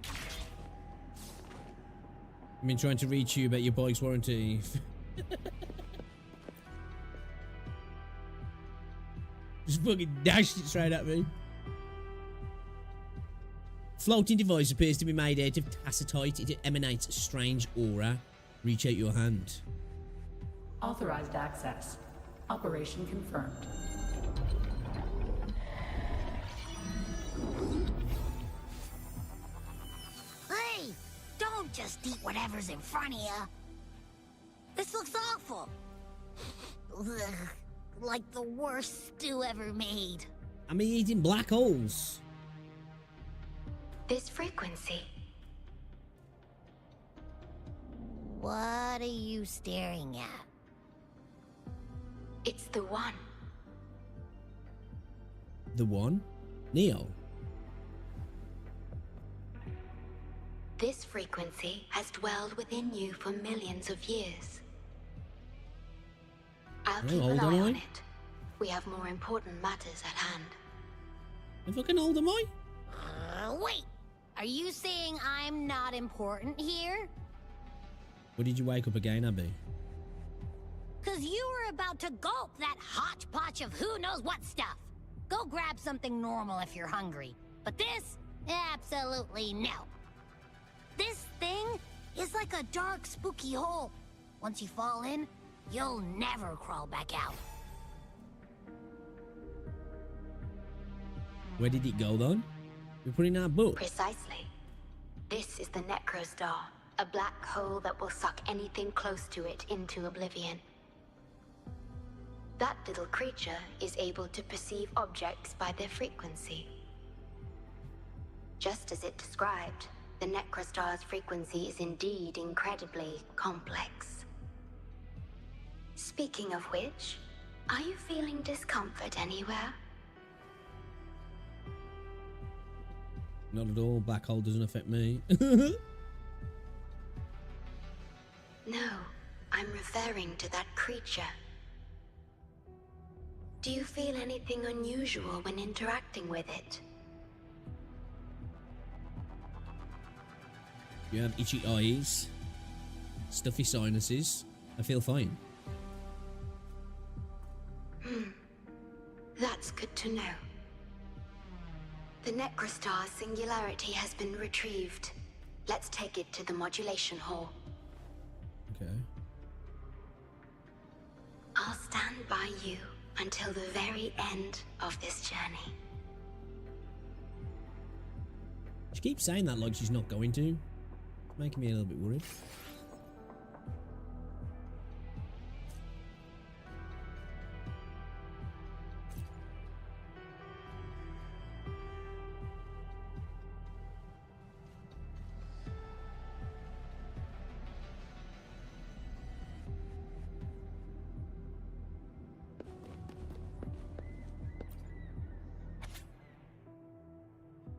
I've been trying to reach you about your bike's warranty. Just fucking dashed it straight at me. Floating device appears to be made out of tacitite. It emanates a strange aura. Reach out your hand. Authorized access. Operation confirmed. Hey! Don't just eat whatever's in front of you. This looks awful. Ugh, like the worst stew ever made. I'm eating black holes. This frequency. What are you staring at? It's the one. The one? Neo. This frequency has dwelled within you for millions of years. I'll Oh, keep hold an on, eye on oi. it. We have more important matters at hand. How fucking old am I? Wait, are you saying I'm not important here? When did you wake up again, Abby? Cause you were about to gulp that hodgepodge of who knows what stuff. Go grab something normal if you're hungry. But this, absolutely no. This thing is like a dark, spooky hole. Once you fall in, you'll never crawl back out. Where did it go then? We put in our book. Precisely. This is the Necrostar, a black hole that will suck anything close to it into oblivion. That little creature is able to perceive objects by their frequency. Just as it described, the Necrostar's frequency is indeed incredibly complex. Speaking of which, are you feeling discomfort anywhere? Not at all. Black hole doesn't affect me. No, I'm referring to that creature. Do you feel anything unusual when interacting with it? You have itchy eyes, stuffy sinuses. I feel fine. That's good to know. The Necrostar's singularity has been retrieved. Let's take it to the modulation hall. Okay. I'll stand by you until the very end of this journey. She keeps saying that like she's not going to. It's making me a little bit worried.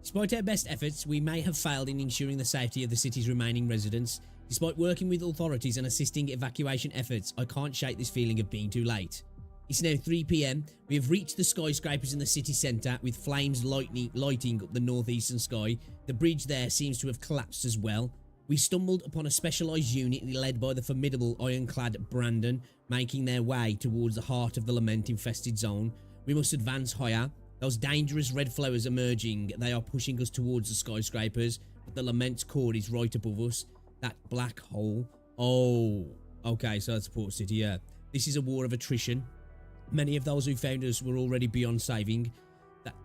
Despite our best efforts, we may have failed in ensuring the safety of the city's remaining residents. Despite working with authorities and assisting evacuation efforts, I can't shake this feeling of being too late. It's now 3 PM. We have reached the skyscrapers in the city centre, with flames lighting up the northeastern sky. The bridge there seems to have collapsed as well. We stumbled upon a specialised unit led by the formidable ironclad Brandon, making their way towards the heart of the lament-infested zone. We must advance higher. Those dangerous red flowers emerging, they are pushing us towards the skyscrapers, but the lament's core is right above us. That black hole. Oh, okay, so that's Port City, yeah. This is a war of attrition. Many of those who found us were already beyond saving.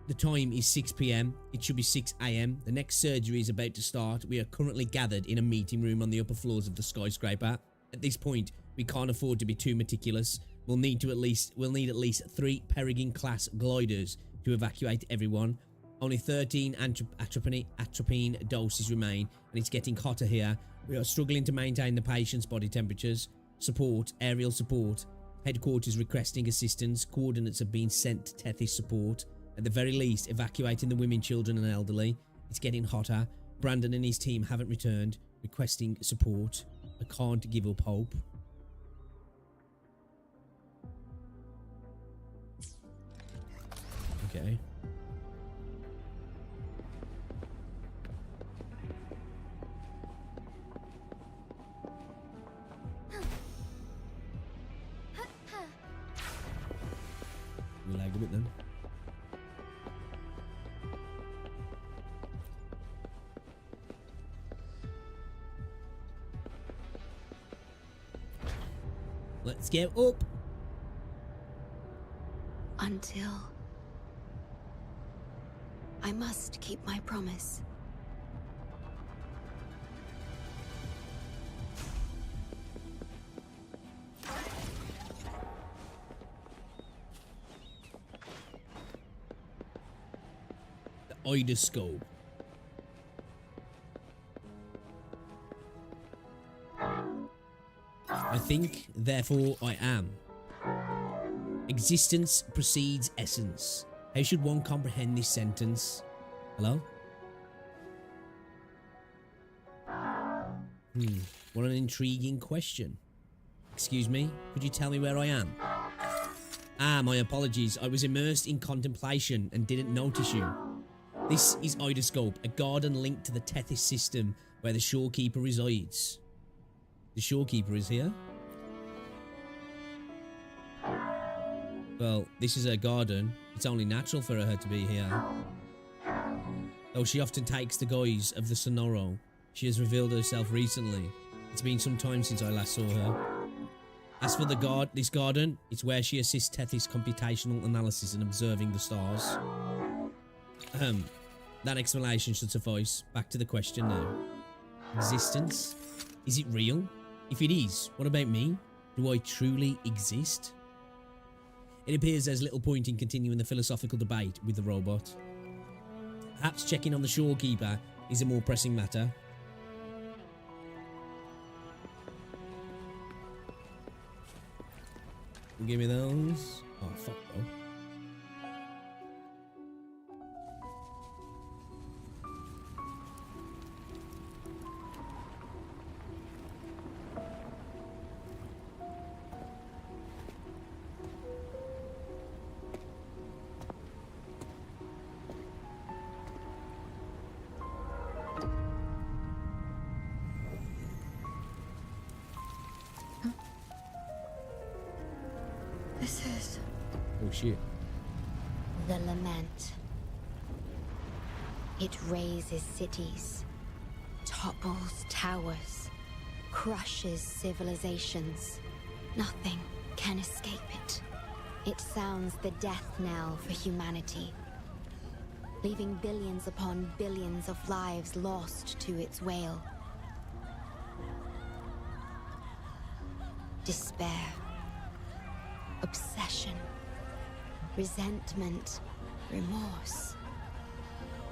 The time is 6 PM. It should be 6 AM. The next surgery is about to start. We are currently gathered in a meeting room on the upper floors of the skyscraper. At this point, we can't afford to be too meticulous. We'll need at least 3 Peregrine class gliders to evacuate everyone. Only 13 atropine doses remain, and it's getting hotter here. We are struggling to maintain the patient's body temperatures. Support, aerial support. Headquarters requesting assistance. Coordinates have been sent to Tethys support. At the very least, evacuating the women, children and elderly. It's getting hotter. Brandon and his team haven't returned. Requesting support. I can't give up hope. Okay. We lagged a bit then. Let's get up. Until I must keep my promise. The Idoscope. I think, therefore I am. Existence precedes essence. How should one comprehend this sentence? Hello? What an intriguing question. Excuse me, could you tell me where I am? Ah, my apologies. I was immersed in contemplation and didn't notice you. This is Idoscope, a garden linked to the Tethys system where the Shorekeeper resides. The Shorekeeper is here? Well, this is her garden. It's only natural for her to be here. Though she often takes the guise of the Sonoro, she has revealed herself recently. It's been some time since I last saw her. As for this garden, it's where she assists Tethys' computational analysis in observing the stars. That explanation should suffice. Back to the question now. Existence? Is it real? If it is, what about me? Do I truly exist? It appears there's little point in continuing the philosophical debate with the robot. Perhaps checking on the Shorekeeper is a more pressing matter. Give me those. Oh, fuck, bro. This is Oh shit. the lament. It razes cities, topples towers, crushes civilizations. Nothing can escape it. It sounds the death knell for humanity, leaving billions upon billions of lives lost to its wail. Despair, obsession, resentment, remorse.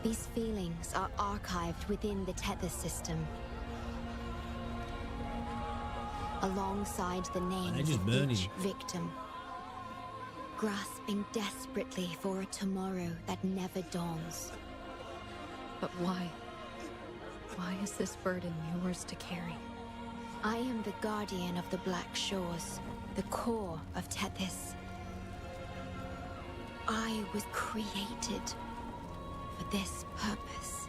These feelings are archived within the Tethys system, alongside the names of each victim, grasping desperately for a tomorrow that never dawns. But why? Why is this burden yours to carry? I am the guardian of the Black Shores, the core of Tethys. I was created for this purpose.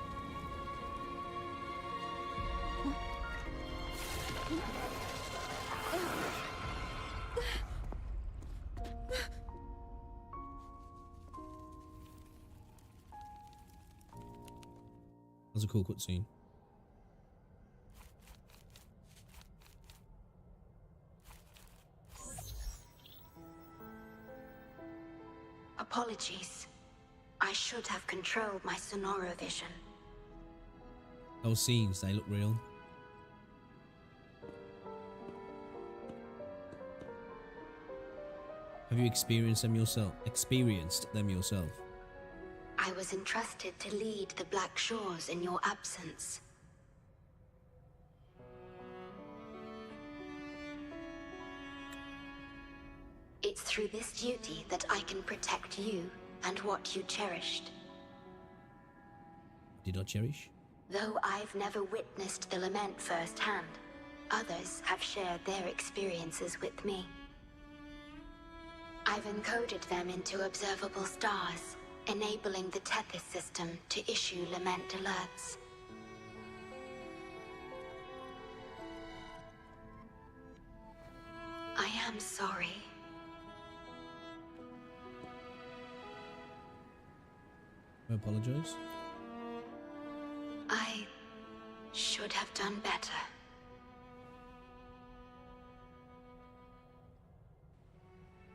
That was a cool cutscene. Apologies. I should have controlled my Sonoro vision. Those scenes, they look real. Have you experienced them yourself? I was entrusted to lead the Black Shores in your absence. It's through this duty that I can protect you and what you cherished. Did I cherish? Though I've never witnessed the lament firsthand, others have shared their experiences with me. I've encoded them into observable stars, enabling the Tethys system to issue lament alerts. I am sorry. I apologize. I should have done better.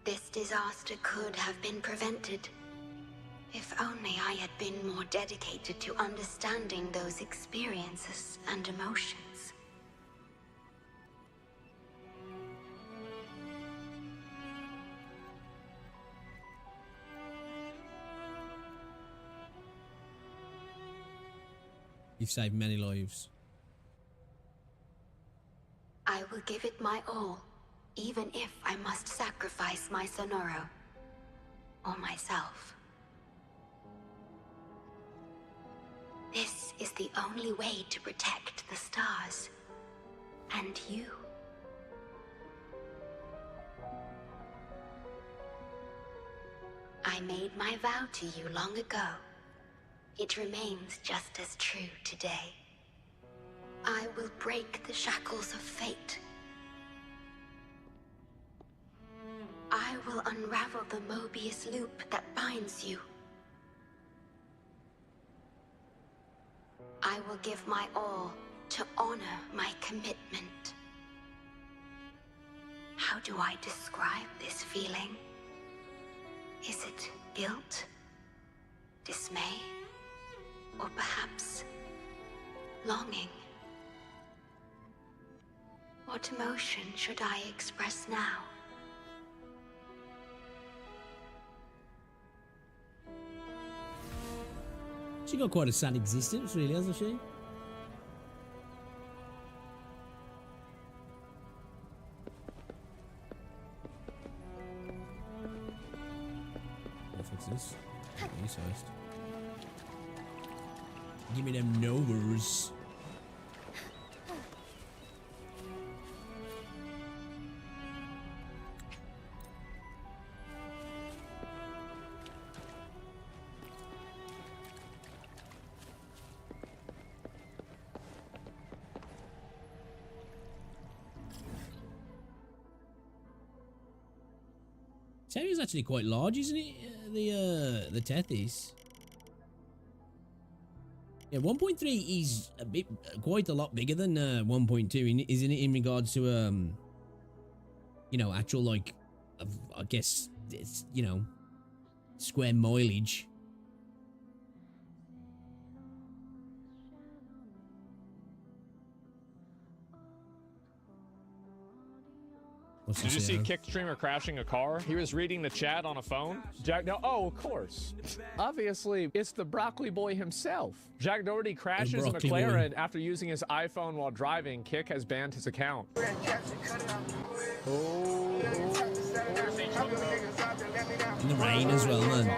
This disaster could have been prevented. If only I had been more dedicated to understanding those experiences and emotions. You've saved many lives. I will give it my all, even if I must sacrifice my Sonoro. Or myself. This is the only way to protect the stars. And you. I made my vow to you long ago, it remains just as true today. I will break the shackles of fate. I will unravel the Mobius loop that binds you. I will give my all to honor my commitment. How do I describe this feeling? Is it guilt, dismay, or perhaps longing? What emotion should I express now? She got quite a sad existence, really, hasn't she? What's this? These first. Give me them novers. Terrier's actually quite large, isn't it? The Tethys. Yeah, 1.3 is a bit, quite a lot bigger than 1.2, isn't it? In regards to you know, actual like, I guess it's, you know, square mileage. Did you see Kickstreamer crashing a car? He was reading the chat on a phone. Jack, no, oh, of course. Obviously, it's the Broccoli Boy himself. Jack Doherty crashes a McLaren after using his iPhone while driving. Kick has banned his account. In the rain as well, man.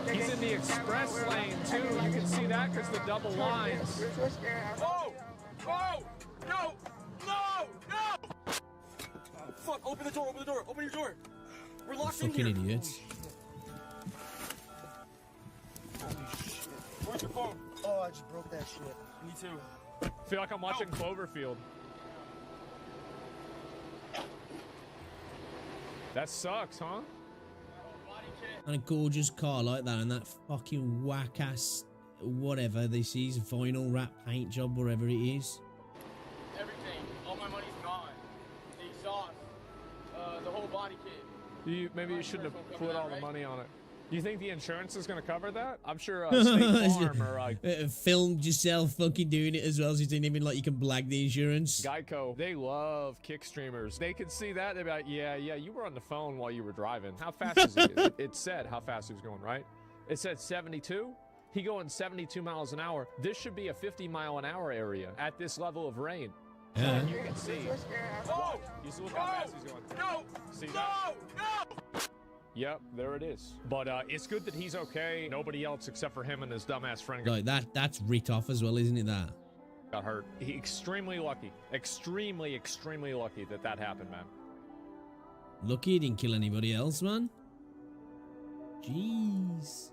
He's in the express lane, too. You can see that because the double lines. Oh! Oh! No! No! No! Fuck, open the door, open your door. We're locked in here. Fucking idiots. Holy shit. Where's your phone? Oh, I just broke that shit. Me too. I feel like I'm watching Cloverfield. That sucks, huh? And a gorgeous car like that, and that fucking whack ass whatever this is, vinyl wrap paint job, wherever it is. Everything. All my money's gone. The exhaust. The whole body kit. Maybe you shouldn't have put all the money on it. Do you think the insurance is going to cover that? I'm sure State Farm or filmed yourself fucking doing it as well, so you didn't even like you can blag the insurance. Geico, they love kick streamers. They can see that, they'd be like, yeah, you were on the phone while you were driving. How fast is it? It said how fast he was going, right? It said 72. He going 72 miles an hour. This should be a 50-mile-an-hour area at this level of rain. Yeah. You can see. Oh! You see look how fast he's going. No! See that? No! Yep, there it is. But it's good that he's okay. Nobody else except for him and his dumbass friend. Like that's writ off as well, isn't it? That got hurt. He extremely lucky. Extremely lucky that happened, man. Lucky he didn't kill anybody else, man. Jeez.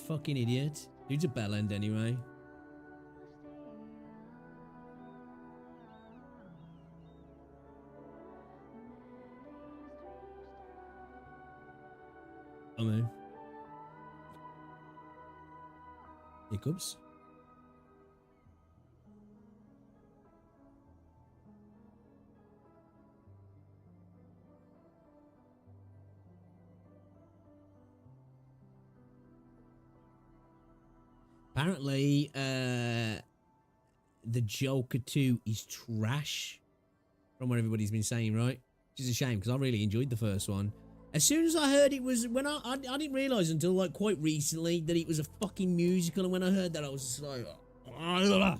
Fucking idiot. Dude's a bell end anyway. Oh no. Hiccups. Apparently, the Joker 2 is trash, from what everybody's been saying, right? Which is a shame, because I really enjoyed the first one. As soon as I heard it was, when I didn't realise until like quite recently that it was a fucking musical, and when I heard that I was just like, I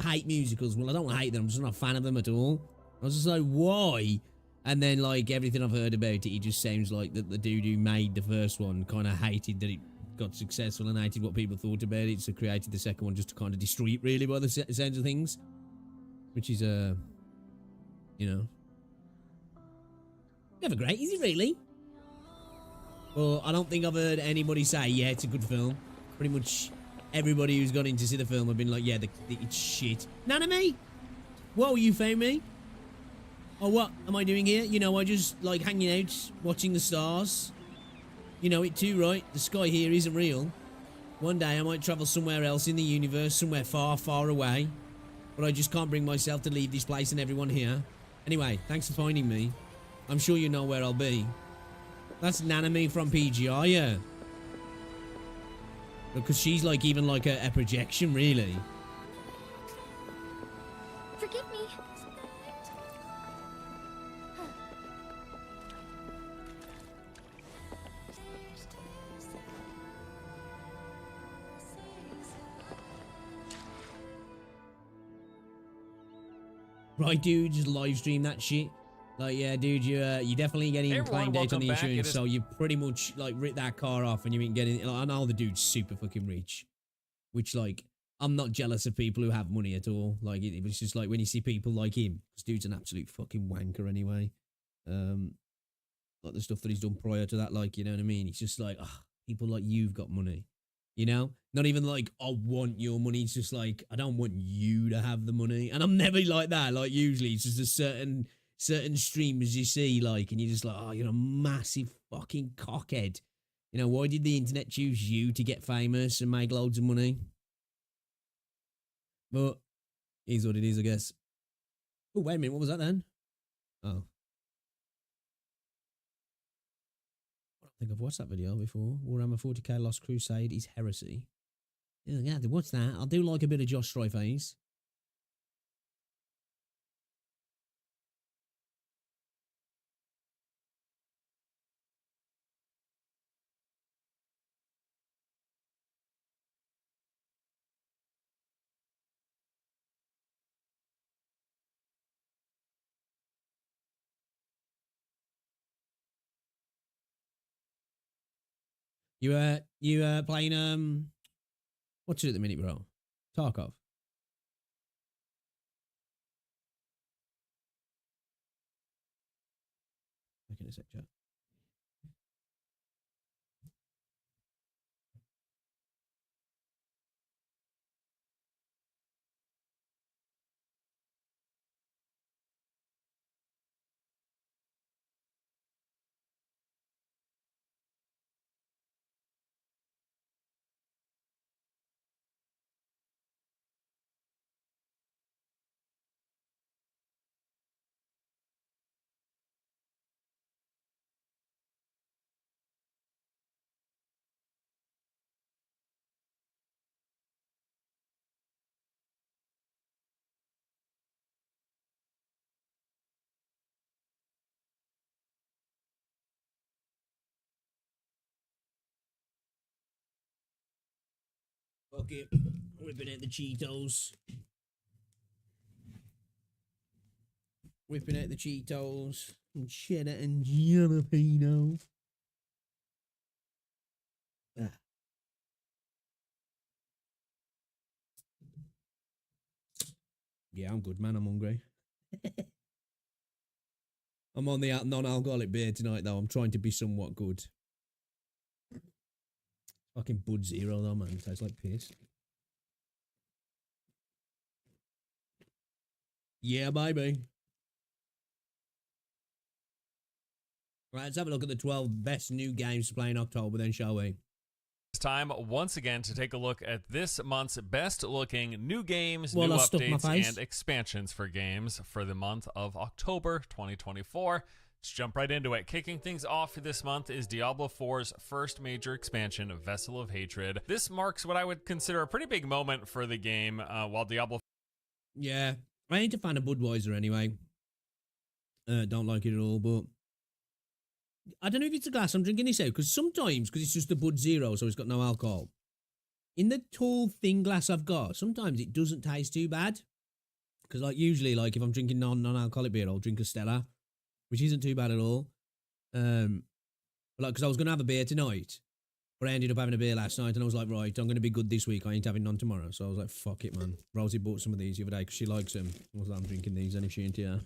hate musicals. Well, I don't hate them, I'm just not a fan of them at all. I was just like, why? And then like everything I've heard about it just sounds like that the dude who made the first one kind of hated that it got successful and hated what people thought about it, so created the second one just to kind of destroy it, really, by the sounds of things. Which is, you know, never great, is it really? But I don't think I've heard anybody say, yeah, it's a good film. Pretty much everybody who's gone in to see the film have been like, yeah, it's shit. Nanami? Whoa, you found me? Oh, what am I doing here? You know, I just like hanging out, watching the stars. You know it too, right? The sky here isn't real. One day I might travel somewhere else in the universe, somewhere far, far away. But I just can't bring myself to leave this place and everyone here. Anyway, thanks for finding me. I'm sure you know where I'll be. That's Nanami from PGI, yeah. Because she's like even like a projection, really. Forgive me. Right, dude, just live stream that shit. Like, yeah, dude, you're definitely getting Hey everyone, claim date on the welcome back. insurance, It is- so you pretty much like ripped that car off and you ain't getting. Like, I know the dude's super fucking rich, which like I'm not jealous of people who have money at all. Like it was just like when you see people like him, this dude's an absolute fucking wanker anyway. Like the stuff that he's done prior to that, like you know what I mean. It's just like people like you've got money, you know. Not even like I want your money. It's just like I don't want you to have the money, and I'm never like that. Like usually it's just a certain streamers you see, like, and you're just like, oh, you're a massive fucking cockhead. You know, why did the internet choose you to get famous and make loads of money? But is what it is, I guess. Oh, wait a minute, what was that then? Oh. I don't think I've watched that video before. Warhammer 40k Lost Crusade is heresy. Yeah, what's that? I do like a bit of Josh Striface. You playing what's it at the minute, bro? Tarkov. Making a sec, chat. Okay, whipping out the Cheetos. Whipping out the Cheetos and cheddar and jalapeno. Ah. Yeah, I'm good, man. I'm hungry. I'm on the non-alcoholic beer tonight, though. I'm trying to be somewhat good. Fucking Bud Zero, though, man. It tastes like piss. Yeah, baby. Right, let's have a look at the 12 best new games to play in October, then, shall we? It's time once again to take a look at this month's best looking new games, Well, new I stuck my updates, face. and expansions for games for the month of October 2024. Let's jump right into it. Kicking things off this month is Diablo 4's first major expansion, Vessel of Hatred. This marks what I would consider a pretty big moment for the game, while Diablo... Yeah, I ain't a fan of Budweiser anyway. Don't like it at all, but I don't know if it's a glass I'm drinking this out, because sometimes, because it's just a Bud Zero, so it's got no alcohol. In the tall, thin glass I've got, sometimes it doesn't taste too bad. Because like usually, like if I'm drinking non-alcoholic beer, I'll drink a Stella, which isn't too bad at all. But like, because I was going to have a beer tonight, but I ended up having a beer last night, and I was like, right, I'm going to be good this week. I ain't having none tomorrow. So I was like, fuck it, man. Rosie bought some of these the other day because she likes them. I was like, I'm drinking these, and if she ain't here.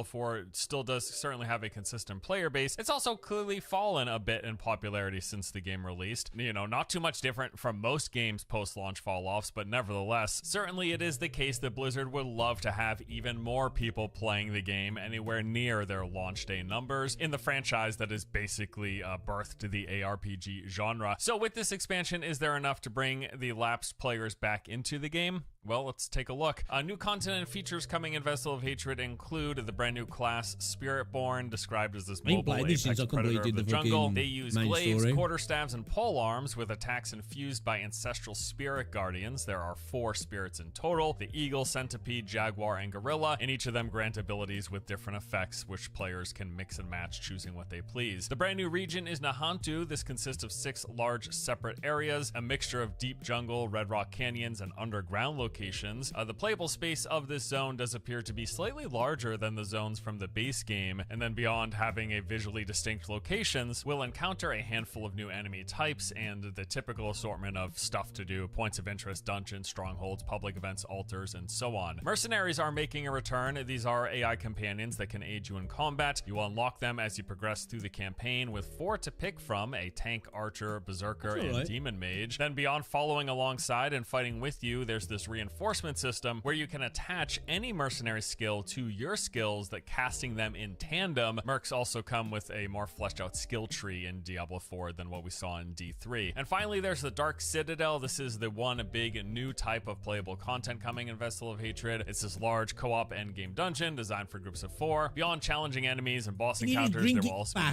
4 still does certainly have a consistent player base, it's also clearly fallen a bit in popularity since the game released. You know, not too much different from most games post-launch fall-offs, but nevertheless, certainly it is the case that Blizzard would love to have even more people playing the game anywhere near their launch day numbers in the franchise that is basically birthed the ARPG genre. So with this expansion, is there enough to bring the lapsed players back into the game? Well, let's take a look. New content and features coming in Vessel of Hatred include the brand new class Spiritborn, described as this mobile apex predator of the jungle. They use glaives, quarterstaves, and polearms with attacks infused by ancestral spirit guardians. There are 4 spirits in total: the eagle, centipede, jaguar, and gorilla, and each of them grant abilities with different effects, which players can mix and match, choosing what they please. The brand new region is Nahantu. This consists of 6 large separate areas, a mixture of deep jungle, red rock canyons, and underground locations. The playable space of this zone does appear to be slightly larger than the zones from the base game, and then beyond having a visually distinct locations, we'll encounter a handful of new enemy types and the typical assortment of stuff to do: points of interest, dungeons, strongholds, public events, altars, and so on. Mercenaries are making a return. These are AI companions that can aid you in combat. You will unlock them as you progress through the campaign, with 4 to pick from: a tank, archer, berserker, and demon mage. Then beyond following alongside and fighting with you, there's this reinforcement system where you can attach any mercenary skill to your skills, that casting them in tandem. Mercs also come with a more fleshed out skill tree in Diablo 4 than what we saw in D3. And finally, there's the Dark Citadel. This is the one big new type of playable content coming in Vessel of Hatred. It's this large co-op endgame dungeon designed for groups of 4. Beyond challenging enemies and boss encounters, there will also be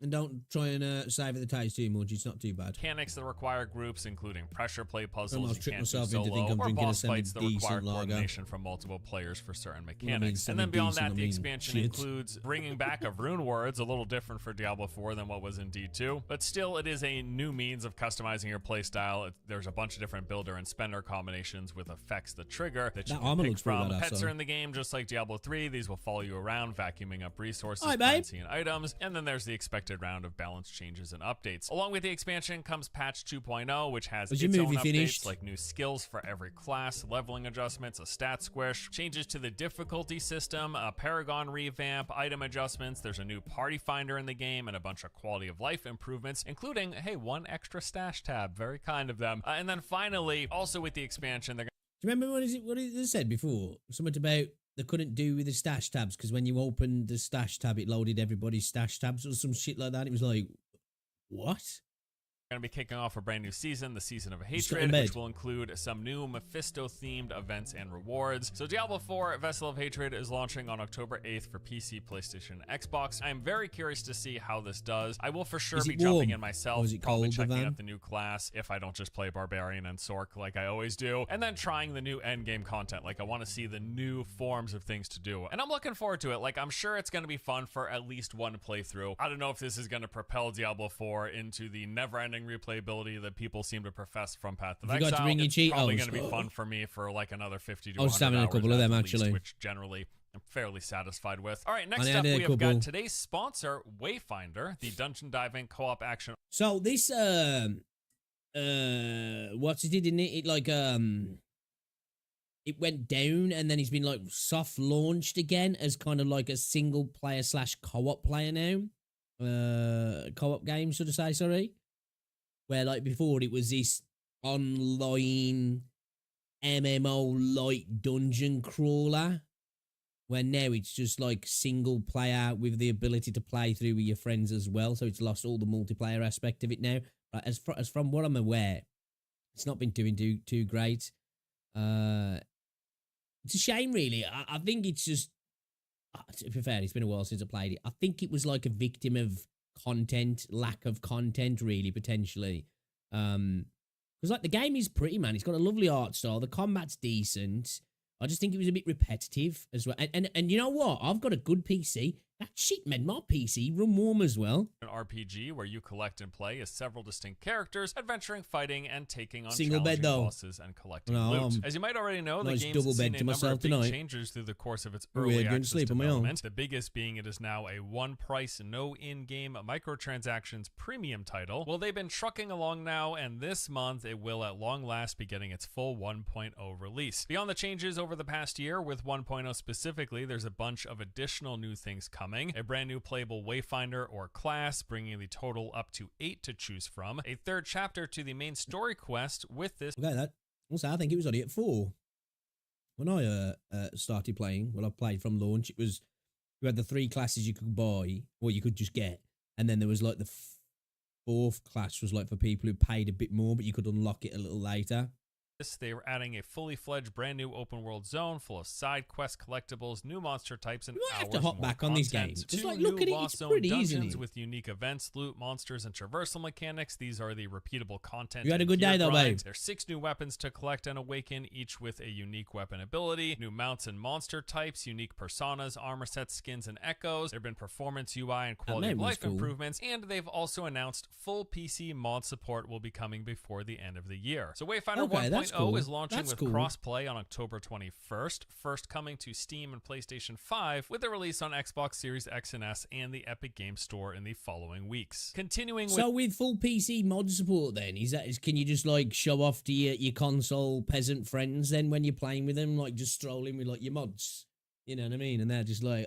and don't try and save the taste too much. It's not too bad. Mechanics that require groups, including pressure play puzzles you can't do solo, or boss fights that require coordination from multiple players for certain mechanics. And then beyond that, the expansion includes bringing back of rune words, a little different for Diablo 4 than what was in D2, but still it is a new means of customizing your playstyle. There's a bunch of different builder and spender combinations with effects that trigger that you can pick from. Pets are in the game just like Diablo 3. These will follow you around, vacuuming up resources, currency, and items. And then there's the expected round of balance changes and updates. Along with the expansion comes patch 2.0, which has its own updates like new skills for every class, leveling adjustments, a stat squish, changes to the difficulty system, a Paragon revamp, item adjustments. There's a new party finder in the game, and a bunch of quality of life improvements, including, hey, 1 extra stash tab. Very kind of them. And then finally, also with the expansion, they're Do you remember what it said before? Something about they couldn't do with the stash tabs because when you opened the stash tab, it loaded everybody's stash tabs or some shit like that. It was like, what? going to be kicking off a brand new season, the Season of Hatred, which will include some new Mephisto-themed events and rewards. So Diablo 4 Vessel of Hatred is launching on October 8th for PC, PlayStation, Xbox. I'm very curious to see how this does. I will for sure be jumping in myself, probably checking out the new class if I don't just play Barbarian and Sorc like I always do, and then trying the new endgame content. Like, I want to see the new forms of things to do, and I'm looking forward to it. Like, I'm sure it's going to be fun for at least one playthrough. I don't know if this is going to propel Diablo 4 into the never-ending replayability that people seem to profess from Path of Exile. It's probably going to be fun for me for like another 50 to 100 hours. I was having a couple of them actually, which generally I'm fairly satisfied with. All right, next up we have got today's sponsor, Wayfinder, the dungeon diving co-op action. So this what's it did in it? It like it went down and then it's been like soft launched again as kind of like a single player / co-op player now. Co-op game, should I say, sorry. Where like before it was this online MMO like dungeon crawler, where now it's just like single player with the ability to play through with your friends as well. So it's lost all the multiplayer aspect of it now. But as from what I'm aware, it's not been doing too great. It's a shame, really. I think it's just, to be fair, it's been a while since I played it. I think it was like a victim of content, lack of content, really, potentially. Because like the game is pretty, man. It's got a lovely art style. The combat's decent. I just think it was a bit repetitive as well. And you know what? I've got a good PC. That shit made my PC run warm as well. An RPG where you collect and play as several distinct characters, adventuring, fighting, and taking on Single challenging bed, though. bosses and collecting No, loot. As you might already know, nice the game's double seen bed a to number myself of big tonight. changes through the course of its Weird, early going to access sleep on my own. development. The biggest being it is now a one-price, no in-game microtransactions premium title. Well, they've been trucking along now, and this month it will at long last be getting its full 1.0 release. Beyond the changes over the past year, with 1.0 specifically, there's a bunch of additional new things coming. A brand new playable wayfinder or class, bringing the total up to 8 to choose from. A third chapter to the main story quest with this. Okay, that. Also, I think it was only at 4. When I started playing, I played from launch, it was, you had the 3 classes you could buy, or you could just get, and then there was like the 4th class was like for people who paid a bit more, but you could unlock it a little later. They were adding a fully fledged brand new open world zone full of side quest collectibles, new monster types, and You might have to hours hop more back on these content. games. Just 2 like, new look at it, Lost it's Zone pretty easy, dungeons isn't it? with unique events, loot, monsters, and traversal mechanics. These are the repeatable content. You had a and good gear day though, grinds. babe. There's 6 new weapons to collect and awaken, each with a unique weapon ability, new mounts and monster types, unique personas, armor sets, skins, and echoes. There have been performance, UI, and quality of name was life cool. improvements, and they've also announced full PC mod support will be coming before the end of the year. So Wayfinder Okay, 1.0 that's cool. is launching That's with cool. cross-play on October 21st, first coming to Steam and PlayStation 5, with a release on Xbox Series X and S and the Epic Games Store in the following weeks. Continuing So with with full PC mod support then, can you just like show off to your console peasant friends then when you're playing with them, like just strolling with like your mods? You know what I mean? And they're just like,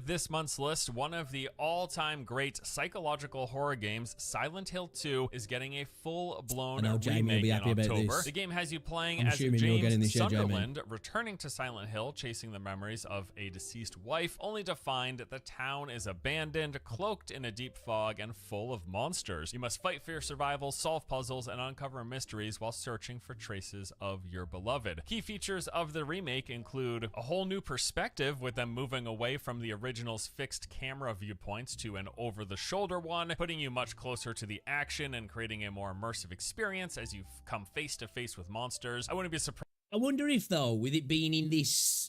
this month's list, one of the all-time great psychological horror games, Silent Hill 2, is getting a I full-blown know Jamie will remake be in happy about October. this. The game has you playing I'm as assuming you're getting James this, yeah, Jamie. Sunderland, returning to Silent Hill, chasing the memories of a deceased wife, only to find the town is abandoned, cloaked in a deep fog, and full of monsters. You must fight for your survival, solve puzzles, and uncover mysteries while searching for traces of your beloved. Key features of the remake include a whole new perspective, with them moving away from the original's fixed camera viewpoints to an over-the-shoulder one, putting you much closer to the action and creating a more immersive experience as you come face to face with monsters. I wouldn't be surprised. I wonder if though, with it being in this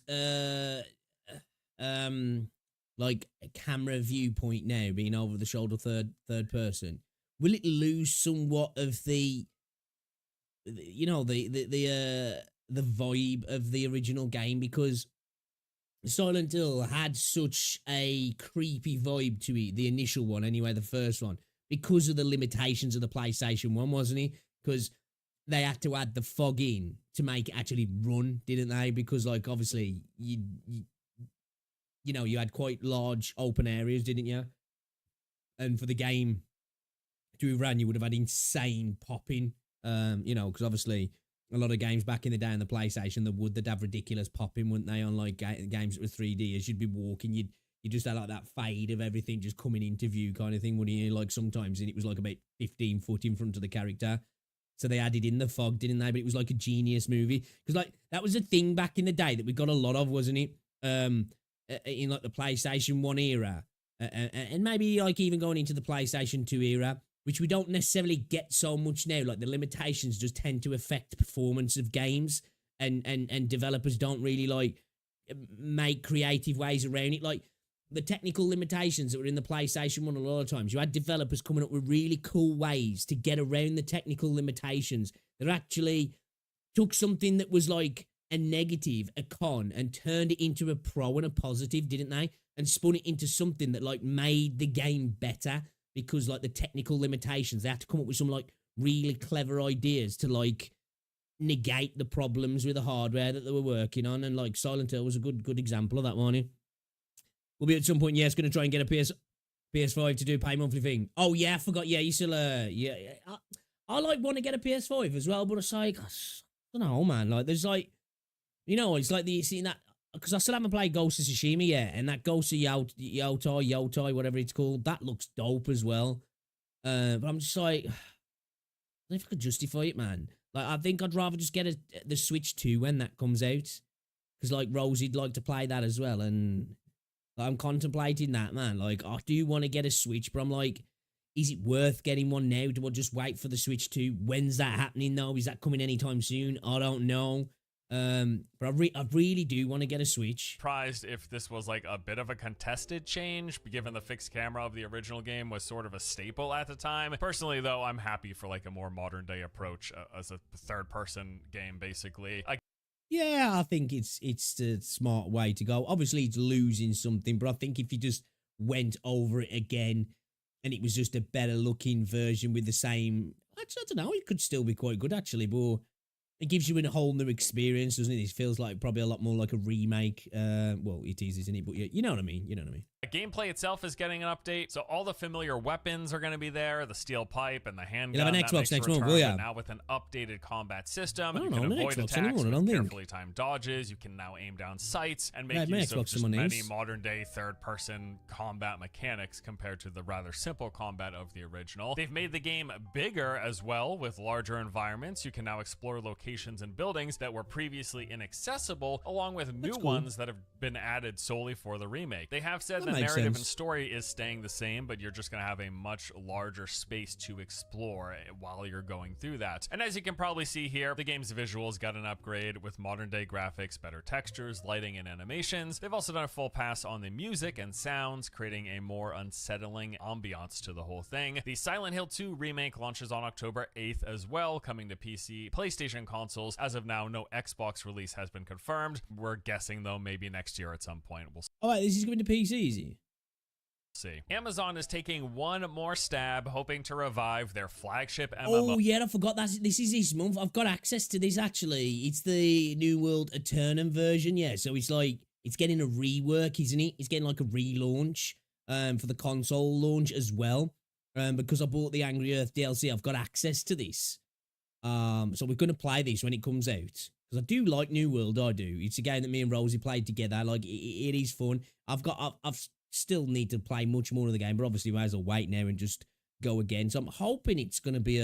like a camera viewpoint now, being over the shoulder third person, will it lose somewhat of the vibe of the original game? Because Silent Hill had such a creepy vibe to it, the initial one anyway, the first one, because of the limitations of the PlayStation 1, wasn't it? Because they had to add the fog in to make it actually run, didn't they? Because like obviously you had quite large open areas, didn't you? And for the game to have ran, you would have had insane popping, because obviously a lot of games back in the day on the PlayStation, they'd have ridiculous popping, wouldn't they, on like games that were 3D. As you'd be walking, you just had like that fade of everything just coming into view kind of thing, wouldn't you? Like sometimes, and it was like about 15 foot in front of the character. So they added in the fog, didn't they? But it was like a genius movie. Because like that was a thing back in the day that we got a lot of, wasn't it? In like the PlayStation 1 era. And maybe like even going into the PlayStation 2 era, which we don't necessarily get so much now. Like the limitations just tend to affect performance of games, and developers don't really like make creative ways around it. Like the technical limitations that were in the PlayStation 1 a lot of times, you had developers coming up with really cool ways to get around the technical limitations that actually took something that was like a negative, a con, and turned it into a pro and a positive, didn't they? And spun it into something that like made the game better. Because like the technical limitations, they had to come up with some like really clever ideas to like negate the problems with the hardware that they were working on. And like Silent Hill was a good example of that, wasn't it? We'll be at some point, yes, going to try and get a PS5 to do pay monthly thing. Oh yeah, I forgot. Yeah, you still I like want to get a PS5 as well, but it's like I don't know, man. Like there's like, it's like the seeing that. Because I still haven't played Ghost of Tsushima yet, and that Ghost of Yotai, whatever it's called, that looks dope as well. But I'm just like, I don't know if I could justify it, man. Like, I think I'd rather just get the Switch 2 when that comes out. Because, like, Rosie'd like to play that as well, and like, I'm contemplating that, man. Like, I do want to get a Switch, but I'm like, is it worth getting one now? Do I just wait for the Switch 2? When's that happening, though? Is that coming anytime soon? I don't know. But I really do want to get a Switch. Surprised if this was like a bit of a contested change, given the fixed camera of the original game was sort of a staple at the time. Personally, though, I'm happy for like a more modern day approach as a third person game, basically. Yeah, I think it's the smart way to go. Obviously, it's losing something, but I think if you just went over it again and it was just a better looking version with the same, I don't know, it could still be quite good actually, but it gives you a whole new experience, doesn't it? It feels like probably a lot more like a remake. Well, it is, isn't it? But you know what I mean. You know what I mean. The gameplay itself is getting an update, so all the familiar weapons are going to be there, the steel pipe and the handgun. You'll have an Xbox next month, will ya? Now with an updated combat system, I you don't can know, avoid Xbox attacks anymore, I don't with think. carefully timed dodges. You can now aim down sights and make Yeah, my use of Xbox just someone many else. modern-day third-person combat mechanics compared to the rather simple combat of the original. They've made the game bigger as well, with larger environments. You can now explore locations and buildings that were previously inaccessible, along with new cool. ones that have been added solely for the remake. They have said That the makes narrative sense. and story is staying the same, but you're just going to have a much larger space to explore while you're going through that. And as you can probably see here, the game's visuals got an upgrade with modern day graphics, better textures, lighting, and animations. They've also done a full pass on the music and sounds, creating a more unsettling ambiance to the whole thing. The Silent Hill 2 remake launches on October 8th as well, coming to PC, PlayStation consoles. As of now, no Xbox release has been confirmed. We're guessing though maybe next year at some point. We'll Oh, wait, this is going to PC, is it? see. Amazon is taking one more stab, hoping to revive their flagship MMO. Oh yeah, I forgot that this is this month. I've got access to this actually. It's the New World Eternum version, yeah. So it's like it's getting a rework, isn't it? It's getting like a relaunch for the console launch as well. Because I bought the Angry Earth DLC, I've got access to this. So we're gonna play this when it comes out. Because I do like New World, I do. It's a game that me and Rosie played together. Like it is fun. I've still need to play much more of the game, but obviously might as well wait now and just go again. So I'm hoping it's gonna be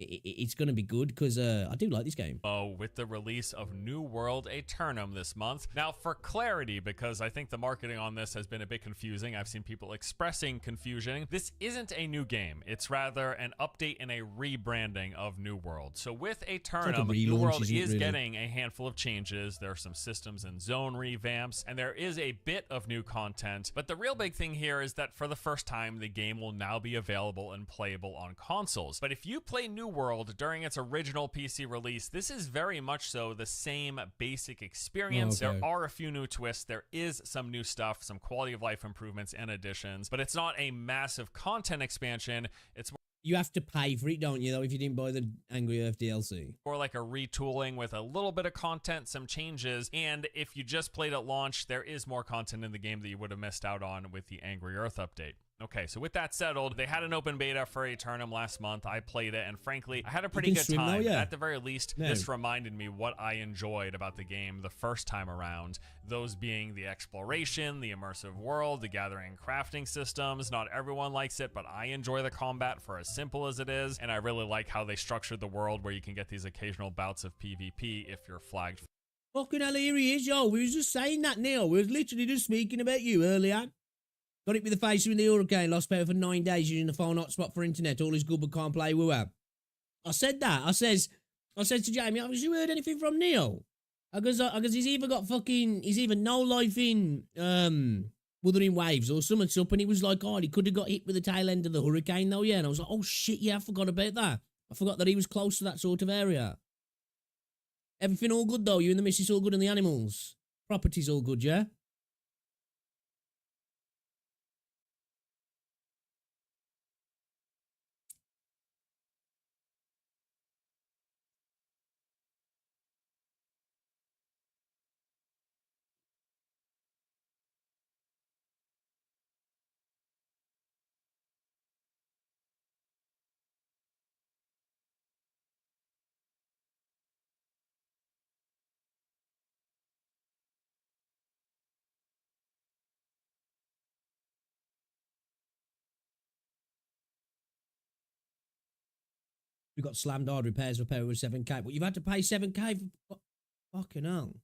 it's gonna be good because I do like this game. With the release of New World Eternum this month. Now, for clarity, because I think the marketing on this has been a bit confusing, I've seen people expressing confusion. This isn't a new game. It's rather an update and a rebranding of New World. So with Eternum, New World is getting a handful of changes. There are some systems and zone revamps, and there is a bit of new content. But the real big thing here is that for the first time, the game will now be available and playable on consoles. But if you play New World during its original PC release, this is very much so the same basic experience. Okay. There are a few new twists. There is some new stuff, some quality of life improvements and additions, but it's not a massive content expansion. It's You have to pay for it, don't you, though, if you didn't buy the Angry Earth DLC? more like a retooling with a little bit of content, some changes, and if you just played at launch, there is more content in the game that you would have missed out on with the Angry Earth update. Okay, so with that settled, they had an open beta for Eternum last month. I played it, and frankly, I had a pretty can good swim time. though, yeah. At the very least, Yeah. this reminded me what I enjoyed about the game the first time around, those being the exploration, the immersive world, the gathering and crafting systems. Not everyone likes it, but I enjoy the combat for as simple as it is, and I really like how they structured the world where you can get these occasional bouts of PvP if you're flagged. Fucking hell, here he is, yo. We was just saying that, Neil. We was literally just speaking about you earlier. Got it with the face in the hurricane, lost power for 9 days using the phone hotspot for internet. All is good but can't play WoW. I said that. I said to Jamie, have you heard anything from Neil? Because he's either no life in Wuthering Waves or something's up, and he was like, oh, he could have got hit with the tail end of the hurricane though, yeah. And I was like, oh shit, yeah, I forgot about that. I forgot that he was close to that sort of area. Everything all good though? You and the missus all good and the animals? Property's all good, yeah? We got slammed hard repairs for power with 7k, but you've had to pay 7k for fucking hell.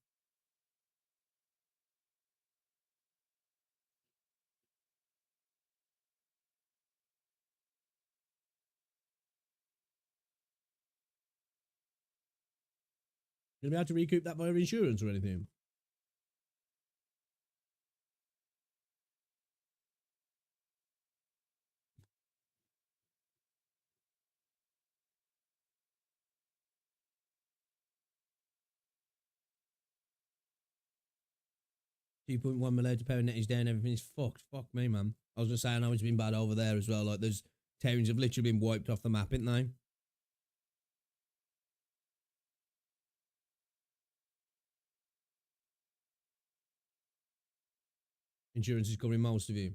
Gonna be able to recoup that via insurance or anything? $2.1 million to power net is down, everything is fucked. Fuck me, man. I was just saying how it's been bad over there as well. Like, there's towns have literally been wiped off the map, ain't they? Insurance is covering most of you.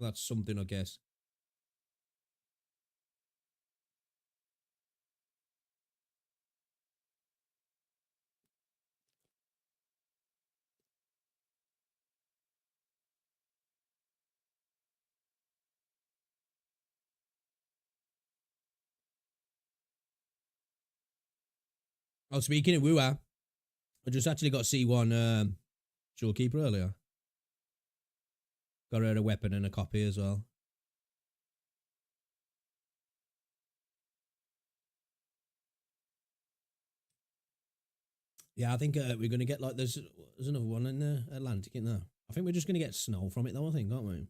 That's something, I guess. Oh, speaking of Wua, I just actually got C1 Shorekeeper earlier. Got her a weapon and a copy as well. Yeah, I think we're going to get like, there's another one in the Atlantic, isn't there? I think we're just going to get snow from it though, I think, aren't we?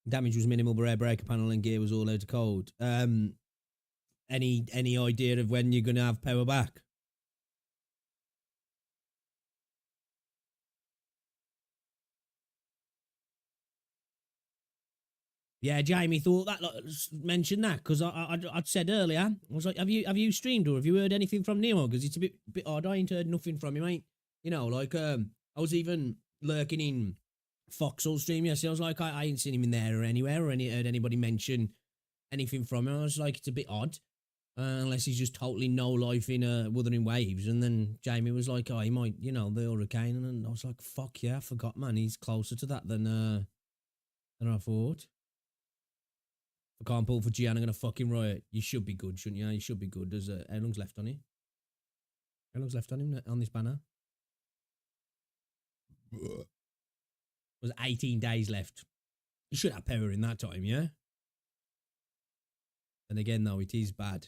Damage was minimal, but air breaker panel and gear was all out of code. Any idea of when you're going to have power back? Yeah, Jamie thought that, like, mentioned that, because I'd said earlier, I was like, have you streamed or have you heard anything from Nemo? Because it's a bit odd. I ain't heard nothing from him, mate. You know, like, I was even lurking in Foxhole stream yesterday. I was like, I ain't seen him in there or anywhere or heard anybody mention anything from him. I was like, it's a bit odd, unless he's just totally no life in Wuthering Waves. And then Jamie was like, oh, he might, you know, the hurricane. And I was like, fuck yeah, I forgot, man. He's closer to that than I thought. I can't pull for Gian, I'm gonna fucking riot. You should be good, shouldn't you? You should be good. There's how long's left on it? How long's left on him on this banner? Was 18 days left. You should have power in that time, yeah? And again, though, it is bad.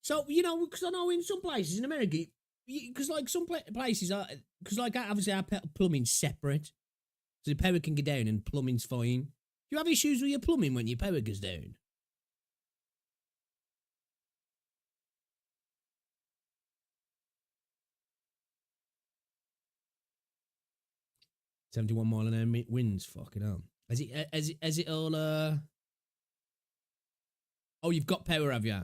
So, you know, because I know in some places in America, because like some places are, because like obviously our plumbing's separate. So the power can go down and plumbing's fine. Do you have issues with your plumbing when your power goes down? $71 mile an hour winds, fucking hell. Has it all Oh, you've got power, have you?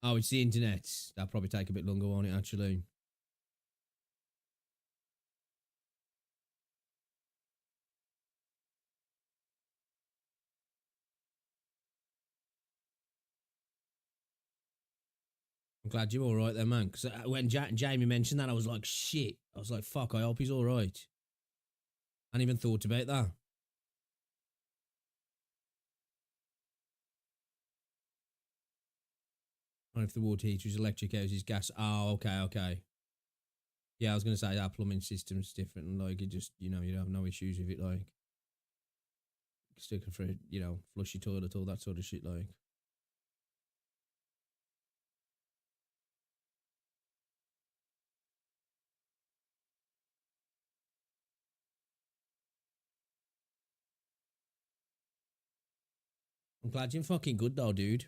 Oh, it's the internet. That'll probably take a bit longer, won't it, actually? I'm glad you're all right there, man. Because when Jamie mentioned that, I was like, shit. I was like, fuck, I hope he's all right. I hadn't even thought about that. Or if the water heater is electric, how's his gas? Oh, okay. Yeah, I was going to say our plumbing system's different. And like, it just, you know, you have no issues with it. Like, still for, you know, flush your toilet, all that sort of shit. Like, I'm glad you're fucking good though, dude.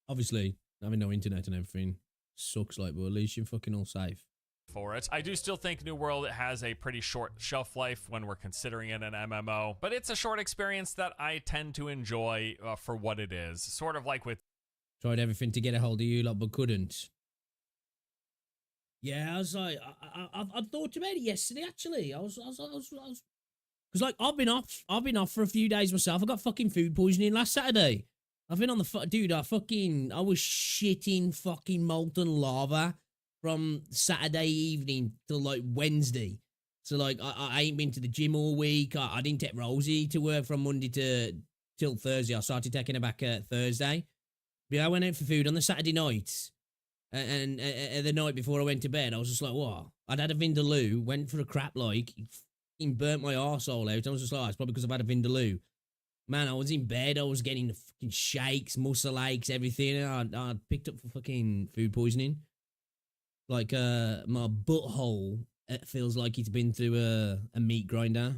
Obviously, having no internet and everything sucks, like, but at least you're fucking all safe. For it. I do still think New World has a pretty short shelf life when we're considering it an MMO, but it's a short experience that I tend to enjoy for what it is. Sort of like with... Tried everything to get a hold of you lot, but couldn't. Yeah, I was like, I thought about it yesterday, actually. I was because like I've been off for a few days myself. I got fucking food poisoning last Saturday. I've been on the dude. I was shitting fucking molten lava from Saturday evening till like Wednesday. So like I ain't been to the gym all week. I didn't take Rosie to work from Monday till Thursday. I started taking her back Thursday. But I went out for food on the Saturday night. And the night before I went to bed, I was just like, what? I'd had a Vindaloo, went for a crap like, burnt my arsehole out. I was just like, oh, it's probably because I've had a Vindaloo. Man, I was in bed. I was getting the fucking shakes, muscle aches, everything. I picked up for fucking food poisoning. Like, my butthole, it feels like it's been through a meat grinder.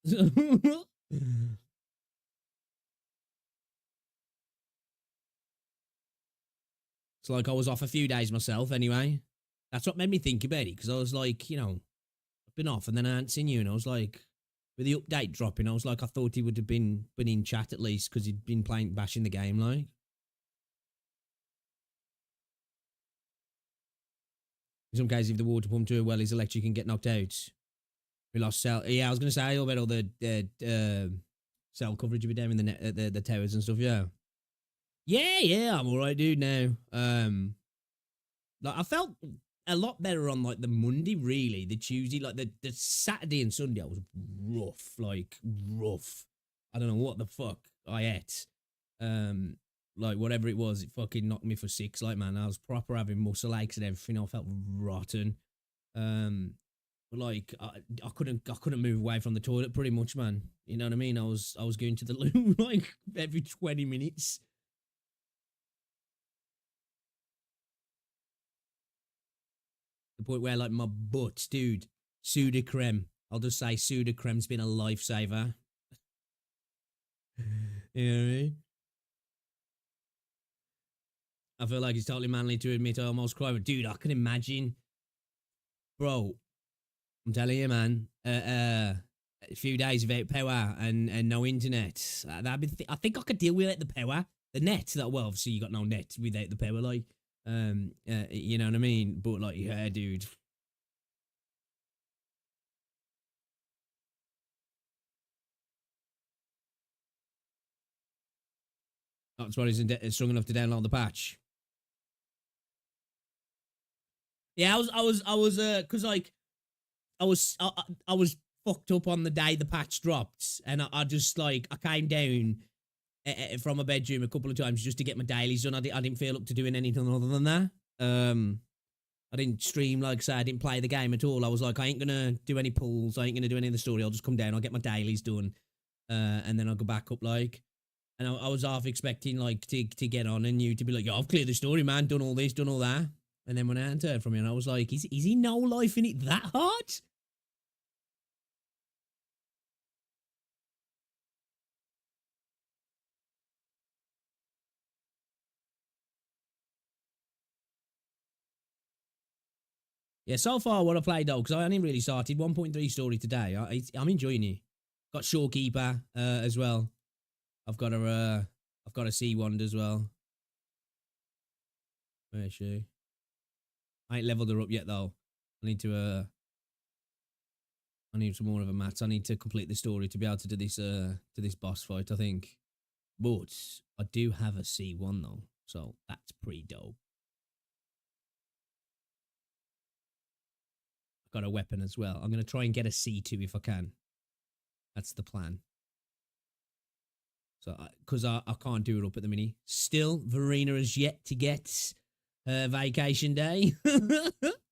It's like I was off a few days myself anyway. That's what made me think about it, because I was like, you know, I've been off and then I hadn't seen you, and I was like, with the update dropping, I was like, I thought he would have been in chat at least, because he'd been bashing the game, like. In some cases, if the water pump too well, his electric can get knocked out. We lost cell. Yeah, I was going to say all about all the cell coverage we down in the net, the towers and stuff, yeah. Yeah, I'm alright, dude, now. Like, I felt a lot better on, like, the Monday, really. The Tuesday, like, the Saturday and Sunday, I was rough. Like, rough. I don't know what the fuck I ate. Like, whatever it was, it fucking knocked me for six. Like, man, I was proper having muscle aches and everything. I felt rotten. But, like, I couldn't move away from the toilet pretty much, man. You know what I mean? I was going to the loo, like, every 20 minutes. The point where, like, my butt, dude, Sudocrem. I'll just say Sudocrem's been a lifesaver. You know what I mean? I feel like it's totally manly to admit I almost cried. But, dude, I can imagine. Bro, I'm telling you, man, a few days without power and no internet. That'd be I think I could deal without the power. The net, well, obviously you got no net without the power, like. You know what I mean? But, like, yeah, dude. That's why he's strong enough to download the patch. Yeah, I was, cause like, I was fucked up on the day the patch dropped, and I just, like, I came down from my bedroom a couple of times just to get my dailies done. I didn't feel up to doing anything other than that. I didn't stream, like, say, I didn't play the game at all. I was like, I ain't gonna do any pulls. I ain't gonna do any of the story. I'll just come down. I'll get my dailies done, and then I'll go back up, like. And I was half expecting, like, to get on and you to be like, yo, I've cleared the story, man. Done all this, done all that. And then when I hadn't heard from you, and I was like, is he no life in it that hard? Yeah, so far what I played though, because I only really started 1.3 story today. I'm enjoying it. Got Shorekeeper as well. I've got a Sea Wand as well. Where is she? I ain't leveled her up yet though. I need some more of a mats. I need to complete the story to be able to do this boss fight, I think. But I do have a C1 though, so that's pretty dope. I've got a weapon as well. I'm going to try and get a C2 if I can. That's the plan. So, because I can't do it up at the minute. Still, Verena has yet to get her vacation day.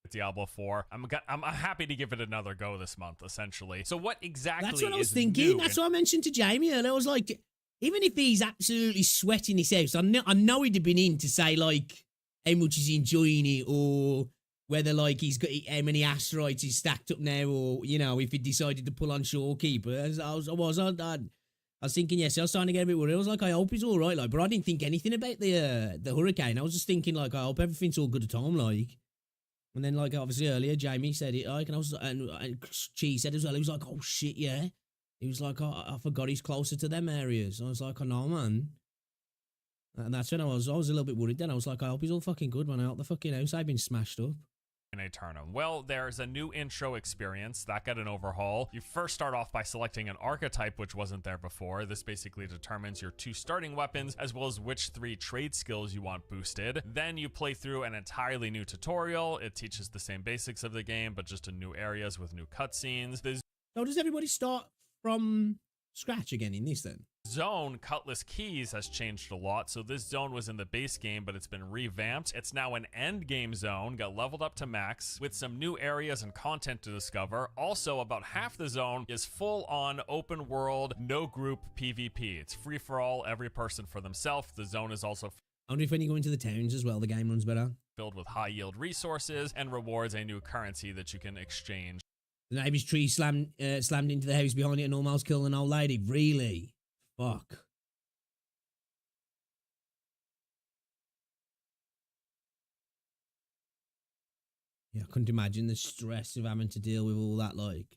Diablo 4. I'm happy to give it another go this month, essentially. So what exactly That's what I was is thinking. new? That's what I mentioned to Jamie earlier. I was like, even if he's absolutely sweating his house, I know he'd have been in to say, like, how much he's enjoying it, or whether, like, he's got how many asteroids he's stacked up now, or, you know, if he decided to pull on Shorekeeper. I was thinking, yes, I was starting to get a bit worried. I was like, I hope he's all right, like, but I didn't think anything about the hurricane. I was just thinking, like, I hope everything's all good at home, like. And then, like, obviously earlier, Jamie said it, like, and I was, and Chi said as well, he was like, oh shit, yeah. He was like, oh, I forgot he's closer to them areas. I was like, I know, man. And that's when I was a little bit worried then. I was like, I hope he's all fucking good, man. I hope the fucking house I've been smashed up. In Aeternum. Well, there's a new intro experience that got an overhaul. You first start off by selecting an archetype which wasn't there before. This basically determines your 2 starting weapons as well as which 3 trade skills you want boosted. Then you play through an entirely new tutorial. It teaches the same basics of the game but just in new areas with new cutscenes. So does everybody start from scratch again in this then. Zone, Cutlass Keys has changed a lot. So this zone was in the base game, but it's been revamped. It's now an end game zone, got leveled up to max with some new areas and content to discover. Also, about half the zone is full on open world, no group PvP. It's free for all, every person for themselves. The zone is also I wonder if when you go into the towns as well, the game runs better. Filled with high yield resources and rewards a new currency that you can exchange. The neighbour's tree slammed into the house behind it and almost killed an old lady. Really? Fuck. Yeah, I couldn't imagine the stress of having to deal with all that, like.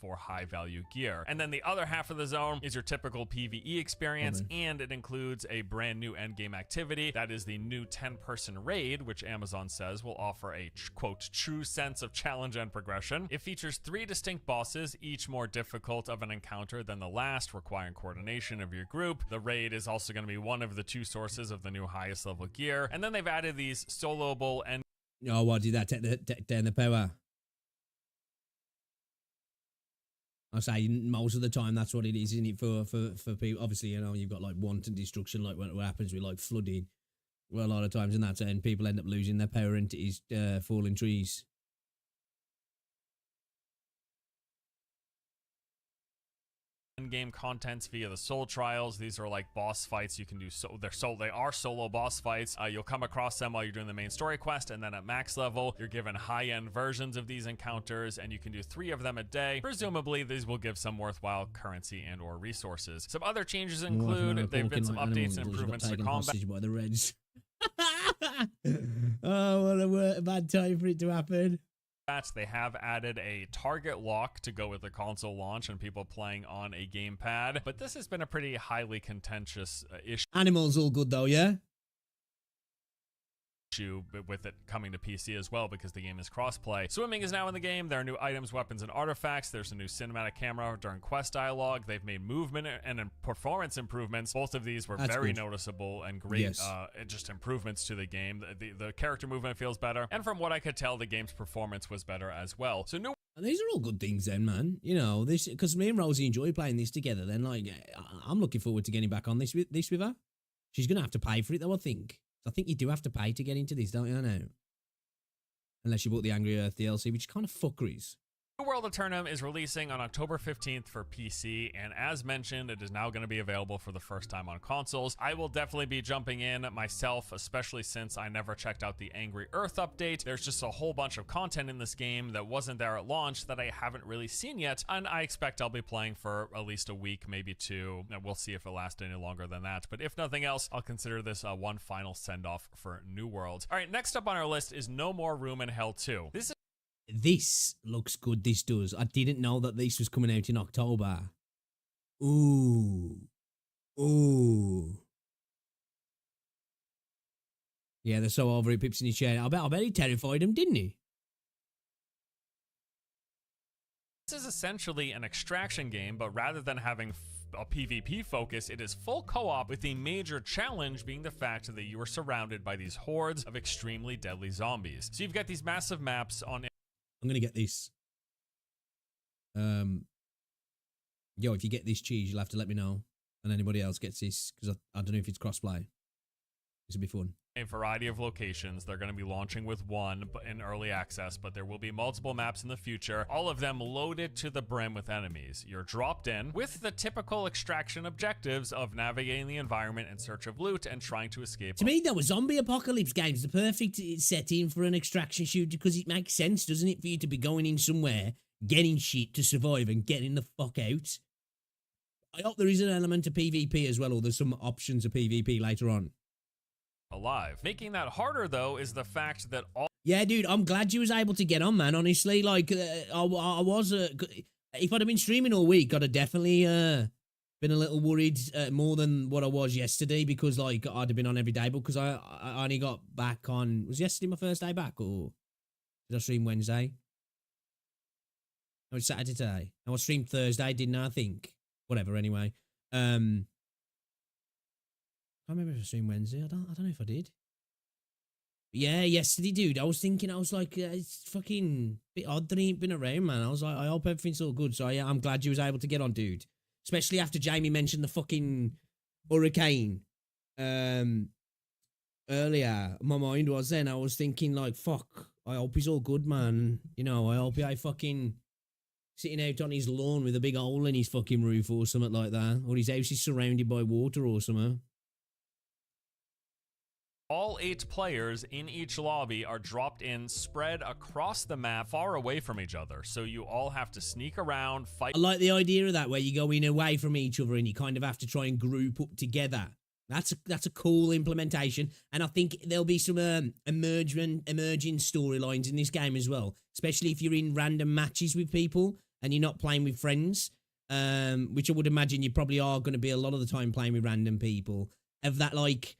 For high value gear. And then the other half of the zone is your typical PvE experience, and it includes a brand new endgame activity. That is the new 10-person raid, which Amazon says will offer a quote true sense of challenge and progression. It features 3 distinct bosses, each more difficult of an encounter than the last, requiring coordination of your group. The raid is also going to be one of the 2 sources of the new highest level gear. And then they've added these soloable and Oh, what did that take down the power? I say most of the time that's what it is, isn't it? For people, obviously, you know, you've got like wanton destruction, like what happens with like flooding. Well, a lot of times in that, and people end up losing their power into these falling trees. in-game contents via the soul trials. These are like boss fights you can do. They are solo boss fights. You'll come across them while you're doing the main story quest, and then at max level you're given high-end versions of these encounters, and you can do 3 of them a day. Presumably these will give some worthwhile currency and or resources. Some other changes include there've been some updates and improvements to combat. By the Reds. Oh, what a bad time for it to happen. They have added a target lock to go with the console launch and people playing on a gamepad, but this has been a pretty highly contentious issue. Animals all good though, yeah? With it coming to PC as well because the game is crossplay. Swimming is now in the game. There are new items, weapons, and artifacts. There's a new cinematic camera during quest dialogue. They've made movement and performance improvements. Both of these were very noticeable and great just improvements to the game. The character movement feels better, and from what I could tell, the game's performance was better as well. So new. And these are all good things then, man. You know, this because me and Rosie enjoy playing this together. Then, like, I'm looking forward to getting back on this with her. She's gonna have to pay for it though, I think. I think you do have to pay to get into this, don't you? I know. Unless you bought the Angry Earth DLC, which kind of fuckeries. New World Eternum is releasing on October 15th for PC, and as mentioned, it is now going to be available for the first time on consoles. I will definitely be jumping in myself, especially since I never checked out the Angry Earth update. There's just a whole bunch of content in this game that wasn't there at launch that I haven't really seen yet, and I expect I'll be playing for at least a week, maybe 2. We'll see if it lasts any longer than that, but if nothing else, I'll consider this one final send-off for New World. All right, next up on our list is No More Room in Hell 2. This looks good, this does. I didn't know that this was coming out in October. Ooh. Ooh. Yeah, they're so over it, Pips in his chair. I bet he terrified him, didn't he? This is essentially an extraction game, but rather than having a PvP focus, it is full co-op, with the major challenge being the fact that you are surrounded by these hordes of extremely deadly zombies. So you've got these massive maps on... I'm gonna get this. Yo, if you get this cheese, you'll have to let me know. And anybody else gets this, because I don't know if it's crossplay. This will be fun. A variety of locations. They're going to be launching with one in early access, but there will be multiple maps in the future, all of them loaded to the brim with enemies. You're dropped in with the typical extraction objectives of navigating the environment in search of loot and trying to escape. To me, though, a zombie apocalypse game is the perfect setting for an extraction shooter because it makes sense, doesn't it, for you to be going in somewhere, getting shit to survive and getting the fuck out. I hope there is an element of PvP as well, or there's some options of PvP later on. Alive. Making that harder, though, is the fact that all... Yeah, dude, I'm glad you was able to get on, man, honestly. Like, I was... if I'd have been streaming all week, I'd have definitely been a little worried more than what I was yesterday, because, like, I'd have been on every day, because I only got back on... Was yesterday my first day back, or did I stream Wednesday? No, it's Saturday today. I streamed Thursday, didn't I think? Whatever, anyway. I remember if I streamed Wednesday. I don't know if I did. Yeah, yesterday, dude. I was thinking, I was like, it's fucking bit odd that he ain't been around, man. I was like, I hope everything's all good. So yeah, I'm glad you was able to get on, dude. Especially after Jamie mentioned the fucking hurricane earlier. My mind was then, I was thinking like, fuck, I hope he's all good, man. You know, I hope he ain't fucking sitting out on his lawn with a big hole in his fucking roof or something like that. Or his house is surrounded by water or something. All 8 players in each lobby are dropped in, spread across the map, far away from each other. So you all have to sneak around, fight. I like the idea of that, where you go in away from each other and you kind of have to try and group up together. That's a cool implementation, and I think there'll be some emerging storylines in this game as well, especially if you're in random matches with people and you're not playing with friends, which I would imagine you probably are going to be a lot of the time playing with random people. Of that, like,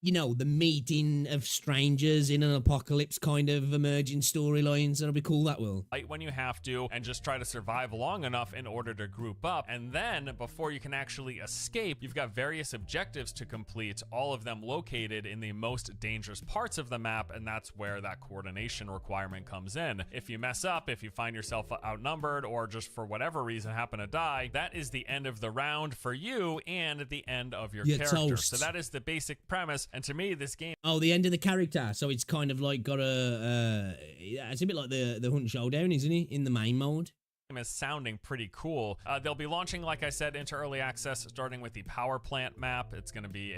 you know, the meeting of strangers in an apocalypse kind of emerging storylines. That'll be cool, that will. Fight when you have to and just try to survive long enough in order to group up. And then before you can actually escape, you've got various objectives to complete, all of them located in the most dangerous parts of the map. And that's where that coordination requirement comes in. If you mess up, if you find yourself outnumbered, or just for whatever reason happen to die, that is the end of the round for you and the end of your character. Toast. So that is the basic premise. And to me, this game... Oh, the end of the character. So it's kind of like got a... it's a bit like the Hunt Showdown, isn't it? In the main mode. Is sounding pretty cool. They'll be launching, like I said, into early access, starting with the power plant map. It's going to be,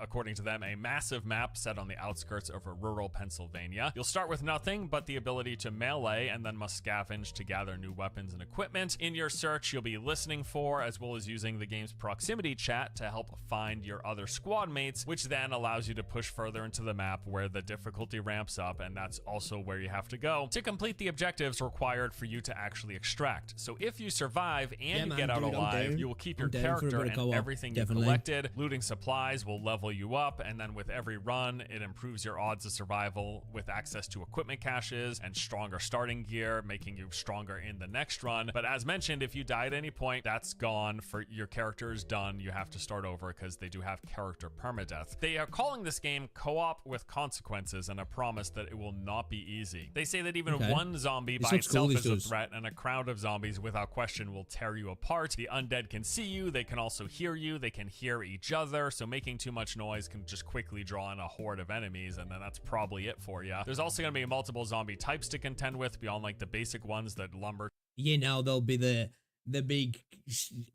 according to them, a massive map set on the outskirts of rural Pennsylvania. You'll start with nothing but the ability to melee, and then must scavenge to gather new weapons and equipment. In your search, you'll be listening for, as well as using the game's proximity chat to help find your other squad mates, which then allows you to push further into the map where the difficulty ramps up, and that's also where you have to go to complete the objectives required for you to actually extract. So if you survive and you get out alive, you will keep your character and everything you collected. Looting supplies will level you up, and then with every run, it improves your odds of survival with access to equipment caches and stronger starting gear, making you stronger in the next run. But as mentioned, if you die at any point, that's gone. For your character is done. You have to start over because they do have character permadeath. They are calling this game co-op with consequences and a promise that it will not be easy. They say that even one zombie by itself is a threat, and a crowd of zombies without question will tear you apart. The undead can see you, they can also hear you, they can hear each other, so making too much noise can just quickly draw in a horde of enemies, and then that's probably it for you. There's also going to be multiple zombie types to contend with beyond like the basic ones that lumber. You know, there'll be the big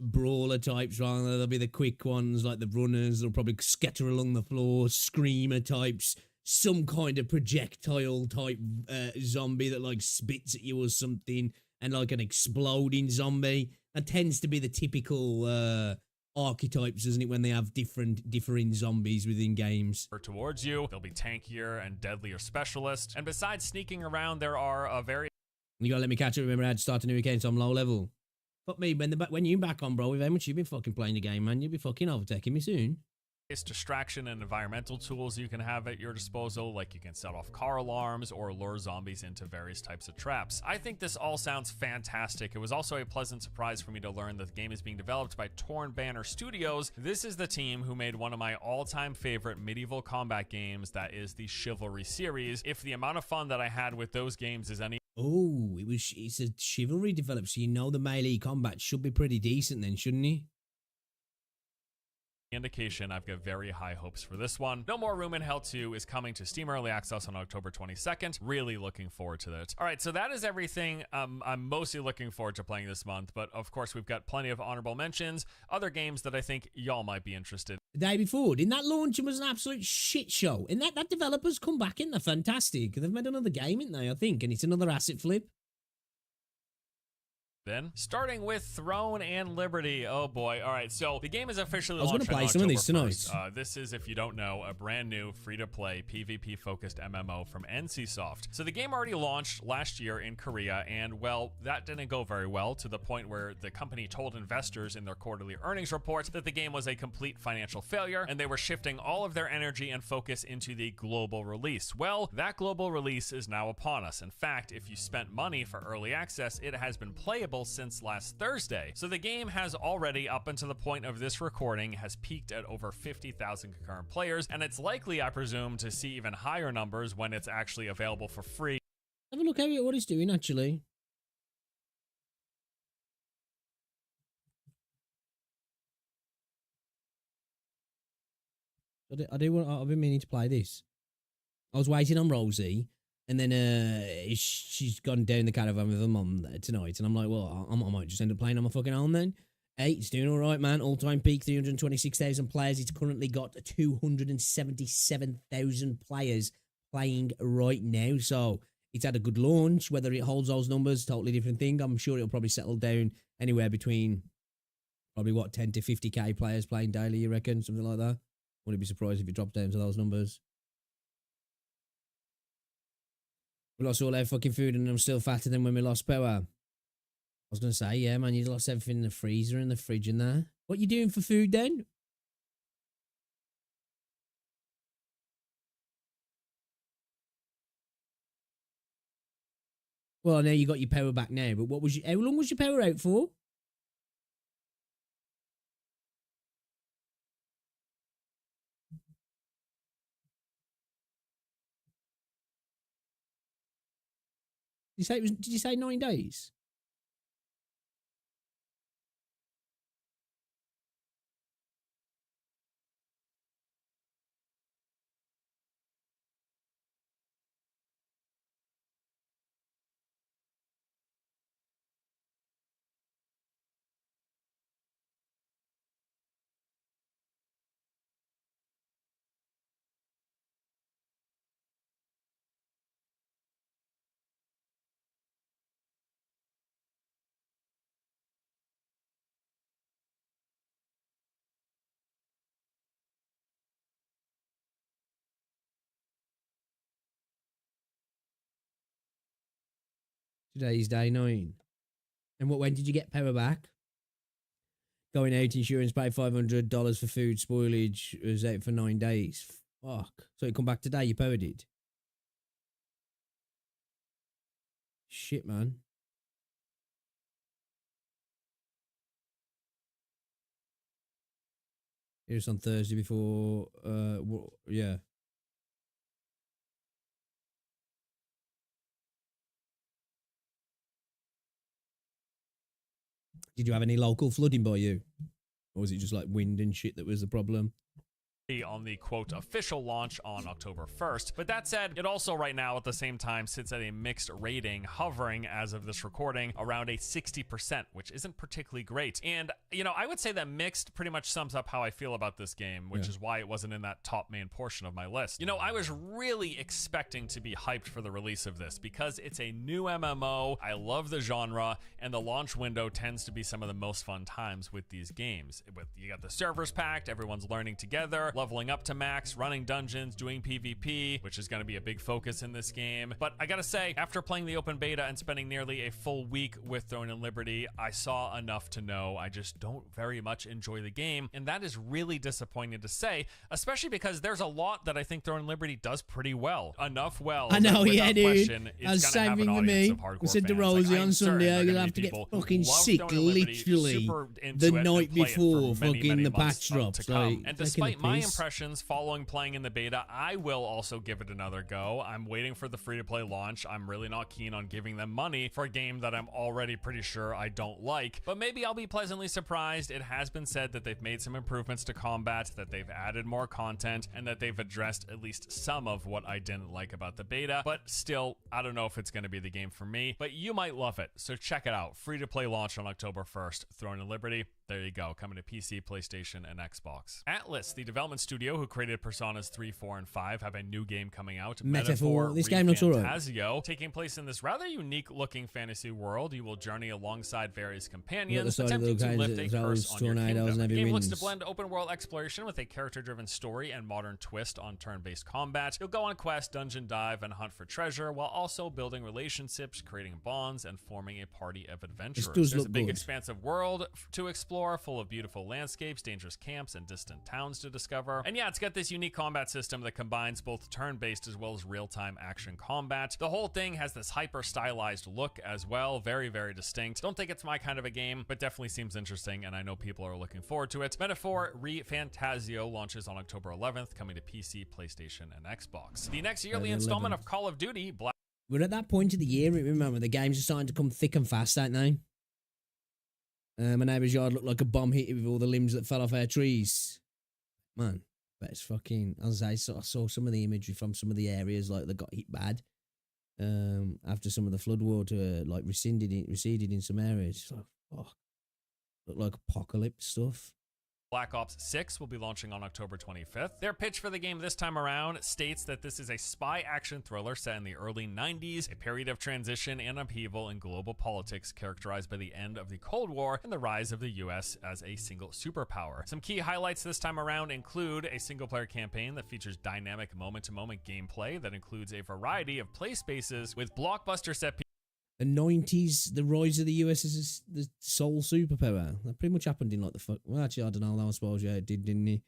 brawler types, right? There'll be the quick ones like the runners. They'll probably scatter along the floor, screamer types, some kind of projectile type zombie that like spits at you or something. And like an exploding zombie. That tends to be the typical archetypes, isn't it, when they have differing zombies within games. Towards you, they'll be tankier and deadlier specialists. And besides sneaking around, there are a very... You gotta let me catch up. Remember, I had to start a new account, so I'm low level. Fuck me, when you're back on, bro, with how much you've been fucking playing the game, man, you'll be fucking overtaking me soon. Distraction and environmental tools you can have at your disposal, like you can set off car alarms or lure zombies into various types of traps. I think this all sounds fantastic. It was also a pleasant surprise for me to learn that the game is being developed by Torn Banner Studios. This is the team who made one of my all-time favorite medieval combat games, that is the Chivalry series. If the amount of fun that I had with those games is any... Oh, it's a Chivalry developed, so you know the melee combat should be pretty decent then, shouldn't he? indication, I've got very high hopes for this one. No More Room in Hell 2 is coming to Steam Early Access on October 22nd. Really looking forward to that. All right, so that is everything I'm mostly looking forward to playing this month, but of course we've got plenty of honorable mentions, other games that I think y'all might be interested in. The day before, didn't that launch was an absolute shit show? And that developers come back in, they're fantastic. They've made another game, in there, I think, and it's another asset flip. Then, starting with Throne and Liberty. Oh boy. All right, so the game is officially launched. I was going to play some of these tonight. This is, if you don't know, a brand new free-to-play PvP-focused MMO from NCSoft. So the game already launched last year in Korea, and well, that didn't go very well, to the point where the company told investors in their quarterly earnings report that the game was a complete financial failure, and they were shifting all of their energy and focus into the global release. Well, that global release is now upon us. In fact, if you spent money for early access, it has been playable playable since last Thursday. So the game has already, up until the point of this recording, has peaked at over 50,000 concurrent players, and it's likely, I presume, to see even higher numbers when it's actually available for free. Have a look at what it's doing, actually. I've been meaning to play this. I was waiting on Rosie, and then she's gone down the caravan with her mum tonight, and I'm like, well, I might just end up playing on my fucking own then. Hey, it's doing all right, man. All-time peak, 326,000 players. It's currently got 277,000 players playing right now, so it's had a good launch. Whether it holds those numbers, totally different thing. I'm sure it'll probably settle down anywhere between probably, 10 to 50k players playing daily, you reckon? Something like that. Wouldn't be surprised if it drops down to those numbers. We lost all our fucking food and I'm still fatter than when we lost power. I was going to say, yeah, man, you lost everything in the freezer and the fridge and there. What you doing for food then? Well, I know you got your power back now, but how long was your power out for? Did you say 9 days? Today's day 9. And when did you get power back? Going out, insurance, pay $500 for food, spoilage, was out for 9 days. Fuck. So it come back today, you powered it? Shit, man. It was on Thursday before, yeah. Did you have any local flooding by you? Or was it just like wind and shit that was the problem? On the quote official launch on October 1st. But that said, it also right now at the same time sits at a mixed rating, hovering as of this recording around a 60%, which isn't particularly great. And you know, I would say that mixed pretty much sums up how I feel about this game, which is why it wasn't in that top main portion of my list. You know, I was really expecting to be hyped for the release of this because it's a new MMO. I love the genre, and the launch window tends to be some of the most fun times with these games. You got the servers packed, everyone's learning together, leveling up to max, running dungeons, doing PvP, which is going to be a big focus in this game. But I gotta say, after playing the open beta and spending nearly a full week with Throne and Liberty, I saw enough to know I just don't very much enjoy the game, and that is really disappointing to say, especially because there's a lot that I think Throne and Liberty does pretty well. Enough well. I know, yeah, dude. Question, That's the same thing with me. We said to Rosie on Sunday, I'm gonna have to get fucking sick, literally, the night before fucking the patch drops. And despite my impressions following playing in the beta, I will also give it another go. I'm waiting for the free-to-play launch. I'm really not keen on giving them money for a game that I'm already pretty sure I don't like, but maybe I'll be pleasantly surprised. It has been said that they've made some improvements to combat, that they've added more content, and that they've addressed at least some of what I didn't like about the beta, but still, I don't know if it's going to be the game for me, but you might love it, so check it out. Free-to-play launch on October 1st, Throne and Liberty. There you go, coming to PC, PlayStation, and Xbox. Atlas, the development studio who created Personas 3, 4, and 5, have a new game coming out. Metaphor. This game looks alright. Fantazio. Taking place in this rather unique-looking fantasy world, you will journey alongside various companions, attempting to lift a curse on your kingdom. The game looks to blend open-world exploration with a character-driven story and modern twist on turn-based combat. You'll go on quests, dungeon dive, and hunt for treasure, while also building relationships, creating bonds, and forming a party of adventurers. There's a big, expansive world to explore, full of beautiful landscapes, dangerous camps, and distant towns to discover. however. And yeah, it's got this unique combat system that combines both turn-based as well as real-time action combat. The whole thing has this hyper-stylized look as well, very, very distinct. Don't think it's my kind of a game, but definitely seems interesting, and I know people are looking forward to it. Metaphor ReFantazio launches on October 11th, coming to PC, PlayStation, and Xbox. The next yearly installment of Call of Duty Black... We're at that point of the year, remember, the games are starting to come thick and fast, aren't they? My neighbour's yard looked like a bomb hit with all the limbs that fell off our trees. Man, but it's fucking... As I saw some of the imagery from some of the areas like that got hit bad after some of the flood water like receded in some areas. So, fuck. Looked like apocalypse stuff. Black Ops 6 will be launching on October 25th. Their pitch for the game this time around states that this is a spy action thriller set in the early 90s, a period of transition and upheaval in global politics characterized by the end of the Cold War and the rise of the US as a single superpower. Some key highlights this time around include a single-player campaign that features dynamic moment-to-moment gameplay that includes a variety of play spaces with blockbuster set pieces. The 90s, the rise of the US as the sole superpower. That pretty much happened in like well, actually, I don't know. I suppose, yeah, it did, didn't it?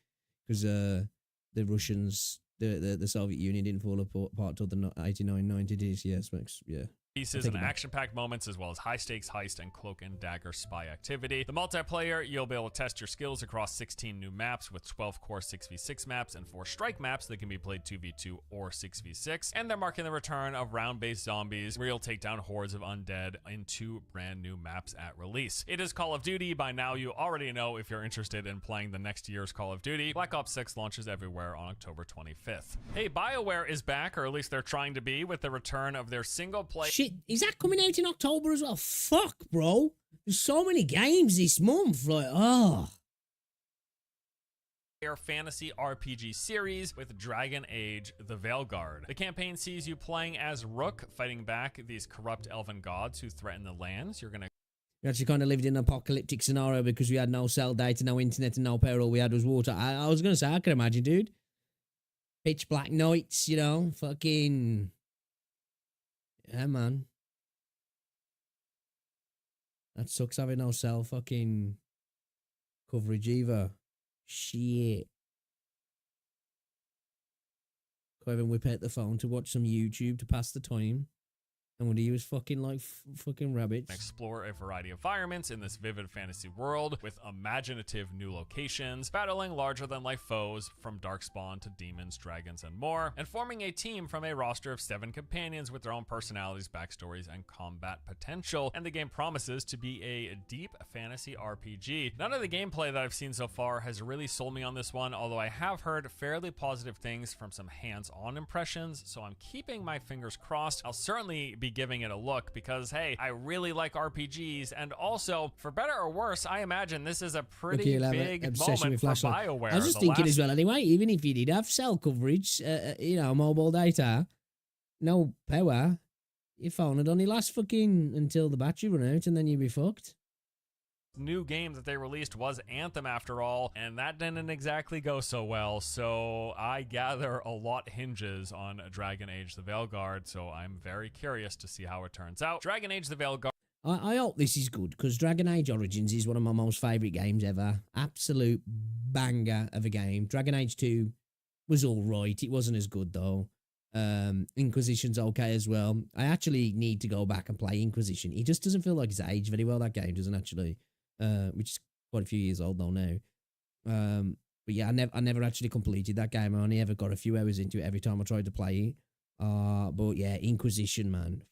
Because the Russians, the Soviet Union didn't fall apart till the 89, 90s. Yes, yeah. Pieces and action-packed moments, as well as high-stakes heist and cloak and dagger spy activity. The multiplayer, you'll be able to test your skills across 16 new maps with 12 core 6v6 maps and 4 strike maps that can be played 2v2 or 6v6. And they're marking the return of round-based zombies, where you'll take down hordes of undead in 2 brand new maps at release. It is Call of Duty. By now, you already know if you're interested in playing the next year's Call of Duty. Black Ops 6 launches everywhere on October 25th. Hey, BioWare is back, or at least they're trying to be, with the return of their single-player... Shit, is that coming out in October as well? Fuck, bro. There's so many games this month. Like, fantasy RPG series with Dragon Age: The Veilguard. The campaign sees you playing as Rook, fighting back these corrupt elven gods who threaten the lands. You actually kind of lived in an apocalyptic scenario because we had no cell data, no internet, and no power. All we had was water. I was going to say, I can imagine, dude. Pitch black nights, you know, fucking... Yeah, man. That sucks having no cell fucking coverage either. Shit. Can't even whip out the phone to watch some YouTube to pass the time. And when he was fucking like fucking rabbits. Explore a variety of environments in this vivid fantasy world with imaginative new locations, battling larger than life foes from darkspawn to demons, dragons, and more, and forming a team from a roster of 7 companions with their own personalities, backstories, and combat potential. And the game promises to be a deep fantasy RPG. None of the gameplay that I've seen so far has really sold me on this one, although I have heard fairly positive things from some hands-on impressions, so I'm keeping my fingers crossed. I'll certainly be giving it a look because, hey, I really like RPGs, and also, for better or worse, I imagine this is a pretty big moment for BioWare. I was just thinking as well, anyway, even if you did have cell coverage, you know, mobile data, no power, your phone would only last fucking until the battery run out, and then you'd be fucked. New game that they released was Anthem after all, and that didn't exactly go so well, so I gather a lot hinges on Dragon Age: The Veilguard, so I'm very curious to see how it turns out. Dragon Age: The Veilguard. I hope this is good, because Dragon Age Origins is one of my most favourite games ever. Absolute banger of a game. Dragon Age 2 was alright, it wasn't as good though. Inquisition's okay as well. I actually need to go back and play Inquisition. It just doesn't feel like it's aged very well, that game doesn't actually. Which is quite a few years old though now. But yeah, I never actually completed that game. I only ever got a few hours into it every time I tried to play it. But yeah, Inquisition, man.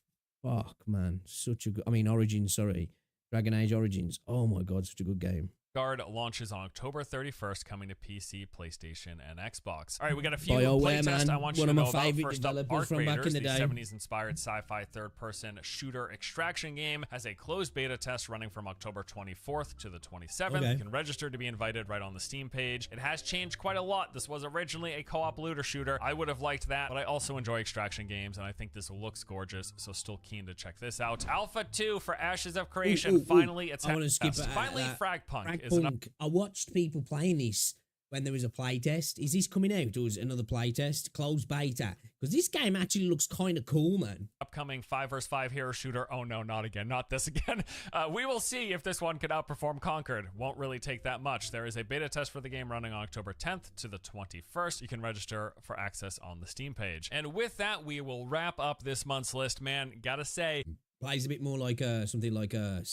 Fuck, man. Such a good... I mean, Origins, sorry. Dragon Age Origins. Oh my god, such a good game. Guard launches on October 31st, coming to PC, PlayStation, and Xbox. All right, we got a few BioWare, playtests I want you to know about. First up, Arc from Raiders, back in the day. 70s-inspired sci-fi third-person shooter extraction game, has a closed beta test running from October 24th to the 27th. Okay. You can register to be invited right on the Steam page. It has changed quite a lot. This was originally a co-op looter shooter. I would have liked that, but I also enjoy extraction games, and I think this looks gorgeous, so still keen to check this out. Alpha 2 for Ashes of Creation. Finally, it's I want to skip finally Fragpunk is I watched people playing this when there was a playtest. Is this coming out or is it another playtest? Closed beta. Because this game actually looks kind of cool, man. Upcoming 5 vs 5 hero shooter. Oh no, not again. Not this again. We will see if this one can outperform Conquered. Won't really take that much. There is a beta test for the game running October 10th to the 21st. You can register for access on the Steam page. And with that, we will wrap up this month's list. Man, gotta say, Plays a bit more like something like I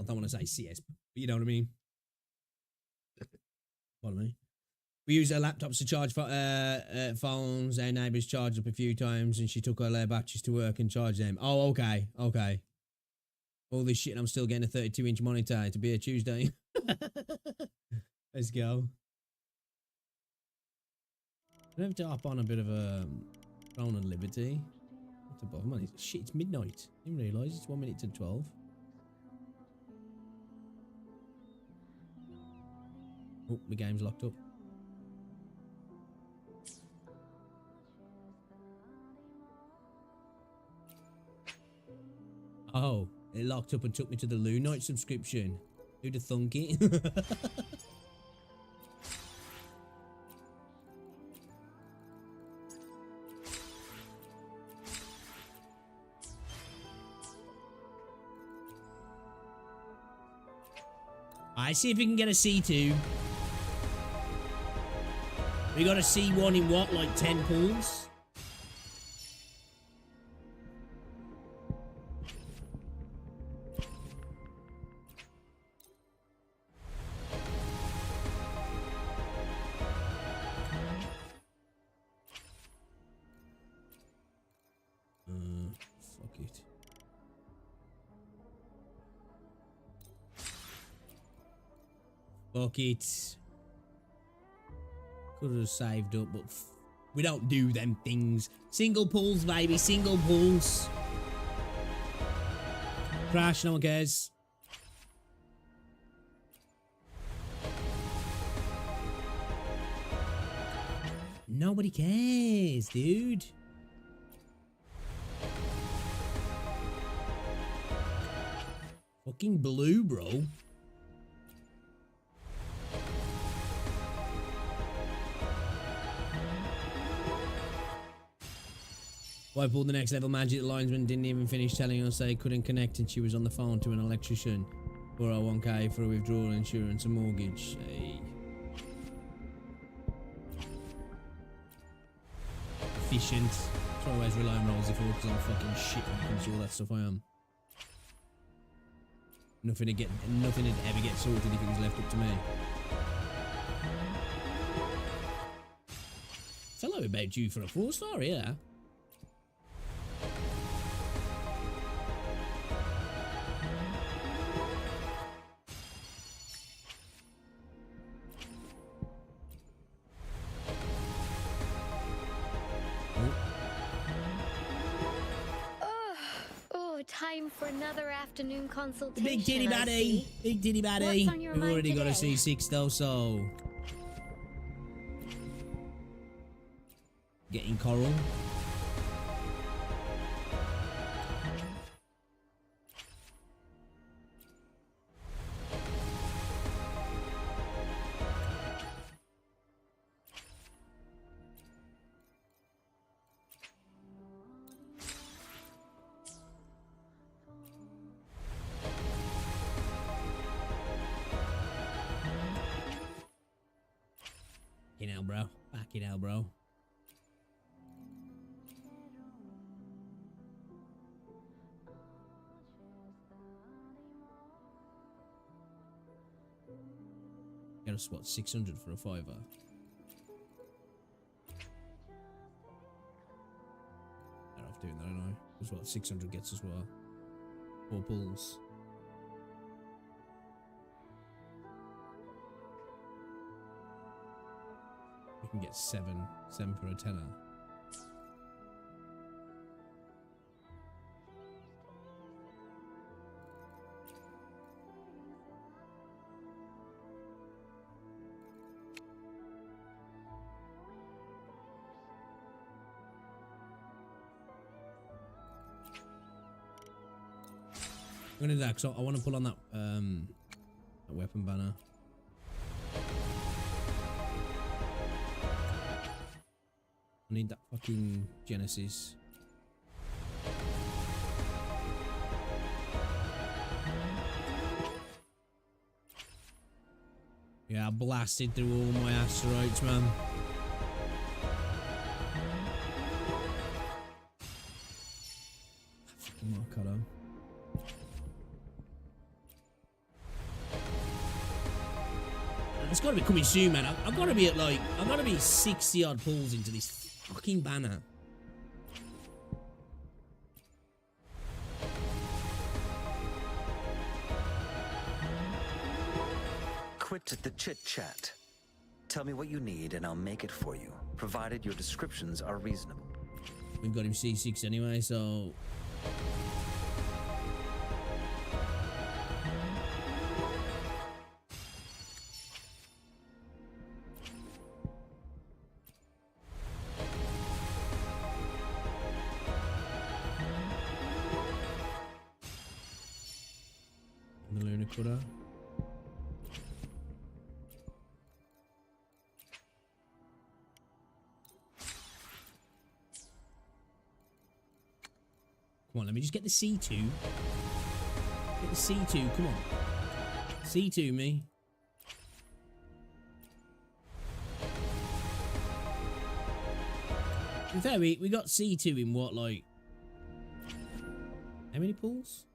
don't want to say CS, but you know what I mean. Pardon me. We use our laptops to charge phones. Our neighbours charged up a few times and she took all their batteries to work and charged them. Oh, okay. Okay. All this shit and I'm still getting a 32-inch monitor to be a Tuesday. Let's go. I have to hop on a bit of a Throne of Liberty. What's above money? Shit, it's midnight. I didn't realise it's 1 minute to 12. Oh, the game's locked up. Oh, it locked up and took me to the Lunite subscription. Who'd have thunk it? Alright, see if we can get a C2. We got a C1 in what, like 10 pools? Fuck it. Fuck it. Could have saved up, but we don't do them things. Single pulls, baby. Single pulls. Crash, no one cares. Nobody cares, dude. Fucking blue, bro. Why pulled the next level magic? The linesman didn't even finish telling us they couldn't connect and she was on the phone to an electrician for a 1K for a withdrawal insurance and mortgage. Hey. Efficient. That's why I always rely on rolls if because I'm fucking shit when it comes to all that stuff I am. Nothing would ever get sorted if it was left up to me. Tell her about you for a 4-star, yeah. Time for another afternoon consultation. Big titty baddie. Big titty baddie. What's on your We've mind already got a today? C6 though, so getting coral. Fucking hell, bro. Fucking hell, bro. Got us what, 600 for a $5. Better off doing that, I know. Because what, 600 gets us what? 4 pulls. We can get 7 for a tenner. I'm gonna do that because I want to pull on that weapon banner. I need that fucking Genesis. Yeah, I blasted through all my asteroids, man. Fucking Marcado. It's gotta be coming soon, man. I've gotta be at like, I've gotta be 60 odd pulls into this fucking banner. Quit the chit-chat. Tell me what you need and I'll make it for you, provided your descriptions are reasonable. We've got him C6 anyway, so... The Lunar Cutter. Come on, let me just get the C2. Get the C2, come on. C2 me. In fair, we got C2 in what, like... How many pulls?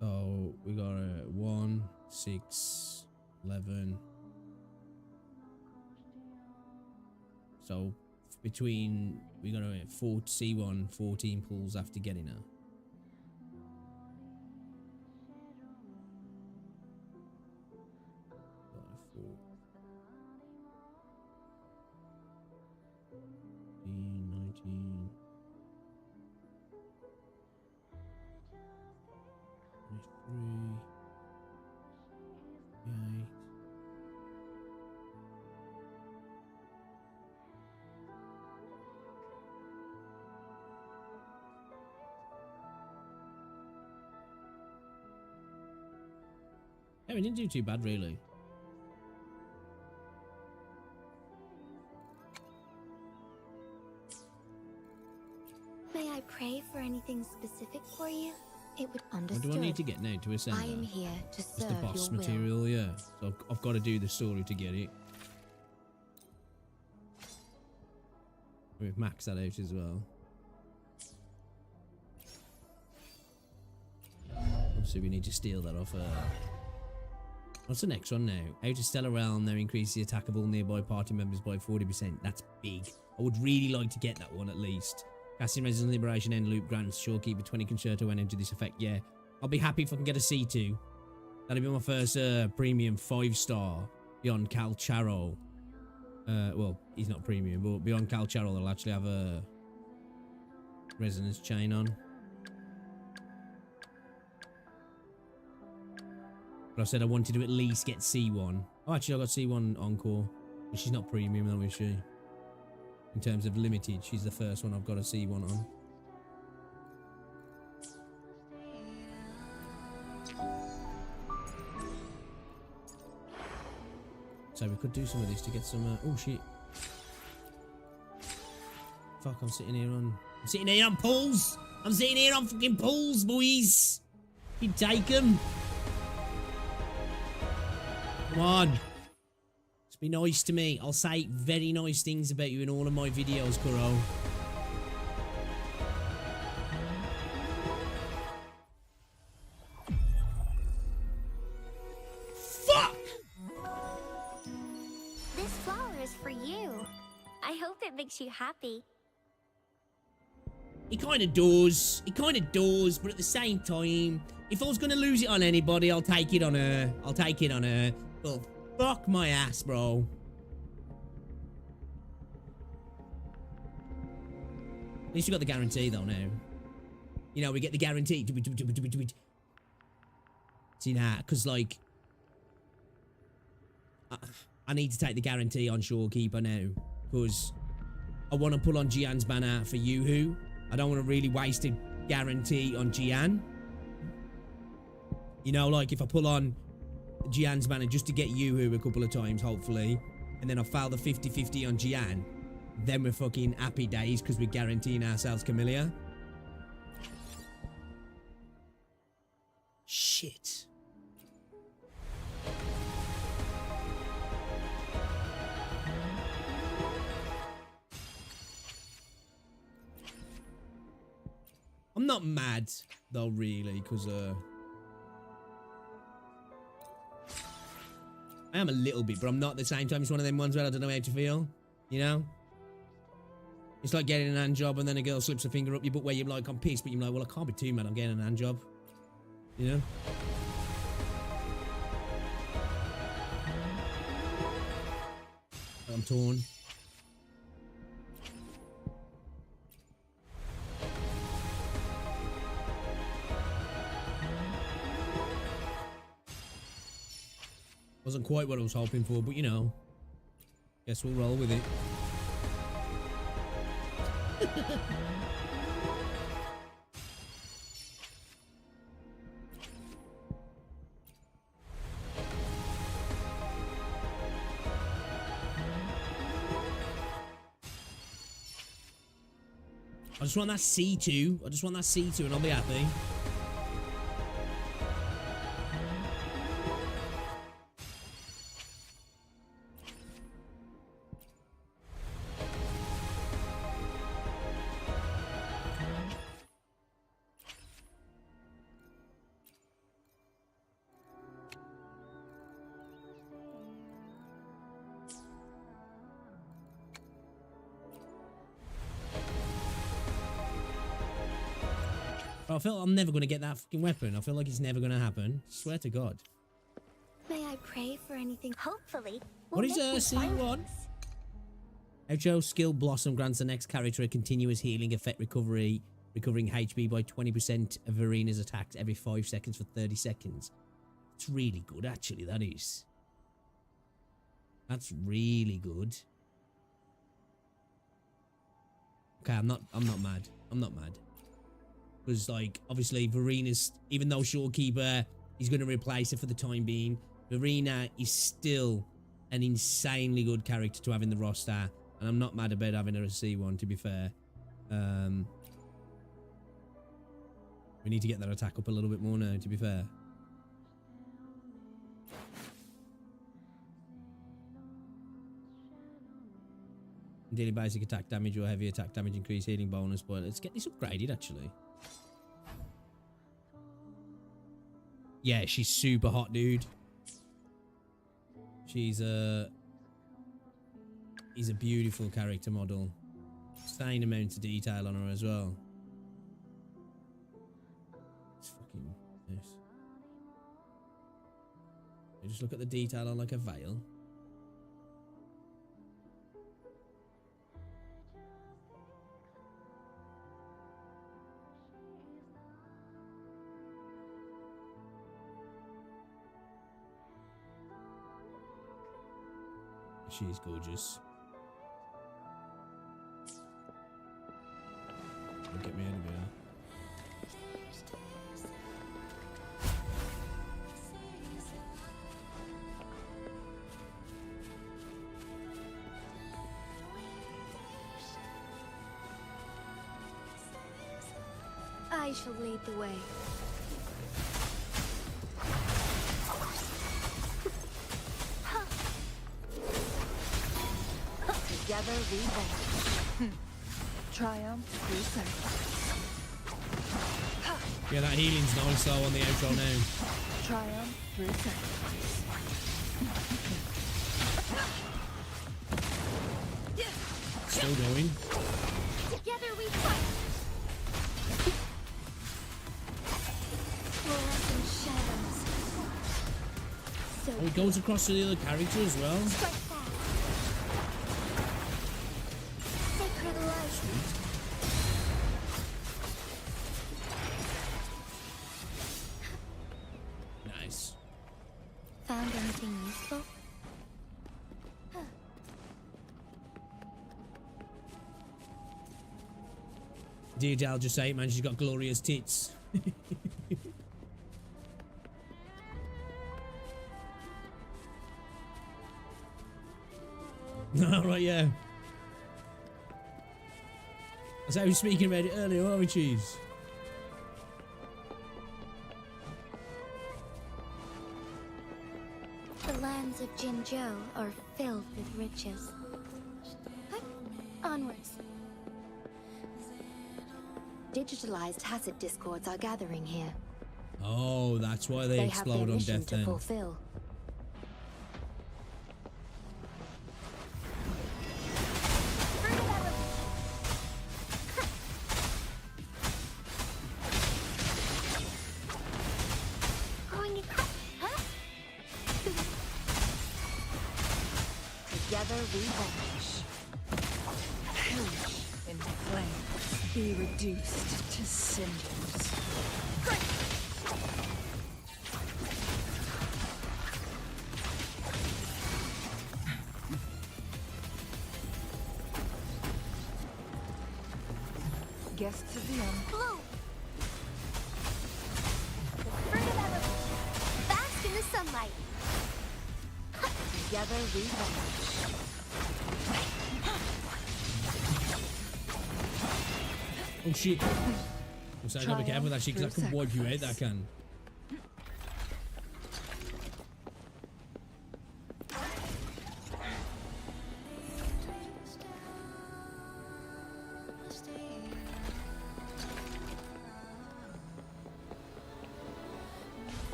So we got a 1, 6, 11. So between we got a C1 14 pulls after getting her. Yeah, we didn't do too bad, really. May I pray for anything specific for you? It would understood. What do I need to get now to ascend? I am here to It's serve the boss your material, will. yeah. So I've got to do the story to get it. We've maxed that out as well. Obviously, we need to steal that off. What's the next one now? Outer Stellar Realm now increase the attackable nearby party members by 40%. That's big. I would really like to get that one at least. Casting Resonance Liberation End Loop grants Shorekeeper 20 concerto when into this effect. Yeah, I'll be happy if I can get a C2. That'll be my first premium 5-star beyond Calcharo. Well, he's not premium, but beyond Calcharo, they'll actually have a resonance chain on. But I said I wanted to at least get C1. Oh, actually, I got C1 Encore. But she's not premium, though, is she? In terms of limited, she's the first one I've got a C1 on. So we could do some of this to get some... oh, shit. Fuck, I'm sitting here on pulls! I'm sitting here on fucking pulls, boys! You take them. Come on. Just be nice to me. I'll say very nice things about you in all of my videos, Kuro. Fuck! This flower is for you. I hope it makes you happy. It kind of does. It kind of does, but at the same time, if I was going to lose it on anybody, I'll take it on her. I'll take it on her. But fuck my ass, bro. At least we got the guarantee, though, now. You know, we get the guarantee. See, nah, because, like... I need to take the guarantee on Shorekeeper now. Because I want to pull on Jian's banner for Yoo-Hoo. I don't want to really waste a guarantee on Jian. You know, like if I pull on Jian's banner just to get Yoo-Hoo a couple of times, hopefully, and then I fail the 50-50 on Jian, then we're fucking happy days because we're guaranteeing ourselves Camellia. Shit. I'm not mad though, really, because I am a little bit, but I'm not at the same time. It's one of them ones where I don't know how to feel, you know? It's like getting an hand job and then a girl slips her finger up your butt where you're like, I'm pissed, but you're like, well, I can't be too mad, I'm getting an hand job. You know? I'm torn. Wasn't quite what I was hoping for, but you know, guess we'll roll with it. I just want that C2. I just want that C2 and I'll be happy. I feel I'm never going to get that fucking weapon. I feel like it's never going to happen. Swear to God. May I pray for anything? Hopefully. What is C1? Outro skill Blossom grants the next character a continuous healing effect recovering HP by 20% of Verena's attacks every 5 seconds for 30 seconds. It's really good, actually, that is. That's really good. Okay, I'm not mad. I'm not mad. Because, like, obviously, Verena's, even though Shorekeeper is going to replace it for the time being, Verena is still an insanely good character to have in the roster. And I'm not mad about having her as C1, to be fair. We need to get that attack up a little bit more now, to be fair. Daily basic attack damage or heavy attack damage increase healing bonus, but let's get this upgraded, actually. Yeah, she's super hot, dude. She's a beautiful character model. Insane amount of detail on her as well. It's fucking nice. You just look at the detail on like a veil. She's gorgeous. Don't get me out of here. I shall lead the way. Together we hold. Triumph through sacrifice. Yeah, that healing's nice though on the outro now. Triumph through sacrifice. Still going. Together we fight. Roars and shadows. So Oh, it goes across to the other character as well. strike fast. Sacred light. Nice. Found anything useful? Dear I'll just say it, man. She's got glorious tits. Alright, yeah. That's how we were speaking about it earlier, aren't we, Cheese? The lands of Jinzhou are filled with riches. Onwards. Digitalized Hasid discords are gathering here. Oh, that's why they have their explode on mission Death to End. fulfill. Together we vanish. Perish in flames. Be reduced to cinders. Guests of the Blue! The fruit of evolution. Bask in the sunlight. Together we vanish. Oh shit. I'm sorry, I gotta be careful with that shit because I could wipe you out, that can.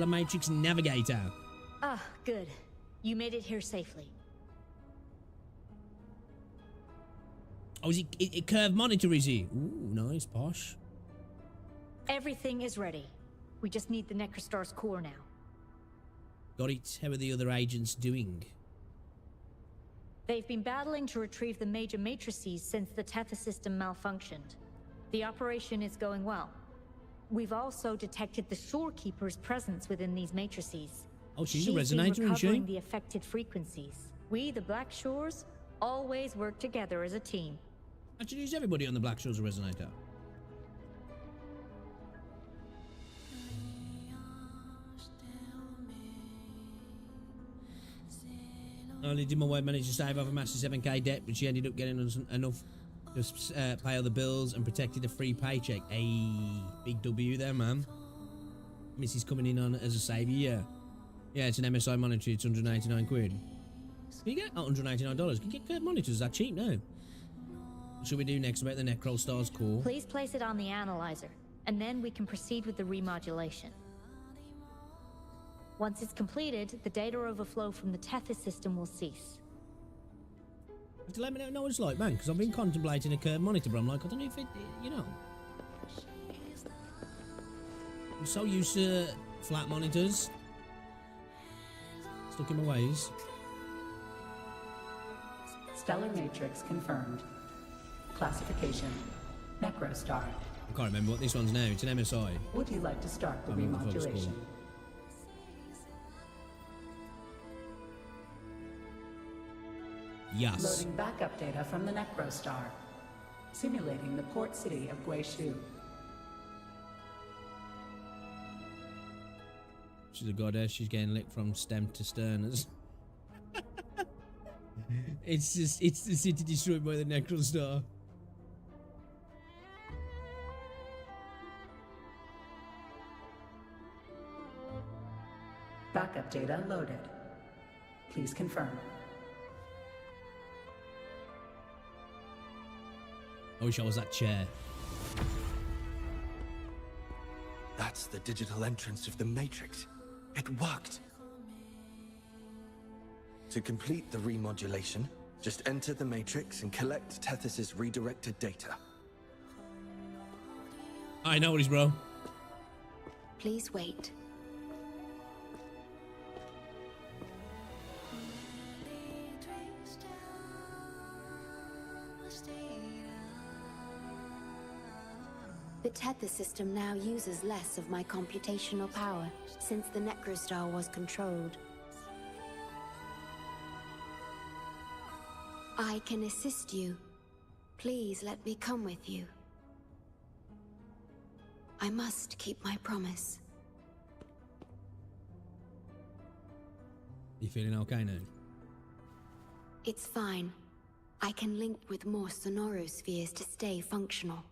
Matrix Navigator. Ah, good. You made it here safely. Oh, is it curved monitor, is he? Ooh, nice, posh. Everything is ready. We just need the Necrostar's core now. Got it. How are the other agents doing? They've been battling to retrieve the major matrices since the Tethys system malfunctioned. The operation is going well. We've also detected the Shorekeeper's presence within these matrices. Oh, she's a been resonator, isn't she? recovering the affected frequencies. We, the Black Shores, always work together as a team. Actually, is everybody on the Black Shores a resonator? Only did my wife manage to save off a massive 7k debt, but she ended up getting us enough to pay all the bills and protected a free paycheck. Hey, big W there, man. Missy's coming in on as a saviour. Yeah, it's an MSI monitor. It's 189 quid. Can you get $189? Can you get curved monitors? Is that cheap now? What should we do next about the Necrostar's core? Please place it on the analyzer, and then we can proceed with the remodulation. Once it's completed, the data overflow from the Tethys system will cease. To let me know what it's like, man, because I've been contemplating a curved monitor, but I'm like, I don't know if it, you know. I'm so used to flat monitors. Stuck in my ways. Stellar Matrix confirmed. Classification: Necrostar. I can't remember what this one's now. It's an MSI. Would you like to start the I don't know what the fuck it's remodulation? called. Yes. Loading backup data from the Necrostar. Simulating the port city of Guishu. She's a goddess. She's getting licked from stem to stern. It's the city destroyed by the Necrostar. Backup data loaded. Please confirm. I wish I was that chair. That's the digital entrance of the Matrix. It worked. To complete the remodulation, just enter the Matrix and collect Tethys' redirected data. I know what he's, bro. Please wait. The Tethys system now uses less of my computational power since the Necrostar was controlled. I can assist you. Please let me come with you. I must keep my promise. You feeling okay now? It's fine. I can link with more sonorospheres to stay functional.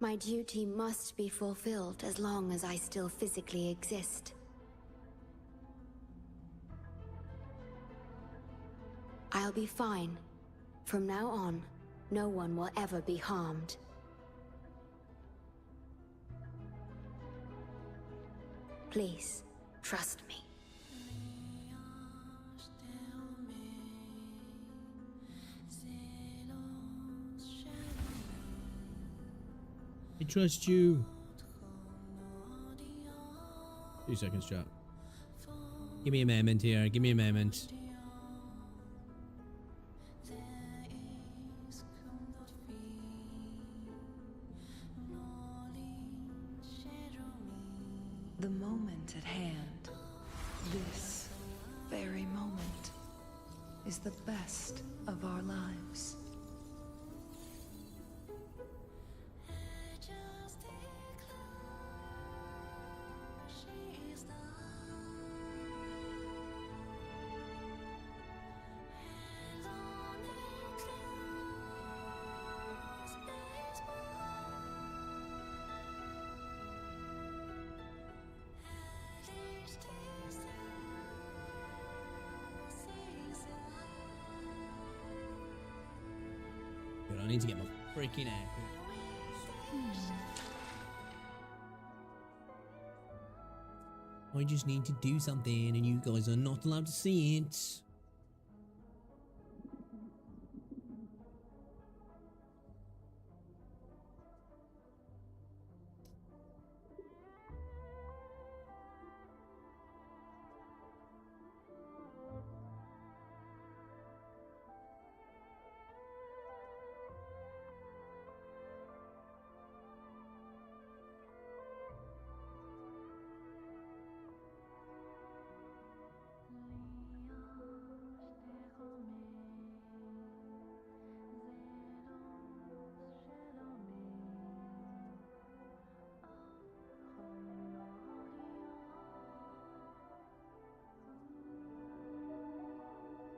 My duty must be fulfilled as long as I still physically exist. I'll be fine. From now on, no one will ever be harmed. Please, trust me. I trust you. 2 seconds, chat. Give me a moment here. Give me a moment. The moment at hand, this very moment, is the best of our lives. Good, I need to get my freaking air. I just need to do something and you guys are not allowed to see it.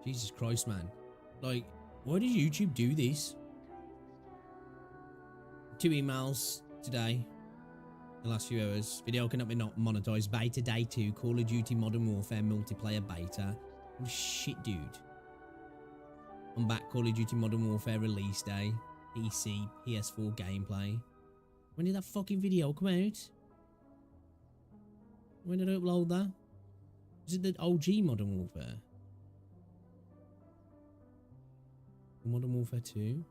Jesus Christ, man. Like, why did YouTube do this? 2 emails today. The last few hours. Video cannot be not monetized. Beta day 2. Call of Duty Modern Warfare multiplayer beta. Oh, shit, dude. I'm back. Call of Duty Modern Warfare release day. PC, PS4 gameplay. When did that fucking video come out? When did I upload that? Was it the OG Modern Warfare? Modern Warfare 2.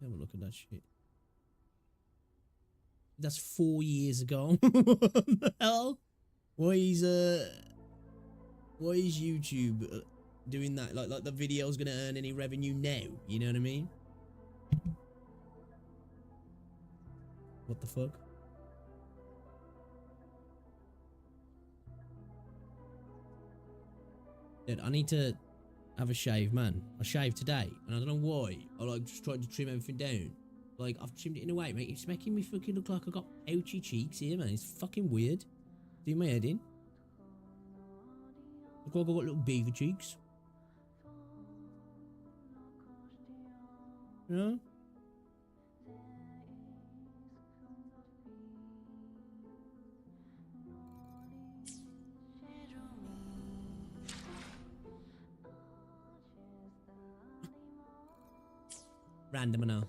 Have a look at that shit. That's 4 years ago. What the hell? Why is YouTube doing that? Like the video's gonna earn any revenue now? You know what I mean? What the fuck? Dude, I need to have a shave, man. I shaved today, and I don't know why. I like just tried to trim everything down. Like, I've trimmed it in a way, mate. It's making me fucking look like I got ouchy cheeks here, man. It's fucking weird. Do my head in. Look like I got little beaver cheeks. You know? Random now.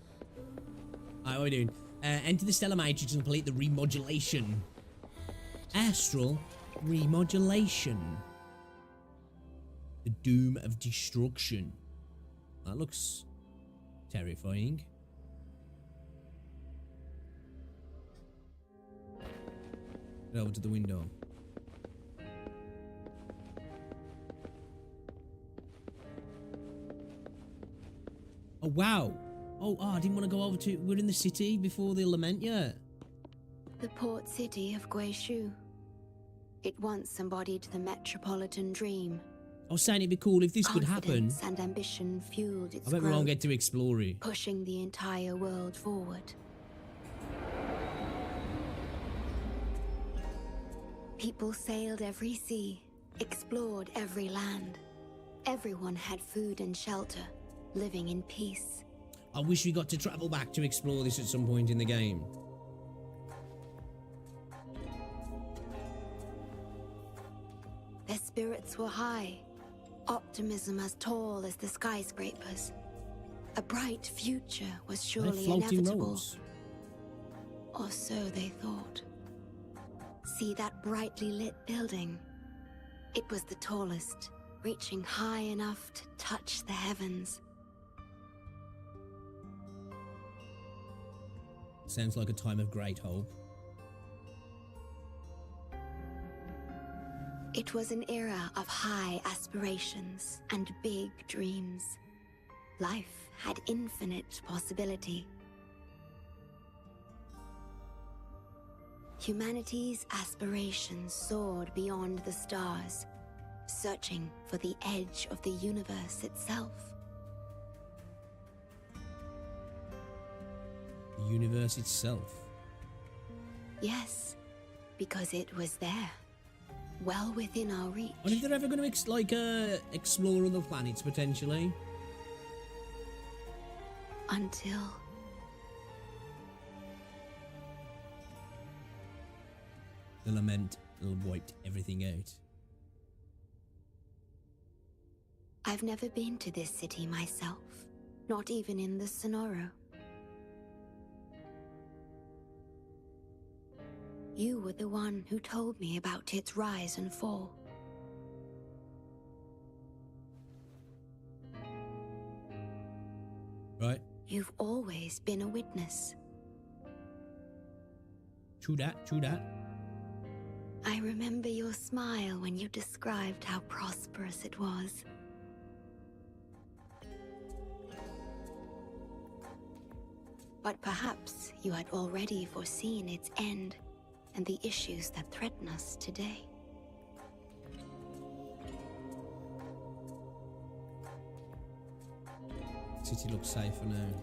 Alright, what are we doing? Enter the Stellar Matrix and complete the remodulation. Astral remodulation. The Doom of Destruction. That looks terrifying. Get over to the window. Oh, wow. Oh, I didn't want to go over to... We're in the city before the lament yet. The port city of Guizhou. It once embodied the metropolitan dream, I was saying it'd be cool if this could happen. Confidence and ambition fueled its I bet we growth, won't get to explore it. pushing the entire world forward. People sailed every sea, explored every land. Everyone had food and shelter, living in peace. I wish we got to travel back to explore this at some point in the game. Their spirits were high, optimism as tall as the skyscrapers. A bright future was surely floating inevitable. roads. Or so they thought. See that brightly lit building? It was the tallest, reaching high enough to touch the heavens. Sounds like a time of great hope. It was an era of high aspirations and big dreams. Life had infinite possibility. Humanity's aspirations soared beyond the stars, searching for the edge of the universe itself. The universe itself. Yes, because it was there, well within our reach. I wonder if they're ever going to explore other planets potentially. Until the lament wiped everything out. I've never been to this city myself, not even in the Sonoro. You were the one who told me about its rise and fall. Right. You've always been a witness. True that, true that. I remember your smile when you described how prosperous it was. But perhaps you had already foreseen its end and the issues that threaten us today. City looks safer now.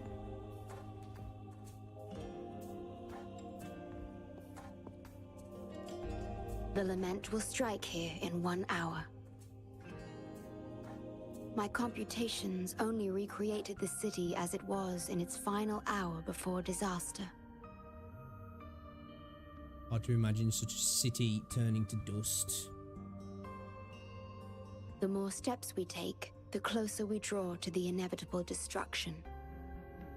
The lament will strike here in 1 hour. My computations only recreated the city as it was in its final hour before disaster. Hard to imagine such a city turning to dust. The more steps we take, the closer we draw to the inevitable destruction.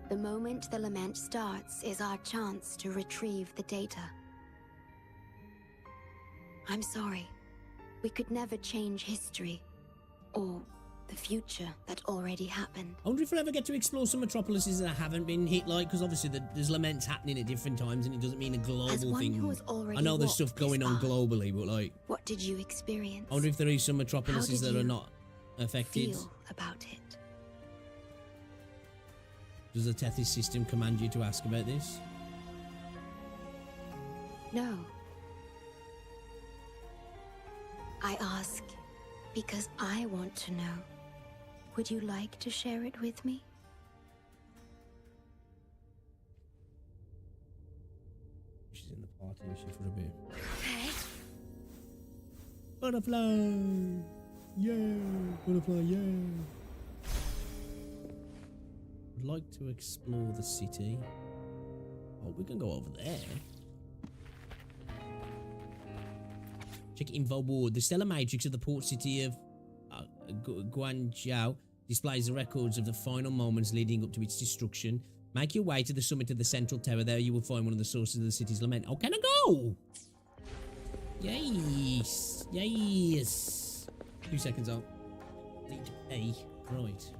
The moment the lament starts is our chance to retrieve the data. I'm sorry. We could never change history, or the future that already happened. I wonder if we'll ever get to explore some metropolises that haven't been hit, like, because obviously there's laments happening at different times and it doesn't mean a global As one thing. who has already I know there's stuff walked this going on path, globally, but like, what did you experience? I wonder if there is some metropolises How did that are you not affected. feel about it? Does the Tethys system command you to ask about this? No. I ask because I want to know. Would you like to share it with me? She's in the party, is she, for a bit? Butterfly! Yeah! Butterfly, yeah! I'd like to explore the city. Oh, we can go over there. Check info board. The stellar matrix of the port city of Guangzhou displays the records of the final moments leading up to its destruction. Make your way to the summit of the central tower. There you will find one of the sources of the city's lament. Oh, can I go? Yes. Yes. 2 seconds out. Need to pay. Right.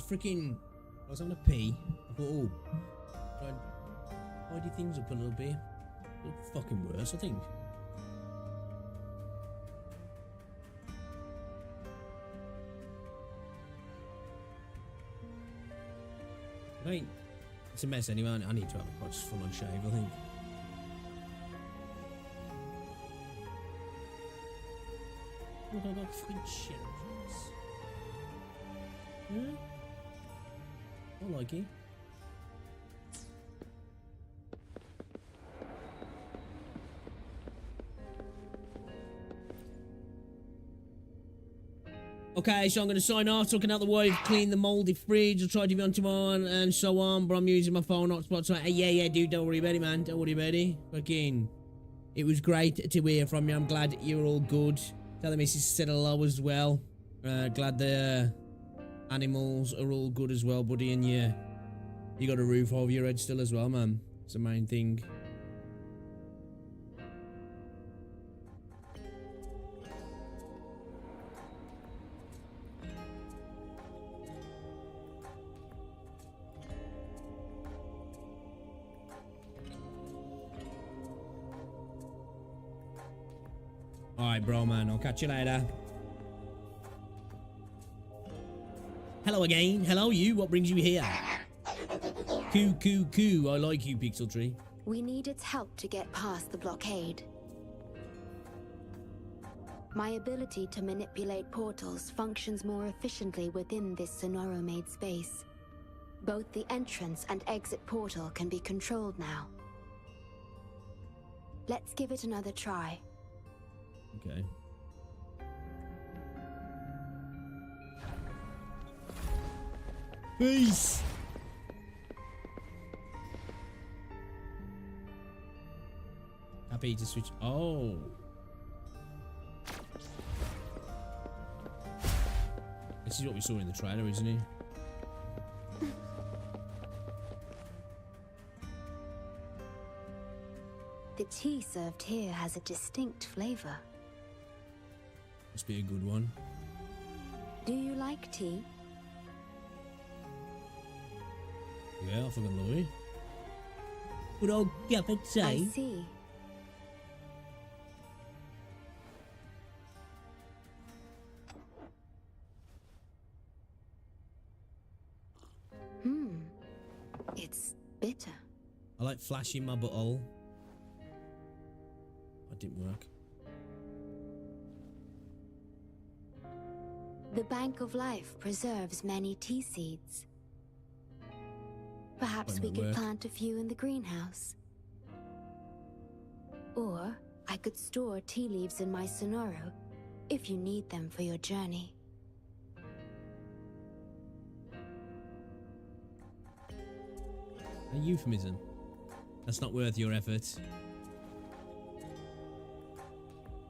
freaking. I was having a pee. I thought, oh, try and tidy things up a little bit. Look fucking worse, I think. Right. It's a mess anyway. I need to have a quite full on shave, I think. What have I got fucking shells? Yeah? I like it. Okay, so I'm going to sign off, talking out the way, clean the mouldy fridge, I'll try to be on tomorrow and so on, but I'm using my phone hotspot, so yeah, dude, don't worry about it, man, don't worry about it. Fucking, it was great to hear from you, I'm glad you're all good. Tell the missus said hello as well. Glad the animals are all good as well, buddy, and you got a roof over your head still as well, man. It's the main thing. Alright, bro, man. I'll catch you later. Hello again. Hello, you. What brings you here? Coo. I like you, Pixel Tree. We need its help to get past the blockade. My ability to manipulate portals functions more efficiently within this Sonoro-made space. Both the entrance and exit portal can be controlled now. Let's give it another try. Okay. Peace. Happy to switch. Oh. This is what we saw in the trailer, isn't it? The tea served here has a distinct flavor. Must be a good one. Do you like tea? Yeah, I fucking love it. Good old cup of tea. I see. It's bitter. I like flashing my butthole. That didn't work. The Bank of Life preserves many tea seeds. Perhaps we could plant a few in the greenhouse. Or I could store tea leaves in my Sonoro if you need them for your journey. A euphemism. That's not worth your effort.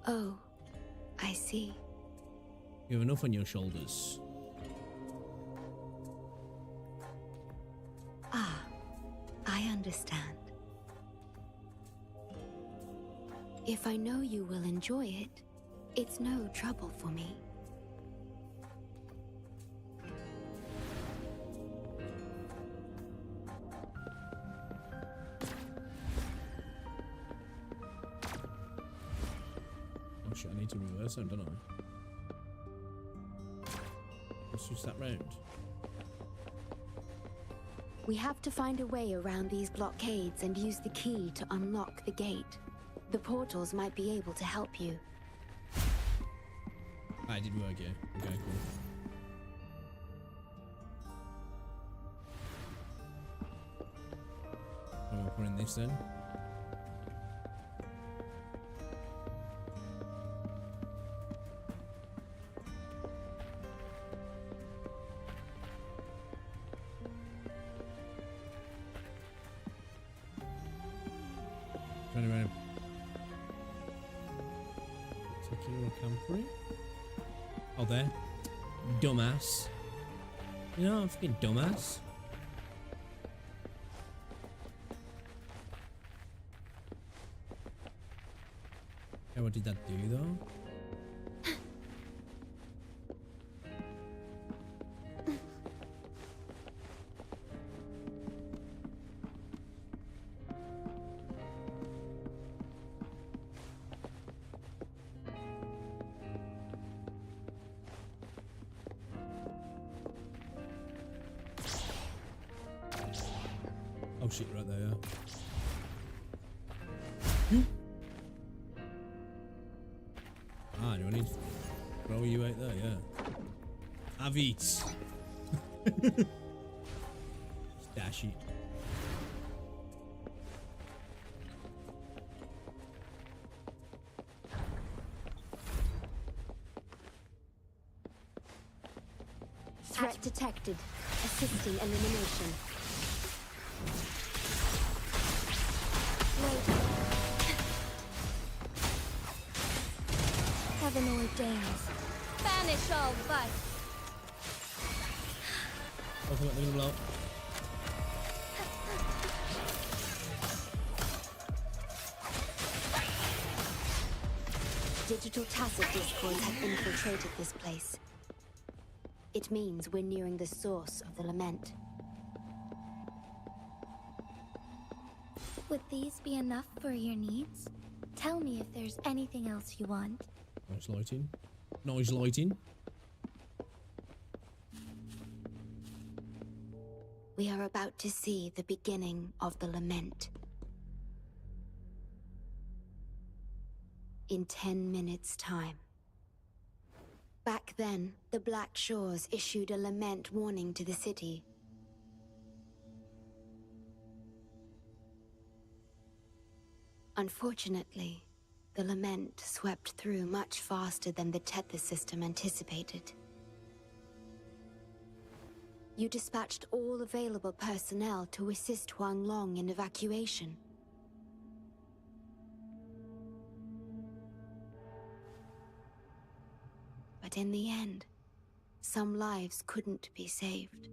Oh, I see. You have enough on your shoulders. Ah, I understand. If I know you will enjoy it, it's no trouble for me. Oh shit, I need to reverse them, don't I? Let's switch that round. We have to find a way around these blockades and use the key to unlock the gate. The portals might be able to help you. Ah, it did work, yeah. Okay, cool. I'm gonna put in this then. Turn around. Taking a camper. Oh, there. Dumbass. You know, I'm fucking dumbass. Yeah, what did that do, though? Oh shit, right there, yeah. Ah, do I need to throw you out there? Yeah. Have it. Dash it. Threat detected. Assisting elimination. Wait. Heaven ordains. Banish all vice. Oh, they're gonna blow up. Digital tacit discords have infiltrated this place. It means we're nearing the source of the lament. Would these be enough for your needs? Tell me if there's anything else you want. Nice lighting. Nice lighting. We are about to see the beginning of the lament. In 10 minutes' time. Back then, the Black Shores issued a lament warning to the city. Unfortunately, the lament swept through much faster than the Tethys system anticipated. You dispatched all available personnel to assist Huang Long in evacuation. But in the end, some lives couldn't be saved.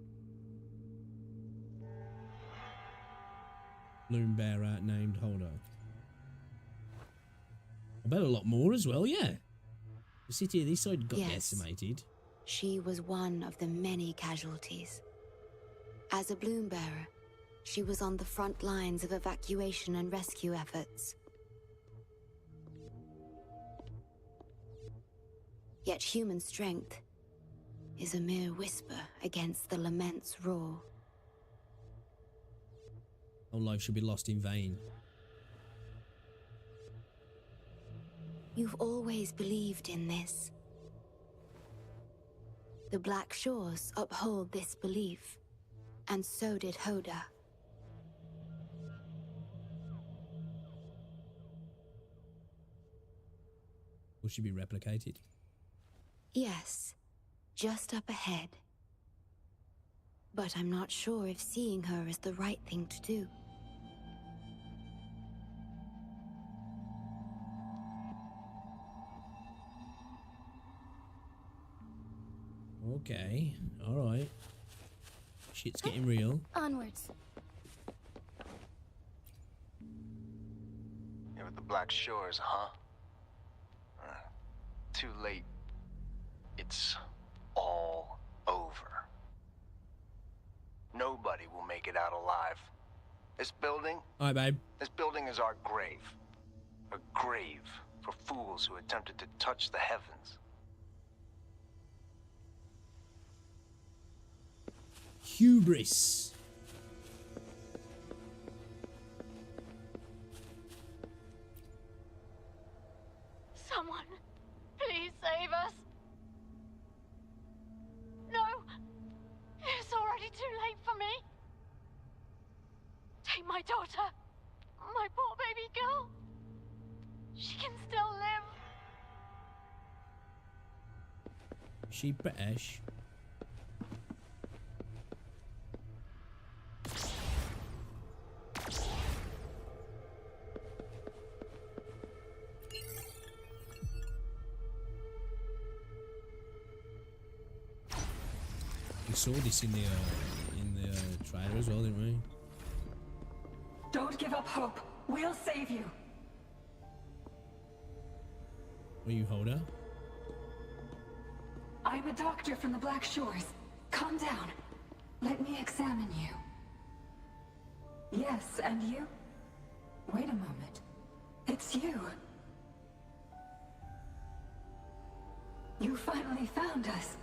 Bloom Bear named Holder. I bet a lot more as well, yeah. The city of this side got decimated. She was one of the many casualties. As a Bloom Bearer, she was on the front lines of evacuation and rescue efforts. Yet human strength is a mere whisper against the lament's roar. No life should be lost in vain. You've always believed in this. The Black Shores uphold this belief, and so did Hoda. Will she be replicated? Yes, just up ahead. But I'm not sure if seeing her is the right thing to do. Okay, alright. Shit's getting real. Onwards. You're with the Black Shores, huh? Too late. It's all over. Nobody will make it out alive. This building? Alright, babe. This building is our grave. A grave for fools who attempted to touch the heavens. Hubris. Someone, please save us. No, it's already too late for me. Take my daughter, my poor baby girl. She can still live. She British. We saw this in the trailer as well, didn't we? Don't give up hope. We'll save you. Will you hold her? I'm a doctor from the Black Shores. Calm down. Let me examine you. Yes, and you? Wait a moment. It's you. You finally found us.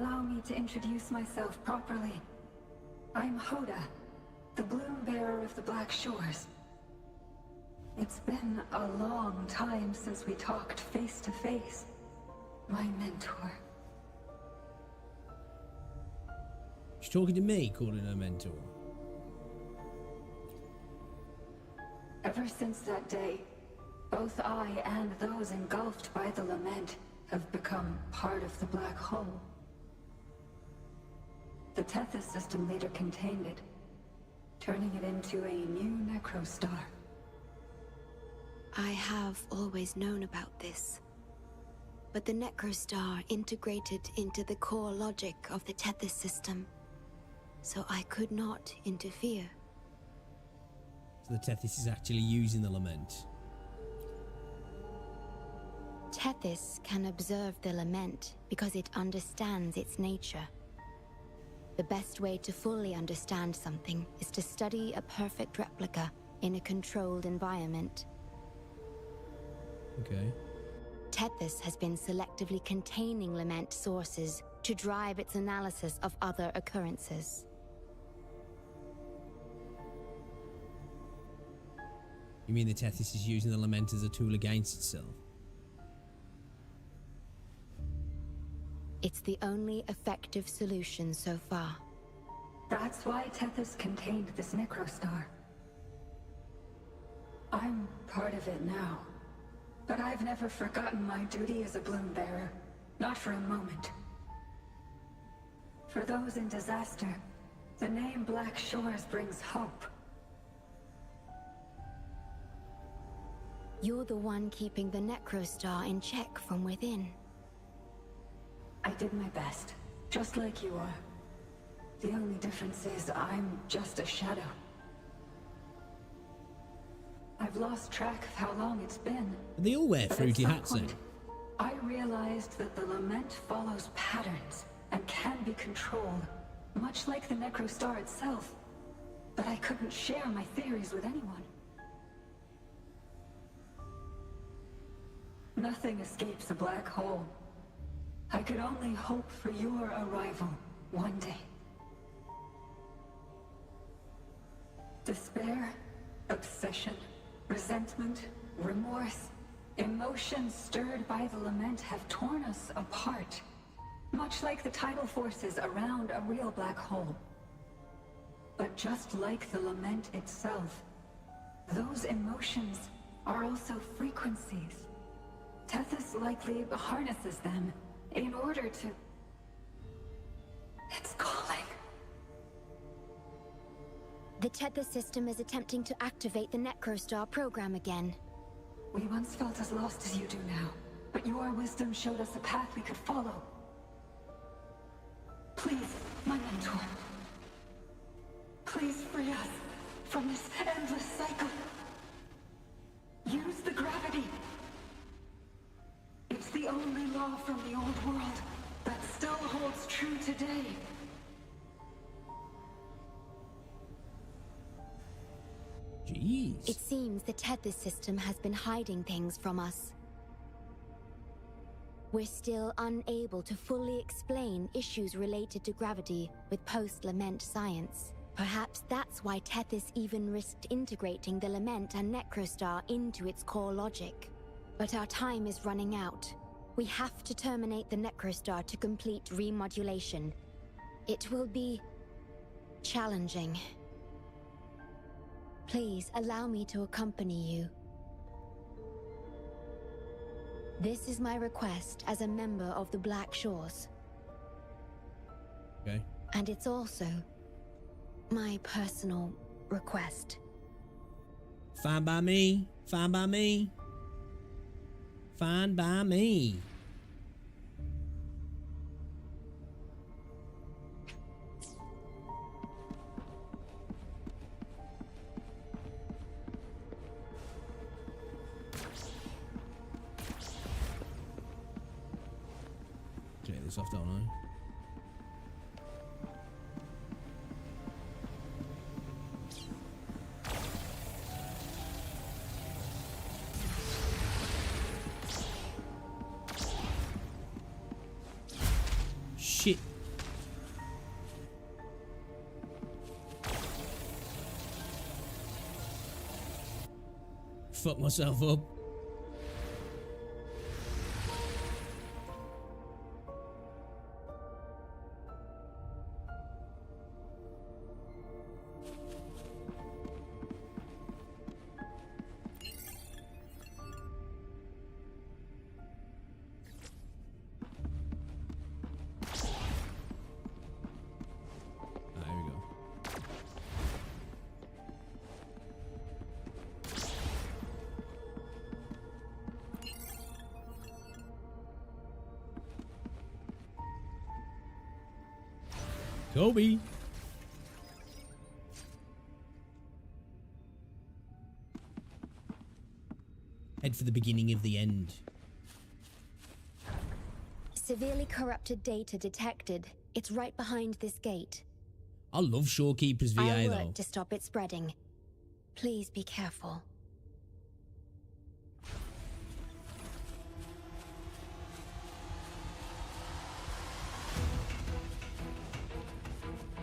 Allow me to introduce myself properly. I'm Hoda, the Bloom Bearer of the Black Shores. It's been a long time since we talked face to face, my mentor. She's talking to me, calling her mentor. Ever since that day, both I and those engulfed by the Lament have become part of the Black Hole. The Tethys system later contained it, turning it into a new Necrostar. I have always known about this. But the Necrostar integrated into the core logic of the Tethys system, so I could not interfere. So the Tethys is actually using the Lament. Tethys can observe the Lament because it understands its nature. The best way to fully understand something is to study a perfect replica in a controlled environment. Okay. Tethys has been selectively containing Lament sources to drive its analysis of other occurrences. You mean the Tethys is using the Lament as a tool against itself? It's the only effective solution so far. That's why Tethys contained this Necrostar. I'm part of it now. But I've never forgotten my duty as a Bloom Bearer. Not for a moment. For those in disaster, the name Black Shores brings hope. You're the one keeping the Necrostar in check from within. I did my best, just like you are. The only difference is I'm just a shadow. I've lost track of how long it's been. They all wear fruity hats then. I realized that the Lament follows patterns and can be controlled, much like the Necrostar itself. But I couldn't share my theories with anyone. Nothing escapes a black hole. I could only hope for your arrival one day. Despair, obsession, resentment, remorse, emotions stirred by the Lament have torn us apart, much like the tidal forces around a real black hole. But just like the Lament itself, those emotions are also frequencies. Tethys likely harnesses them in order to... It's calling. The Tethys system is attempting to activate the Necrostar program again. We once felt as lost as you do now, but your wisdom showed us a path we could follow. Please, my mentor. Please free us from this endless cycle. Use the gravity. It's the only law from the old world that still holds true today. Jeez. It seems the Tethys system has been hiding things from us. We're still unable to fully explain issues related to gravity with post-Lament science. Perhaps that's why Tethys even risked integrating the Lament and Necrostar into its core logic. But our time is running out. We have to terminate the Necrostar to complete remodulation. It will be challenging. Please allow me to accompany you. This is my request as a member of the Black Shores. Okay. And it's also my personal request. Fine by me. Fine by me. Fine by me. Take this off, don't I? Shit. fuck myself up. There we go. Kobe. Head for the beginning of the end. Severely corrupted data detected. It's right behind this gate. I love Shorekeeper's VA I'll though. work to stop it spreading. Please be careful.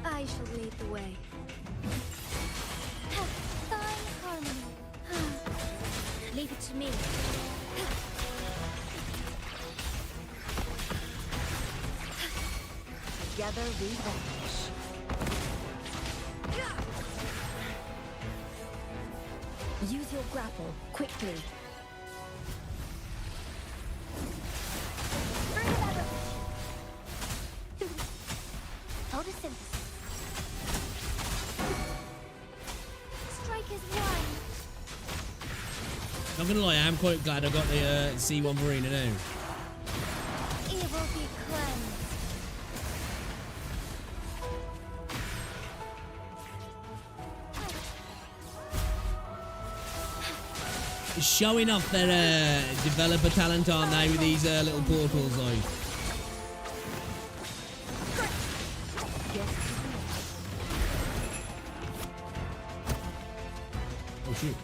I shall lead the way. Fine harmony. Leave it to me. Together we vanish. Use your grapple, quickly. Photosynthesis. Strike is one. Not gonna lie, I'm quite glad I got the C1 Marina now. Evil be cleansed. Showing off their developer talent, aren't they, with these little portals, like. Oh shoot.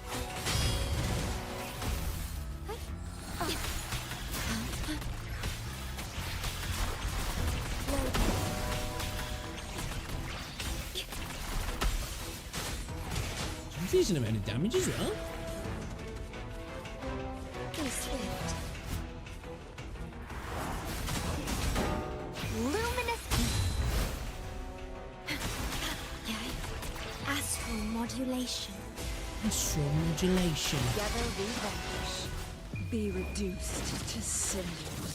Decent amount of damage as well. Be swift. Luminous. Astral modulation. Astral modulation. Together we vanish. Be reduced to cinders.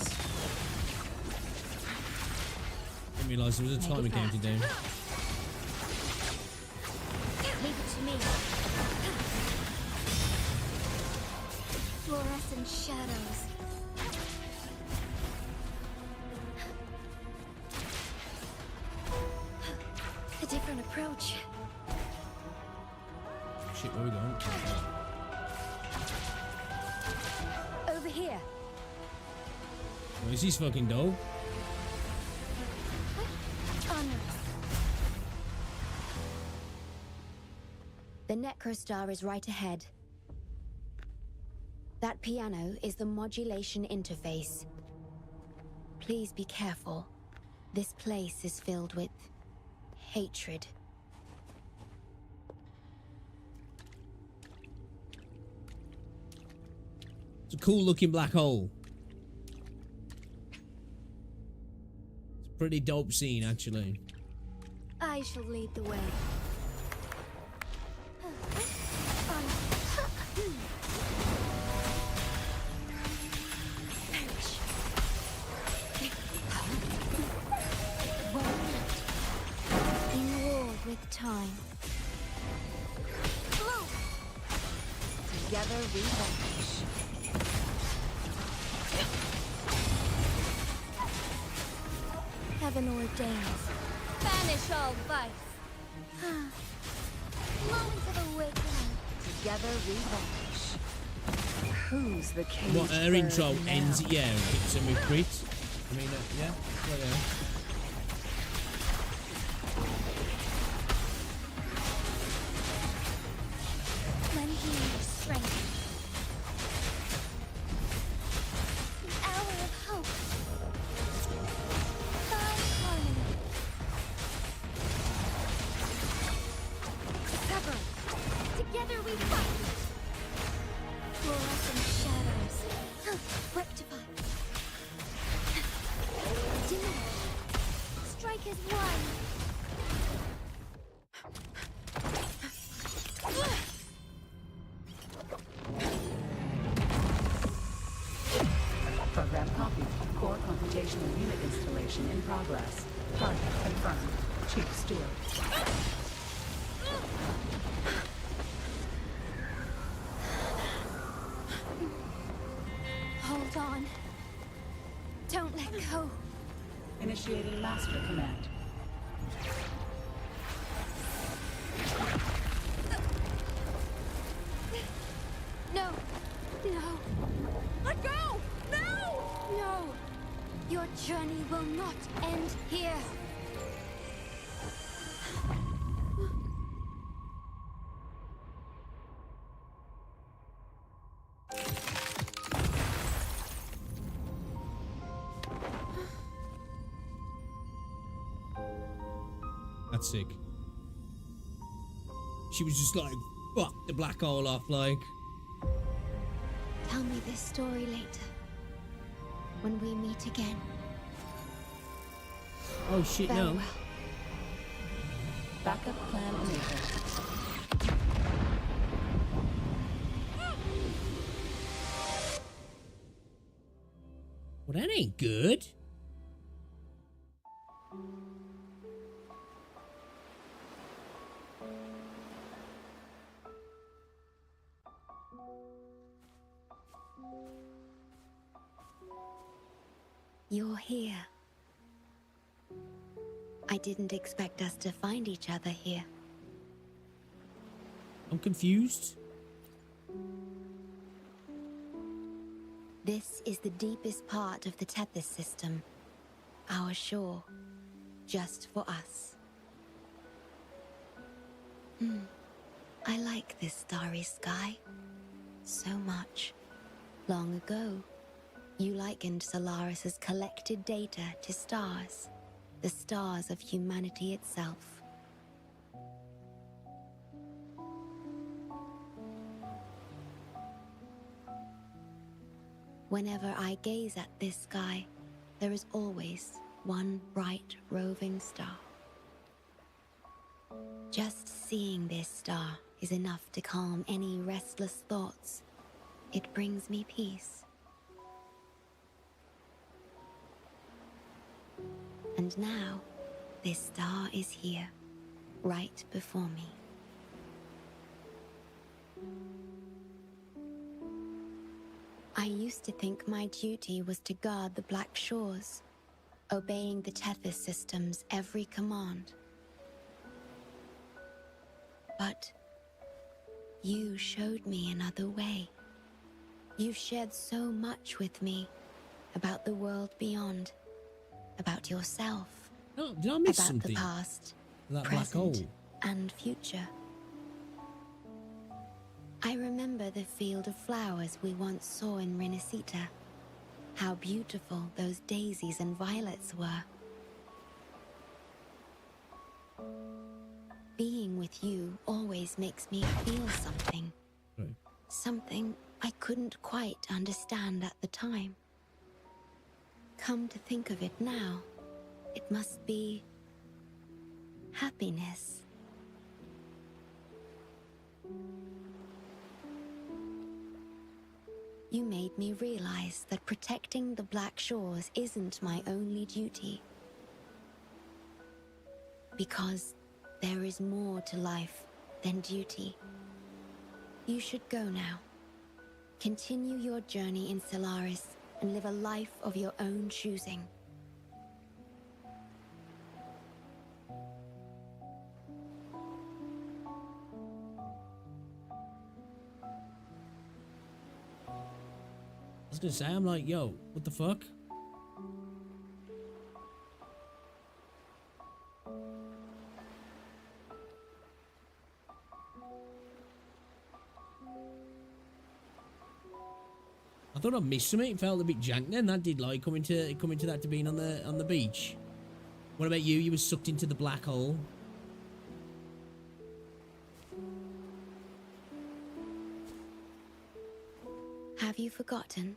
Didn't realise there was a timer counting down. Leave it to me. Fluorescent shadows. A different approach. Shit, where are we going? Over here. Where's his fucking dog? Onwards. The Necrostar is right ahead. That piano is the modulation interface. Please be careful. This place is filled with hatred. It's a cool looking black hole. It's a pretty dope scene, actually. I shall lead the way. In war with time. Together we vanish. Heaven ordains. Banish all vice. Moment of awakening. Together we vanish. Who's the cage What, her bird intro now? ends, yeah, hits him with crit. I mean, yeah, well, yeah. Lend me your strength. The hour of hope. Find harmony. Sever. Together we fight. make as one. Program copied. Core computational unit installation in progress. Target confirmed. Chief Stewart. Hold on. Don't let go. Initiating master command. No. No. Let go! No! No. Your journey will not end here. That's sick. She was just like, fuck the black hole off, like. Tell me this story later. When we meet again. Oh shit, no. Farewell. Backup plan enabled. Well, that ain't good. You're here. I didn't expect us to find each other here. I'm confused. This is the deepest part of the Tethys system. Our shore. Just for us. I like this starry sky. So much. Long ago, you likened Solaris's collected data to stars. The stars of humanity itself. Whenever I gaze at this sky, there is always one bright roving star. Just seeing this star is enough to calm any restless thoughts. It brings me peace. And now, this star is here, right before me. I used to think my duty was to guard the Black Shores, obeying the Tethys system's every command. But you showed me another way. You've shared so much with me about the world beyond, about yourself, Oh, did I miss about something? the past, That black hole. present, and future. I remember the field of flowers we once saw in Renacita. How beautiful those daisies and violets were. Being with you always makes me feel something. Right. Something I couldn't quite understand at the time. Come to think of it now, it must be happiness. You made me realize that protecting the Black Shores isn't my only duty. Because there is more to life than duty. You should go now. Continue your journey in Solaris and live a life of your own choosing. I was gonna say, I'm like, yo, what the fuck? I thought I missed something. It felt a bit jank then. That did like coming to that to being on the beach. What about you? You were sucked into the black hole. Have you forgotten?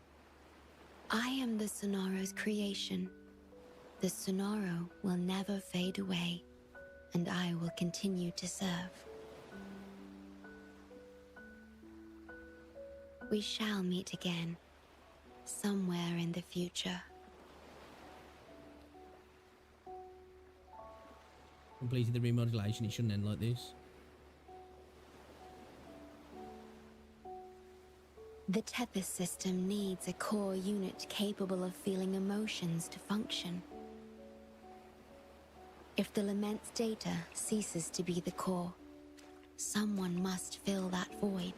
I am the Sonoro's creation. The Sonoro will never fade. fade away, and I will continue to serve. We shall meet again, somewhere in the future. Completed the remodulation, it shouldn't end like this. The Tethys system needs a core unit capable of feeling emotions to function. If the Lament's data ceases to be the core, someone must fill that void.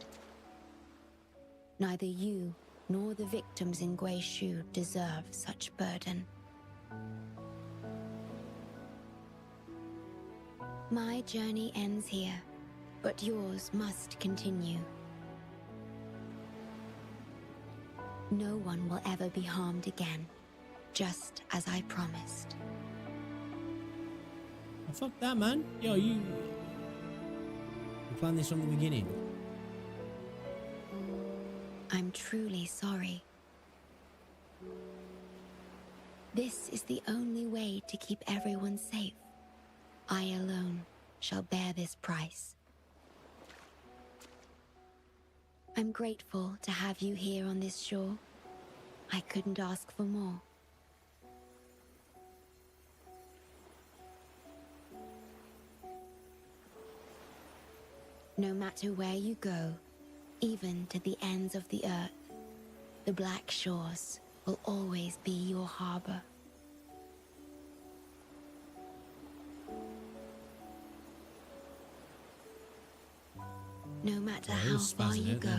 Neither you nor the victims in Guishu deserve such burden. My journey ends here, but yours must continue. No one will ever be harmed again, just as I promised. Oh, fuck that, man. Yo, you planned this from the beginning. I'm truly sorry. This is the only way to keep everyone safe. I alone shall bear this price. I'm grateful to have you here on this shore. I couldn't ask for more. No matter where you go, even to the ends of the earth, the Black Shores will always be your harbor. No matter how far you go,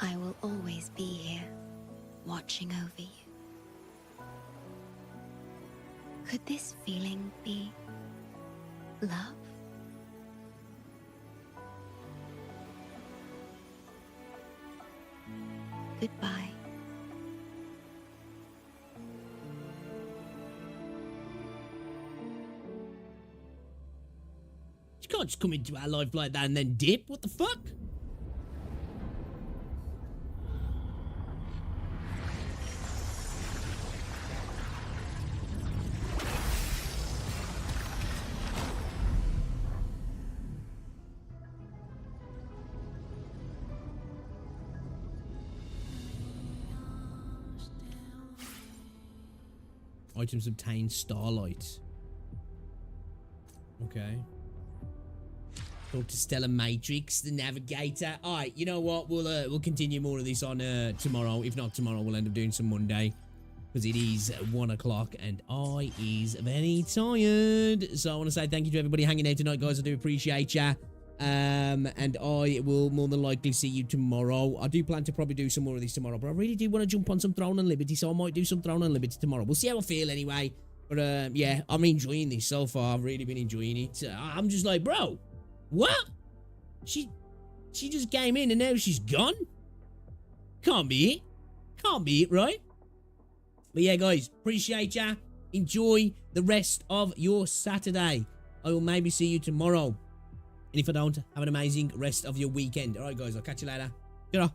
I will always be here, watching over you. Could this feeling be love? Goodbye. You can't just come into our life like that and then dip. What the fuck? Items obtained Starlight. Okay. Talk to Stella Matrix, the navigator. Alright, you know what? We'll continue more of this on tomorrow. If not tomorrow, we'll end up doing some Monday. Because it is 1 o'clock and I is very tired. So I want to say thank you to everybody hanging out tonight, guys. I do appreciate ya. And I will more than likely see you tomorrow. I do plan to probably do some more of these tomorrow, but I really do want to jump on some Throne and Liberty, so I might do some Throne and Liberty tomorrow. We'll see how I feel anyway. But yeah, I'm enjoying this so far. I've really been enjoying it. I'm just like, bro, what? She just came in and now she's gone? Can't be it. Can't be it, right? But yeah, guys, appreciate ya. Enjoy the rest of your Saturday. I will maybe see you tomorrow. And if I don't, have an amazing rest of your weekend. All right, guys, I'll catch you later. Get off.